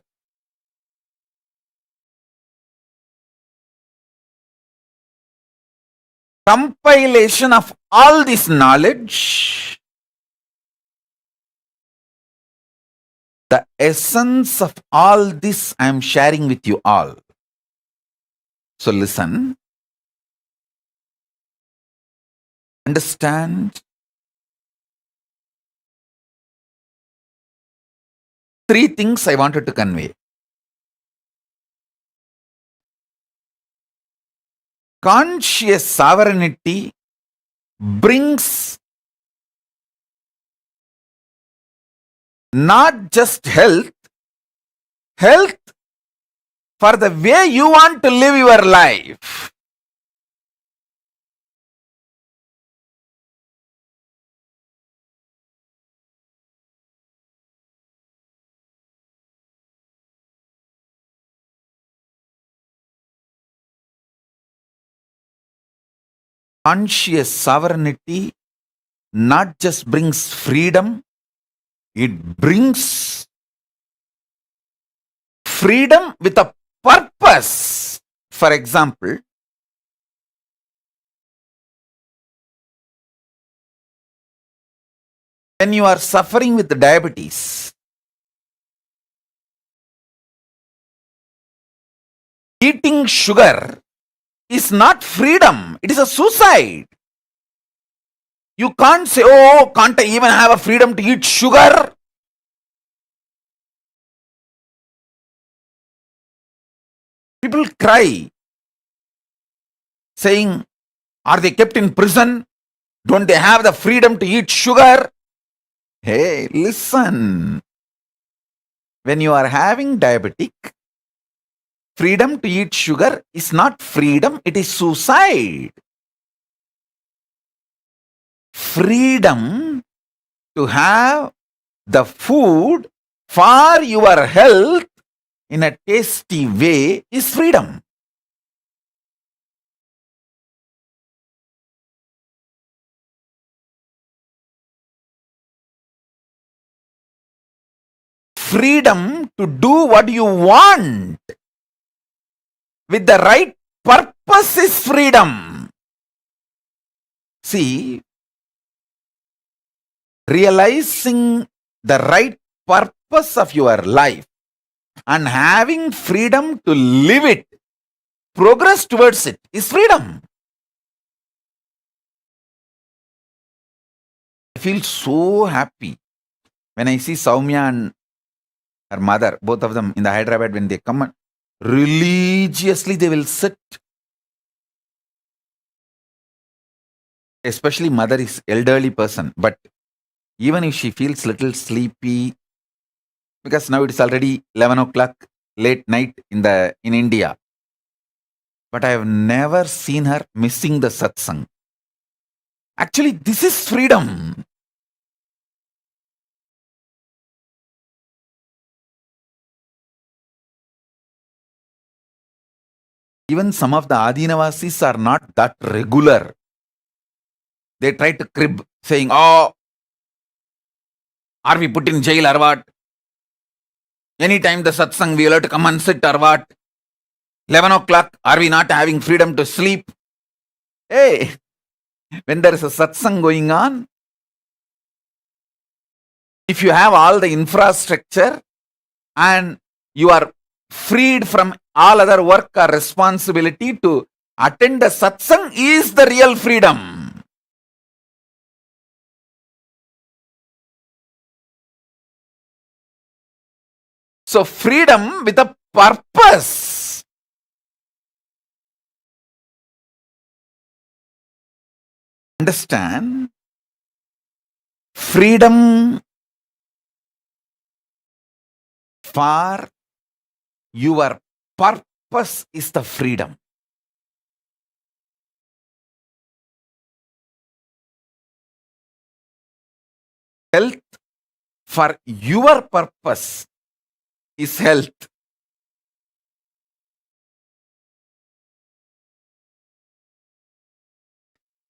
compilation of all this knowledge, the essence of all this I am sharing with you all. So listen, understand. Three things I wanted to convey. Conscious sovereignty brings not just health for the way you want to live your life. Conscious sovereignty not just brings freedom, it brings freedom with a purpose. For example, when you are suffering with diabetes, eating sugar is not freedom, it is a suicide. You can't say, oh, can't I even have a freedom to eat sugar? People cry, saying, are they kept in prison? Don't they have the freedom to eat sugar? Hey, listen. When you are having diabetic, freedom to eat sugar is not freedom, it is suicide. Freedom to have the food for your health in a tasty way is freedom. Freedom to do what you want with the right purpose is freedom. See, realizing the right purpose of your life and having freedom to live it, progress towards it is freedom. I feel so happy when I see Soumya and her mother, both of them in the Hyderabad, when they come and religiously they will sit. Especially mother is elderly person, but even if she feels little sleepy, because now it is already 11 o'clock late night in India, but I have never seen her missing the satsang. Actually, this is freedom. Even some of the Adinavasis are not that regular. They try to crib, saying, oh, are we put in jail or what? Anytime the satsang, we will have to come and sit or what? 11 o'clock, are we not having freedom to sleep? Hey, when there is a satsang going on, if you have all the infrastructure and you are freed from all other work or responsibility to attend the satsang is the real freedom. So freedom with a purpose. Understand? Freedom for your purpose is the freedom. Health for your purpose is health.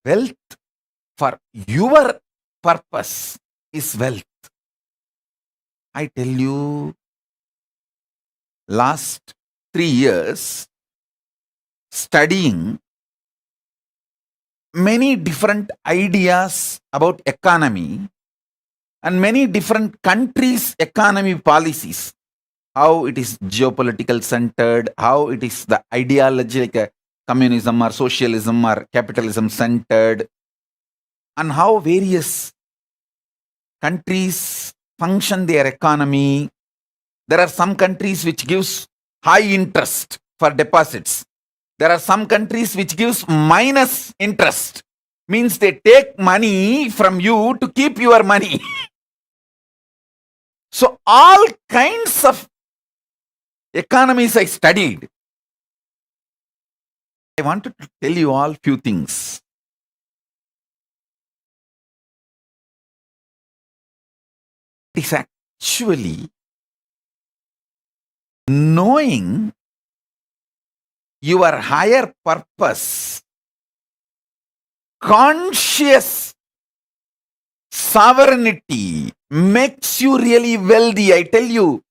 Wealth for your purpose is wealth. I tell you, last 3 years studying many different ideas about economy and many different countries' economy policies, how it is geopolitical centered, how it is the ideology like a communism or socialism or capitalism centered, and how various countries function their economy. There are some countries which gives high interest for deposits. There are some countries which gives minus interest, means they take money from you to keep your money. So all kinds of economies I studied. I wanted to tell you all few things. It is actually knowing your higher purpose, conscious sovereignty makes you really wealthy. I tell you,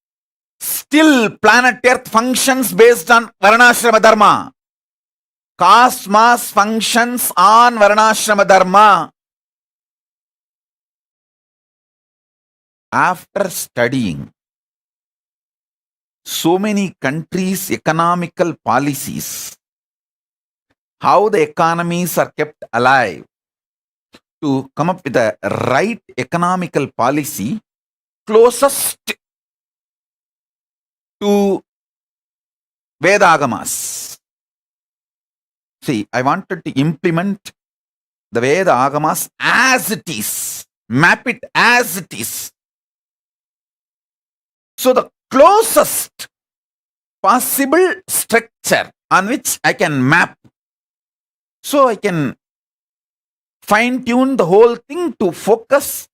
still planet Earth functions based on Varnashrama Dharma. Cosmos functions on Varnashrama Dharma. After studying so many countries' economical policies, how the economies are kept alive, to come up with the right economical policy closest to Vedagamas. See, I wanted to implement the Veda Agamas as it is, map it as it is. So the closest possible structure on which I can map, so I can fine-tune the whole thing to focus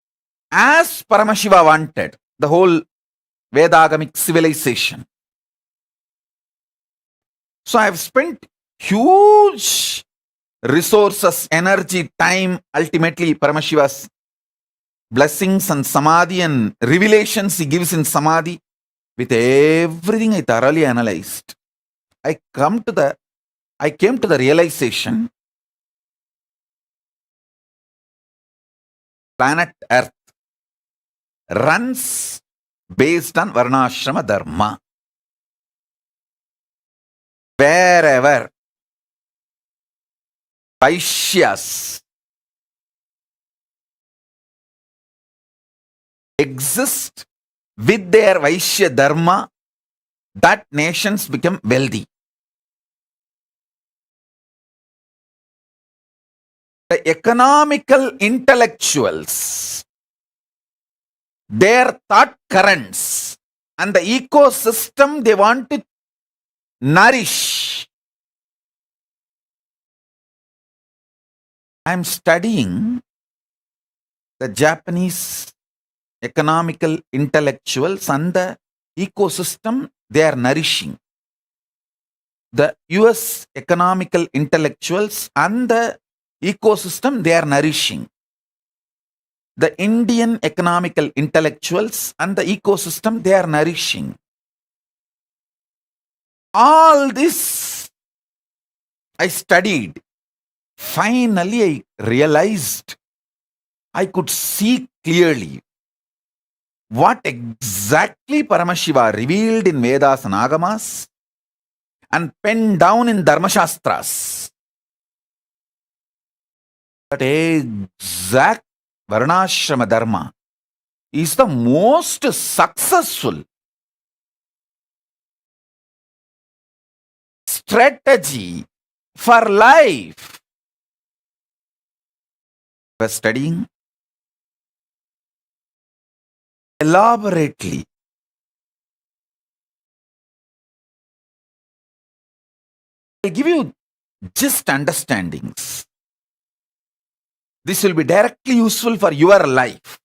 as Paramashiva wanted, the whole Vedagamic civilization. So I have spent huge resources, energy, time, ultimately Paramashiva's blessings and samadhi and revelations he gives in samadhi. With everything I thoroughly analyzed, I came to the realization planet Earth runs based on Varnashrama Dharma. Wherever Vaishyas exist with their Vaishya Dharma, that nations become wealthy. The economical intellectuals, their thought currents and the ecosystem they want to nourish. I am studying the Japanese economical intellectuals and the ecosystem they are nourishing. The US economical intellectuals and the ecosystem they are nourishing. The Indian economical intellectuals and the ecosystem they are nourishing. All this I studied. Finally, I realized, I could see clearly what exactly Paramashiva revealed in Vedas and Agamas and penned down in Dharmashastras. That exact Varnashrama Dharma is the most successful strategy for life. I was studying elaborately. I'll give you just understandings. This will be directly useful for your life.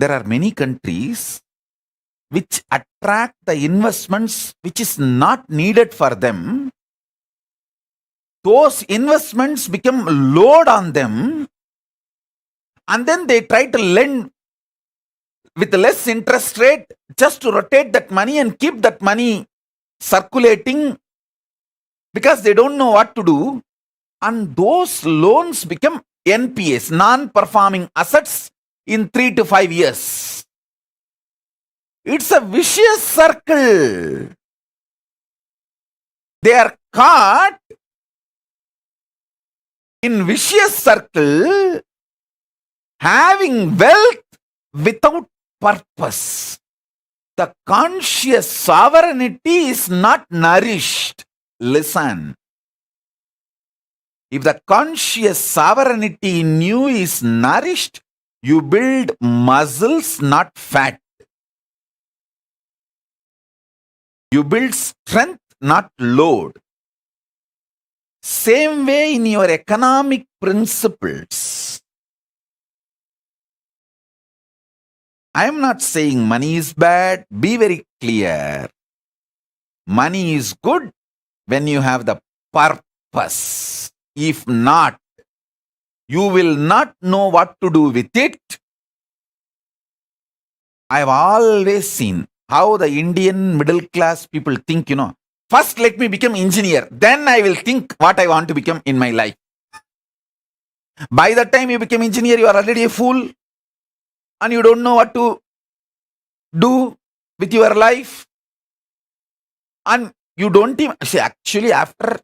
there are many countries which attract the investments which is not needed for them. Those investments become load on them, and then they try to lend with less interest rate just to rotate that money and keep that money circulating because they don't know what to do. And those loans become NPAs, non-performing assets, in 3 to 5 years. It's a vicious circle. They are caught in vicious circle, having wealth without purpose. The conscious sovereignty is not nourished. Listen. If the conscious sovereignty in you is nourished, you build muscles, not fat. You build strength, not load. Same way in your economic principles. I am not saying money is bad. Be very clear. Money is good when you have the purpose. If not, you will not know what to do with it. I have always seen how the Indian middle class people think, first let me become engineer, then I will think what I want to become in my life. By the time you become engineer, you are already a fool and you don't know what to do with your life. And you don't even see, actually, after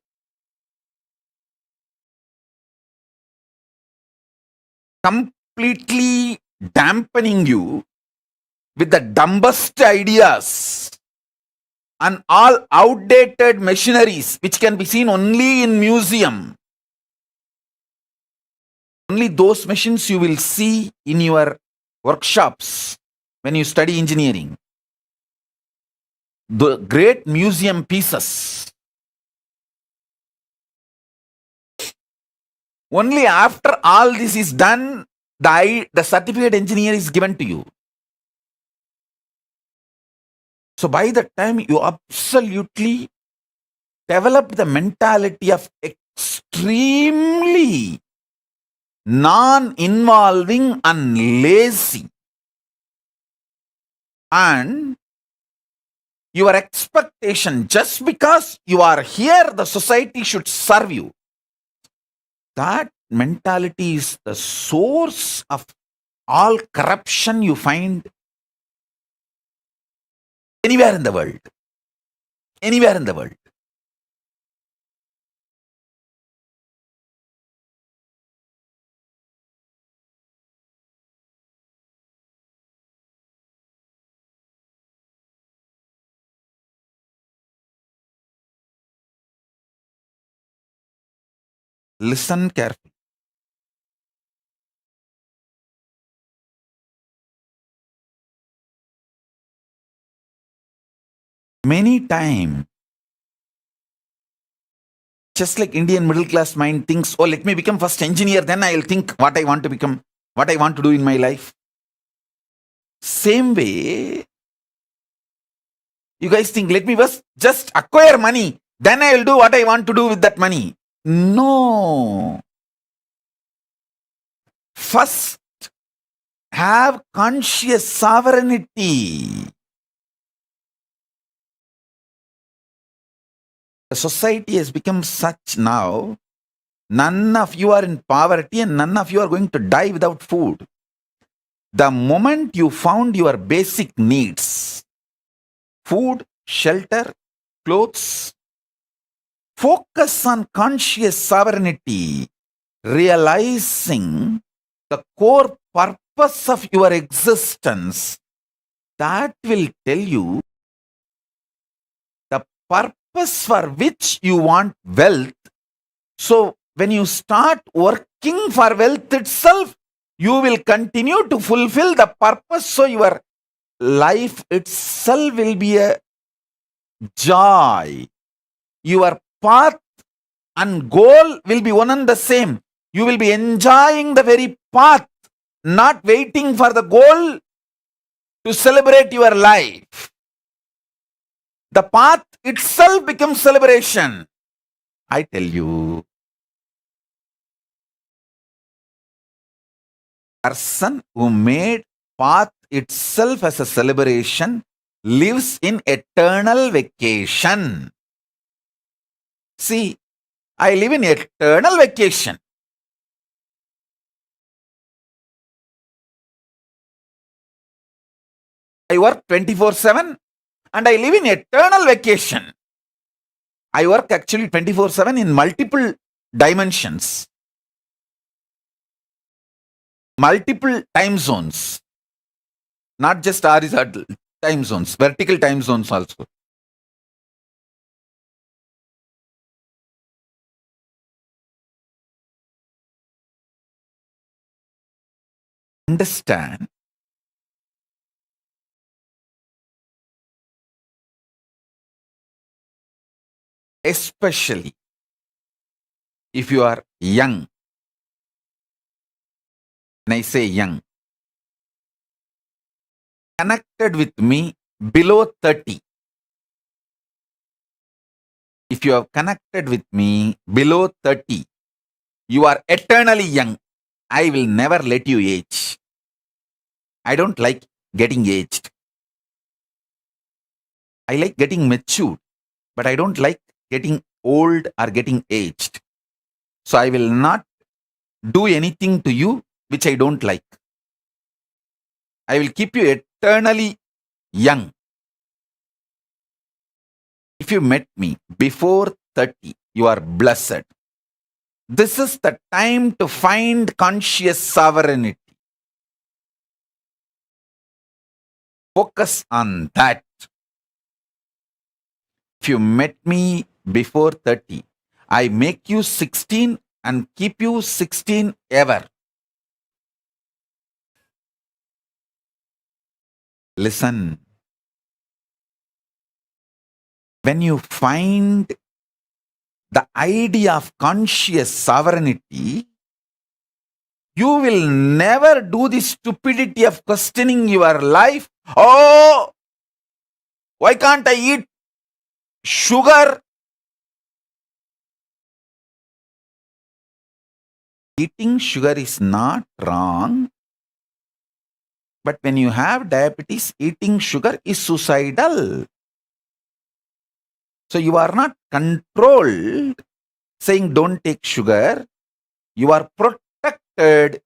completely dampening you with the dumbest ideas and all outdated machineries which can be seen only in museum. Only those machines you will see in your workshops when you study engineering. The great museum pieces. Only after all this is done, the certificate engineer is given to you. So by the time you absolutely develop the mentality of extremely non-involving and lazy, and your expectation, just because you are here, the society should serve you. That mentality is the source of all corruption you find anywhere in the world. Anywhere in the world. Listen carefully. Many times, just like Indian middle class mind thinks, oh, let me become first engineer, then I will think what I want to become, what I want to do in my life. Same way, you guys think, let me first just acquire money, then I will do what I want to do with that money. No. First, have conscious sovereignty. The society has become such now, none of you are in poverty and none of you are going to die without food. The moment you found your basic needs, food, shelter, clothes, focus on conscious sovereignty, realizing the core purpose of your existence. That will tell you the purpose for which you want wealth. So when you start working for wealth itself, you will continue to fulfill the purpose. So your life itself will be a joy. Your path and goal will be one and the same. You will be enjoying the very path, not waiting for the goal to celebrate your life. The path itself becomes celebration. I tell you, person who made path itself as a celebration lives in eternal vacation. See, I live in eternal vacation. I work 24/7 and I live in eternal vacation. I work actually 24/7 in multiple dimensions, multiple time zones, not just horizontal time zones, vertical time zones also. Understand, especially if you are young. When I say young, connected with me below 30. If you have connected with me below 30, you are eternally young. I will never let you age. I don't like getting aged. I like getting matured, but I don't like getting old or getting aged. So I will not do anything to you which I don't like. I will keep you eternally young. If you met me before 30, you are blessed. This is the time to find conscious sovereignty. Focus on that. If you met me before 30, I make you 16 and keep you 16 ever. Listen. When you find the idea of conscious sovereignty, you will never do the stupidity of questioning your life. Oh, why can't I eat sugar? Eating sugar is not wrong. But when you have diabetes, eating sugar is suicidal. So you are not controlled saying don't take sugar. You are protected.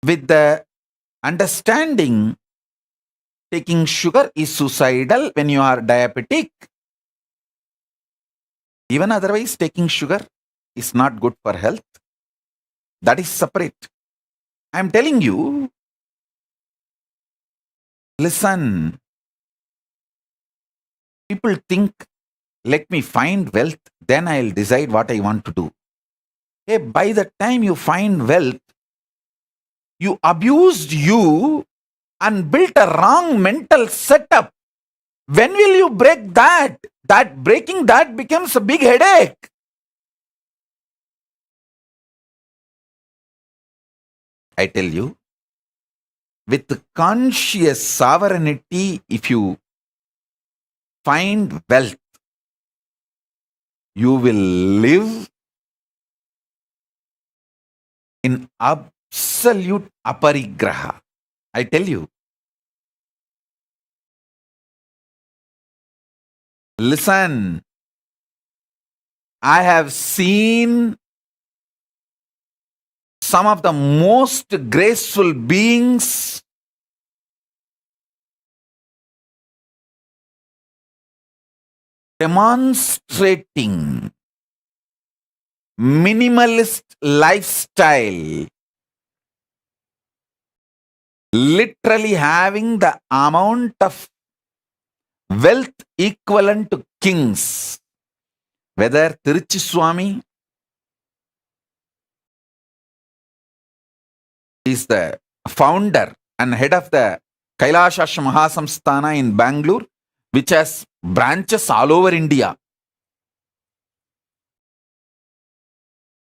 With the understanding taking sugar is suicidal when you are diabetic. Even otherwise, taking sugar is not good for health. That is separate. I am telling you, listen. People think, let me find wealth, then I'll decide what I want to do. Hey, by the time you find wealth, you abused you and built a wrong mental setup. When will you break that? That breaking that becomes a big headache. I tell you, with conscious sovereignty, if you find wealth, you will live in absolute aparigraha. I tell you. Listen, I have seen some of the most graceful beings demonstrating minimalist lifestyle, literally having the amount of wealth equivalent to kings. Whether Tiruchi Swami is the founder and head of the Kailasa Mahasamsthana in Bangalore, which has branches all over India.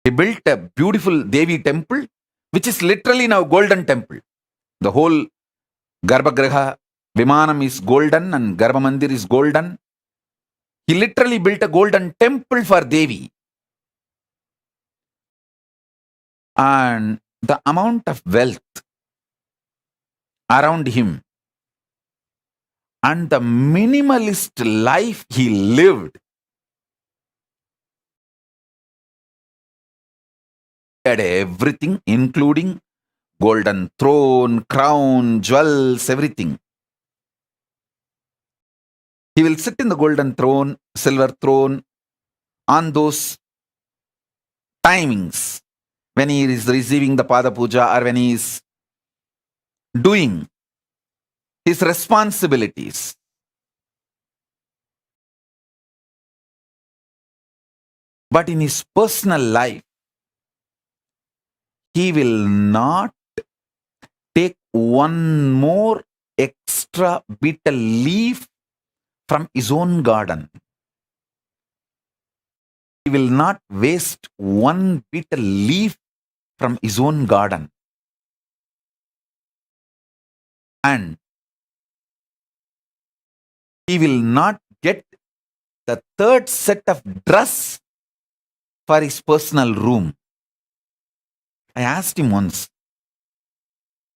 He built a beautiful Devi temple which is literally now golden temple. The whole Garbhagriha, Vimanam is golden and Garbhamandir is golden. He literally built a golden temple for Devi. And the amount of wealth around him and the minimalist life he lived, he had everything, including golden throne, crown, jewels, everything. He will sit in the golden throne, silver throne, on those timings when he is receiving the Pada Puja or when he is doing his responsibilities. But in his personal life, he will not take one more extra betel leaf from his own garden. He will not waste one betel leaf from his own garden. And he will not get the third set of dress for his personal room. I asked him once,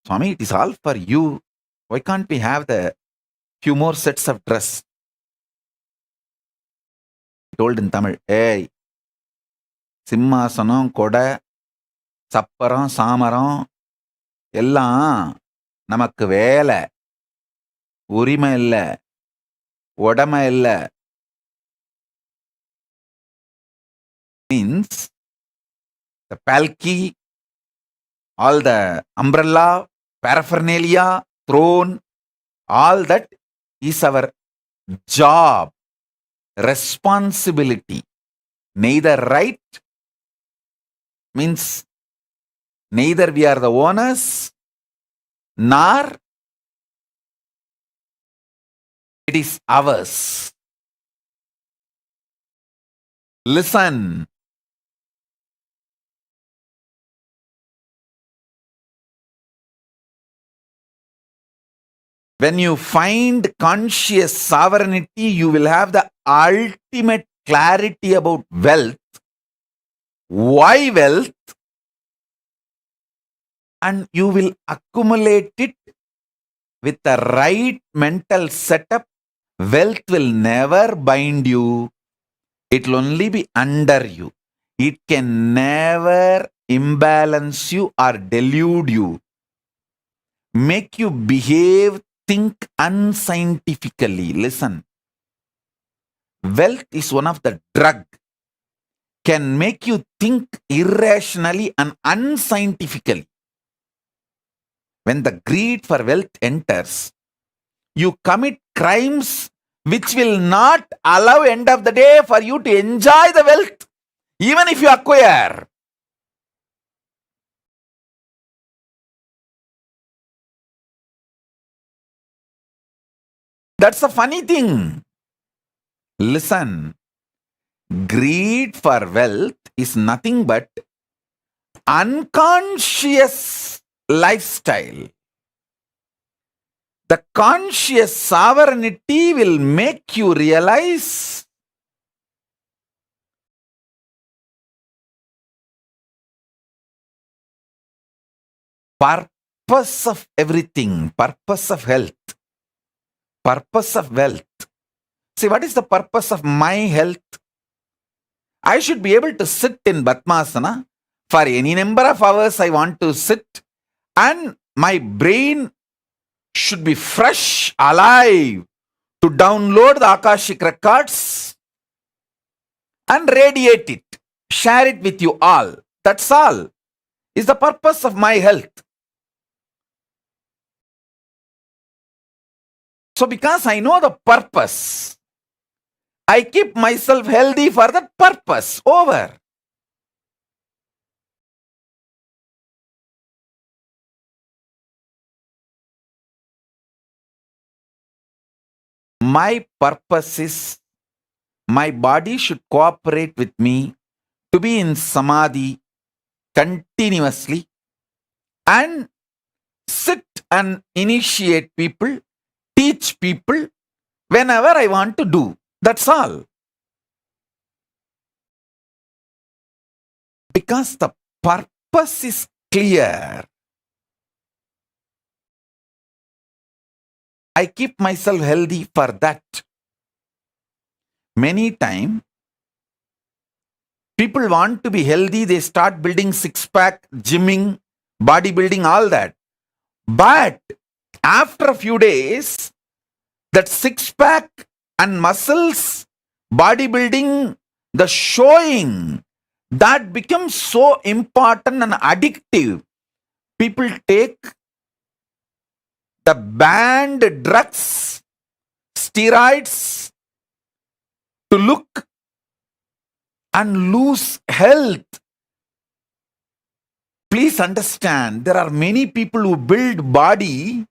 Swami, it is all for you. Why can't we have the few more sets of dress? He told in Tamil, hey, சிம்மாசனம் கொடை சப்பரம் சாமரம் எல்லாம் நமக்கு வேலை, உரிமை இல்லை, உடமை இல்லை. Means the palki, all the umbrella, paraphernalia, throne, all that is our job, responsibility. Neither right means neither we are the owners nor it is ours. Listen. When you find conscious sovereignty, you will have the ultimate clarity about wealth. Why wealth? And you will accumulate it with the right mental setup. Wealth will never bind you. It will only be under you. It can never imbalance you or delude you, make you behave, think unscientifically. Listen. Wealth is one of the drug. Can make you think irrationally and unscientifically. When the greed for wealth enters, you commit crimes which will not allow end of the day for you to enjoy the wealth, even if you acquire. That's a funny thing. Listen, greed for wealth is nothing but unconscious lifestyle. The conscious sovereignty will make you realize purpose of everything, purpose of health, purpose of wealth. See, what is the purpose of my health? I should be able to sit in Padmasana for any number of hours I want to sit, and my brain should be fresh, alive, to download the Akashic records and radiate it, share it with you all. That's all is the purpose of my health. So because I know the purpose, I keep myself healthy for that purpose. Over. My purpose is my body should cooperate with me to be in samadhi continuously and sit and initiate people, teach people whenever I want to do. That's all. Because the purpose is clear. I keep myself healthy for that. Many times, people want to be healthy, they start building six-pack, gymming, bodybuilding, all that. But after a few days, that six-pack and muscles, bodybuilding, the showing, that becomes so important and addictive. People take the banned drugs, steroids to look and lose health. Please understand, there are many people who build body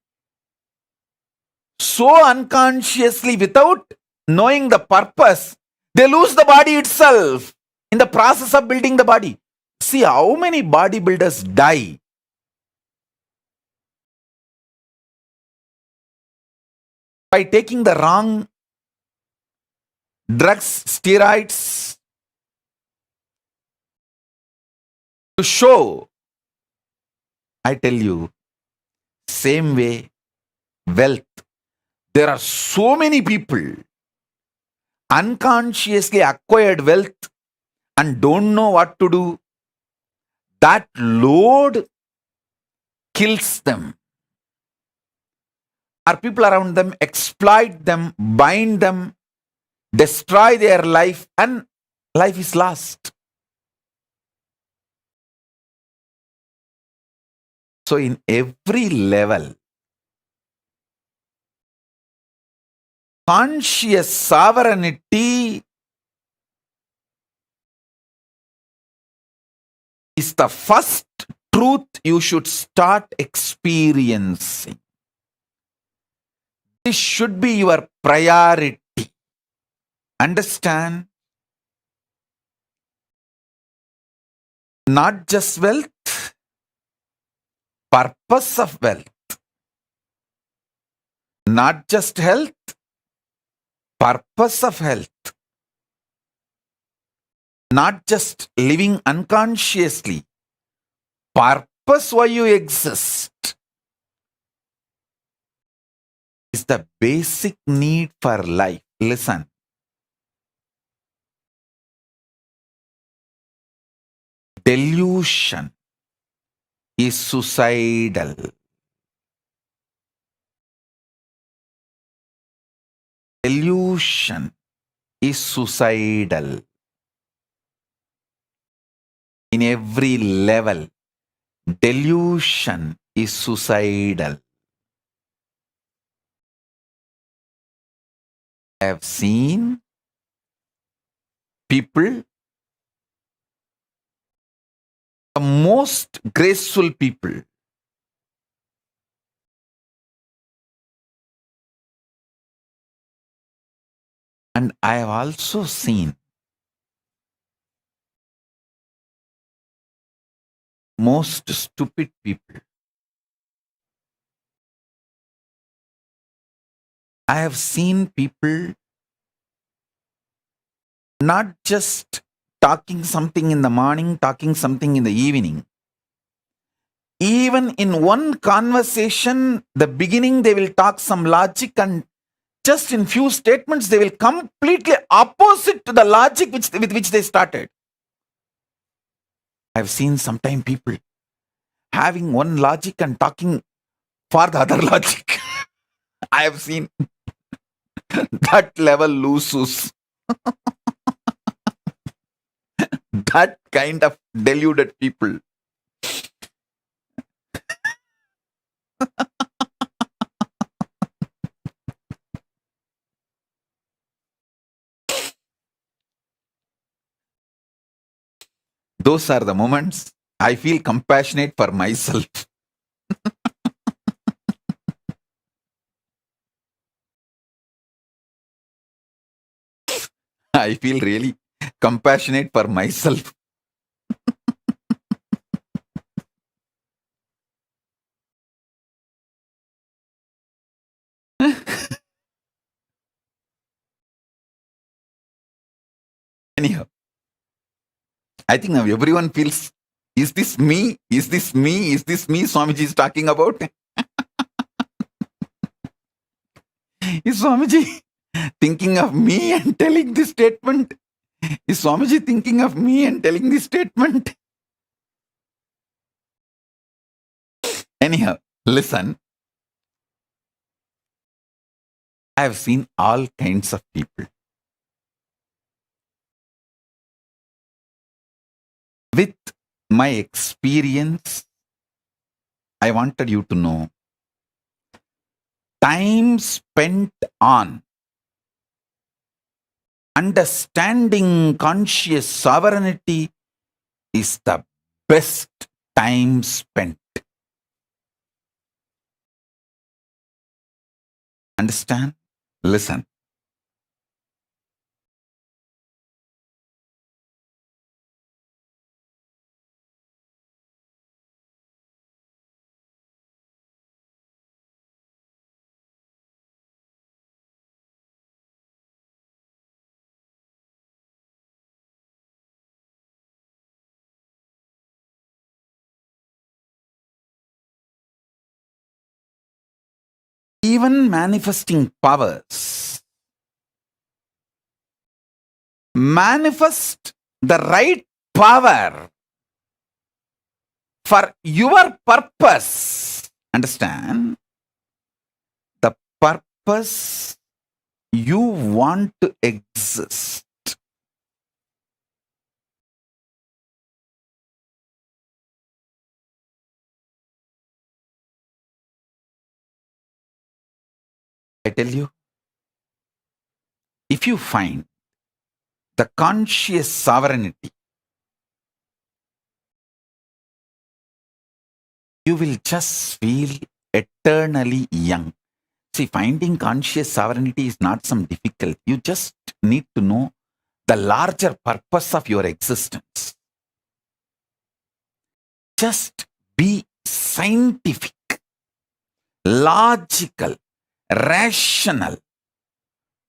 so unconsciously without knowing the purpose. They lose the body itself in the process of building the body. See how many bodybuilders die. By taking the wrong drugs, steroids to show. I tell you, same way, wealth. There are so many people unconsciously acquired wealth and don't know what to do. That load kills them. Our people around them exploit them, bind them, destroy their life, and life is lost. So in every level, conscious sovereignty is the first truth you should start experiencing. This should be your priority. Understand? Not just wealth, purpose of wealth. Not just health, purpose of health. Not just living unconsciously, purpose why you exist is the basic need for life. Listen. Delusion is suicidal. Delusion is suicidal. In every level, delusion is suicidal. I have seen people, the most graceful people, and I have also seen most stupid people. I have seen people not just talking something in the morning, talking something in the evening. Even in one conversation, the beginning they will talk some logic, and just in few statements they will completely opposite to the logic with which they started. I've seen sometimes people having one logic and talking for the other logic. I have seen that level loses. That kind of deluded people. Those are the moments I feel compassionate for myself. I feel really compassionate for myself. I think now everyone feels, is this me? Is this me? Is this me Swamiji is talking about? Is Swamiji thinking of me and telling this statement? Is Swamiji thinking of me and telling this statement? Anyhow, listen. I have seen all kinds of people. With my experience, I wanted you to know, time spent on understanding conscious sovereignty is the best time spent. Understand? Listen. Even manifesting powers manifest the right power for your purpose. Understand? The purpose you want to exist. I tell you, if you find the conscious sovereignty, you will just feel eternally young. See, finding conscious sovereignty is not some difficult. You just need to know the larger purpose of your existence. Just be scientific, logical, rational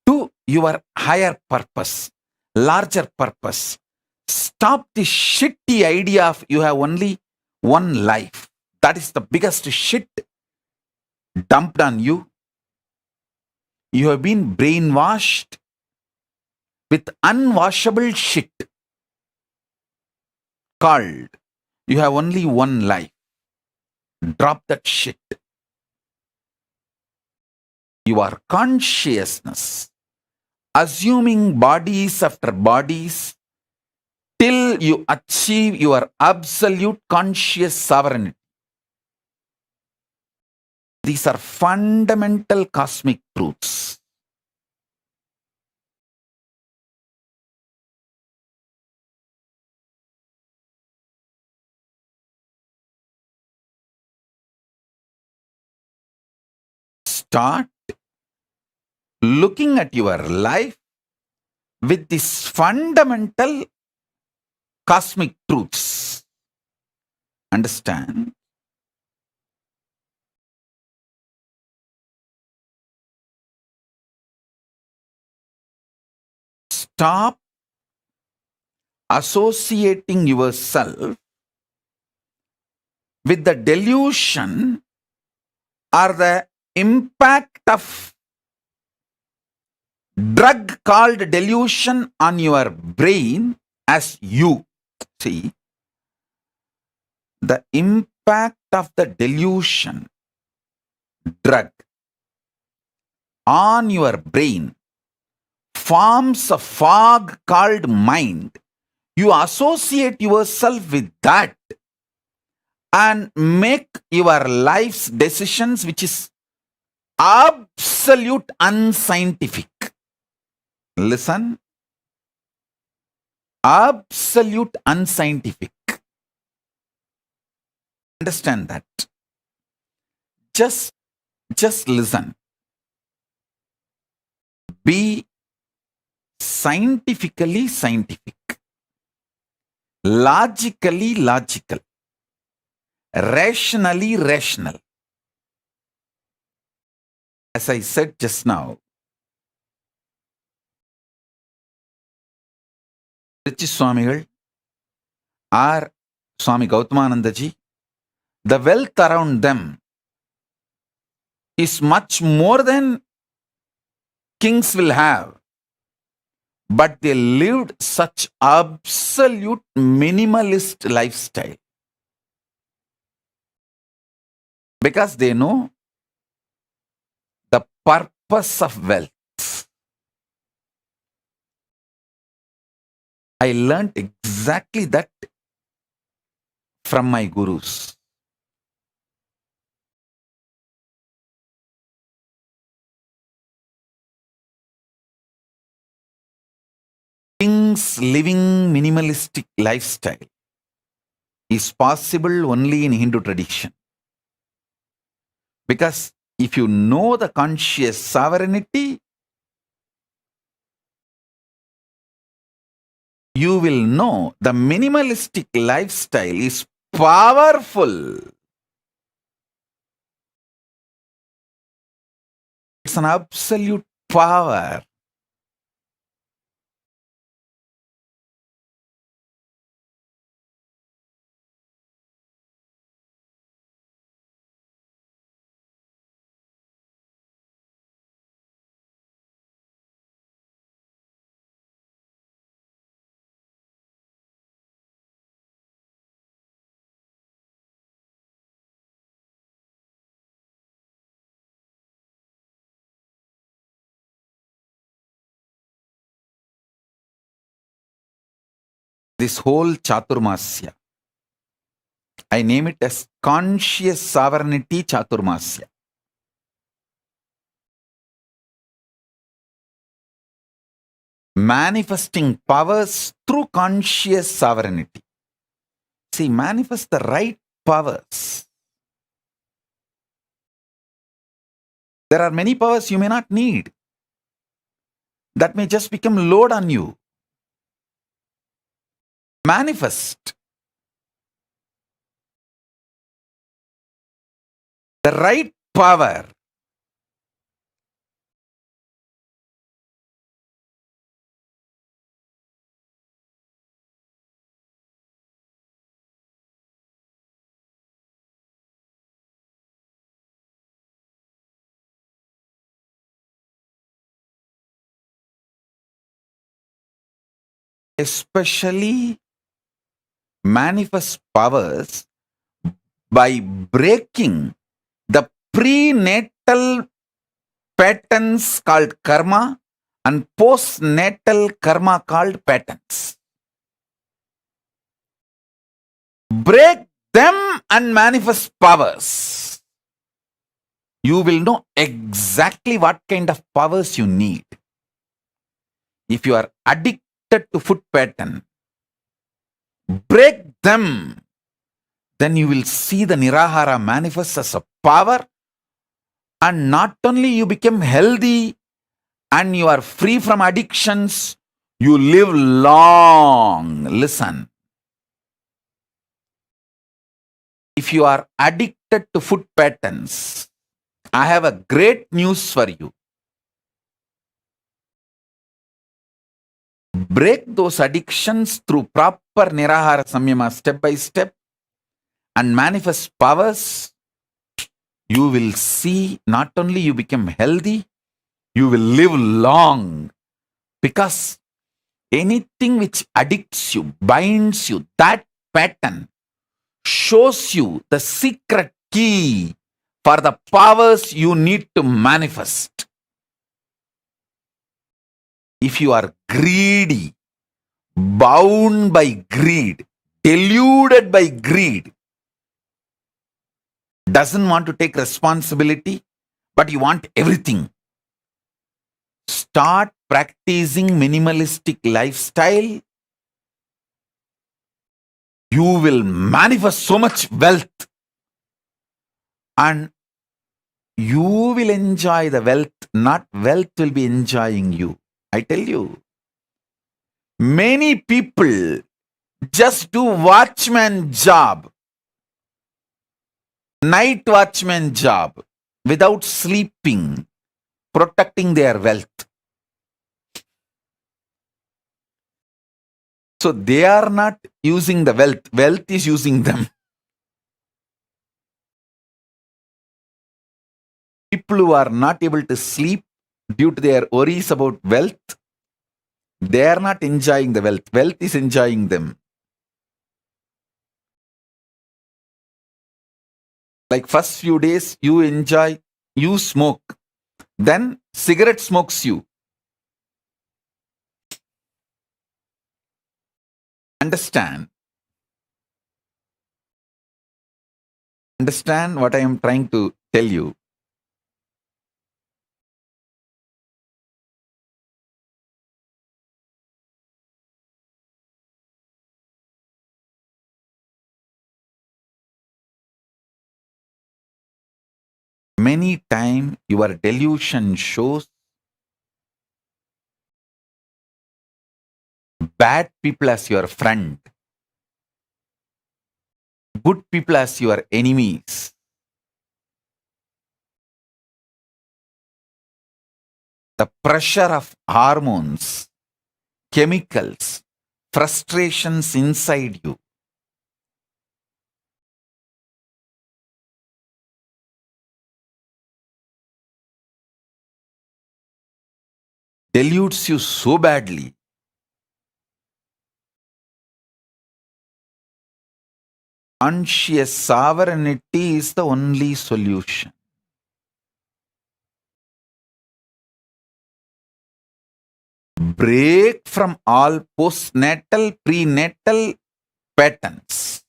to your higher purpose, larger purpose. Stop the shitty idea of you have only one life. That is the biggest shit dumped on you. You have been brainwashed with unwashable shit called you have only one life. Drop that shit. Your consciousness, assuming bodies after bodies, till you achieve your absolute conscious sovereignty. These are fundamental cosmic truths. Start looking at your life with these fundamental cosmic truths. Understand? Stop associating yourself with the delusion or the impact of drug called delusion on your brain as you. See, the impact of the delusion drug on your brain forms a fog called mind. You associate yourself with that and make your life's decisions, which is absolute unscientific. Listen, absolute unscientific. Understand that. Just listen. Be scientifically scientific, logically logical, rationally rational. As I said just now, Richi Swamigal or Swami Gautamanandaji, the wealth around them is much more than kings will have. But they lived such absolute minimalist lifestyle because they know the purpose of wealth. I learned exactly that from my gurus. Kings living minimalistic lifestyle is possible only in Hindu tradition. Because if you know the conscious sovereignty, you will know the minimalistic lifestyle is powerful. It's an absolute power. This whole Chaturmasya, I name it as conscious sovereignty Chaturmasya. Manifesting powers through conscious sovereignty. See, manifest the right powers. There are many powers you may not need. That may just become load on you. Manifest the right power. Especially manifest powers by breaking the prenatal patterns called karma and postnatal karma called patterns. Break them and manifest powers. You will know exactly what kind of powers you need. If you are addicted to food pattern, break them. Then you will see the Nirahara manifest as a power, and not only you become healthy and you are free from addictions, you live long. Listen. If you are addicted to food patterns, I have a great news for you. Break those addictions through proper Nirahara Samyama step by step and manifest powers. You will see not only you become healthy, you will live long. Because anything which addicts you, binds you, that pattern shows you the secret key for the powers you need to manifest. If you are greedy, bound by greed, deluded by greed, doesn't want to take responsibility, but you want everything, start practicing minimalistic lifestyle. You will manifest so much wealth and you will enjoy the wealth, not wealth will be enjoying you. I tell you, many people just do watchman job, night watchman job, without sleeping, protecting their wealth. So they are not using the wealth. Wealth is using them. People who are not able to sleep due to their worries about wealth, they are not enjoying the wealth. Wealth is enjoying them. Like first few days, you smoke. Then cigarette smokes you. Understand what I am trying to tell you. Many times your delusion shows bad people as your friend, good people as your enemies. The pressure of hormones, chemicals, frustrations inside you. Deludes you so badly. Conscious sovereignty is the only solution. Break from all postnatal, prenatal patterns.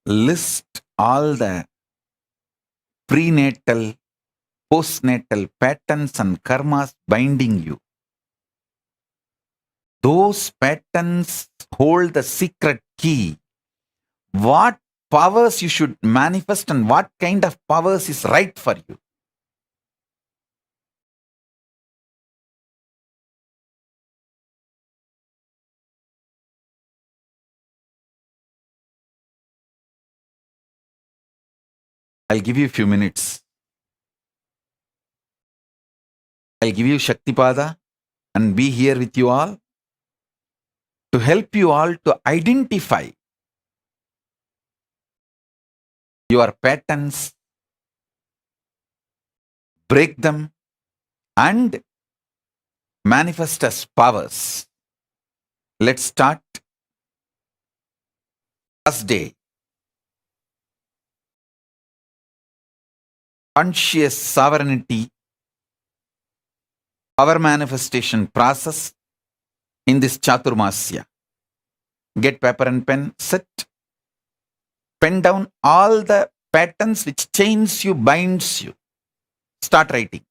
List all the prenatal, postnatal patterns and karmas binding you. Those patterns hold the secret key. What powers you should manifest and what kind of powers is right for you. I'll give you a few minutes. I'll give you Shaktipada and be here with you all to help you all to identify your patterns, break them, and manifest as powers. Let's start. First day. Conscious sovereignty, power manifestation process in this Chaturmasya. Get paper and pen, sit. Pen down all the patterns which chains you, binds you. Start writing.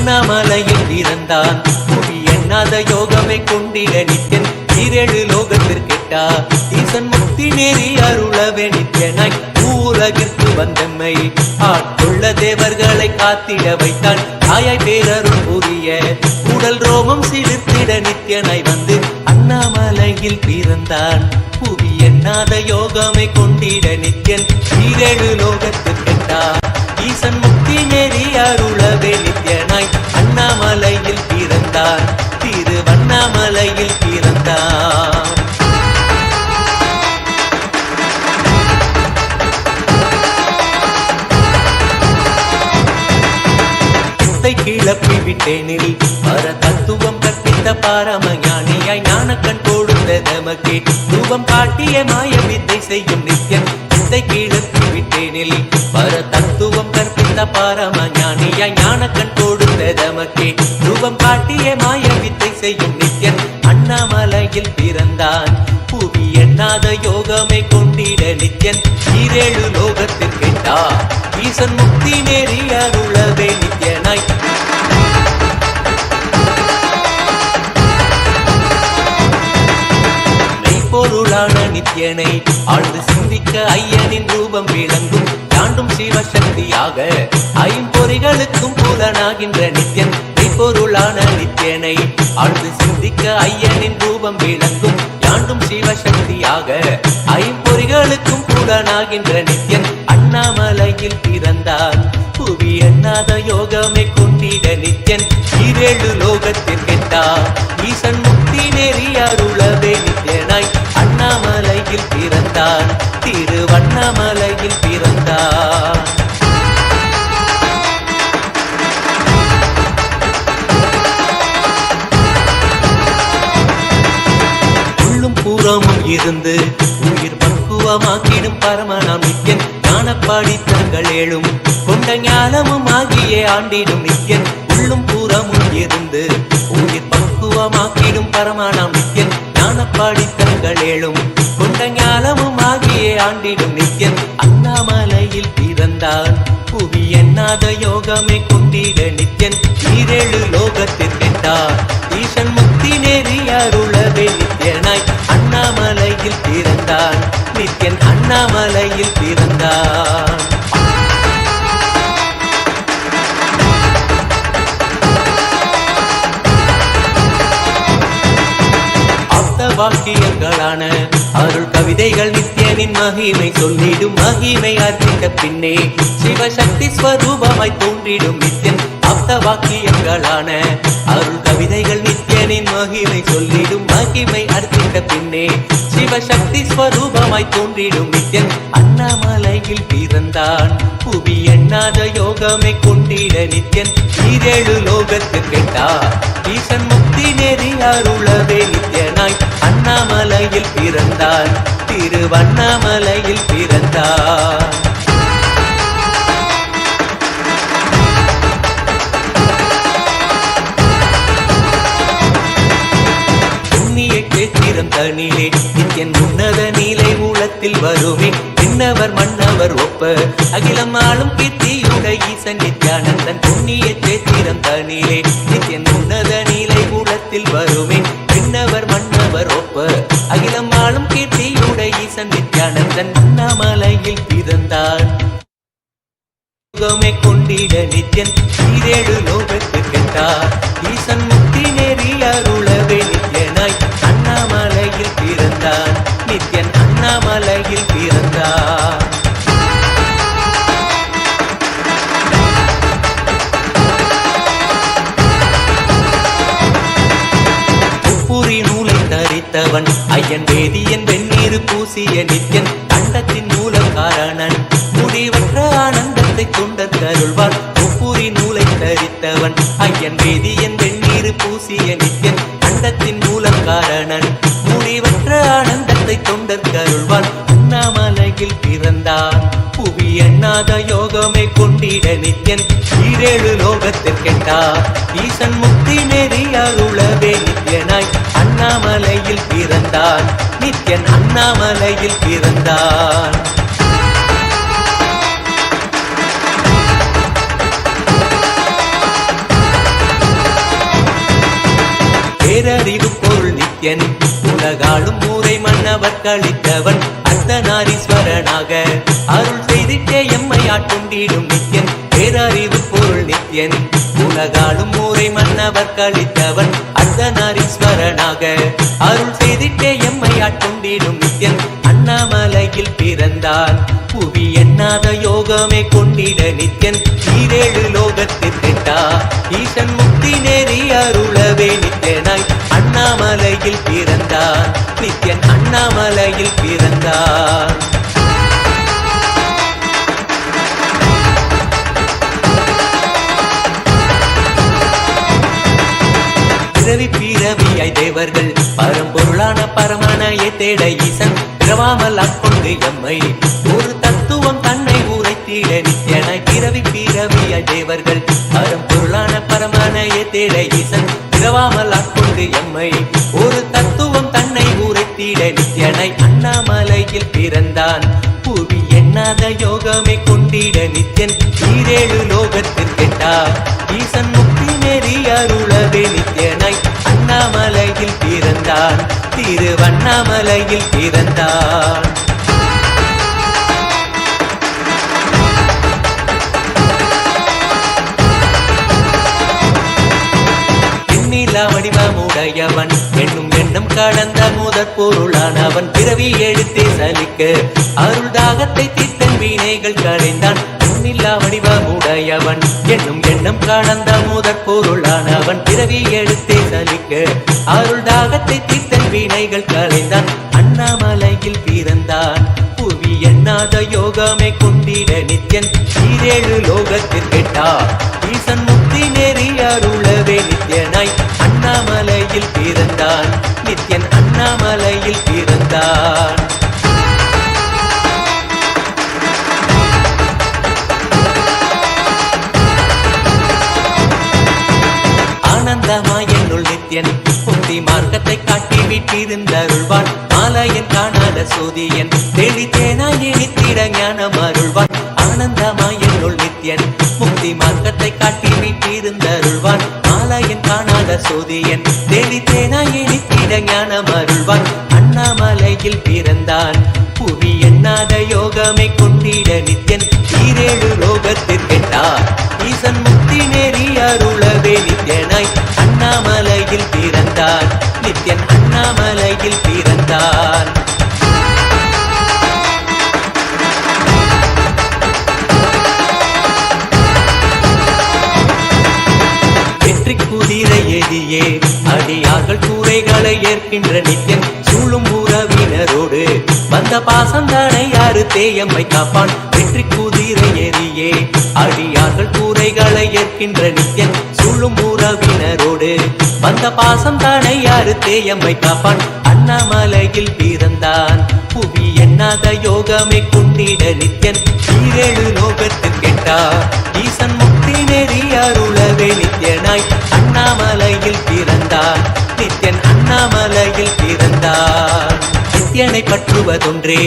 அண்ணாமலையில் பிறந்தான் மொழி எண்ணாத யோகமை கொண்டிட நித்தியன் ஈரேழு லோகத்திற்கிட்டா ஈசன் முக்தி நேரி அருளவே நித்தியனாய் பூவுலகிற்கு வந்தம்மை ஆட்கொள்ள தேவர்களை காத்திட வைத்தான் தாயாய் பேரருள் புரிய உடல் ரோமம் சிலிர்த்திட நித்யனாய் வந்து அண்ணாமலையில் பிறந்தான் புவி எண்ணாத யோகமை கொண்டிட நித்யன் ஈரேழு லோகத்திற்கெட்டார் ஈசன் முக்தி நெறி அருளவே நித்யனாய் அண்ணாமலையில் பிறந்தான் திருவண்ணாமலையில் பிறந்தான் கிளப்பி விட்டேனில் பர தத்துவம் கற்பித்த பாரம ஞானியாய் ஞானக்கண் கொடுத்த தமக்கே ரூபம் காட்டிய மாய வித்தை செய்யும் நித்யன் வித்தை கிளப்பி விட்டேனில் பர தத்துவம் கற்பித்த பாரம ஞானியாய் ஞானக்கண் கொடுத்த தமக்கே ரூபம் காட்டிய மாய வித்தை செய்யும் நித்யன் அண்ணாமலையில் பிறந்தான் புவி எண்ணாத யோகமை கொண்டிட நித்யன் ஈரேழு லோகத்திற்கெட்டா ஈசன் முக்தி நெறி அருளவே நித்யனாய் பொருளான நித்யனை ஆழ்ந்து சிந்திக்க ஐயனின் ரூபம் விளங்கும் தாண்டும் சிவசக்தியாக ஐம்பொறிகளுக்கும் புலனாகின்ற நித்யன் பொருளான நித்யனை ஆழ்ந்து சிந்திக்க ஐயனின் ரூபம் விளங்கும் தாண்டும் சிவசக்தியாக ஐம்பொறிகளுக்கும் புலனாகின்ற நித்யன் அண்ணாமலையில் பிறந்தான் புவி எண்ணாத யோகமை கொண்டிட நித்யன் ஈரேழு லோகத்திற்கெட்டா ஈசன் முக்தி நெறி அருளவே நித்யனாய் அண்ணாமலையில் பிறந்தான் திருவண்ணாமலையில் பிறந்தான் உள்ளும் புறமும் இருந்து உயிர் பக்குவமாக்கிடும் பரமனாம் நித்யன் ஞானப்பாடி தங்கள் ஏழும் கொண்ட ஞானமும் ஆகியே ஆண்டிடும் நித்யன் உள்ளும் புறமும் இருந்து உயிர் பக்குவமாக்கிடும் பரமனாம் நித்யன் ஞானப்பாடி தங்கள் ஏழும் கொண்ட ஞானமும் ஆகியே ஆண்டிடும் நித்யன் அண்ணாமலையில் பிறந்தான் புவி எண்ணாத யோகமை கொண்டிட நித்யன் ஈரேழு லோகத்திற்கெட்டார் ஈசன் முக்தி நெறி அருளவே நித்யனாய் அண்ணாமலையில் பிறந்தான் நித்யன் அண்ணாமலையில் பிறந்தான் வாக்கியங்களான அருள் கவிதைகள் நித்யனின் மகிமை சொல்லிடும் மகிமை அர்ப்பித்த பின்னே சிவசக்தி ஸ்வரூபமாய் தோன்றிடும் நித்யன் ஆப்த வாக்கியங்களான அருள் கவிதைகள் நித்யனின் மகிமை சொல்லிடும் மகிமை அர்ப்பித்த பின்னே சிவசக்தி ஸ்வரூபமாய் தோன்றிடும் நித்யன் அண்ணாமலையில் பிறந்தான் புவி எண்ணாத யோகமை கொண்டிட நித்யன் ஈரேழு லோகத்திற்கெட்டா ஈசன் முக்தி நெறி அருளவே நித்யனாய் அண்ணாமலையில் பிறந்தான் திருவண்ணாமலையில் பிறந்தான் புண்ணிய கேத்திரம் தனிலே நித்யன் உன்னத நீலை ஊழத்தில் வருமே விண்ணவர் மன்னவர் ஒப்ப அகிலம் ஆளும் கீர்த்தியுட ஈசன் நித்யானந்தன் புண்ணிய கேத்திரம் தனிலே நித்யன் உன்னத நீலை ஊழத்தில் வருமே விண்ணவர் மன்னவர் ஒப்ப அகிலம் ஆளும் கீர்த்தியுட ஈசன் நித்யானந்தன் அண்ணாமலையில் பிறந்தான் யோகமை கொண்டிட நித்யன் ஈரேழு லோகத்திற்கெட்டார் ஈசன் முக்தி நெறி அருளவே நித்யனாய் அண்ணாமலையில் பிறந்தான் நித்யன் அண்ணாமலையில் பிறந்தான் உப்புரி நூலை தரித்தவன் ஐயன் வேதியன் வெந்நீர் பூசிய நித்யன் கண்டத்தின் மூலக்காரணன் முடிவற்ற ஆனந்தத்தை கொண்டர் கருள்வார் உப்புரி நூலை தரித்தவன் ஐயன் வேதியன் வெந்நீர் பூசிய நித்யன் கண்டத்தின் மூலக்காரணன் முடிவற்ற ஆனந்தத்தை கொண்டர் கருள்வான் அண்ணாமலையில் பிறந்தான் புவி எண்ணாத யோகமை கொண்டிட நித்யன் ஈரேழு லோகத்திற்கெட்டார் ஈசன் முக்தி நெறி அருளவே நித்யனாய் அண்ணாமலையில் பிறந்தான் நித்யன் அண்ணாமலையில் பிறந்தான் பேரறிவு பொருள் நித்யன் உலகாளும் ஊரை மன்னவர் கழித்தவன் அர்த்தநாரீஸ்வரனாக அருள் செய்திட்டே எம்மை ஆட்கொண்டிடும் நித்யன் பேரறிவு பொருள் நித்யன். உலகாளும் ஊரை மன்னவர் கழித்தவன் அர்த்தநாரீஸ்வரனாக அருள் செய்திட்டே எம்மை ஆட்கொண்டிடும் நித்யன். அண்ணாமலையில் பிறந்தான் புவி எண்ணாத யோகமே கொண்டிட நித்யன். ஈரேழு லோகத்திற்கெட்டா ஈசன் முக்தி நேரி அருளவே நித்யனாய் அண்ணாமலையில் பிறந்தான் நித்யன். அண்ணாமலையில் பிறந்தான். பிறவி பிறவியாய் தேவர்கள் பரம்பொருளான பரமனையை தேட ஈசன் பிறவாமல் ஆட்கொண்டு எம்மை ஒரு தத்துவம் தன்னை உரைத்திட நித்யனாய். பிறவி பிறவியாய் தேவர்கள் பரம்பொருளான பரமனையை தேட ஈசன் பிறவாமல் ஆட்கொண்டு எம்மை ஒரு தத்துவம் தன்னை உரைத்திட நித்யனாய். அண்ணாமலையில் பிறந்தான் புவி எண்ணாத யோகமே கொண்டிட நித்யன். ஈரேழு லோகத்திற்கெட்டா ஈசன் முக்தி நெறி அருளவே நித்யனாய் அண்ணாமலையில் பிறந்தான் திருவண்ணாமலையில் பிறந்தான். எண்ணிலா வடிவமுடையவன் என்னும் எண்ணம் கடந்த முதற் பொருளானவன் பிறவி எழுத்தே சலிக்க அருள் தாகத்தை தீர்த்தன் வினைகள் களைந்தான். எண்ணில்லா வடிவமுடையவன் என்னும் எண்ணம் கடந்த முதற் பொருளானவன் பிறவி எழுத்தே சலிக்க அருள் தாகத்தை தீர்த்தன் வினைகள் களைந்தான். அண்ணாமலையில் பிறந்தான் புவி எண்ணாத யோகமே கொண்டிட நித்யன். ஈரேழு லோகத்திற்கெட்டா ஈசன் முக்தி நெறி அருளவே நித்யனாய் அண்ணாமலையில் பிறந்தான் நித்யன். அண்ணாமலையில் பிறந்தான். ஆனந்தமாய் என்னுள் நித்யன் முக்தி மார்க்கத்தை காட்டி விட்டிருந்தருள்வான். மாலையன் காணாத சோதியன் தெளித்தேனாய் இனித்திட ஞானம் அருள்வான். ஆனந்தமாய் என்னுள் நித்யன் முக்தி மார்க்கத்தை காட்டி விட்டிருந்தருள்வான். மாலையன் காணாத சோதியன் தெளித்தேனாய் இனித்திட ஞானம் அருள்வான். அண்ணாமலையில் பிறந்தான் புவி எண்ணாத யோகமே கொண்டிட நித்யன். ஈரேழு லோகத்திற்கெட்டா ஈசன் முக்தி நெறி அருளவே நித்யனாய் அண்ணாமலையில் பிறந்தான் நித்யன். அண்ணாமலையில் பிறந்தான். வெற்றி குதிரை எதியே அடியார்கள் கூரைகளை ஏற்கின்ற நித்யன். சூழும் உறவினரோடு வந்த பாசந்தானை யாரு தேயம்மை காப்பான். வெற்றி குதிரை எதியே அடியார்கள் கூரைகளை ஏற்கின்ற நித்யன். சூழும் உறவினரோடு வந்த பாசம் தானை யாரு தேயம்மை காப்பான். அண்ணாமலையில் பிறந்தான் புவி எண்ணாத யோகமே கொண்டிட நித்யன். ஈரேழு லோகத்திற்கெட்டா ஈசன் முக்தி நெறி அருளவே நித்யனாய் அண்ணாமலையில் பிறந்தான் நித்யன். அண்ணாமலையில் பிறந்தான். நித்யனை பற்றுவதொன்றே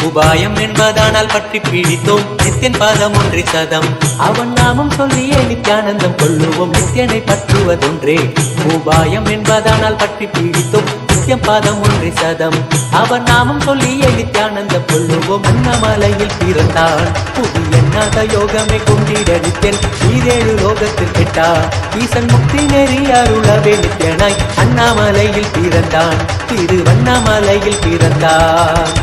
உபாயம் என்பதானால் பற்றி பிடித்தோம். நித்யன் பாதம் ஒன்றே சதம் அவன் நாமம் சொல்லியே நித்யானந்தம் கொள்ளுவோம். நித்யனை பற்றுவதொன்றே உபாயம் என்பதானால் பற்றி பிடித்தோம். நித்யம் பாதம் ஒன்றே சதம் அவன் நாமம் சொல்லியே நித்யானந்தம் கொள்ளுவோம். அண்ணாமலையில் பிறந்தான் புவி எண்ணாத யோகமே கொண்டிட நித்யன். ஈரேழு லோகத்திற்கெட்டா ஈசன் முக்தி நெறி அருளவே நித்யனாய் அண்ணாமலையில் பிறந்தான் திருவண்ணாமலையில் பிறந்தான்.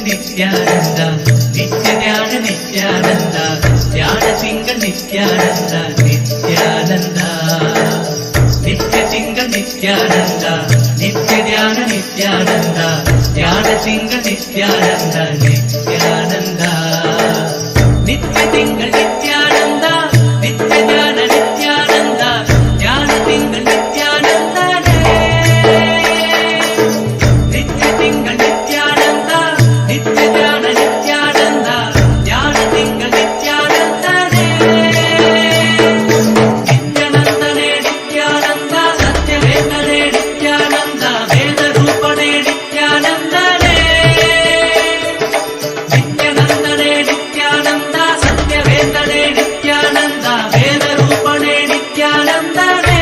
நித்யானந்த நித்ய ஞான நித்யானந்த ஞான திங்கள் நித்யானந்த நித்யானந்த நித்ய திங்கள் நித்யானந்த நித்ய ஞான நித்யானந்த ஞான திங்கள் நித்யானந்த நித்யானந்த திங்கள் நித்யானந்தா நித்ய ஞான நித்யானந்தா ஞான திங்கள் நித்யானந்தானே நித்ய திங்கள் நித்யானந்தா நித்ய ஞான நித்யானந்தா ஞான திங்கள் நித்யானந்தானே நித்யானந்தனே நித்யானந்தா சத்யவேதனே நித்யானந்தா வேத ரூபனே நித்யானந்தனே நித்யானந்தனே நித்யானந்தா சத்யவேதனே நித்யானந்தா வேத ரூபனே நித்யானந்தனே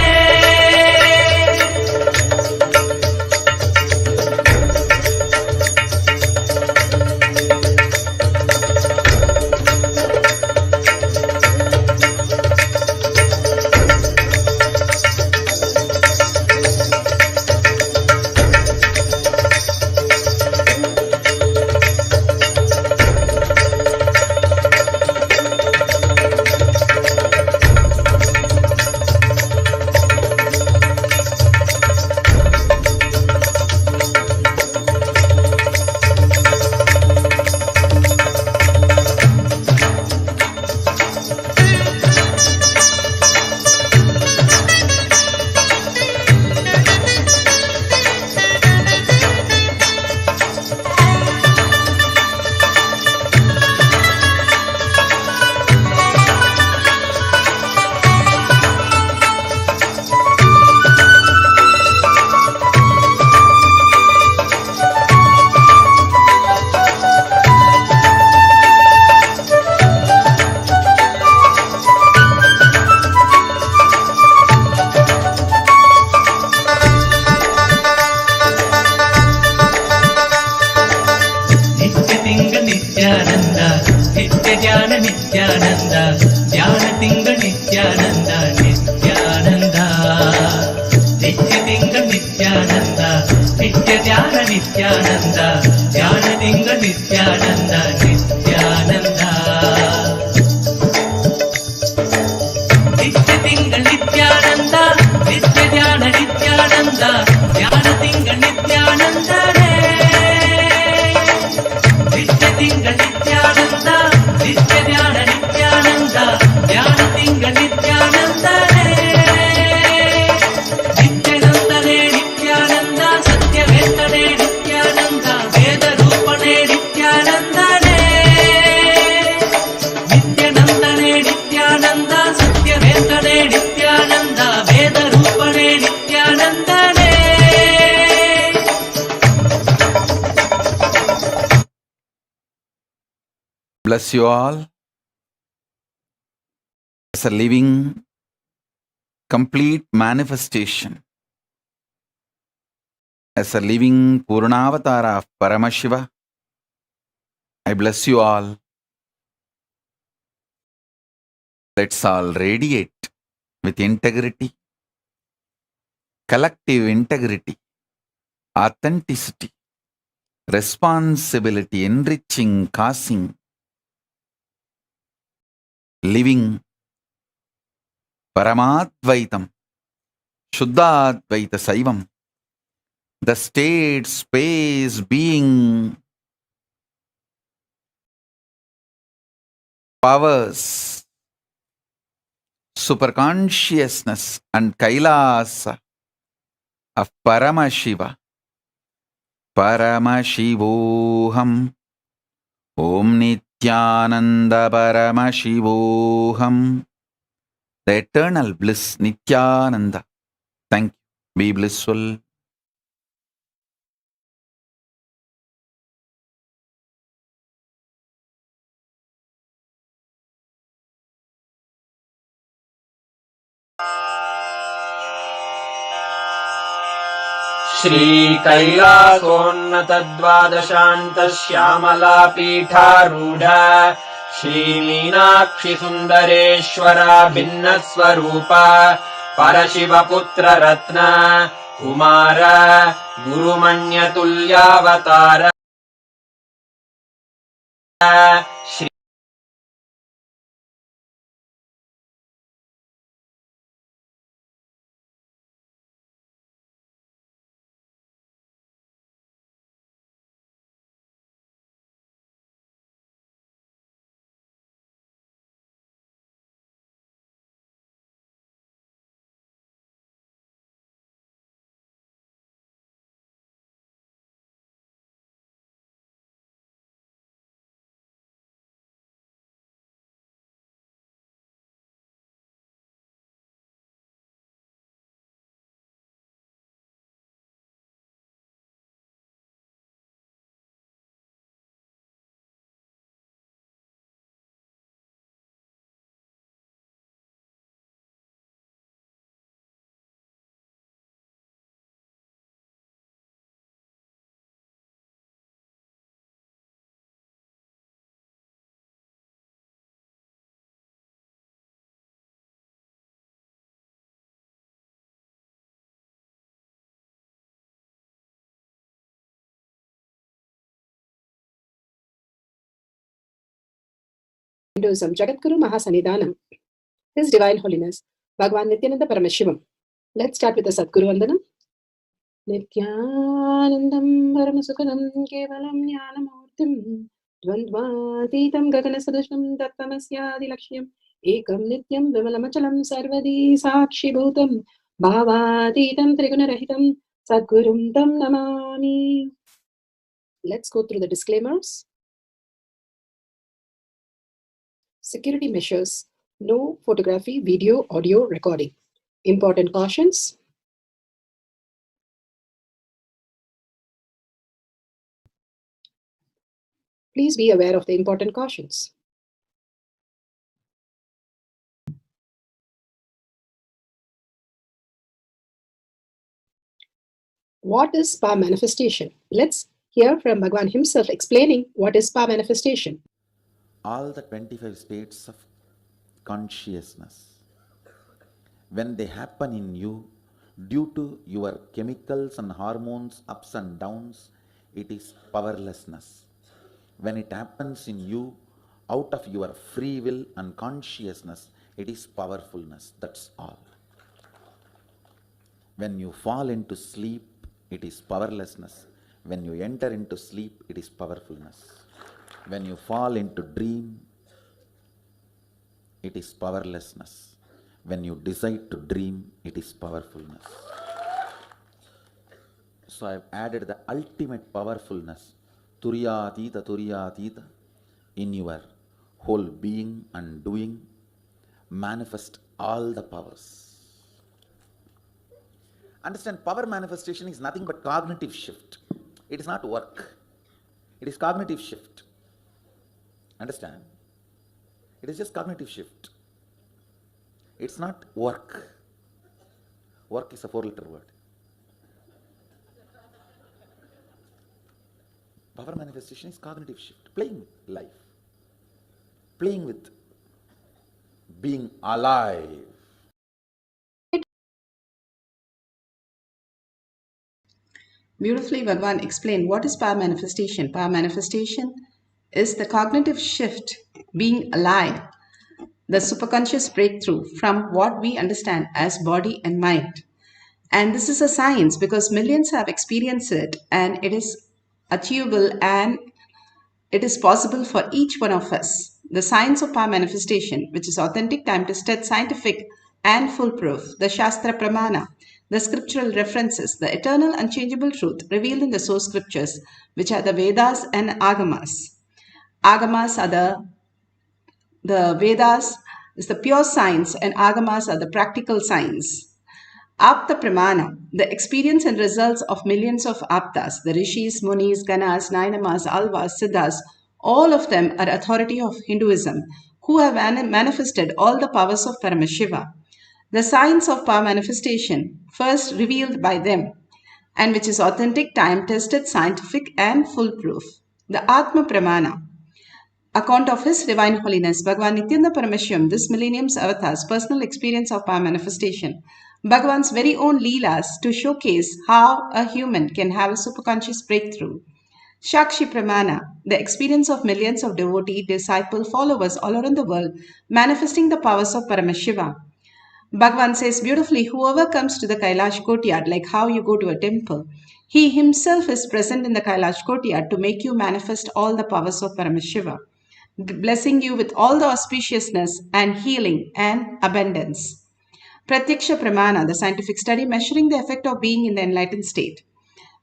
नित्य तिंग नित्यानंदा नित्य ज्ञान नित्यानंदा ज्ञान तिंग नित्यानंदा नित्यानंदा नित्य तिंग नित्यानंदा नित्य ज्ञान नित्यानंदा ज्ञान तिंग नित्यानंदा नित्यानंदा नित्य तिंग नित्यानंदा नित्य ज्ञान नित्यानंदा ज्ञान तिंग नित्यानंदा नित्य तिंग नित्यानंदा नित्य ज्ञान नित्यानंदा ज्ञान तिंग नित्यानंदा नित्यानंदने नित्यानंदा सत्यवेदने नित्यानंदा वेद रूपणे नित्यानंदने नित्यानंदने नित्यानंदा सत्यवेदने नित्यानंदा वेद रूपणे नित्यानंदने Bless you all as a living, complete manifestation, as a living Purnavatara of Paramashiva. I bless you all. Let's all radiate with integrity, collective integrity, authenticity, responsibility, enriching, causing, living Paramadvaitam, Shuddhadvaita Saivam, the state, space, being, powers, superconsciousness and Kailasa of Paramashiva. Paramashivoham Om Nithyananda Paramashivoham. The eternal bliss Nithyananda. Thank you. Be blissful. श्रीकैलासोन्नतद्वादशान्तश्यामला पीठारूढ श्रीमीनाक्षि सुन्दरेश्वरा भिन्नस्वरूपा परशिवपुत्ररत्न Kumar गुरुमण्यतुल्यावतार Shri Hinduism, Jagadguru Mahasanidanam, His Divine Holiness, Bhagavan Nithyananda Paramashivam. Let's start with the Sadguru Vandanam. Nithyanandam Paramasukhanam Kevalam Jnanamurtim Dvandvatitam Gaganasadushnam Tattvamasya Lakshmam Ekam Nityam Vimalamachalam Sarvadi Sakshi Bhutam Bhavatitam Trigunarahitam Sadgurum Tam Namami. Let's go through the disclaimers. Security measures. No photography, video, audio recording. Important cautions. Please be aware of the important cautions. What is spa manifestation? Let's hear from Bhagavan himself explaining what is spa manifestation. All the 25 states of consciousness, when they happen in you, due to your chemicals and hormones ups and downs, it is powerlessness. When it happens in you, out of your free will and consciousness, it is powerfulness. That's all. When you fall into sleep, it is powerlessness. When you enter into sleep, it is powerfulness. When you fall into dream, it is powerlessness. When you decide to dream, it is powerfulness. So I have added the ultimate powerfulness, Turiyatita, in your whole being and doing. Manifest all the powers. Understand, power manifestation is nothing but cognitive shift. It is not work. It is cognitive shift. Understand? It is just cognitive shift. It's not work. Work is a 4-letter word. Power manifestation is cognitive shift. Playing life. Playing with being alive. Beautifully, Bhagavan explained what is power manifestation. Power manifestation is the cognitive shift, being alive, the superconscious breakthrough from what we understand as body and mind. And this is a science because millions have experienced it, and it is achievable and it is possible for each one of us. The science of power manifestation, which is authentic, time-tested, scientific, and foolproof, the Shastra Pramana, the scriptural references, the eternal unchangeable truth revealed in the source scriptures, which are the Vedas and Agamas. Agamas are the Vedas is the pure science and Agamas are the practical science. Apta Pramana, the experience and results of millions of Aptas, the Rishis, Munis, Ganas, Nainamas, Alvas, Siddhas, all of them are authority of Hinduism, who have manifested all the powers of Paramashiva. The science of power manifestation, first revealed by them, and which is authentic, time-tested, scientific, and foolproof. The Atma Pramana, account of His Divine Holiness, Bhagavan Nithyananda Paramashivam, this millennium's avatar's personal experience of power manifestation, Bhagavan's very own Leelas to showcase how a human can have a superconscious breakthrough. Shakshi Pramana, the experience of millions of devotee, disciple, followers all around the world, manifesting the powers of Paramashiva. Bhagavan says beautifully, whoever comes to the Kailash courtyard, like how you go to a temple, he himself is present in the Kailash courtyard to make you manifest all the powers of Paramashiva, blessing you with all the auspiciousness and healing and abundance. Pratyaksha Pramana, the scientific study measuring the effect of being in the enlightened state.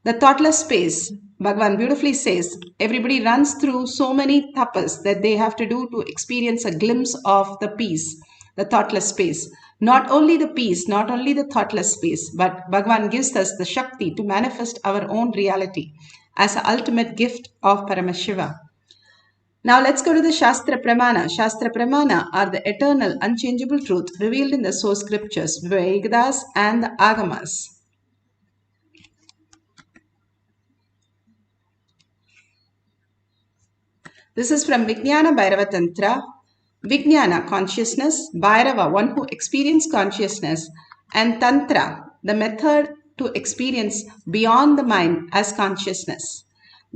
The thoughtless space, Bhagavan beautifully says, everybody runs through so many tapas that they have to do to experience a glimpse of the peace, the thoughtless space. Not only the peace, not only the thoughtless space, but Bhagavan gives us the Shakti to manifest our own reality as an ultimate gift of Paramashiva. Now let's go to the Shastra Pramana. Shastra Pramana are the eternal, unchangeable truth revealed in the source scriptures, Vedas and the Agamas. This is from Vijnana Bhairava Tantra. Vijnana, consciousness, Bhairava, one who experiences consciousness, and Tantra, the method to experience beyond the mind as consciousness.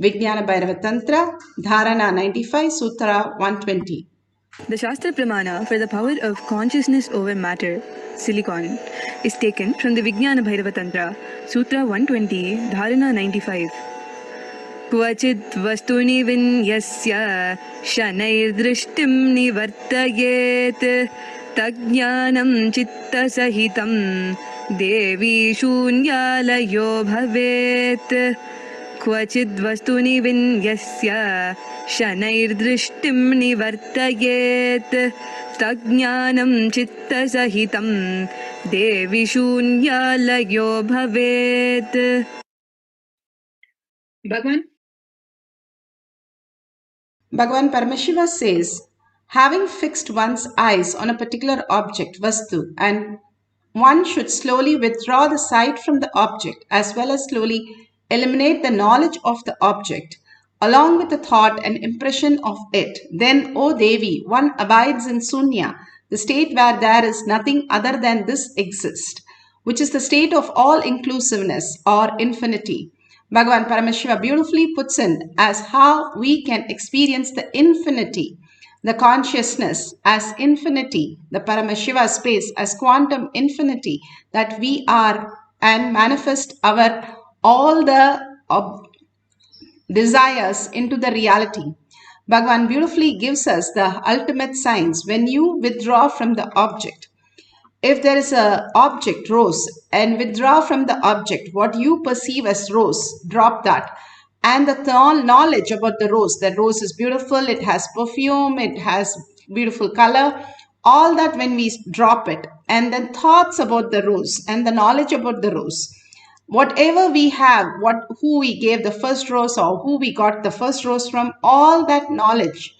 Vijnana Bhairava Tantra, Dharana 95, Sutra 120. The Shastra Pramana for the power of consciousness over matter, silicon, is taken from the Vijnana Bhairava Tantra, Sutra 120, Dharana 95. क्वचित् वस्तुनि विन्यस्य शनैर्दृष्टिं निवर्तयेत् तज्ज्ञानं चित्तसहितं देवी शून्यालयो भवेत् क्वचिद् वस्तुनि विन्यस्य शनैर्दृष्टिं निवर्तयेत् तज्ज्ञानं चित्तसहितं देवी शून्यालयो भवेत्. Bhagavan Paramashiva says, having fixed one's eyes on a particular object, Vastu, and one should slowly withdraw the sight from the object as well as slowly eliminate the knowledge of the object along with the thought and impression of it. Then, O Devi, one abides in Sunya, the state where there is nothing other than this exist, which is the state of all inclusiveness or infinity. Bhagavan Paramashiva beautifully puts in as how we can experience the infinity, the consciousness as infinity, the Paramashiva space as quantum infinity, that we are, and manifest our all the desires into the reality. Bhagavan beautifully gives us the ultimate signs when you withdraw from the object. If there is a object, rose, and withdraw from the object, what you perceive as rose, drop that. And the knowledge about the rose, that rose is beautiful, it has perfume, it has beautiful color, all that when we drop it. And then thoughts about the rose and the knowledge about the rose. Whatever we have, who we gave the first rose or who we got the first rose from, all that knowledge,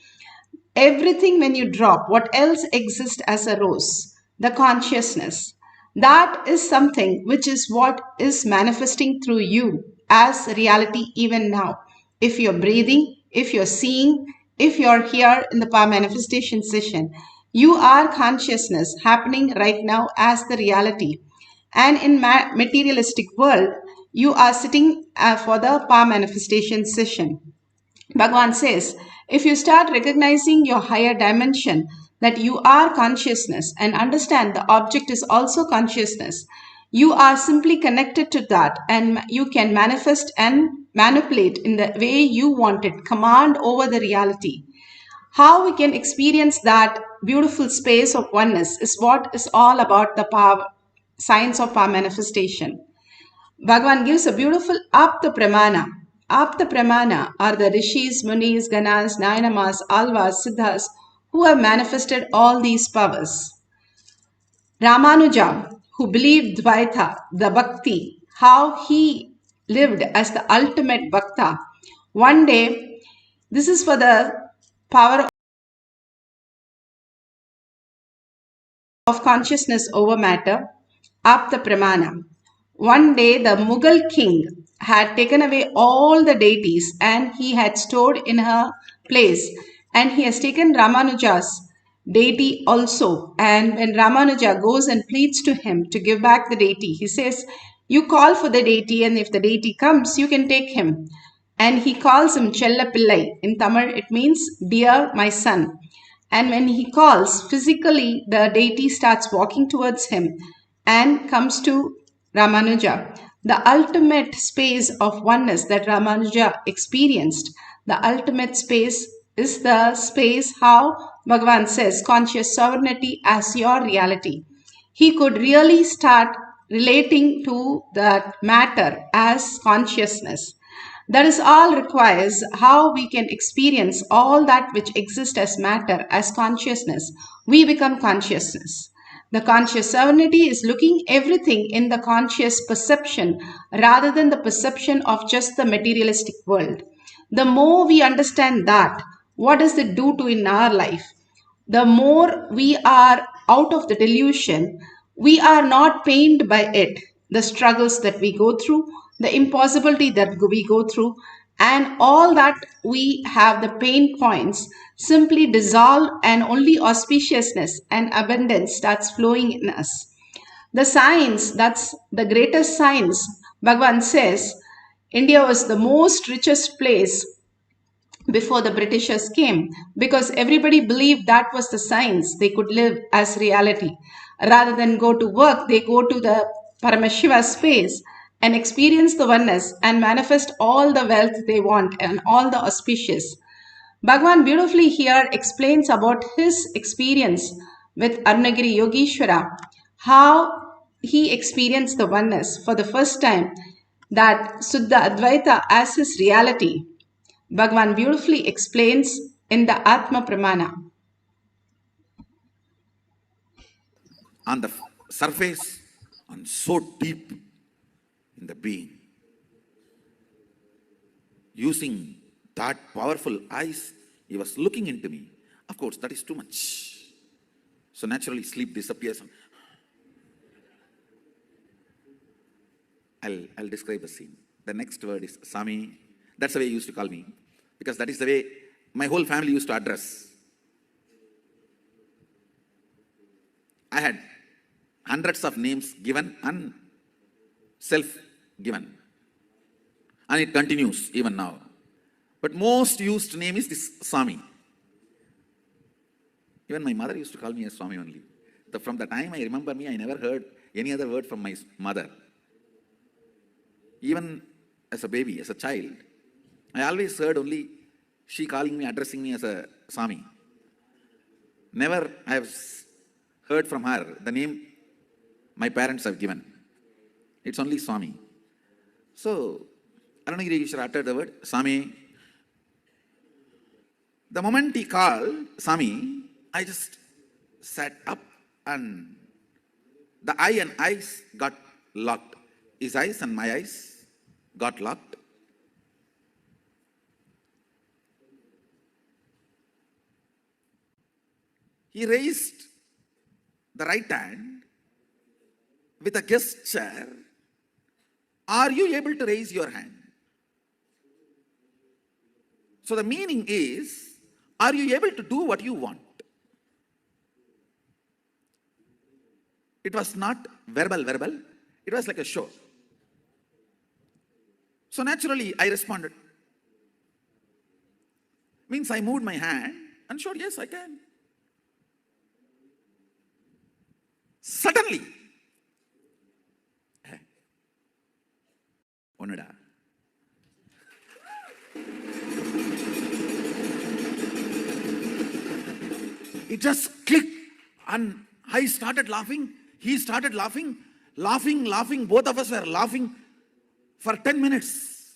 everything when you drop, what else exists as a rose? The consciousness. That is something which is what is manifesting through you as reality even now. If you're breathing, if you're seeing, if you're here in the power manifestation session, you are consciousness happening right now as the reality. And in materialistic world, you are sitting for the power manifestation session. Bhagavan says, if you start recognizing your higher dimension, that you are consciousness and understand the object is also consciousness, you are simply connected to that and you can manifest and manipulate in the way you want it, command over the reality. How we can experience that beautiful space of oneness is what is all about the power, science of power manifestation. Bhagavan gives a beautiful Apta Pramana. Apta Pramana are the Rishis, Munis, Ganas, Nayanamas, Alvas, Siddhas who have manifested all these powers. Ramanuja, who believed Dvaita, the Bhakti, how he lived as the ultimate Bhakta. One day, this is for the power of consciousness over matter, Apta Pramana. One day, the Mughal king had taken away all the deities and he had stored in her place, and he has taken Ramanuja's deity also. And when Ramanuja goes and pleads to him to give back the deity, he says, you call for the deity and if the deity comes, you can take him. And he calls him Chella Pillai. In Tamil, it means, dear my son. And when he calls, physically the deity starts walking towards him and comes to Ramanuja. The ultimate space of oneness that Ramanuja experienced, the ultimate space is the space how Bhagavan says conscious sovereignty as your reality. He could really start relating to that matter as consciousness. That is all requires how we can experience all that which exists as matter, as consciousness. We become consciousness. The conscious sovereignty is looking everything in the conscious perception rather than the perception of just the materialistic world. The more we understand that, what does it do to in our life? The more we are out of the delusion, we are not pained by it. The struggles that we go through, the impossibility that we go through, and all that we have the pain points simply dissolve and only auspiciousness and abundance starts flowing in us. The science, that's the greatest science. Bhagavan says India was the most richest place before the Britishers came, because everybody believed that was the science they could live as reality. Rather than go to work, they go to the Paramashiva space and experience the oneness and manifest all the wealth they want and all the auspicious. Bhagwan beautifully here explains about his experience with Arunagiri Yogeshwara, how he experienced the oneness for the first time, that Suddha Advaita as his reality. Bhagwan beautifully explains in the Atma Pramana. On the surface and so deep in the being. Using that powerful eyes, he was looking into me. Of course, that is too much. So naturally, sleep disappears. I'll describe the scene. The next word is Sami. That's the way he used to call me, because that is the way my whole family used to address. I had hundreds of names given and self-given. And it continues even now. But most used name is this Swami. Even my mother used to call me as Swami only. From the time I remember me, I never heard any other word from my mother. Even as a baby, as a child, I always heard only she calling me, addressing me as a Swami. Never I have heard from her the name my parents have given. It's only Swami. So, Arunagiri Yogeshwara uttered the word Swami. The moment he called Swami, I just sat up and the eye and eyes got locked. His eyes and my eyes got locked. He raised the right hand with a gesture. Are you able to raise your hand? So the meaning is, are you able to do what you want? It was not verbal. It was like a show. So naturally, I responded. Means I moved my hand and showed, yes, I can. Suddenly, Onada. It just clicked and I started laughing. He started laughing. Both of us were laughing for 10 minutes.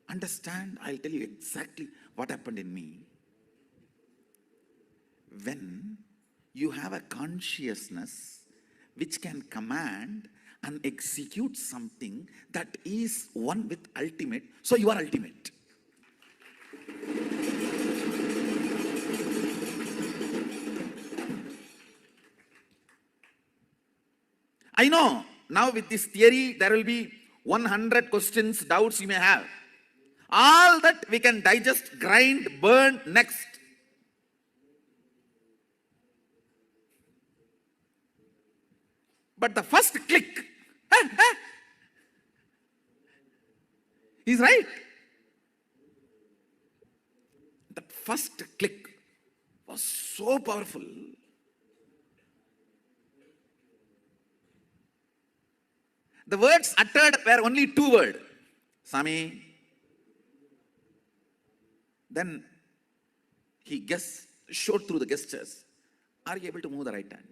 Understand? I'll tell you exactly what happened in me. When you have a consciousness which can command and execute something that is one with ultimate, so you are ultimate. I know now with this theory there will be 100 questions, doubts you may have. All that we can digest, grind, burn next. But the first click, he's right. That first click was so powerful. The words uttered were only 2 words. Swami. Then he showed through the gestures. Are you able to move the right hand?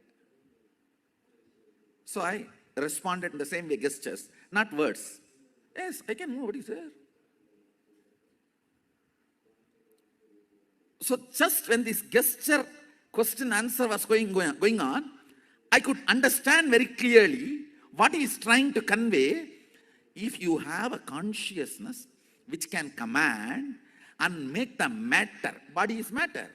So I responded in the same way, gestures, not words. Yes, I can move. What is there? So just when this gesture, question, answer was going on, I could understand very clearly what he is trying to convey. If you have a consciousness which can command and make the matter, body is matter,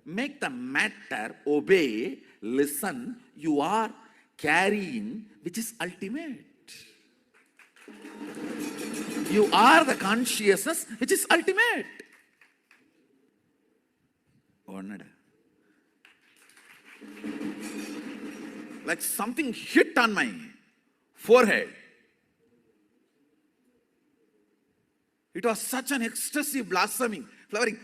make the matter obey, listen, you are carrying, which is ultimate. You are the consciousness which is ultimate. Like something hit on my forehead. It was such an ecstasy blossoming, flowering.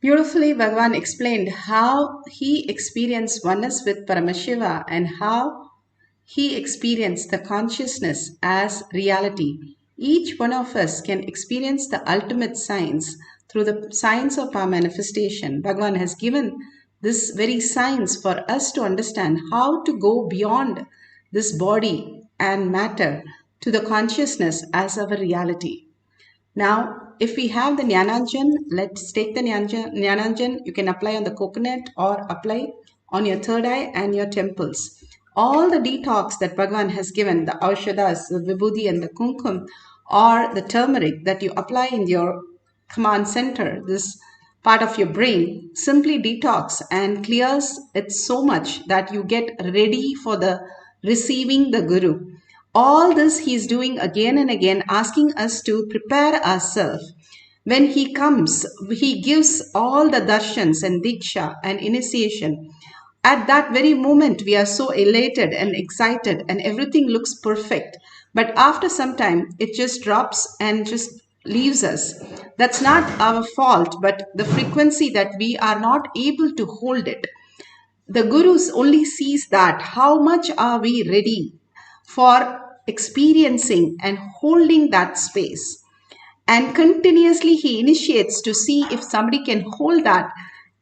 Beautifully, Bhagavan explained how he experienced oneness with Paramashiva and how he experienced the consciousness as reality. Each one of us can experience the ultimate science through the science of our manifestation. Bhagavan has given this very science for us to understand how to go beyond this body and matter to the consciousness as our reality. Now, if we have the Jnananjan, let's take the Jnananjan. You can apply on the coconut or apply on your third eye and your temples. All the detox that Bhagavan has given, the Aushadas, the Vibhuti and the Kumkum, or the turmeric that you apply in your command center, this part of your brain, simply detox and clears it so much that you get ready for the receiving the Guru. All this he is doing again and again, asking us to prepare ourselves. When he comes, he gives all the darshans and diksha and initiation. At that very moment, we are so elated and excited and everything looks perfect. But after some time, it just drops and just leaves us. That's not our fault, but the frequency that we are not able to hold it. The Gurus only sees that how much are we ready for experiencing and holding that space. And continuously he initiates to see if somebody can hold that,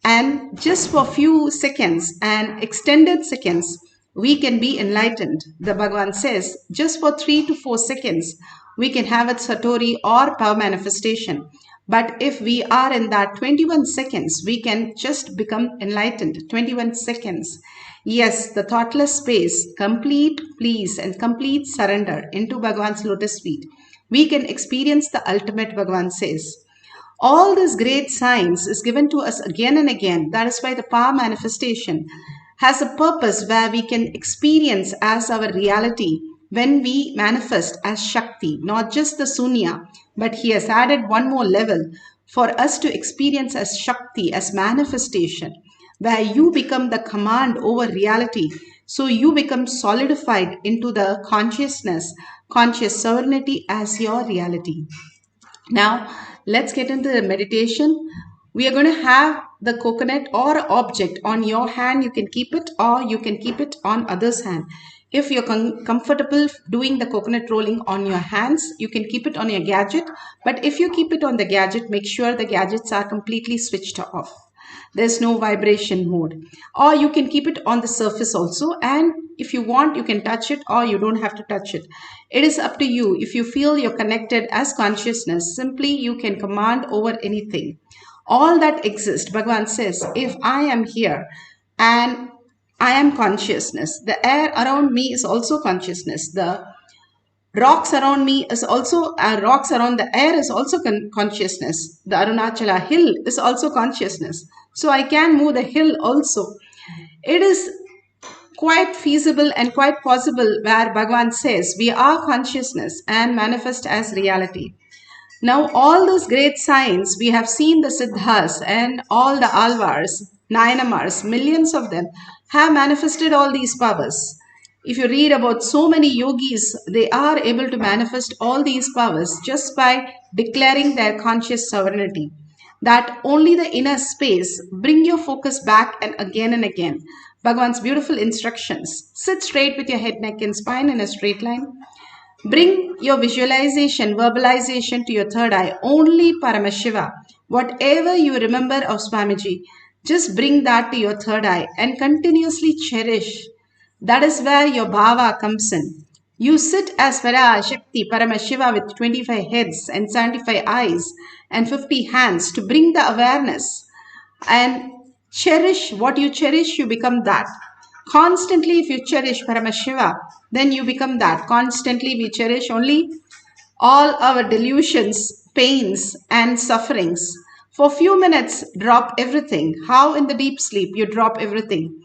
and just for few seconds and extended seconds we can be enlightened. The Bhagavan says just for 3 to 4 seconds we can have a satori or power manifestation. But if we are in that 21 seconds, we can just become enlightened. 21 seconds. Yes, the thoughtless space, complete peace and complete surrender into Bhagavan's lotus feet. We can experience the ultimate, Bhagavan says. All this great science is given to us again and again. That is why the power manifestation has a purpose where we can experience as our reality when we manifest as Shakti, not just the Sunya, but he has added one more level for us to experience as Shakti, as manifestation, where you become the command over reality. So you become solidified into the consciousness, conscious sovereignty as your reality. Now, let's get into the meditation. We are going to have the coconut or object on your hand. You can keep it or you can keep it on other's hand. If you're comfortable doing the coconut rolling on your hands, you can keep it on your gadget. But if you keep it on the gadget, make sure the gadgets are completely switched off. There's no vibration mode. Or you can keep it on the surface also, and if you want you can touch it or you don't have to touch it. It is up to you. If you feel you're connected as consciousness, simply you can command over anything. All that exists, Bhagavan says, if I am here and I am consciousness, the air around me is also consciousness, the rocks around me is also rocks around the air is also consciousness. The Arunachala hill is also consciousness. So I can move the hill also. It is quite feasible and quite possible where Bhagavan says we are consciousness and manifest as reality. Now all those great signs, we have seen the Siddhas and all the Alvars, Nayanamars, millions of them have manifested all these powers. If you read about so many yogis, they are able to manifest all these powers just by declaring their conscious sovereignty. That only the inner space, bring your focus back and again. Bhagavan's beautiful instructions. Sit straight with your head, neck and spine in a straight line. Bring your visualization, verbalization to your third eye, only Paramashiva. Whatever you remember of Swamiji, just bring that to your third eye and continuously cherish. That is where your bhava comes in. You sit as Parashakti, Paramashiva with 25 heads and 75 eyes and 50 hands to bring the awareness and cherish what you cherish, you become that. Constantly, if you cherish Paramashiva, then you become that. Constantly, we cherish only all our delusions, pains, and sufferings. For a few minutes, drop everything. How in the deep sleep you drop everything.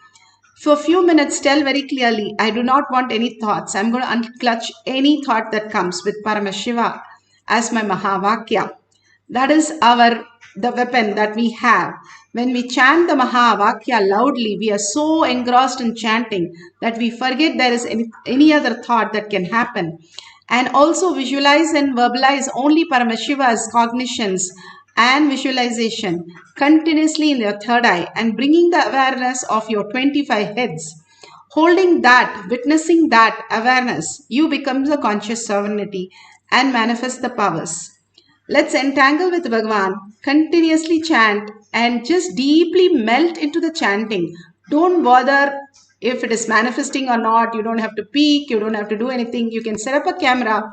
For a few minutes, tell very clearly, I do not want any thoughts. I'm going to unclutch any thought that comes with Paramashiva as my Mahavakya. That is the weapon that we have. When we chant the Mahavakya loudly, we are so engrossed in chanting that we forget there is any other thought that can happen. And also visualize and verbalize only Paramashiva's cognitions and visualization continuously in your third eye and bringing the awareness of your 25 heads. Holding that, witnessing that awareness, you become the conscious sovereignty and manifest the powers. Let's entangle with Bhagavan, continuously chant and just deeply melt into the chanting. Don't bother if it is manifesting or not. You don't have to peek, you don't have to do anything. You can set up a camera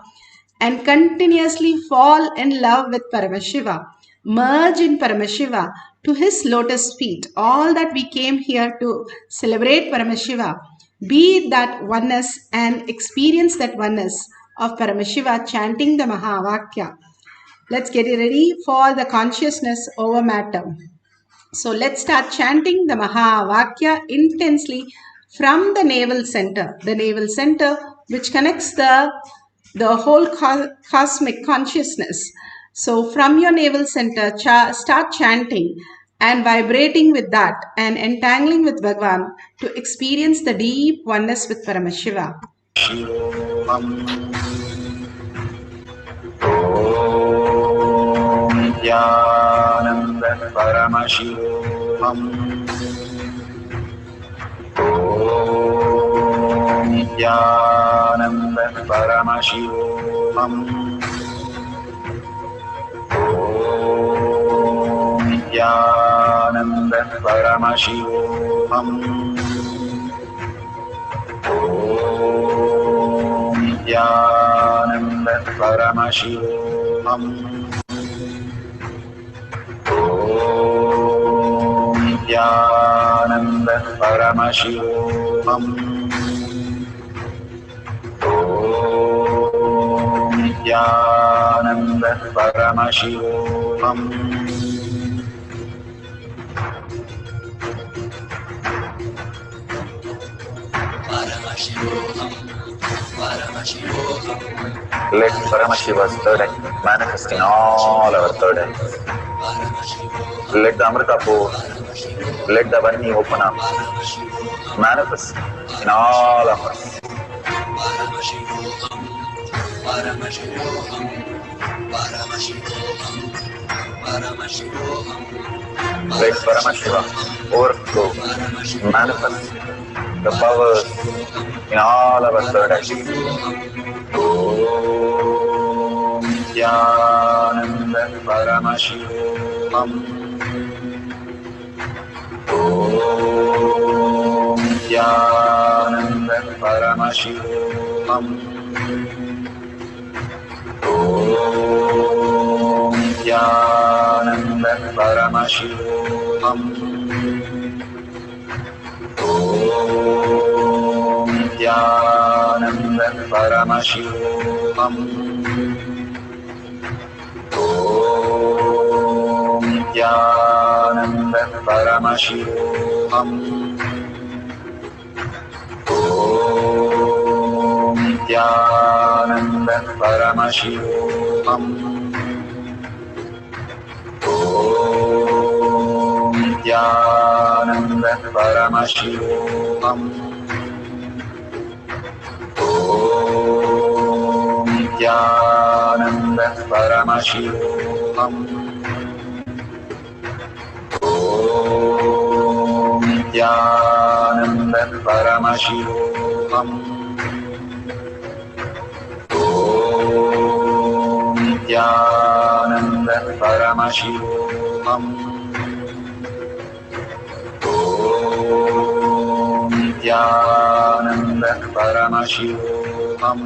and continuously fall in love with Paramashiva. Merge in Paramashiva to his lotus feet. All that we came here to celebrate Paramashiva. Be that oneness and experience that oneness of Paramashiva chanting the Mahavakya. Let's get ready for the consciousness over matter. So let's start chanting the Mahavakya intensely from the navel center. The navel center which connects the whole cosmic consciousness. So from your navel center, start chanting and vibrating with that and entangling with Bhagavan to experience the deep oneness with Paramashiva. Nithyananda Paramashivam. Om Nithyananda Paramashivam. Om Nithyananda Paramashivam. Om Nithyananda Paramashivam. Om Nithyananda Paramashivam. Om Nithyananda Paramashivam. Let Paramashiva's third eye manifest in all our third eyes. Let the Amrita pour, let the Vani open up, manifest in all of us. Let Paramashiva overflow, manifest the powers in all our third eyes. Om Nithyananda Paramashivam. Om Nithyananda Paramashivam. Om Nithyananda Paramashivam. Om Nithyananda Paramashivam. Om Nithyananda Paramashivam. Om Nithyananda Paramashivam. Om Nithyananda Paramashivam. Om Nithyananda Paramashivam. Om Nithyananda Paramashivam. Om Nithyananda Paramashivam. Om Nithyananda Paramashivam.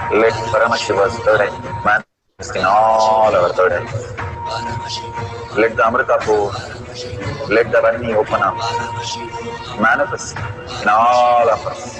Let Paramashiva's third eye manifest in all our third eyes. Let the Amrita pour, let the Vani open up, manifest in all of us.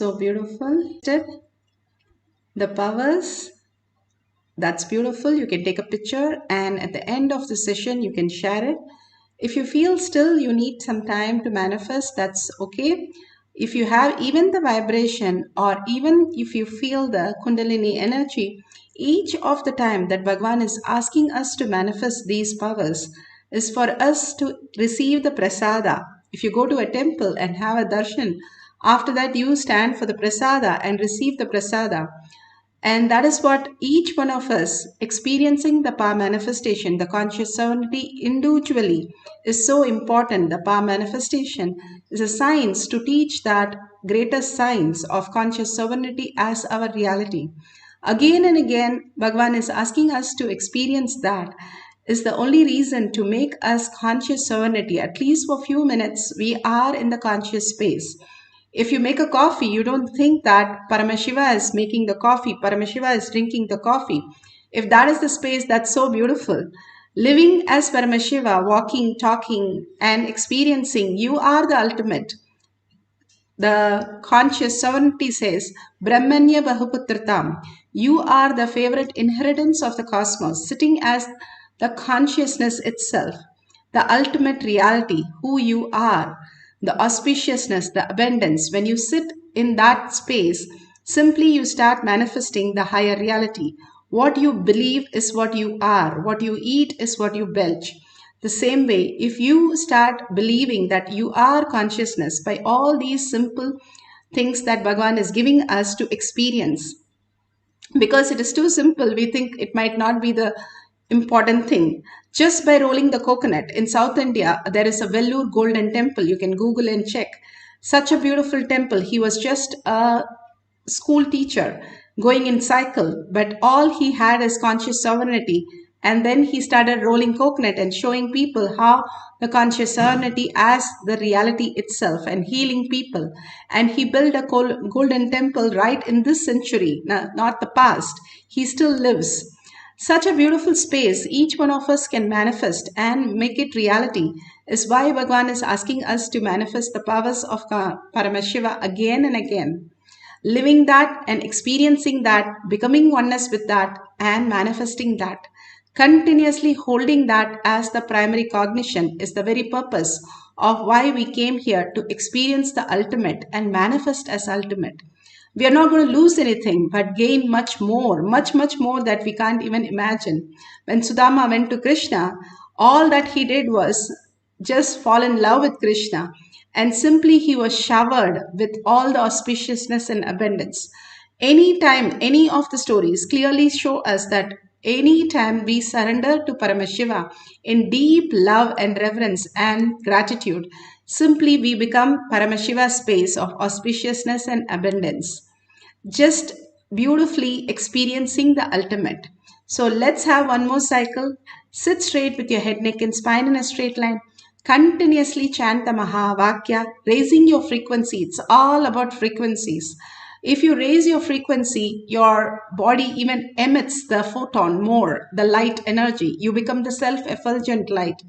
So beautiful. The powers. That's beautiful. You can take a picture and at the end of the session, you can share it. If you feel still you need some time to manifest, that's okay. If you have even the vibration or even if you feel the Kundalini energy, each of the time that Bhagavan is asking us to manifest these powers is for us to receive the prasada. If you go to a temple and have a darshan, after that you stand for the prasada and receive the prasada. And that is what each one of us experiencing the power manifestation, the conscious sovereignty individually is so important. The power manifestation is a science to teach that greatest science of conscious sovereignty as our reality. Again and again, Bhagavan is asking us to experience that is the only reason to make us conscious sovereignty. At least for a few minutes, we are in the conscious space. If you make a coffee, you don't think that Paramashiva is making the coffee, Paramashiva is drinking the coffee. If that is the space, that's so beautiful. Living as Paramashiva, walking, talking, and experiencing, you are the ultimate. The conscious sovereignty says, Brahmanya Bahuputratam. You are the favorite inheritance of the cosmos, sitting as the consciousness itself, the ultimate reality, who you are. The auspiciousness, the abundance. When you sit in that space, simply you start manifesting the higher reality. What you believe is what you are. What you eat is what you belch. The same way, if you start believing that you are consciousness by all these simple things that Bhagavan is giving us to experience, because it is too simple, we think it might not be the important thing. Just by rolling the coconut. In South India, there is a Vellore Golden Temple. You can Google and check. Such a beautiful temple. He was just a school teacher going in cycle, but all he had is conscious sovereignty. And then he started rolling coconut and showing people how the conscious sovereignty as the reality itself and healing people. And he built a golden temple right in this century, not the past. He still lives. Such a beautiful space each one of us can manifest and make it reality is why Bhagavan is asking us to manifest the powers of Paramashiva again and again. Living that and experiencing that, becoming oneness with that and manifesting that. Continuously holding that as the primary cognition is the very purpose of why we came here to experience the ultimate and manifest as ultimate. We are not going to lose anything but gain much more that we can't even imagine. When Sudama went to Krishna, all that he did was just fall in love with Krishna, and simply he was showered with all the auspiciousness and abundance. Anytime, any of the stories clearly show us that anytime we surrender to Paramashiva in deep love and reverence and gratitude, simply we become Paramashiva's space of auspiciousness and abundance. Just beautifully experiencing the ultimate. So let's have one more cycle. Sit straight with your head, neck and spine in a straight line. Continuously chant the Mahavakya, raising your frequency. It's all about frequencies. If you raise your frequency, your body even emits the photon more, the light energy. You become the self-effulgent light.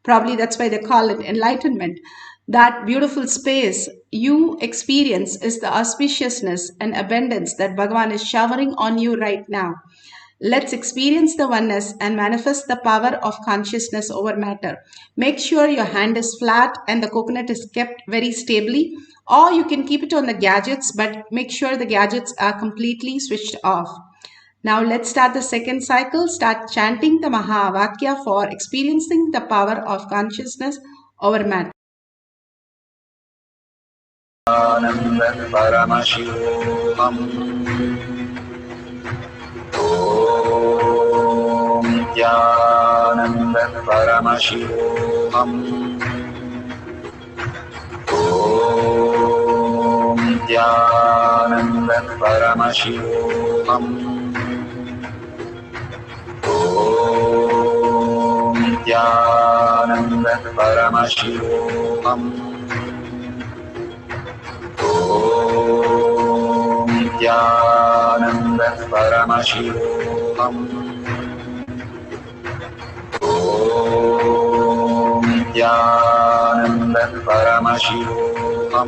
Probably that's why they call it enlightenment. That beautiful space you experience is the auspiciousness and abundance that Bhagavan is showering on you right now. Let's experience the oneness and manifest the power of consciousness over matter. Make sure your hand is flat and the coconut is kept very stably, or you can keep it on the gadgets, but make sure the gadgets are completely switched off. Now let's start the second cycle. Start chanting the Mahavakya for experiencing the power of consciousness over matter. Ananda Paramashivam Om Nithyananda Paramashivam Om Nithyananda Paramashivam Om Nithyananda Paramashivam Om Nithyananda Paramashivam Om Nithyananda Paramashivam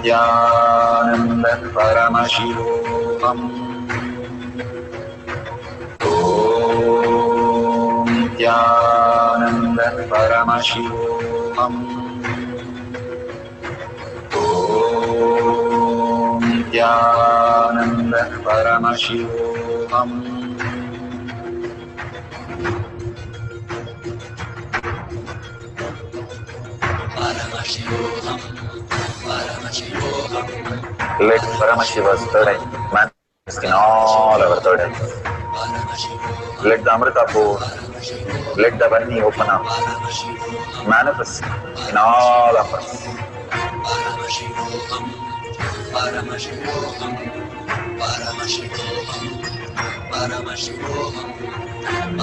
Nithyananda Paramashivoham. Om Nithyananda Paramashivoham. Om Nithyananda Paramashivoham. Let Paramashiva's third eye manifest in all our third eyes. Let the Amrita pour, let the Vanni open up, manifest in all of us.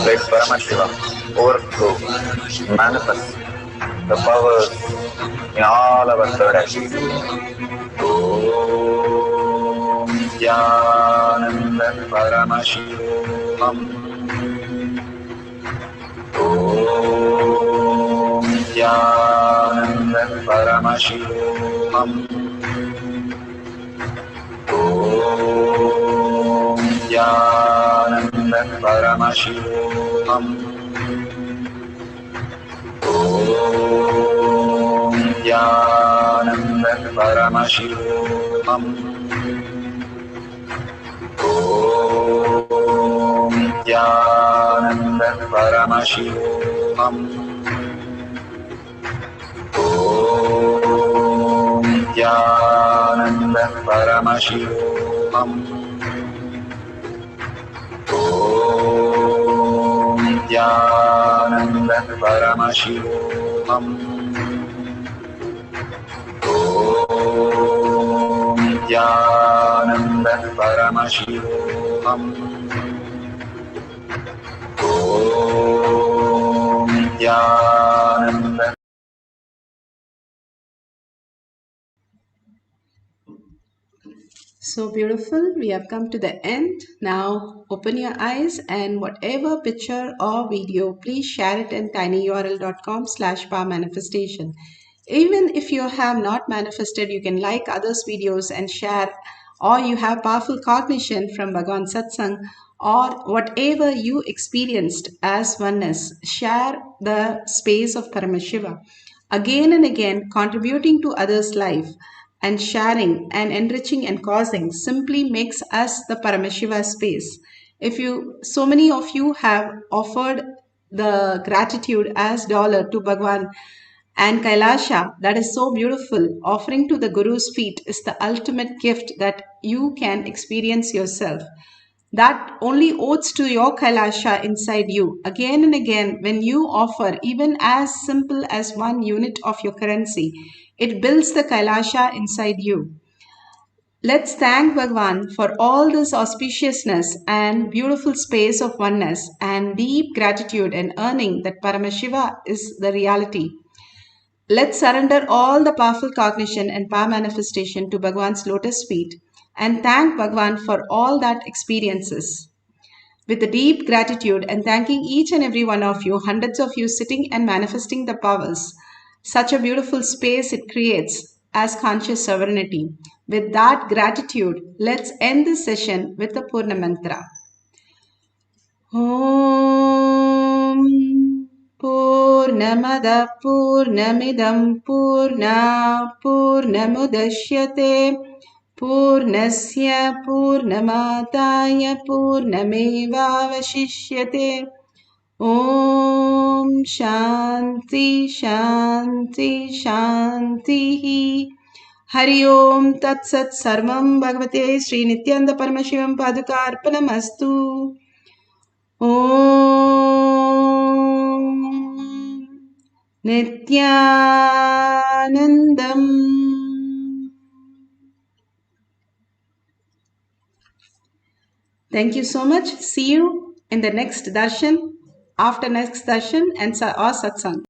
Let Paramashiva overflow, manifest the powers in all our third eyes. Om Nithyananda Paramashivoham. Om Nithyananda Paramashivoham. Om Nithyananda Paramashivoham. Om Nithyananda Paramashivoham. Om Nithyananda Paramashivoham. Om Nithyananda Paramashivoham. Om Nithyananda Paramashivoham. Om Nithyananda Paramashivoham. Om Nithyananda. So beautiful. We have come to the end. Now open your eyes and whatever picture or video, please share it in tinyurl.com/powermanifestation. Even if you have not manifested, you can like others' videos and share, or you have powerful cognition from Bhagavan Satsang, or whatever you experienced as oneness, share the space of Paramashiva. Again and again, contributing to others' life and sharing and enriching and causing simply makes us the Paramashiva space. So many of you have offered the gratitude as dollar to Bhagwan and Kailasa, that is so beautiful. Offering to the Guru's feet is the ultimate gift that you can experience yourself. That only owes to your Kailasa inside you. Again and again, when you offer even as simple as 1 unit of your currency, it builds the Kailasa inside you. Let's thank Bhagwan for all this auspiciousness and beautiful space of oneness and deep gratitude and earning that Paramashiva is the reality. Let's surrender all the powerful cognition and power manifestation to Bhagwan's lotus feet and thank Bhagwan for all that experiences. With a deep gratitude and thanking each and every one of you, hundreds of you sitting and manifesting the powers, such a beautiful space it creates as conscious sovereignty. With that gratitude, let's end this session with the Purna Mantra. Om Purnamada Purnamidam Purna Purnamudashyate Purnasya Purnamataya Purnamevavashishyate. Om Shanti Shanti Shanti. Hari Om Tat Sat Sarvam Bhagavate Sri Nithyananda Paramashivam Padukarpanamastu. Om Nithyanandam. Thank you so much. See you in the next darshan, after next darshan and or satsang.